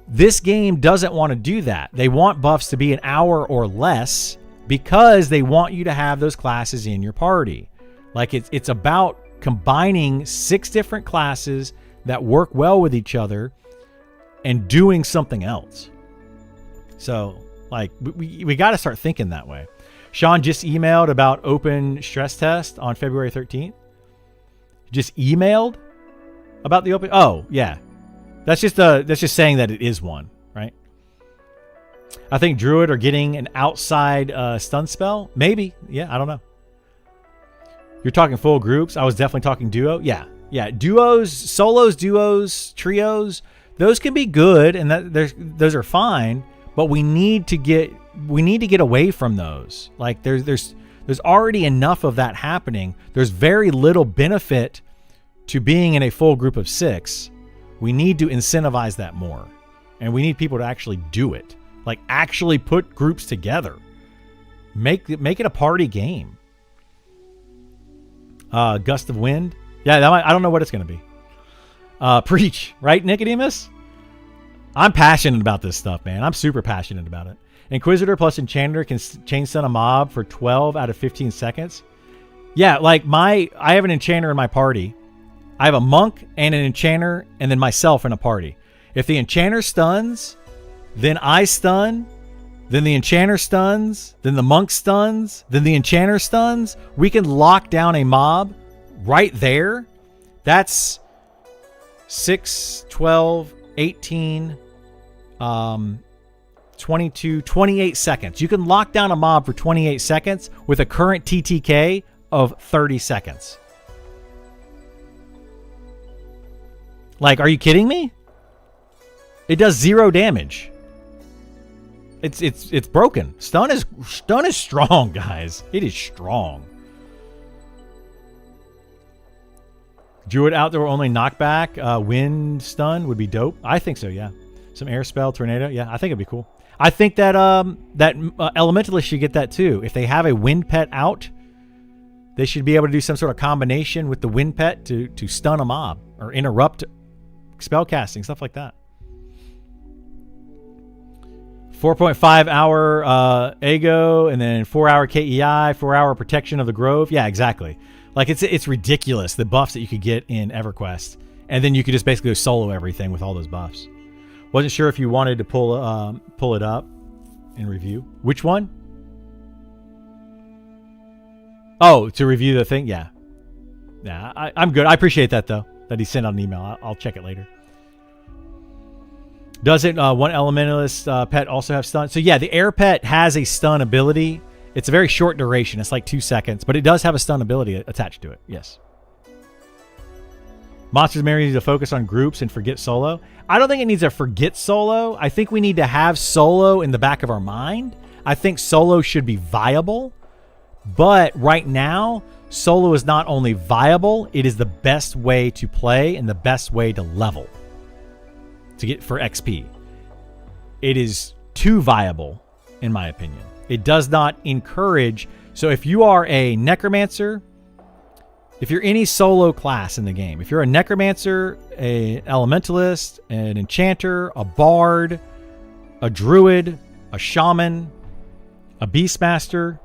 This game doesn't want to do that. They want buffs to be an hour or less because they want you to have those classes in your party. Like, it's about combining 6 different classes that work well with each other and doing something else. So, like, we got to start thinking that way. Sean just emailed about open stress test on February 13th. Just emailed about the open. Oh, yeah. That's just saying that it is one, right? I think Druid are getting an outside stun spell. Maybe. Yeah, I don't know. You're talking full groups. I was definitely talking duo. Yeah. Yeah. Duos, solos, duos, trios. Those can be good, and those are fine. But we need to get away from those. Like, there's already enough of that happening. There's very little benefit to being in a full group of 6. We need to incentivize that more. And we need people to actually do it. Like, actually put groups together. Make it a party game. Gust of Wind. Yeah, I don't know what it's going to be. Preach, right, Nicodemus? I'm passionate about this stuff, man. I'm super passionate about it. Inquisitor plus Enchanter can chain stun a mob for 12 out of 15 seconds. Yeah, like I have an Enchanter in my party. I have a monk and an Enchanter and then myself in a party. If the Enchanter stuns, then I stun, then the Enchanter stuns, then the monk stuns, then the Enchanter stuns. We can lock down a mob right there. That's 6, 12, 18, 22, 28 seconds. You can lock down a mob for 28 seconds with a current TTK of 30 seconds. Like, are you kidding me? It does 0 damage. It's broken. Stun is strong, guys. It is strong. Druid outdoor only knockback, wind stun would be dope. I think so, yeah. Some air spell, tornado. Yeah, I think it'd be cool. I think that elementalist should get that too. If they have a wind pet out, they should be able to do some sort of combination with the wind pet to stun a mob or interrupt spell casting, stuff like that. 4.5 hour Ego, and then 4 hour KEI, 4 hour protection of the Grove. Yeah, exactly. Like, it's ridiculous, the buffs that you could get in EverQuest, and then you could just basically go solo everything with all those buffs. Wasn't sure if you wanted to pull it up and review. Which one? Oh, to review the thing? Yeah. Yeah, I'm good. I appreciate that, though, that he sent out an email. I'll check it later. Doesn't one elementalist pet also have stun? So, yeah, the air pet has a stun ability. It's a very short duration. It's like 2 seconds, but it does have a stun ability attached to it. Yes. Monsters Mary needs to focus on groups and forget solo. I don't think it needs to forget solo. I think we need to have solo in the back of our mind. I think solo should be viable. But right now, solo is not only viable, it is the best way to play and the best way to level to get for XP. It is too viable, in my opinion. It does not encourage. So if you are a necromancer, if you're any solo class in the game, if you're a necromancer, an elementalist, an enchanter, a bard, a druid, a shaman, a beastmaster,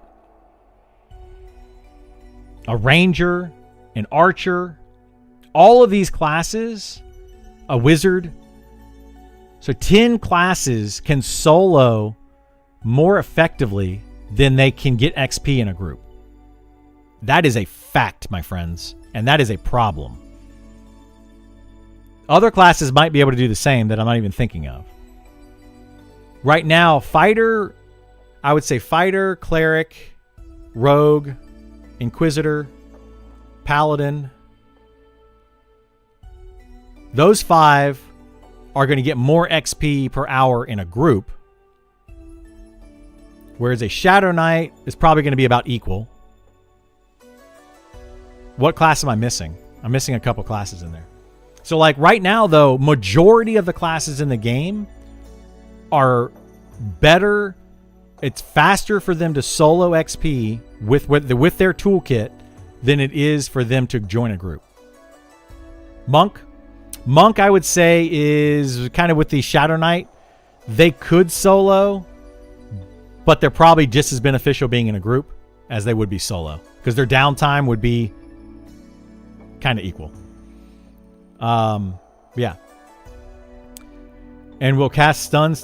a ranger, an archer, all of these classes, a wizard. So 10 classes can solo more effectively than they can get XP in a group. That is a fact, my friends, and that is a problem. Other classes might be able to do the same that I'm not even thinking of. Right now, fighter, I would say fighter, cleric, rogue, inquisitor, paladin. Those 5 are going to get more XP per hour in a group. Whereas a Shadow Knight is probably going to be about equal. What class am I missing? I'm missing a couple classes in there. So like right now though, majority of the classes in the game are better. It's faster for them to solo XP with their toolkit than it is for them to join a group. Monk, I would say, is kind of with the Shadow Knight. They could solo, but they're probably just as beneficial being in a group as they would be solo, because their downtime would be kind of equal. Yeah. And we'll cast stun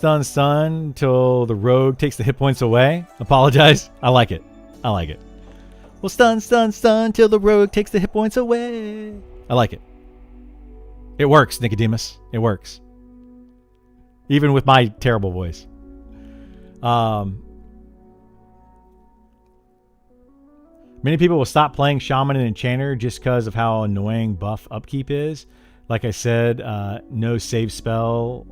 till the rogue takes the hit points away. Apologize. I like it. Well, stun till the rogue takes the hit points away. I like it. It works, Nicodemus. It works. Even with my terrible voice. Many people will stop playing Shaman and Enchanter just because of how annoying buff upkeep is. Like I said, no save spell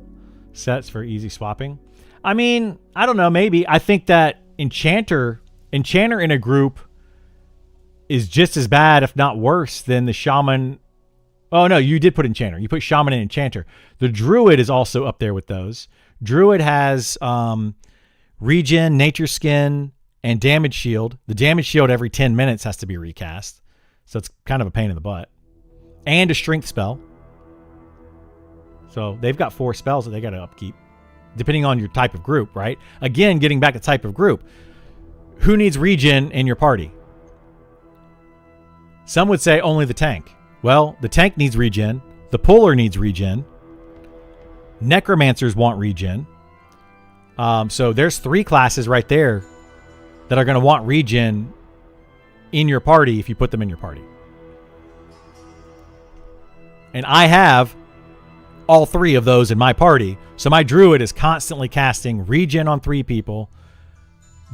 sets for easy swapping. I mean, I don't know, maybe. I think that Enchanter in a group is just as bad, if not worse, than the Shaman. Oh, no, you did put Enchanter. You put Shaman and Enchanter. The Druid is also up there with those. Druid has regen, Nature Skin, and Damage Shield. The Damage Shield every 10 minutes has to be recast. So it's kind of a pain in the butt. And a Strength spell. So they've got 4 spells that they got to upkeep, depending on your type of group, right? Again, getting back to type of group. Who needs regen in your party? Some would say only the tank. Well, the tank needs regen. The puller needs regen. Necromancers want regen. So there's 3 classes right there that are going to want regen in your party if you put them in your party. And I have all 3 of those in my party. So my Druid is constantly casting regen on 3 people,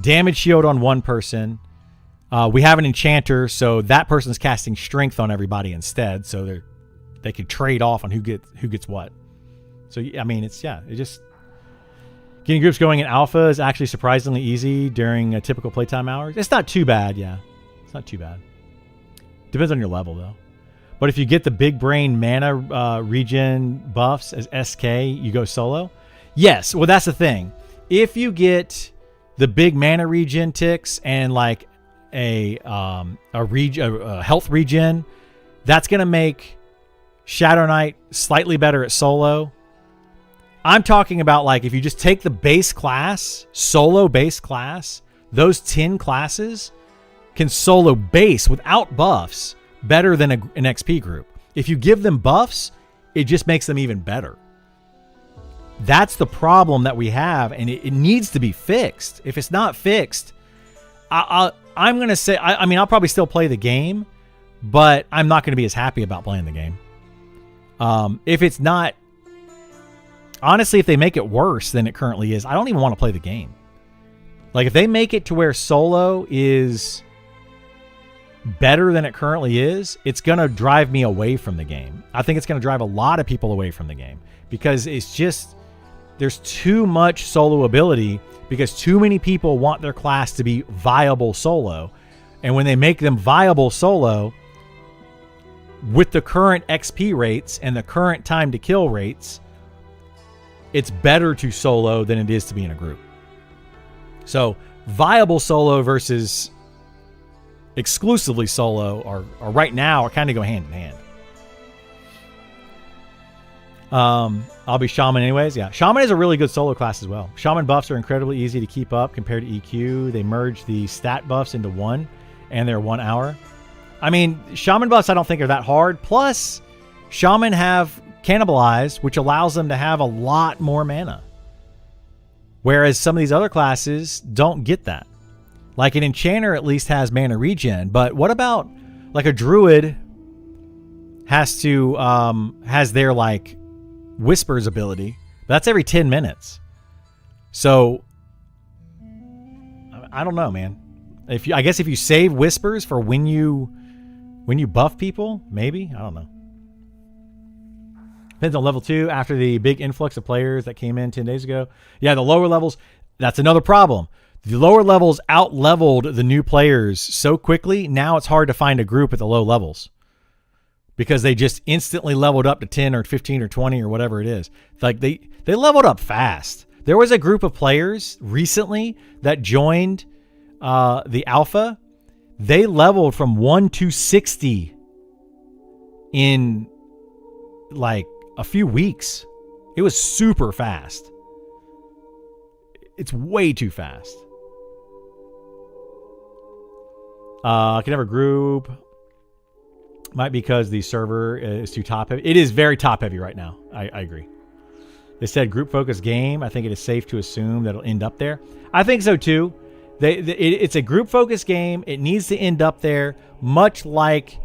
damage shield on 1 person. We have an Enchanter, so that person's casting strength on everybody instead. So they could trade off on who gets what. So I mean, it just getting groups going in alpha is actually surprisingly easy during typical playtime hours. It's not too bad, yeah. It's not too bad. Depends on your level though. But if you get the big brain mana regen buffs as SK, you go solo. Yes, well that's the thing. If you get the big mana regen ticks and like a health regen, that's gonna make Shadow Knight slightly better at solo. I'm talking about like if you just take the base class, solo base class, those 10 classes can solo base without buffs better than an XP group. If you give them buffs, it just makes them even better. That's the problem that we have, and it needs to be fixed. If it's not fixed, I'm going to say, I mean, I'll probably still play the game, but I'm not going to be as happy about playing the game. If it's not, honestly, if they make it worse than it currently is, I don't even want to play the game. Like if they make it to where solo is better than it currently is, it's going to drive me away from the game. I think it's going to drive a lot of people away from the game because it's just, there's too much solo ability because too many people want their class to be viable solo. And when they make them viable solo with the current XP rates and the current time to kill rates, it's better to solo than it is to be in a group. So viable solo versus exclusively solo are right now are kind of go hand in hand. I'll be Shaman anyways. Yeah, Shaman is a really good solo class as well. Shaman buffs are incredibly easy to keep up compared to EQ. They merge the stat buffs into one, and they're 1 hour. I mean, Shaman buffs I don't think are that hard. Plus, Shaman have Cannibalize, which allows them to have a lot more mana. Whereas some of these other classes don't get that. Like an Enchanter at least has mana regen, but what about like a Druid has their like whispers ability. That's every 10 minutes. So I don't know, man. I guess if you save whispers for when you buff people, maybe. I don't know. Depends on level 2 after the big influx of players that came in 10 days ago. Yeah, the lower levels, that's another problem. The lower levels out-leveled the new players so quickly, now it's hard to find a group at the low levels because they just instantly leveled up to 10 or 15 or 20 or whatever it is. Like they leveled up fast. There was a group of players recently that joined the alpha. They leveled from 1 to 60 in like a few weeks. It was super fast. It's way too fast. I can have a group. Might be because the server is too top heavy. It is very top heavy right now. I agree. They said group focused game. I think it is safe to assume that it'll end up there. I think so too. It's a group focused game. It needs to end up there, much like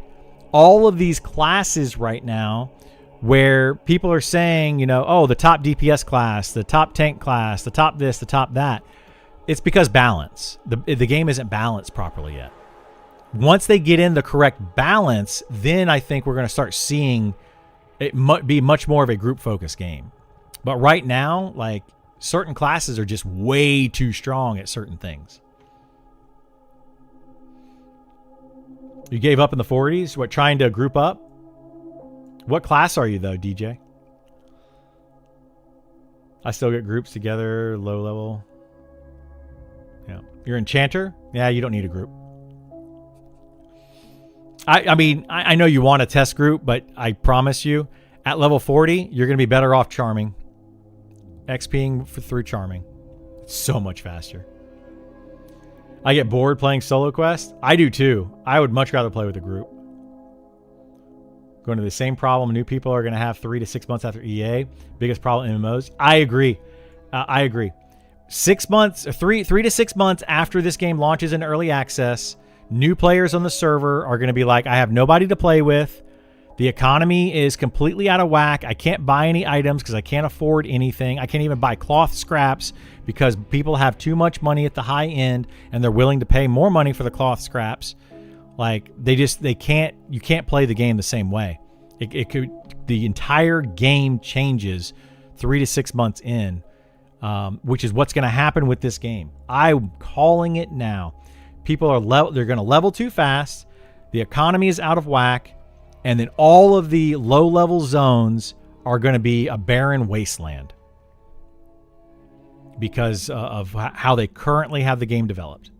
all of these classes right now where people are saying, you know, oh, the top DPS class, the top tank class, the top this, the top that. It's because balance. The game isn't balanced properly yet. Once they get in the correct balance, then I think we're going to start seeing it be much more of a group focused game. But right now, like certain classes are just way too strong at certain things. You gave up in the 40s? What, trying to group up? What class are you though, DJ? I still get groups together, low level. Yeah. You're enchanter? Yeah, you don't need a group. I mean, I know you want a test group, but I promise you, at level 40, you're going to be better off charming. XPing through charming. It's so much faster. I get bored playing solo quest. I do too. I would much rather play with a group. Going to the same problem new people are going to have 3 to 6 months after EA. Biggest problem in MMOs. I agree. 6 months, 3 to 6 months after this game launches in early access, new players on the server are going to be like, I have nobody to play with. The economy is completely out of whack. I can't buy any items because I can't afford anything. I can't even buy cloth scraps because people have too much money at the high end and they're willing to pay more money for the cloth scraps. Like you can't play the game the same way. The entire game changes 3 to 6 months in, which is what's going to happen with this game. I'm calling it now. People are they're going to level too fast. The economy is out of whack. And then all of the low-level zones are going to be a barren wasteland because of how they currently have the game developed.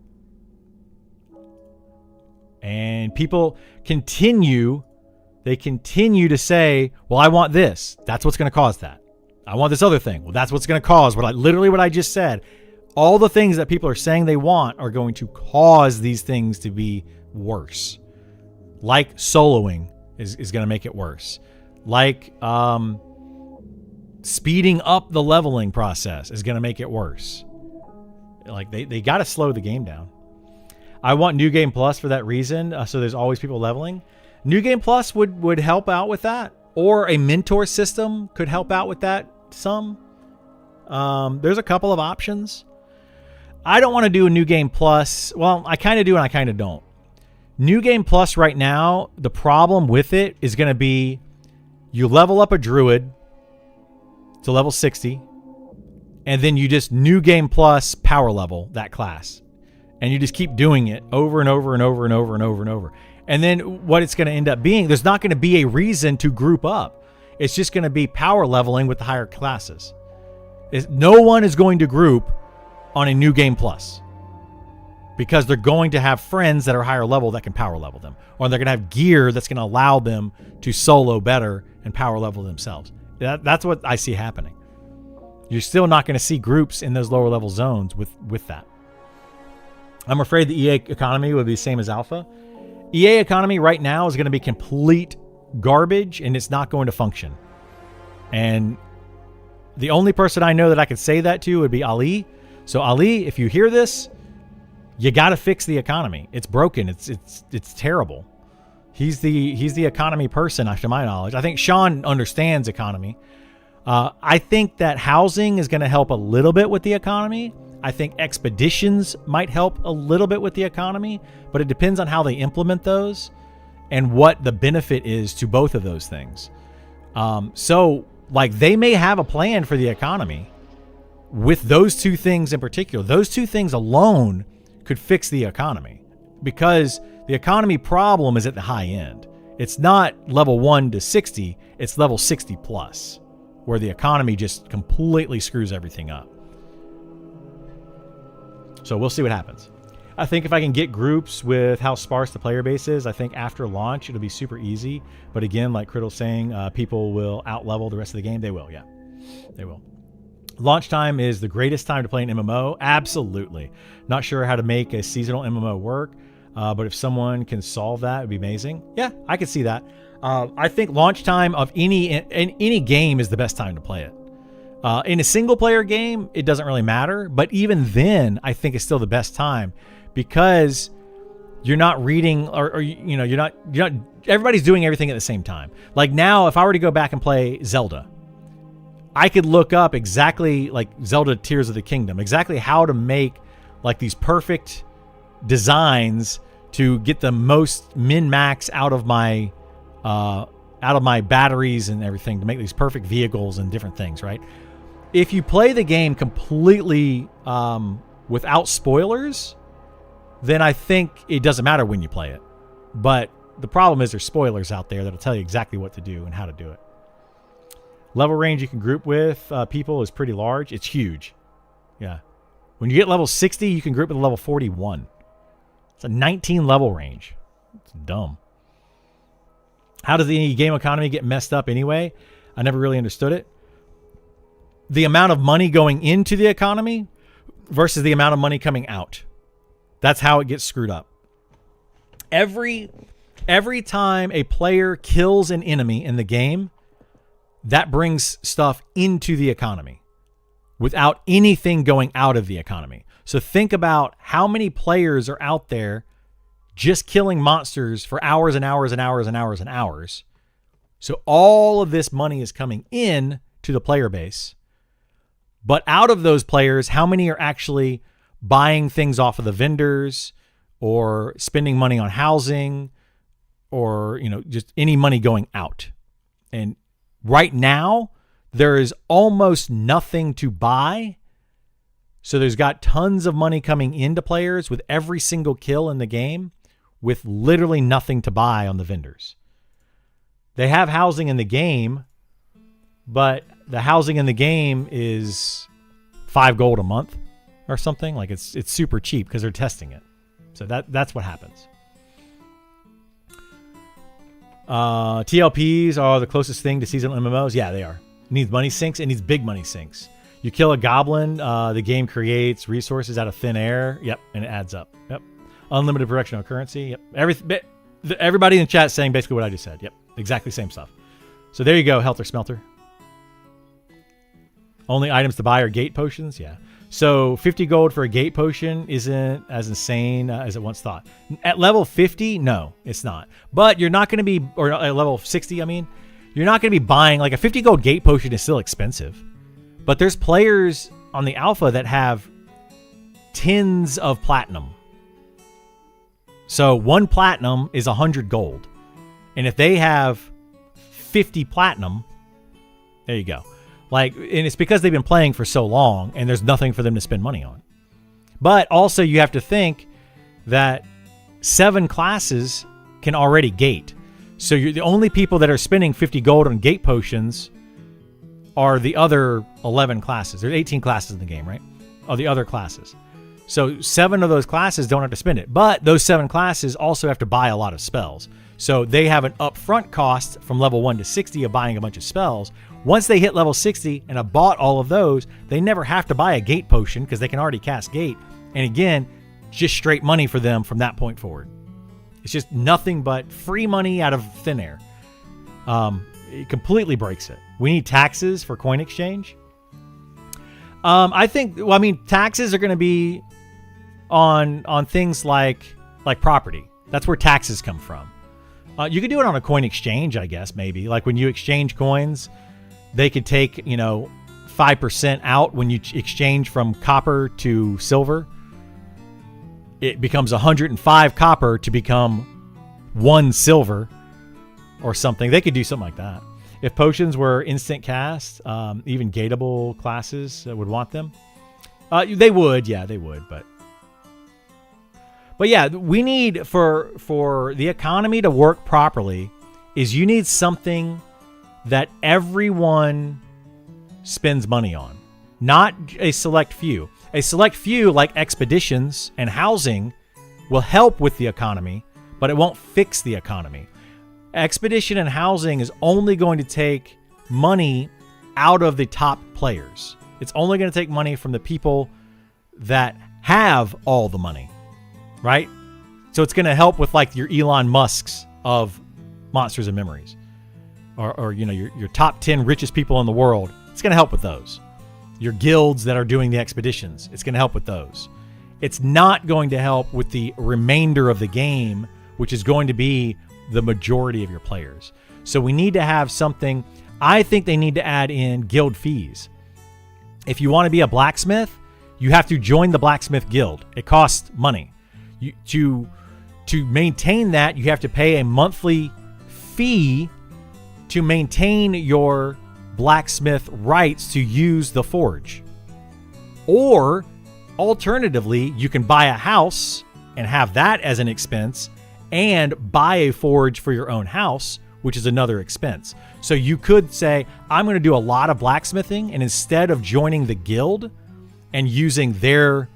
And people continue to say, well, I want this. That's what's going to cause that. I want this other thing. Well, that's what's going to cause what I just said. All the things that people are saying they want are going to cause these things to be worse. Like soloing is going to make it worse. Like speeding up the leveling process is going to make it worse. Like they got to slow the game down. I want New Game Plus for that reason. So there's always people leveling. New Game Plus would help out with that. Or a mentor system could help out with that some. There's a couple of options. I don't want to do a New Game Plus. Well, I kind of do and I kind of don't. New Game Plus right now, the problem with it is going to be you level up a druid to level 60 and then you just New Game Plus power level that class. And you just keep doing it over and over and over and over and over and over. And then what it's going to end up being, there's not going to be a reason to group up. It's just going to be power leveling with the higher classes. No one is going to group on a New Game Plus because they're going to have friends that are higher level that can power level them. Or they're going to have gear that's going to allow them to solo better and power level themselves. That's what I see happening. You're still not going to see groups in those lower level zones with that. I'm afraid the EA economy will be the same as Alpha. EA economy right now is going to be complete garbage and it's not going to function. And the only person I know that I could say that to would be Ali. So Ali, if you hear this, you got to fix the economy. It's broken. It's terrible. He's the economy person, to my knowledge. I think Sean understands economy. I think that housing is going to help a little bit with the economy. I think expeditions might help a little bit with the economy, but it depends on how they implement those and what the benefit is to both of those things. So like they may have a plan for the economy with those two things in particular. Those two things alone could fix the economy, because the economy problem is at the high end. It's not level 1 to 60, it's level 60 plus, where the economy just completely screws everything up. So we'll see what happens. I think if I can get groups with how sparse the player base is, I think after launch it'll be super easy. But again, like Criddle's saying, people will out-level the rest of the game. They will, yeah. They will. Launch time is the greatest time to play an MMO. Absolutely. Not sure how to make a seasonal MMO work, but if someone can solve that, it'd be amazing. Yeah, I could see that. I think launch time of any game is the best time to play it. In a single player game, it doesn't really matter, but even then, I think it's still the best time, because you're not reading or you're not everybody's doing everything at the same time. Like now, if I were to go back and play Zelda, I could look up exactly, like Zelda Tears of the Kingdom, exactly how to make like these perfect designs to get the most min-max out of my batteries and everything, to make these perfect vehicles and different things, right? If you play the game completely without spoilers, then I think it doesn't matter when you play it. But the problem is there's spoilers out there that'll tell you exactly what to do and how to do it. Level range you can group with people is pretty large. It's huge. Yeah. When you get level 60, you can group with level 41. It's a 19 level range. It's dumb. How does the game economy get messed up anyway? I never really understood it. The amount of money going into the economy versus the amount of money coming out. That's how it gets screwed up. Every time a player kills an enemy in the game, that brings stuff into the economy without anything going out of the economy. So think about how many players are out there just killing monsters for hours and hours and hours and hours and hours. So all of this money is coming in to the player base. But out of those players, how many are actually buying things off of the vendors or spending money on housing or, just any money going out? And right now, there is almost nothing to buy. So there's got tons of money coming into players with every single kill in the game, with literally nothing to buy on the vendors. They have housing in the game, but the housing in the game is 5 gold a month or something. Like it's super cheap because they're testing it. So that's what happens. TLPs are the closest thing to seasonal MMOs. Yeah, they are. It needs money sinks. It needs big money sinks. You kill a goblin, the game creates resources out of thin air. Yep, and it adds up. Yep. Unlimited production of currency. Yep. Everybody in the chat is saying basically what I just said. Yep, exactly same stuff. So there you go, Helter Smelter. Only items to buy are gate potions. Yeah. So 50 gold for a gate potion isn't as insane as it once thought. At level 50, no, it's not. But you're not going to be, or at level 60, I mean, you're not going to be buying, like a 50 gold gate potion is still expensive. But there's players on the alpha that have tins of platinum. So 1 platinum is 100 gold. And if they have 50 platinum, there you go. Like, and it's because they've been playing for so long and there's nothing for them to spend money on. But also you have to think that 7 classes can already gate. So you're the only people that are spending 50 gold on gate potions are the other 11 classes. There's 18 classes in the game, right? Of the other classes. So 7 of those classes don't have to spend it. But those 7 classes also have to buy a lot of spells. So they have an upfront cost from level 1 to 60 of buying a bunch of spells. Once they hit level 60 and have bought all of those, they never have to buy a gate potion because they can already cast gate. And again, just straight money for them from that point forward. It's just nothing but free money out of thin air. It completely breaks it. We need taxes for coin exchange. I think, taxes are going to be on things like property. That's where taxes come from. You could do it on a coin exchange, I guess, maybe. Like when you exchange coins, they could take, 5% out when you exchange from copper to silver. It becomes 105 copper to become 1 silver or something. They could do something like that. If potions were instant cast, even gateable classes would want them. They would, But yeah, we need for the economy to work properly is you need something that everyone spends money on, not a select few. A select few like expeditions and housing will help with the economy, but it won't fix the economy. Expedition and housing is only going to take money out of the top players. It's only going to take money from the people that have all the money. Right? So it's going to help with like your Elon Musks of Monsters and Memories or your top 10 richest people in the world. It's going to help with those. Your guilds that are doing the expeditions. It's going to help with those. It's not going to help with the remainder of the game, which is going to be the majority of your players. So we need to have something. I think they need to add in guild fees. If you want to be a blacksmith, you have to join the blacksmith guild. It costs money. To maintain that, you have to pay a monthly fee to maintain your blacksmith rights to use the forge. Or alternatively, you can buy a house and have that as an expense and buy a forge for your own house, which is another expense. So you could say, I'm going to do a lot of blacksmithing, and instead of joining the guild and using their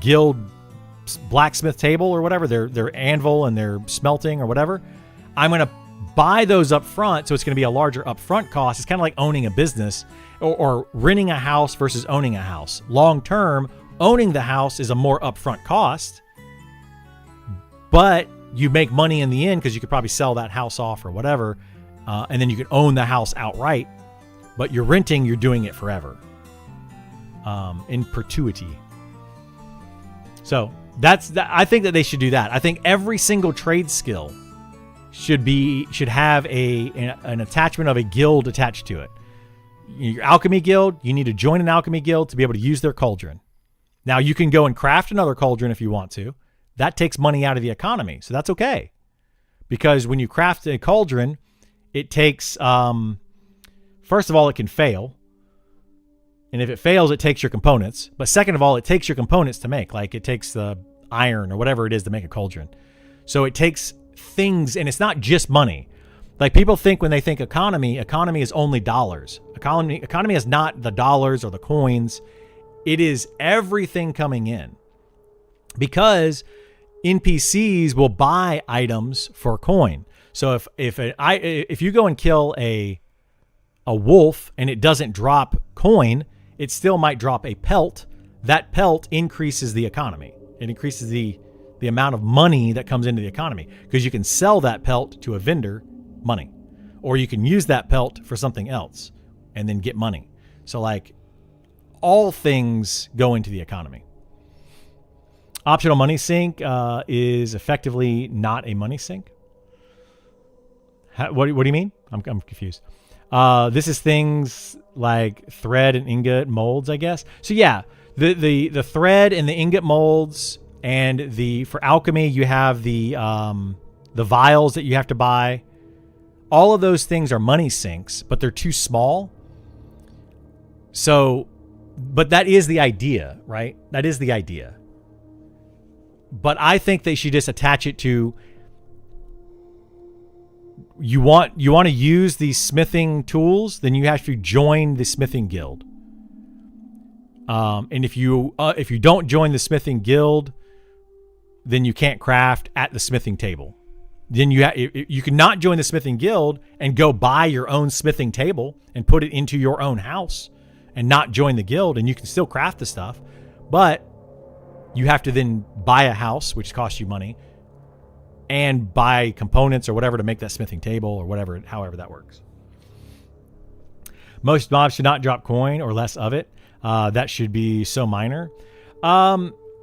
guild blacksmith table or whatever, their anvil and their smelting or whatever, I'm going to buy those up front. So it's going to be a larger upfront cost. It's kind of like owning a business or renting a house versus owning a house. Long term, owning the house is a more upfront cost, but you make money in the end because you could probably sell that house off or whatever. And then you can own the house outright, but you're renting, you're doing it forever. In perpetuity. So I think that they should do that. I think every single trade skill should have an attachment of a guild attached to it. Your alchemy guild, you need to join an alchemy guild to be able to use their cauldron. Now you can go and craft another cauldron if you want to. That takes money out of the economy, so that's okay. Because when you craft a cauldron, it takes first of all, it can fail. And if it fails, it takes your components. But second of all, it takes your components to make. Like it takes the iron or whatever it is to make a cauldron. So it takes things, and it's not just money. Like people think when they think economy is only dollars. Economy is not the dollars or the coins. It is everything coming in. Because NPCs will buy items for coin. So if you go and kill a wolf and it doesn't drop coin, it still might drop a pelt. That pelt increases the economy. It increases the amount of money that comes into the economy because you can sell that pelt to a vendor, money, or you can use that pelt for something else and then get money. So like all things go into the economy. Optional money sink is effectively not a money sink. What do you mean? I'm confused. This is things like thread and ingot molds, I guess. So yeah, the thread and the ingot molds, and for alchemy you have the vials that you have to buy. All of those things are money sinks, but they're too small. So, but that is the idea, right? That is the idea. But I think they should just attach it to, you want to use these smithing tools, then you have to join the smithing guild. And if you don't join the smithing guild, then you can't craft at the smithing table. Then you cannot join the smithing guild and go buy your own smithing table and put it into your own house and not join the guild, and you can still craft the stuff, but you have to then buy a house, which costs you money, and buy components or whatever to make that smithing table or whatever, however that works. Most mobs should not drop coin or less of it. That should be so minor.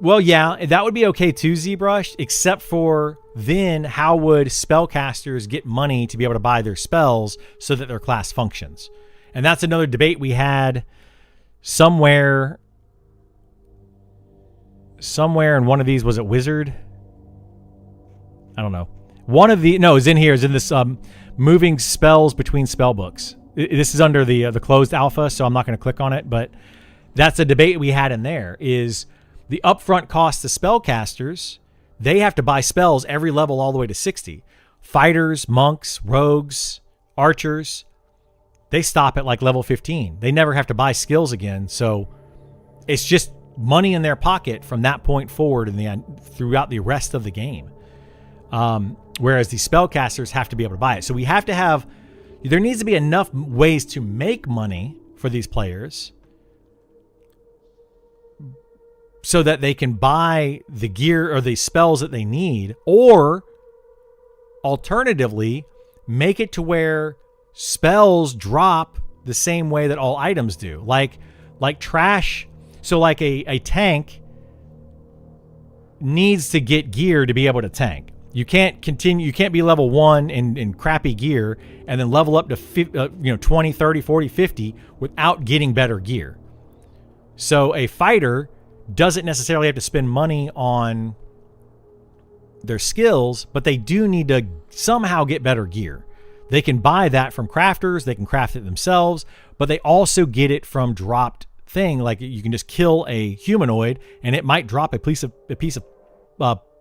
Well, yeah, that would be okay too, ZBrush, except for then how would spellcasters get money to be able to buy their spells so that their class functions? And that's another debate we had somewhere in one of these. Was it Wizard? I don't know. It's in here. It's in this moving spells between spell books. This is under the closed alpha, so I'm not going to click on it, but that's a debate we had in there is the upfront cost to spellcasters. They have to buy spells every level all the way to 60. Fighters, monks, rogues, archers, they stop at like level 15. They never have to buy skills again. So it's just money in their pocket from that point forward throughout the rest of the game. Whereas the spellcasters have to be able to buy it. So there needs to be enough ways to make money for these players so that they can buy the gear or the spells that they need, or alternatively, make it to where spells drop the same way that all items do. Like trash. So like a tank needs to get gear to be able to tank. You can't be level 1 in crappy gear and then level up to 20, 30, 40, 50 without getting better gear. So a fighter doesn't necessarily have to spend money on their skills, but they do need to somehow get better gear. They can buy that from crafters, they can craft it themselves, but they also get it from dropped thing. Like you can just kill a humanoid and it might drop a piece of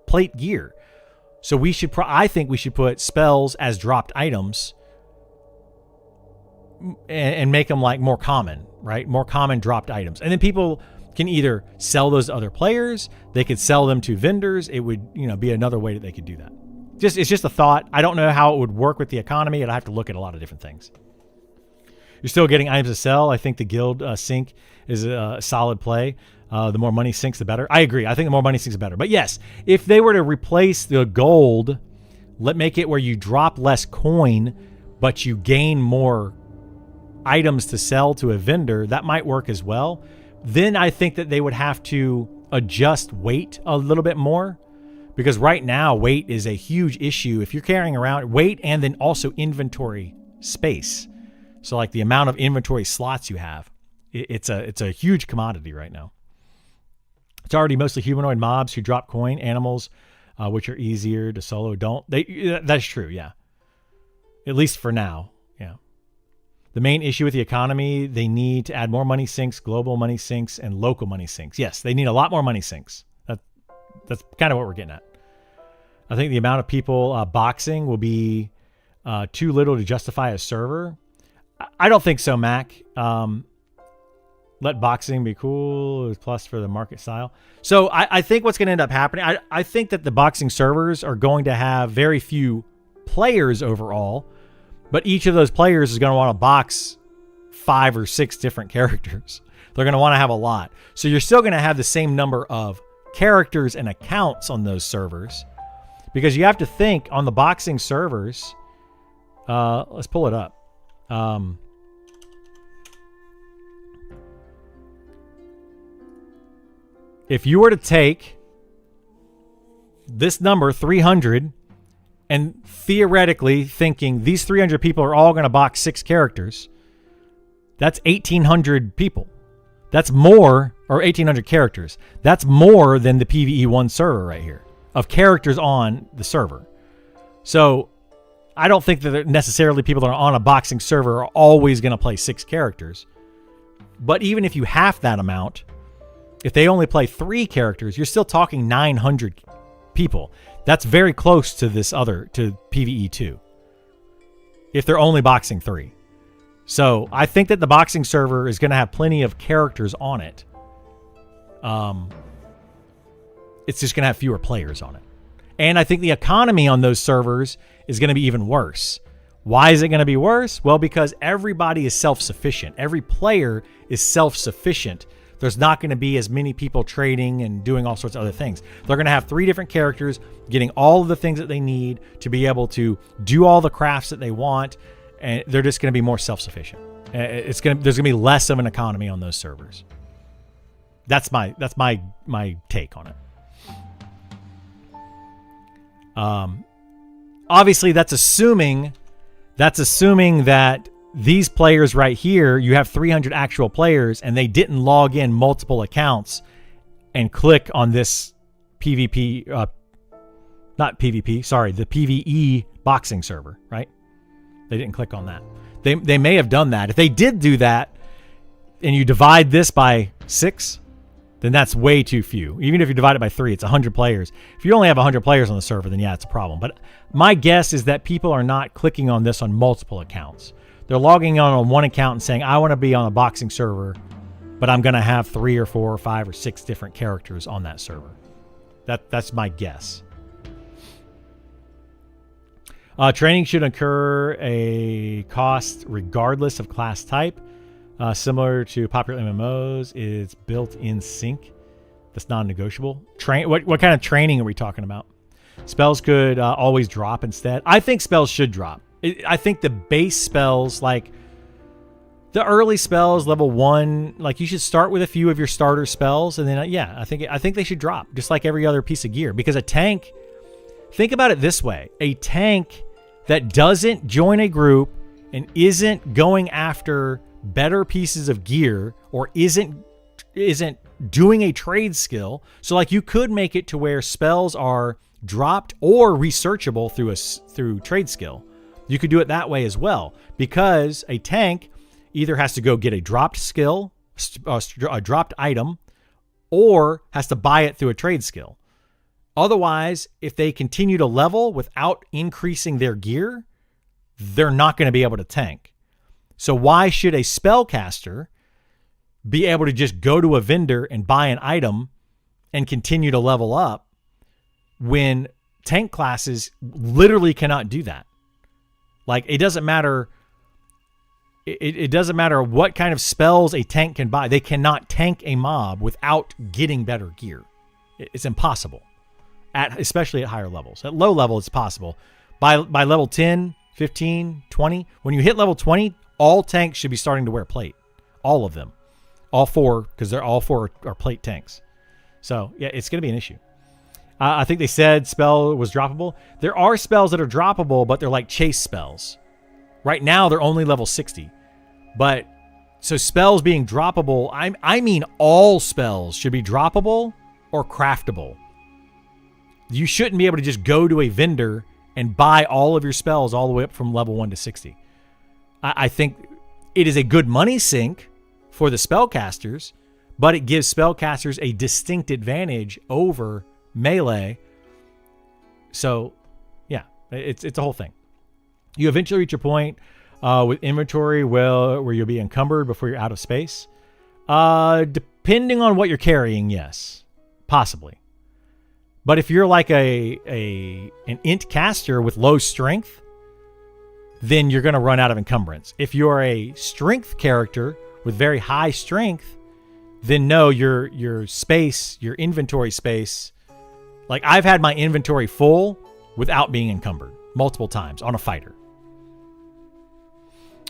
plate gear. So I think we should put spells as dropped items and make them like more common, right? More common dropped items. And then people can either sell those to other players, they could sell them to vendors. It would, be another way that they could do that. It's just a thought. I don't know how it would work with the economy. I'd have to look at a lot of different things. You're still getting items to sell. I think the guild sync is a solid play. The more money sinks, the better. I agree. I think the more money sinks, the better. But yes, if they were to replace the gold, make it where you drop less coin, but you gain more items to sell to a vendor, that might work as well. Then I think that they would have to adjust weight a little bit more, because right now weight is a huge issue. If you're carrying around weight and then also inventory space. So like the amount of inventory slots you have, it's a huge commodity right now. It's already mostly humanoid mobs who drop coin, animals, which are easier to solo. That's true. Yeah. At least for now. Yeah. The main issue with the economy, they need to add more money sinks, global money sinks, and local money sinks. Yes, they need a lot more money sinks. That's kind of what we're getting at. I think the amount of people boxing will be too little to justify a server. I don't think so, Mac. Let boxing be cool. It's plus for the market style. So I think what's going to end up happening, I think that the boxing servers are going to have very few players overall, but each of those players is going to want to box 5 or 6 different characters. They're going to want to have a lot. So you're still going to have the same number of characters and accounts on those servers, because you have to think on the boxing servers. Let's pull it up. If you were to take this number 300 and theoretically thinking these 300 people are all going to box 6 characters, that's 1,800 people. That's more, or 1,800 characters. That's more than the PvE1 server right here of characters on the server. So I don't think that necessarily people that are on a boxing server are always going to play 6 characters. But even if you half that amount, if they only play 3 characters, you're still talking 900 people. That's very close to to PvE2. If they're only boxing 3. So I think that the boxing server is going to have plenty of characters on it. It's just going to have fewer players on it. And I think the economy on those servers is going to be even worse. Why is it going to be worse? Well, because everybody is self-sufficient. Every player is self-sufficient. There's not going to be as many people trading and doing all sorts of other things. They're going to have 3 different characters getting all of the things that they need to be able to do all the crafts that they want. And they're just going to be more self-sufficient. There's going to be less of an economy on those servers. That's my take on it. Obviously, that's assuming that these players right here, you have 300 actual players, and they didn't log in multiple accounts and click on this PvP, not PvP, sorry, the PvE boxing server, right? They didn't click on that. They may have done that. If they did do that, and you divide this by 6, then that's way too few. Even if you divide it by 3, it's 100 players. If you only have 100 players on the server, then yeah, it's a problem. But my guess is that people are not clicking on this on multiple accounts. They're logging on one account and saying, I want to be on a boxing server, but I'm going to have 3 or 4 or 5 or 6 different characters on that server. That's my guess. Training should incur a cost regardless of class type. Similar to popular MMOs, it's built-in sync. That's non-negotiable. What kind of training are we talking about? Spells could always drop instead. I think spells should drop. I think the base spells, like the early spells, level 1, like you should start with a few of your starter spells, and then I think they should drop, just like every other piece of gear. Because a tank, think about it this way: a tank that doesn't join a group and isn't going after better pieces of gear, or isn't doing a trade skill. So like you could make it to where spells are dropped or researchable through trade skill. You could do it that way as well, because a tank either has to go get a dropped skill, a dropped item, or has to buy it through a trade skill. Otherwise, if they continue to level without increasing their gear, they're not going to be able to tank. So why should a spellcaster be able to just go to a vendor and buy an item and continue to level up when tank classes literally cannot do that? Like, it doesn't matter. It doesn't matter what kind of spells a tank can buy. They cannot tank a mob without getting better gear. It's impossible, especially at higher levels. At low level, it's possible. By level 10, 15, 20, when you hit level 20, all tanks should be starting to wear plate. All of them. All 4, because they're all 4 are plate tanks. So, yeah, it's going to be an issue. I think they said spell was droppable. There are spells that are droppable, but they're like chase spells. Right now, they're only level 60. But, so spells being droppable, I mean all spells should be droppable or craftable. You shouldn't be able to just go to a vendor and buy all of your spells all the way up from level 1 to 60. I think it is a good money sink for the spellcasters, but it gives spellcasters a distinct advantage over melee. So, yeah, it's a whole thing. You eventually reach a point with inventory where you'll be encumbered before you're out of space. Depending on what you're carrying, yes, possibly. But if you're like an int caster with low strength, then you're going to run out of encumbrance. If you're a strength character with very high strength, then no, your space, your inventory space, like I've had my inventory full without being encumbered multiple times on a fighter.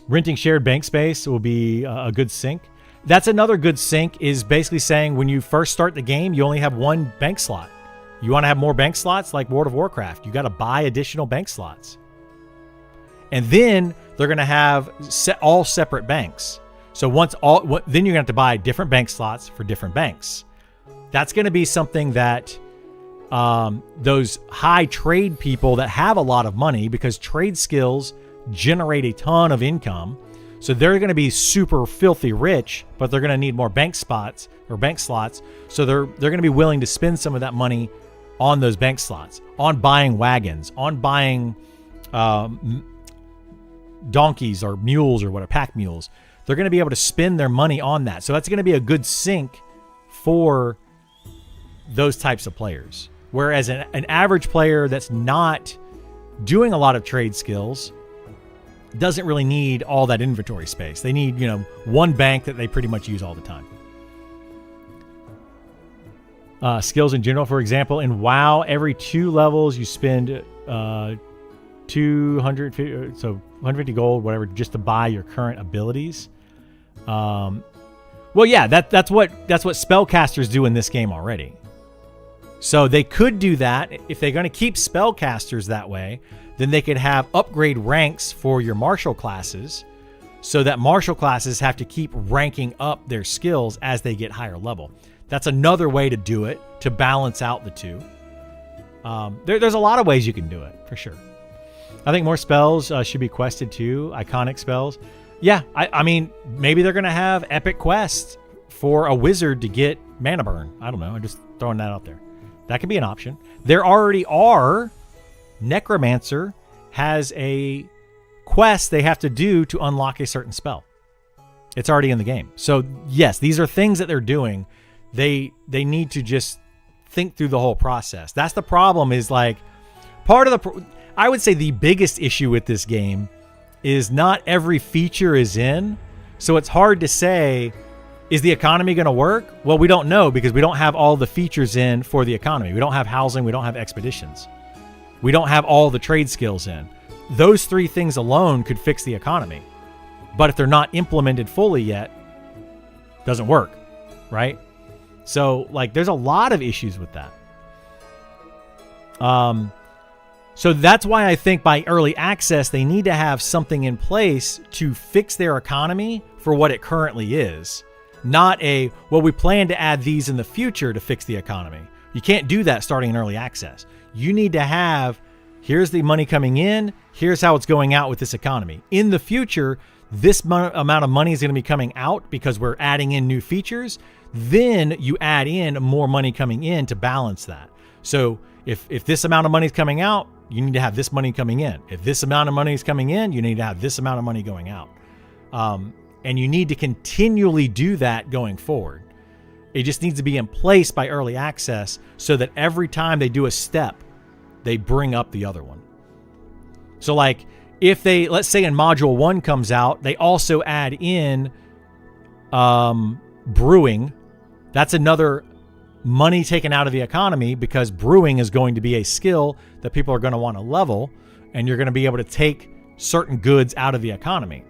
Renting shared bank space will be a good sink. That's another good sink, is basically saying when you first start the game, you only have 1 bank slot. You want to have more bank slots like World of Warcraft, you got to buy additional bank slots. And then they're going to have all separate banks. So then you're going to have to buy different bank slots for different banks. That's going to be something that those high trade people that have a lot of money, because trade skills generate a ton of income. So they're going to be super filthy rich, but they're going to need more bank spots or bank slots. So they're going to be willing to spend some of that money on those bank slots, on buying wagons, on buying donkeys or mules or whatever, pack mules. They're going to be able to spend their money on that. So that's going to be a good sink for those types of players. Whereas an average player that's not doing a lot of trade skills doesn't really need all that inventory space. They need, one bank that they pretty much use all the time. Skills in general, for example, in WoW, every 2 levels you spend 150 gold, whatever, just to buy your current abilities. Well, yeah, that's what spellcasters do in this game already. So they could do that. If they're going to keep spellcasters that way, then they could have upgrade ranks for your martial classes, so that martial classes have to keep ranking up their skills as they get higher level. That's another way to do it, to balance out the two. There's a lot of ways you can do it, for sure. I think more spells should be quested too, iconic spells. Yeah, I mean, maybe they're going to have epic quests for a wizard to get mana burn. I don't know. I'm just throwing that out there. That could be an option. There already are. Necromancer has a quest they have to do to unlock a certain spell. It's already in the game. So yes, these are things that they're doing. They need to just think through the whole process. That's the problem, is like part of the, I would say the biggest issue with this game is not every feature is in. So it's hard to say, is the economy going to work? Well, we don't know, because we don't have all the features in for the economy. We don't have housing. We don't have expeditions. We don't have all the trade skills in. Those three things alone could fix the economy. But if they're not implemented fully yet, it doesn't work, right? So like there's a lot of issues with that. So that's why I think by early access, they need to have something in place to fix their economy for what it currently is. Not a, well, we plan to add these in the future to fix the economy. You can't do that starting in early access. You need to have, here's the money coming in, here's how it's going out with this economy. In the future, this amount of money is going to be coming out because we're adding in new features. Then you add in more money coming in to balance that. So if this amount of money is coming out, you need to have this money coming in. If this amount of money is coming in, you need to have this amount of money going out. And you need to continually do that going forward. It just needs to be in place by early access so that every time they do a step, they bring up the other one. So like if they, let's say in module 1 comes out, they also add in brewing. That's another money taken out of the economy, because brewing is going to be a skill that people are going to want to level, and you're going to be able to take certain goods out of the economy.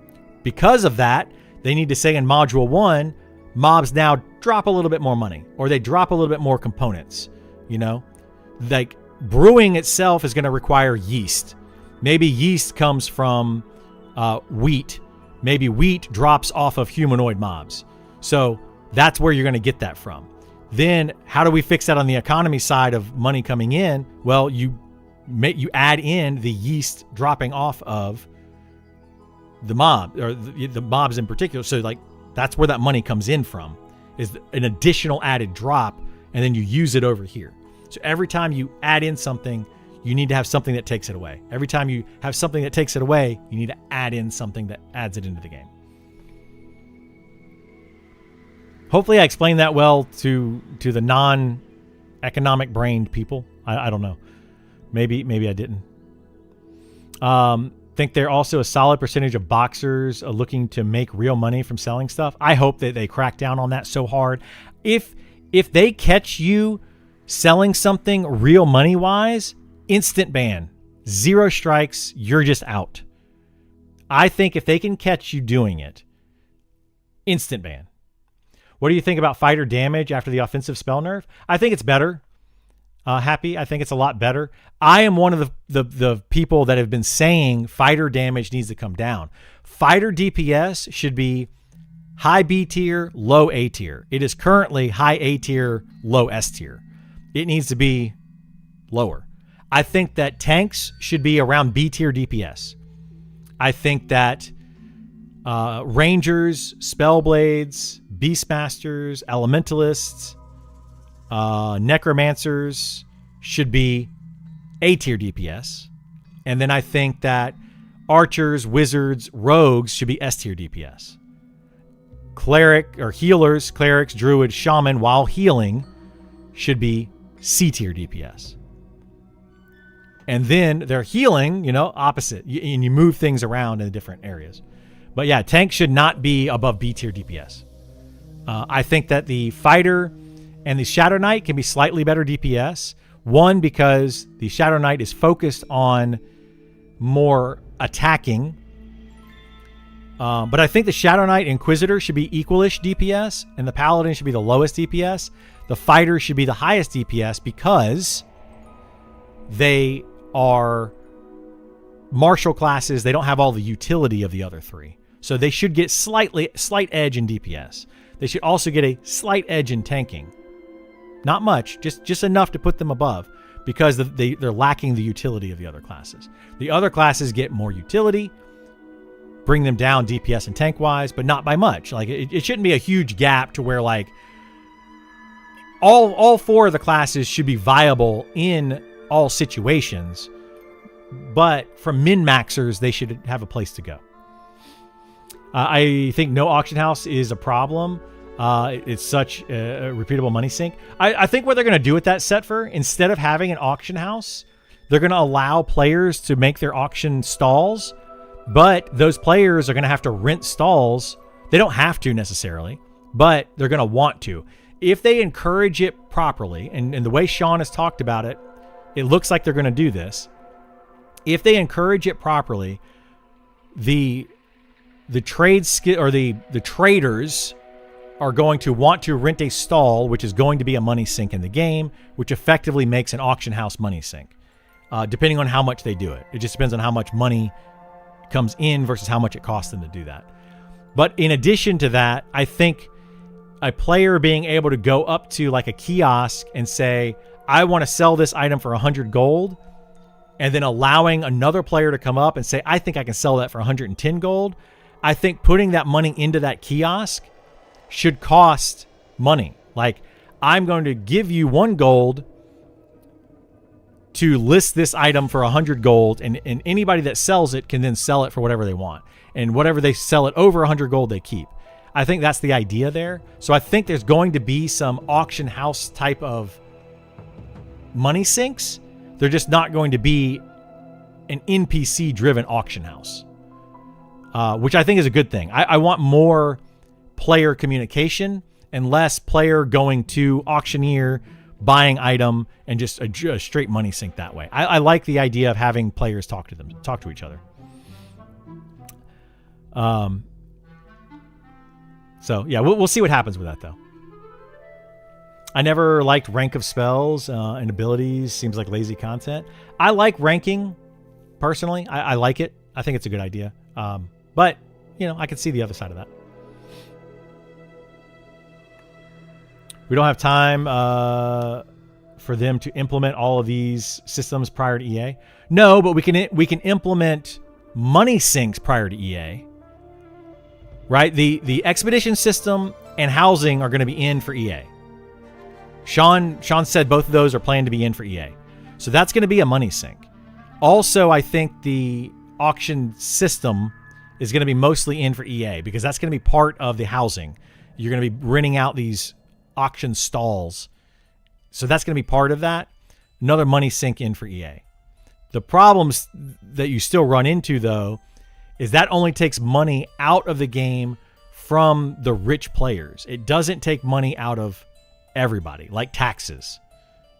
Because of that, they need to say in module 1, mobs now drop a little bit more money, or they drop a little bit more components. You know, like brewing itself is going to require yeast. Maybe yeast comes from wheat. Maybe wheat drops off of humanoid mobs. So that's where you're going to get that from. Then how do we fix that on the economy side of money coming in? Well, you add in the yeast dropping off of the mob, or the mobs in particular. So like that's where that money comes in from, is an additional added drop, and then you use it over here. So every time you add in something, you need to have something that takes it away. Every time you have something that takes it away, you need to add in something that adds it into the game. Hopefully I explained that well to the non-economic brained people. I don't know. Maybe I didn't. Think they're also a solid percentage of boxers looking to make real money from selling stuff. I hope that they crack down on that so hard. If they catch you selling something real money wise, instant ban, 0 strikes, you're just out. I think if they can catch you doing it, instant ban. What do you think about fighter damage after the offensive spell nerf? I think it's better. Happy, I think it's a lot better. I am one of the people that have been saying fighter damage needs to come down. Fighter DPS should be high B tier, low A tier. It is currently high A tier, low S tier. It needs to be lower. I think that tanks should be around B tier DPS. I think that rangers, spellblades, beastmasters, elementalists, necromancers should be A tier DPS. And then I think that archers, wizards, rogues should be S tier DPS. Cleric or healers, clerics, druid, shaman, while healing, should be C tier DPS. And then they're healing, opposite. And you move things around in different areas. But yeah, tank should not be above B tier DPS. I think that the fighter and the Shadow Knight can be slightly better DPS. One, because the Shadow Knight is focused on more attacking. But I think the Shadow Knight Inquisitor should be equalish DPS, and the Paladin should be the lowest DPS. The Fighter should be the highest DPS because they are martial classes. They don't have all the utility of the other three. So they should get slight edge in DPS. They should also get a slight edge in tanking. Not much, just enough to put them above because they're lacking the utility of the other classes. The other classes get more utility, bring them down DPS and tank wise, but not by much. Like it shouldn't be a huge gap to where like all four of the classes should be viable in all situations, but for min-maxers, they should have a place to go. I think no auction house is a problem. It's such a repeatable money sink. I think what they're going to do with that set for, instead of having an auction house, they're going to allow players to make their auction stalls, but those players are going to have to rent stalls. They don't have to necessarily, but they're going to want to. If they encourage it properly, and the way Sean has talked about it, it looks like they're going to do this. If they encourage it properly, the trade skill or the traders are going to want to rent a stall, which is going to be a money sink in the game, which effectively makes an auction house money sink, depending on how much they do it. It just depends on how much money comes in versus how much it costs them to do that. But in addition to that, I think a player being able to go up to like a kiosk and say, I want to sell this item for 100 gold, and then allowing another player to come up and say, I think I can sell that for 110 gold. I think putting that money into that kiosk should cost money. Like, I'm going to give you 1 gold to list this item for 100 gold, and anybody that sells it can then sell it for whatever they want. And whatever they sell it over 100 gold, they keep. I think that's the idea there. So I think there's going to be some auction house type of money sinks. They're just not going to be an NPC-driven auction house, which I think is a good thing. I want more player communication and less player going to auctioneer, buying item, and just a straight money sink that way. I like the idea of having players talk to each other. So yeah, we'll see what happens with that though. I never liked rank of spells and abilities. Seems like lazy content. I like ranking personally. I like it. I think it's a good idea. But you know, I can see the other side of that. We don't have time for them to implement all of these systems prior to EA. No, but we can implement money sinks prior to EA. Right? The expedition system and housing are going to be in for EA. Sean said both of those are planned to be in for EA. So that's going to be a money sink. Also, I think the auction system is going to be mostly in for EA because that's going to be part of the housing. You're going to be renting out these auction stalls. So that's going to be part of that. Another money sink in for EA. The problems that you still run into, though, is that only takes money out of the game from the rich players. It doesn't take money out of everybody, like taxes.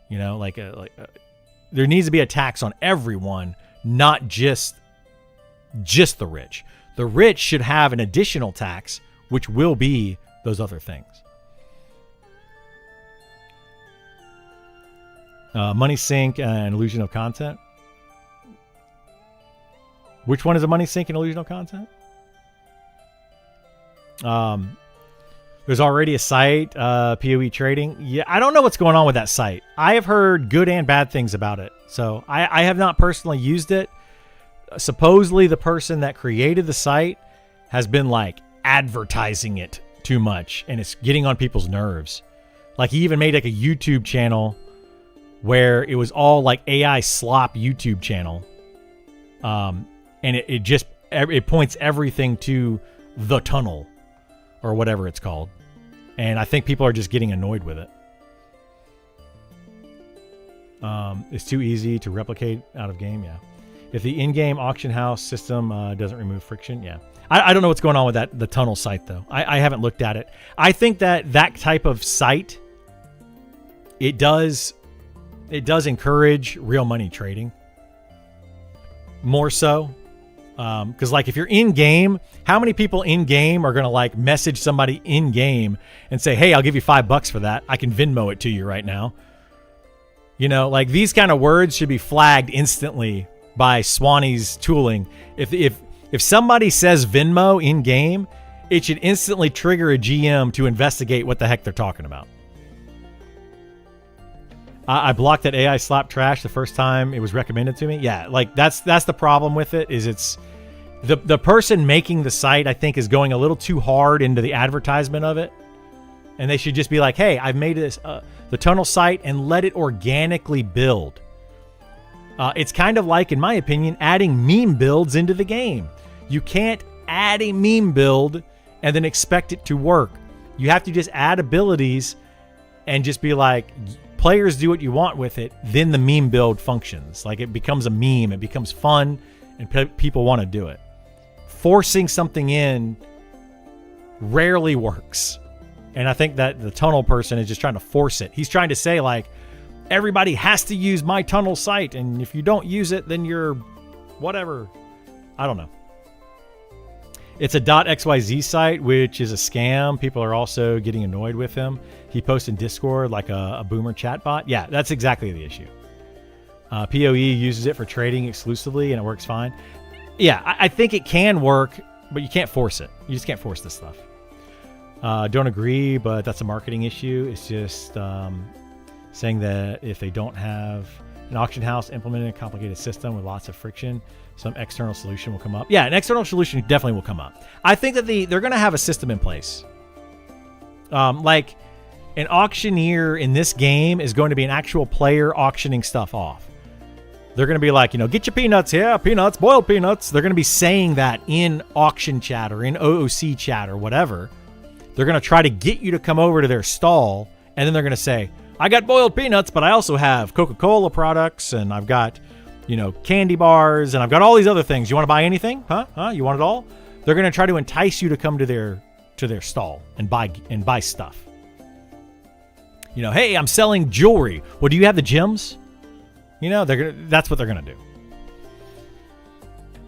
You know, there needs to be a tax on everyone, not just the rich. The rich should have an additional tax, which will be those other things. Money sink and illusion of content. Which one is a money sink and illusion of content? There's already a site, PoE Trading. Yeah, I don't know what's going on with that site. I have heard good and bad things about it. So I have not personally used it. Supposedly the person that created the site has been like advertising it too much, and it's getting on people's nerves. Like he even made like a YouTube channel where it was all like AI slop YouTube channel. And it points everything to the tunnel or whatever it's called. And I think people are just getting annoyed with it. It's too easy to replicate out of game. Yeah. If the in-game auction house system doesn't remove friction. Yeah. I don't know what's going on with the tunnel site though. I haven't looked at it. I think that type of site, it does encourage real money trading more so Because like if you're in game, how many people in game are gonna like message somebody in game and say, "Hey, I'll give you $5 for that. I can Venmo it to you right now." You know, like these kind of words should be flagged instantly by Swanee's tooling. If somebody says Venmo in game, it should instantly trigger a GM to investigate what the heck they're talking about. I blocked that AI slap trash the first time it was recommended to me. Yeah, like that's the problem with it. Is it's the person making the site, I think, is going a little too hard into the advertisement of it, and they should just be like, "Hey, I've made this the tunnel site and let it organically build." It's kind of like, in my opinion, adding meme builds into the game. You can't add a meme build and then expect it to work. You have to just add abilities and just be like, players do what you want with it, then the meme build functions. Like it becomes a meme, it becomes fun, and people want to do it. Forcing something in rarely works. And I think that the tunnel person is just trying to force it. He's trying to say like, everybody has to use my tunnel site, and if you don't use it, then you're whatever. I don't know. It's a .xyz site, which is a scam. People are also getting annoyed with him. He posts in Discord like a boomer chatbot. Yeah, that's exactly the issue. PoE uses it for trading exclusively, and it works fine. Yeah, I think it can work, but you can't force it. You just can't force this stuff. Don't agree, but that's a marketing issue. It's just saying that if they don't have an auction house implementing a complicated system with lots of friction, some external solution will come up. Yeah, an external solution definitely will come up. I think that they're going to have a system in place. Like an auctioneer in this game is going to be an actual player auctioning stuff off. They're going to be like, get your peanuts. Yeah, peanuts, boiled peanuts. They're going to be saying that in auction chat or in OOC chat or whatever. They're going to try to get you to come over to their stall, and then they're going to say, I got boiled peanuts, but I also have Coca-Cola products, and I've got, candy bars, and I've got all these other things. You want to buy anything? Huh? You want it all? They're going to try to entice you to come to their stall and buy stuff. Hey, I'm selling jewelry. Well, do you have the gems? That's what they're going to do.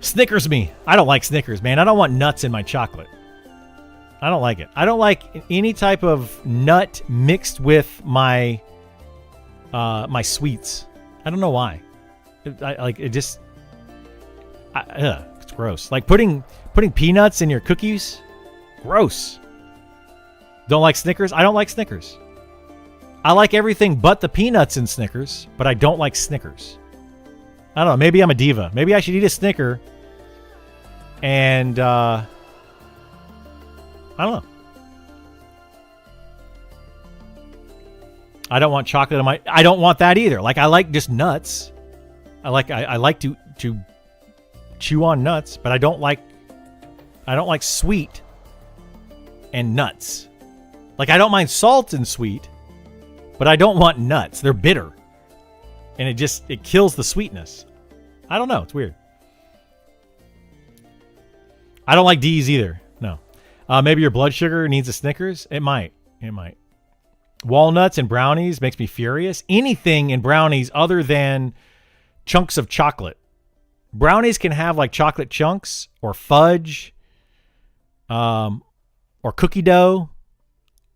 Snickers me. I don't like Snickers, man. I don't want nuts in my chocolate. I don't like it. I don't like any type of nut mixed with my my sweets. I don't know why. It's gross. Like putting peanuts in your cookies. Gross. Don't like Snickers? I don't like Snickers. I like everything but the peanuts in Snickers, but I don't like Snickers. I don't know. Maybe I'm a diva. Maybe I should eat a Snicker and I don't know. I don't want chocolate in my... I don't want that either. Like, I like just nuts. I like to chew on nuts, but I don't like sweet and nuts. Like, I don't mind salt and sweet, but I don't want nuts. They're bitter. And it kills the sweetness. I don't know. It's weird. I don't like D's either. No. Maybe your blood sugar needs a Snickers. It might. Walnuts and brownies makes me furious. Anything in brownies other than chunks of chocolate. Brownies can have like chocolate chunks or fudge, or cookie dough.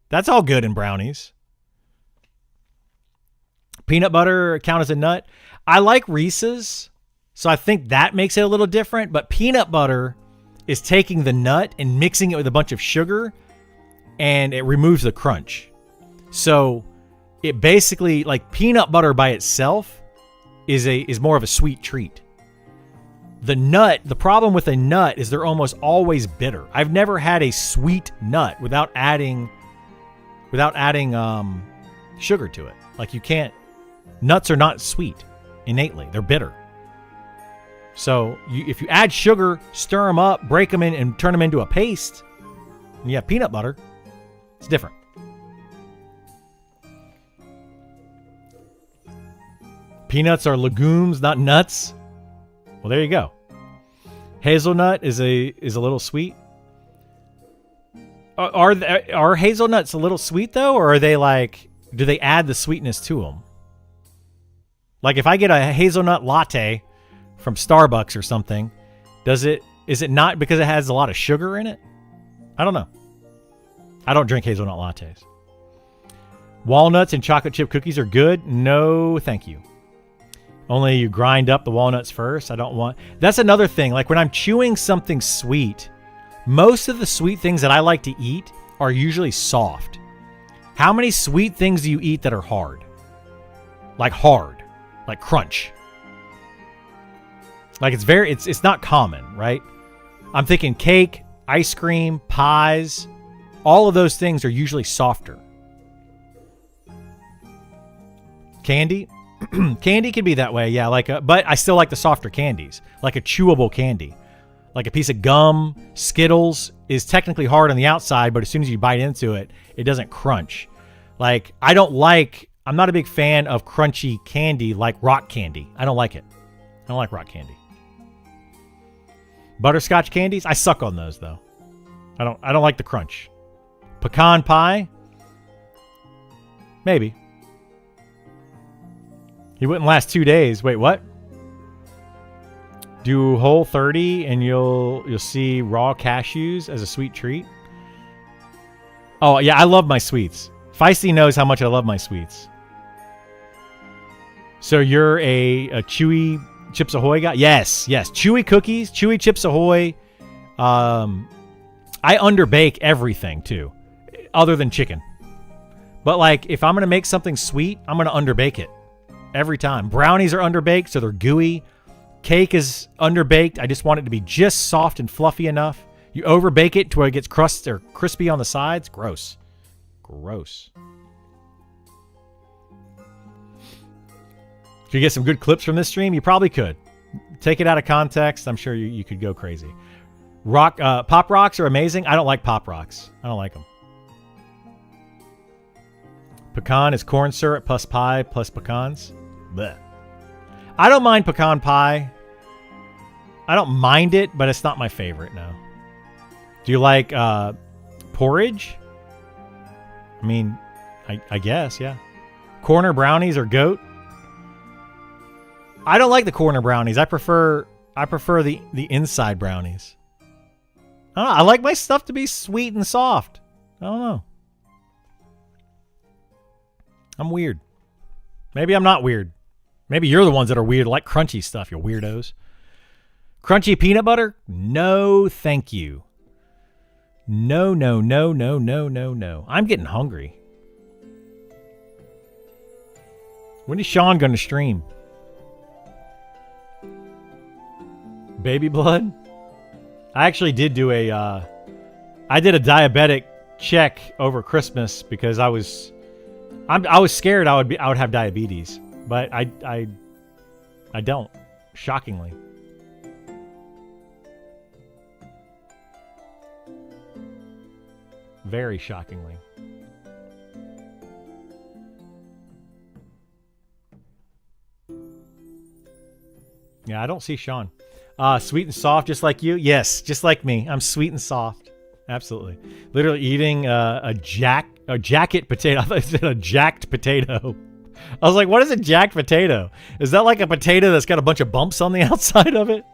That's all good in brownies. Peanut butter count as a nut. I like Reese's, so I think that makes it a little different. But peanut butter is taking the nut and mixing it with a bunch of sugar, and it removes the crunch. So it basically, like, peanut butter by itself is more of a sweet treat. The problem with a nut is they're almost always bitter. I've never had a sweet nut without adding sugar to it. Like, you can't. Nuts are not sweet innately. They're bitter. So if you add sugar, stir them up, break them in, and turn them into a paste, and you have peanut butter, it's different. Peanuts are legumes, not nuts. Well, there you go. Hazelnut is a little sweet. Are hazelnuts a little sweet though, or are they like? Do they add the sweetness to them? Like if I get a hazelnut latte from Starbucks or something, Is it not because it has a lot of sugar in it? I don't know. I don't drink hazelnut lattes. Walnuts and chocolate chip cookies are good. No, thank you. Only you grind up the walnuts first. I don't want... That's another thing. Like when I'm chewing something sweet, most of the sweet things that I like to eat are usually soft. How many sweet things do you eat that are hard? Like hard. Like crunch. Like it's not common, right? I'm thinking cake, ice cream, pies. All of those things are usually softer. Candy? Candy can be that way, yeah. But I still like the softer candies. Like a chewable candy. Like a piece of gum, Skittles is technically hard on the outside, but as soon as you bite into it, it doesn't crunch. Like, I'm not a big fan of crunchy candy like rock candy. I don't like it. I don't like rock candy. Butterscotch candies, I suck on those though. I don't like the crunch. Pecan pie? Maybe. He wouldn't last 2 days. Wait, what? Do Whole30 and you'll see raw cashews as a sweet treat. Oh, yeah, I love my sweets. Feisty knows how much I love my sweets. So you're a chewy Chips Ahoy guy? Yes. Chewy cookies, chewy Chips Ahoy. I underbake everything too, other than chicken. But like, if I'm going to make something sweet, I'm going to underbake it. Every time. Brownies are underbaked, so they're gooey. Cake is underbaked. I just want it to be just soft and fluffy enough. You overbake it to where it gets crust or crispy on the sides. Gross. Gross. Could you get some good clips from this stream? You probably could. Take it out of context. I'm sure you could go crazy. Pop Rocks are amazing. I don't like Pop Rocks. I don't like them. Pecan is corn syrup plus pie plus pecans. Blech. I don't mind pecan pie. I don't mind it, but it's not my favorite now. Do you like porridge? I mean, I guess, yeah. Corner brownies or goat? I don't like the corner brownies. I prefer the inside brownies. I don't know. I like my stuff to be sweet and soft. I don't know. I'm weird. Maybe I'm not weird. Maybe you're the ones that are weird, like crunchy stuff, you weirdos. Crunchy peanut butter? No, thank you. No. I'm getting hungry. When is Sean going to stream? Baby blood? I actually did do I did a diabetic check over Christmas because I was scared I would have diabetes, but I don't, shockingly. Very shockingly. Yeah, I don't see Sean. Sweet and soft, just like you? Yes, just like me. I'm sweet and soft. Absolutely. Literally eating a jacket potato. I thought you said a jacked potato. I was like, what is a jacked potato? Is that like a potato that's got a bunch of bumps on the outside of it?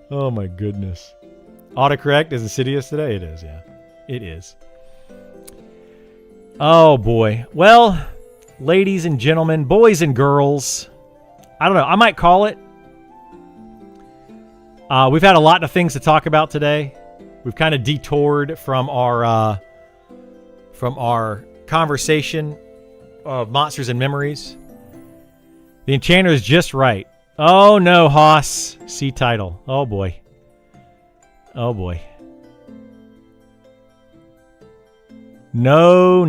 Oh my goodness. Autocorrect is insidious today? It is, yeah. It is. Oh boy. Well, ladies and gentlemen, boys and girls, I don't know. I might call it. We've had a lot of things to talk about today. We've kind of detoured from our conversation of Monsters and Memories. The Enchanter is just right. Oh no, Haas. See title. Oh boy. Oh boy. No.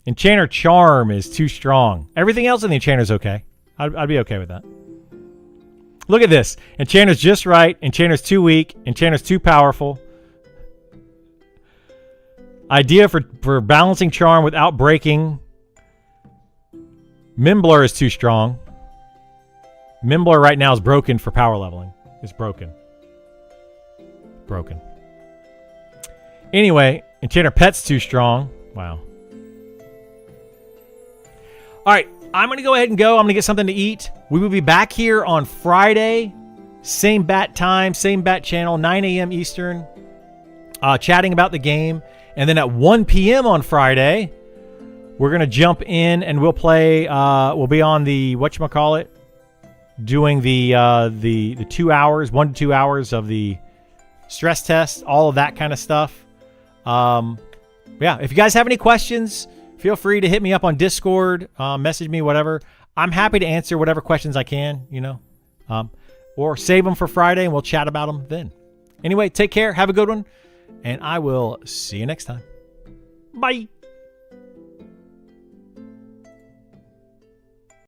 Enchanter Charm is too strong. Everything else in the Enchanter's okay. I'd be okay with that. Look at this. Enchanter's just right. Enchanter's too weak. Enchanter's too powerful. Idea for balancing Charm without breaking. Mimbler is too strong. Mimbler right now is broken for power leveling. It's broken. Broken. Anyway, Enchanter Pet's too strong. Wow. All right. I'm going to go ahead and go. I'm going to get something to eat. We will be back here on Friday. Same bat time, same bat channel, 9 a.m. Eastern. Chatting about the game. And then at 1 p.m. on Friday, we're going to jump in and we'll play. We'll be on the, whatchamacallit, doing the 2 hours, 1 to 2 hours of the stress test, all of that kind of stuff. Yeah, if you guys have any questions, feel free to hit me up on Discord, message me, whatever. I'm happy to answer whatever questions I can, or save them for Friday and we'll chat about them then. Anyway, take care. Have a good one. And I will see you next time. Bye.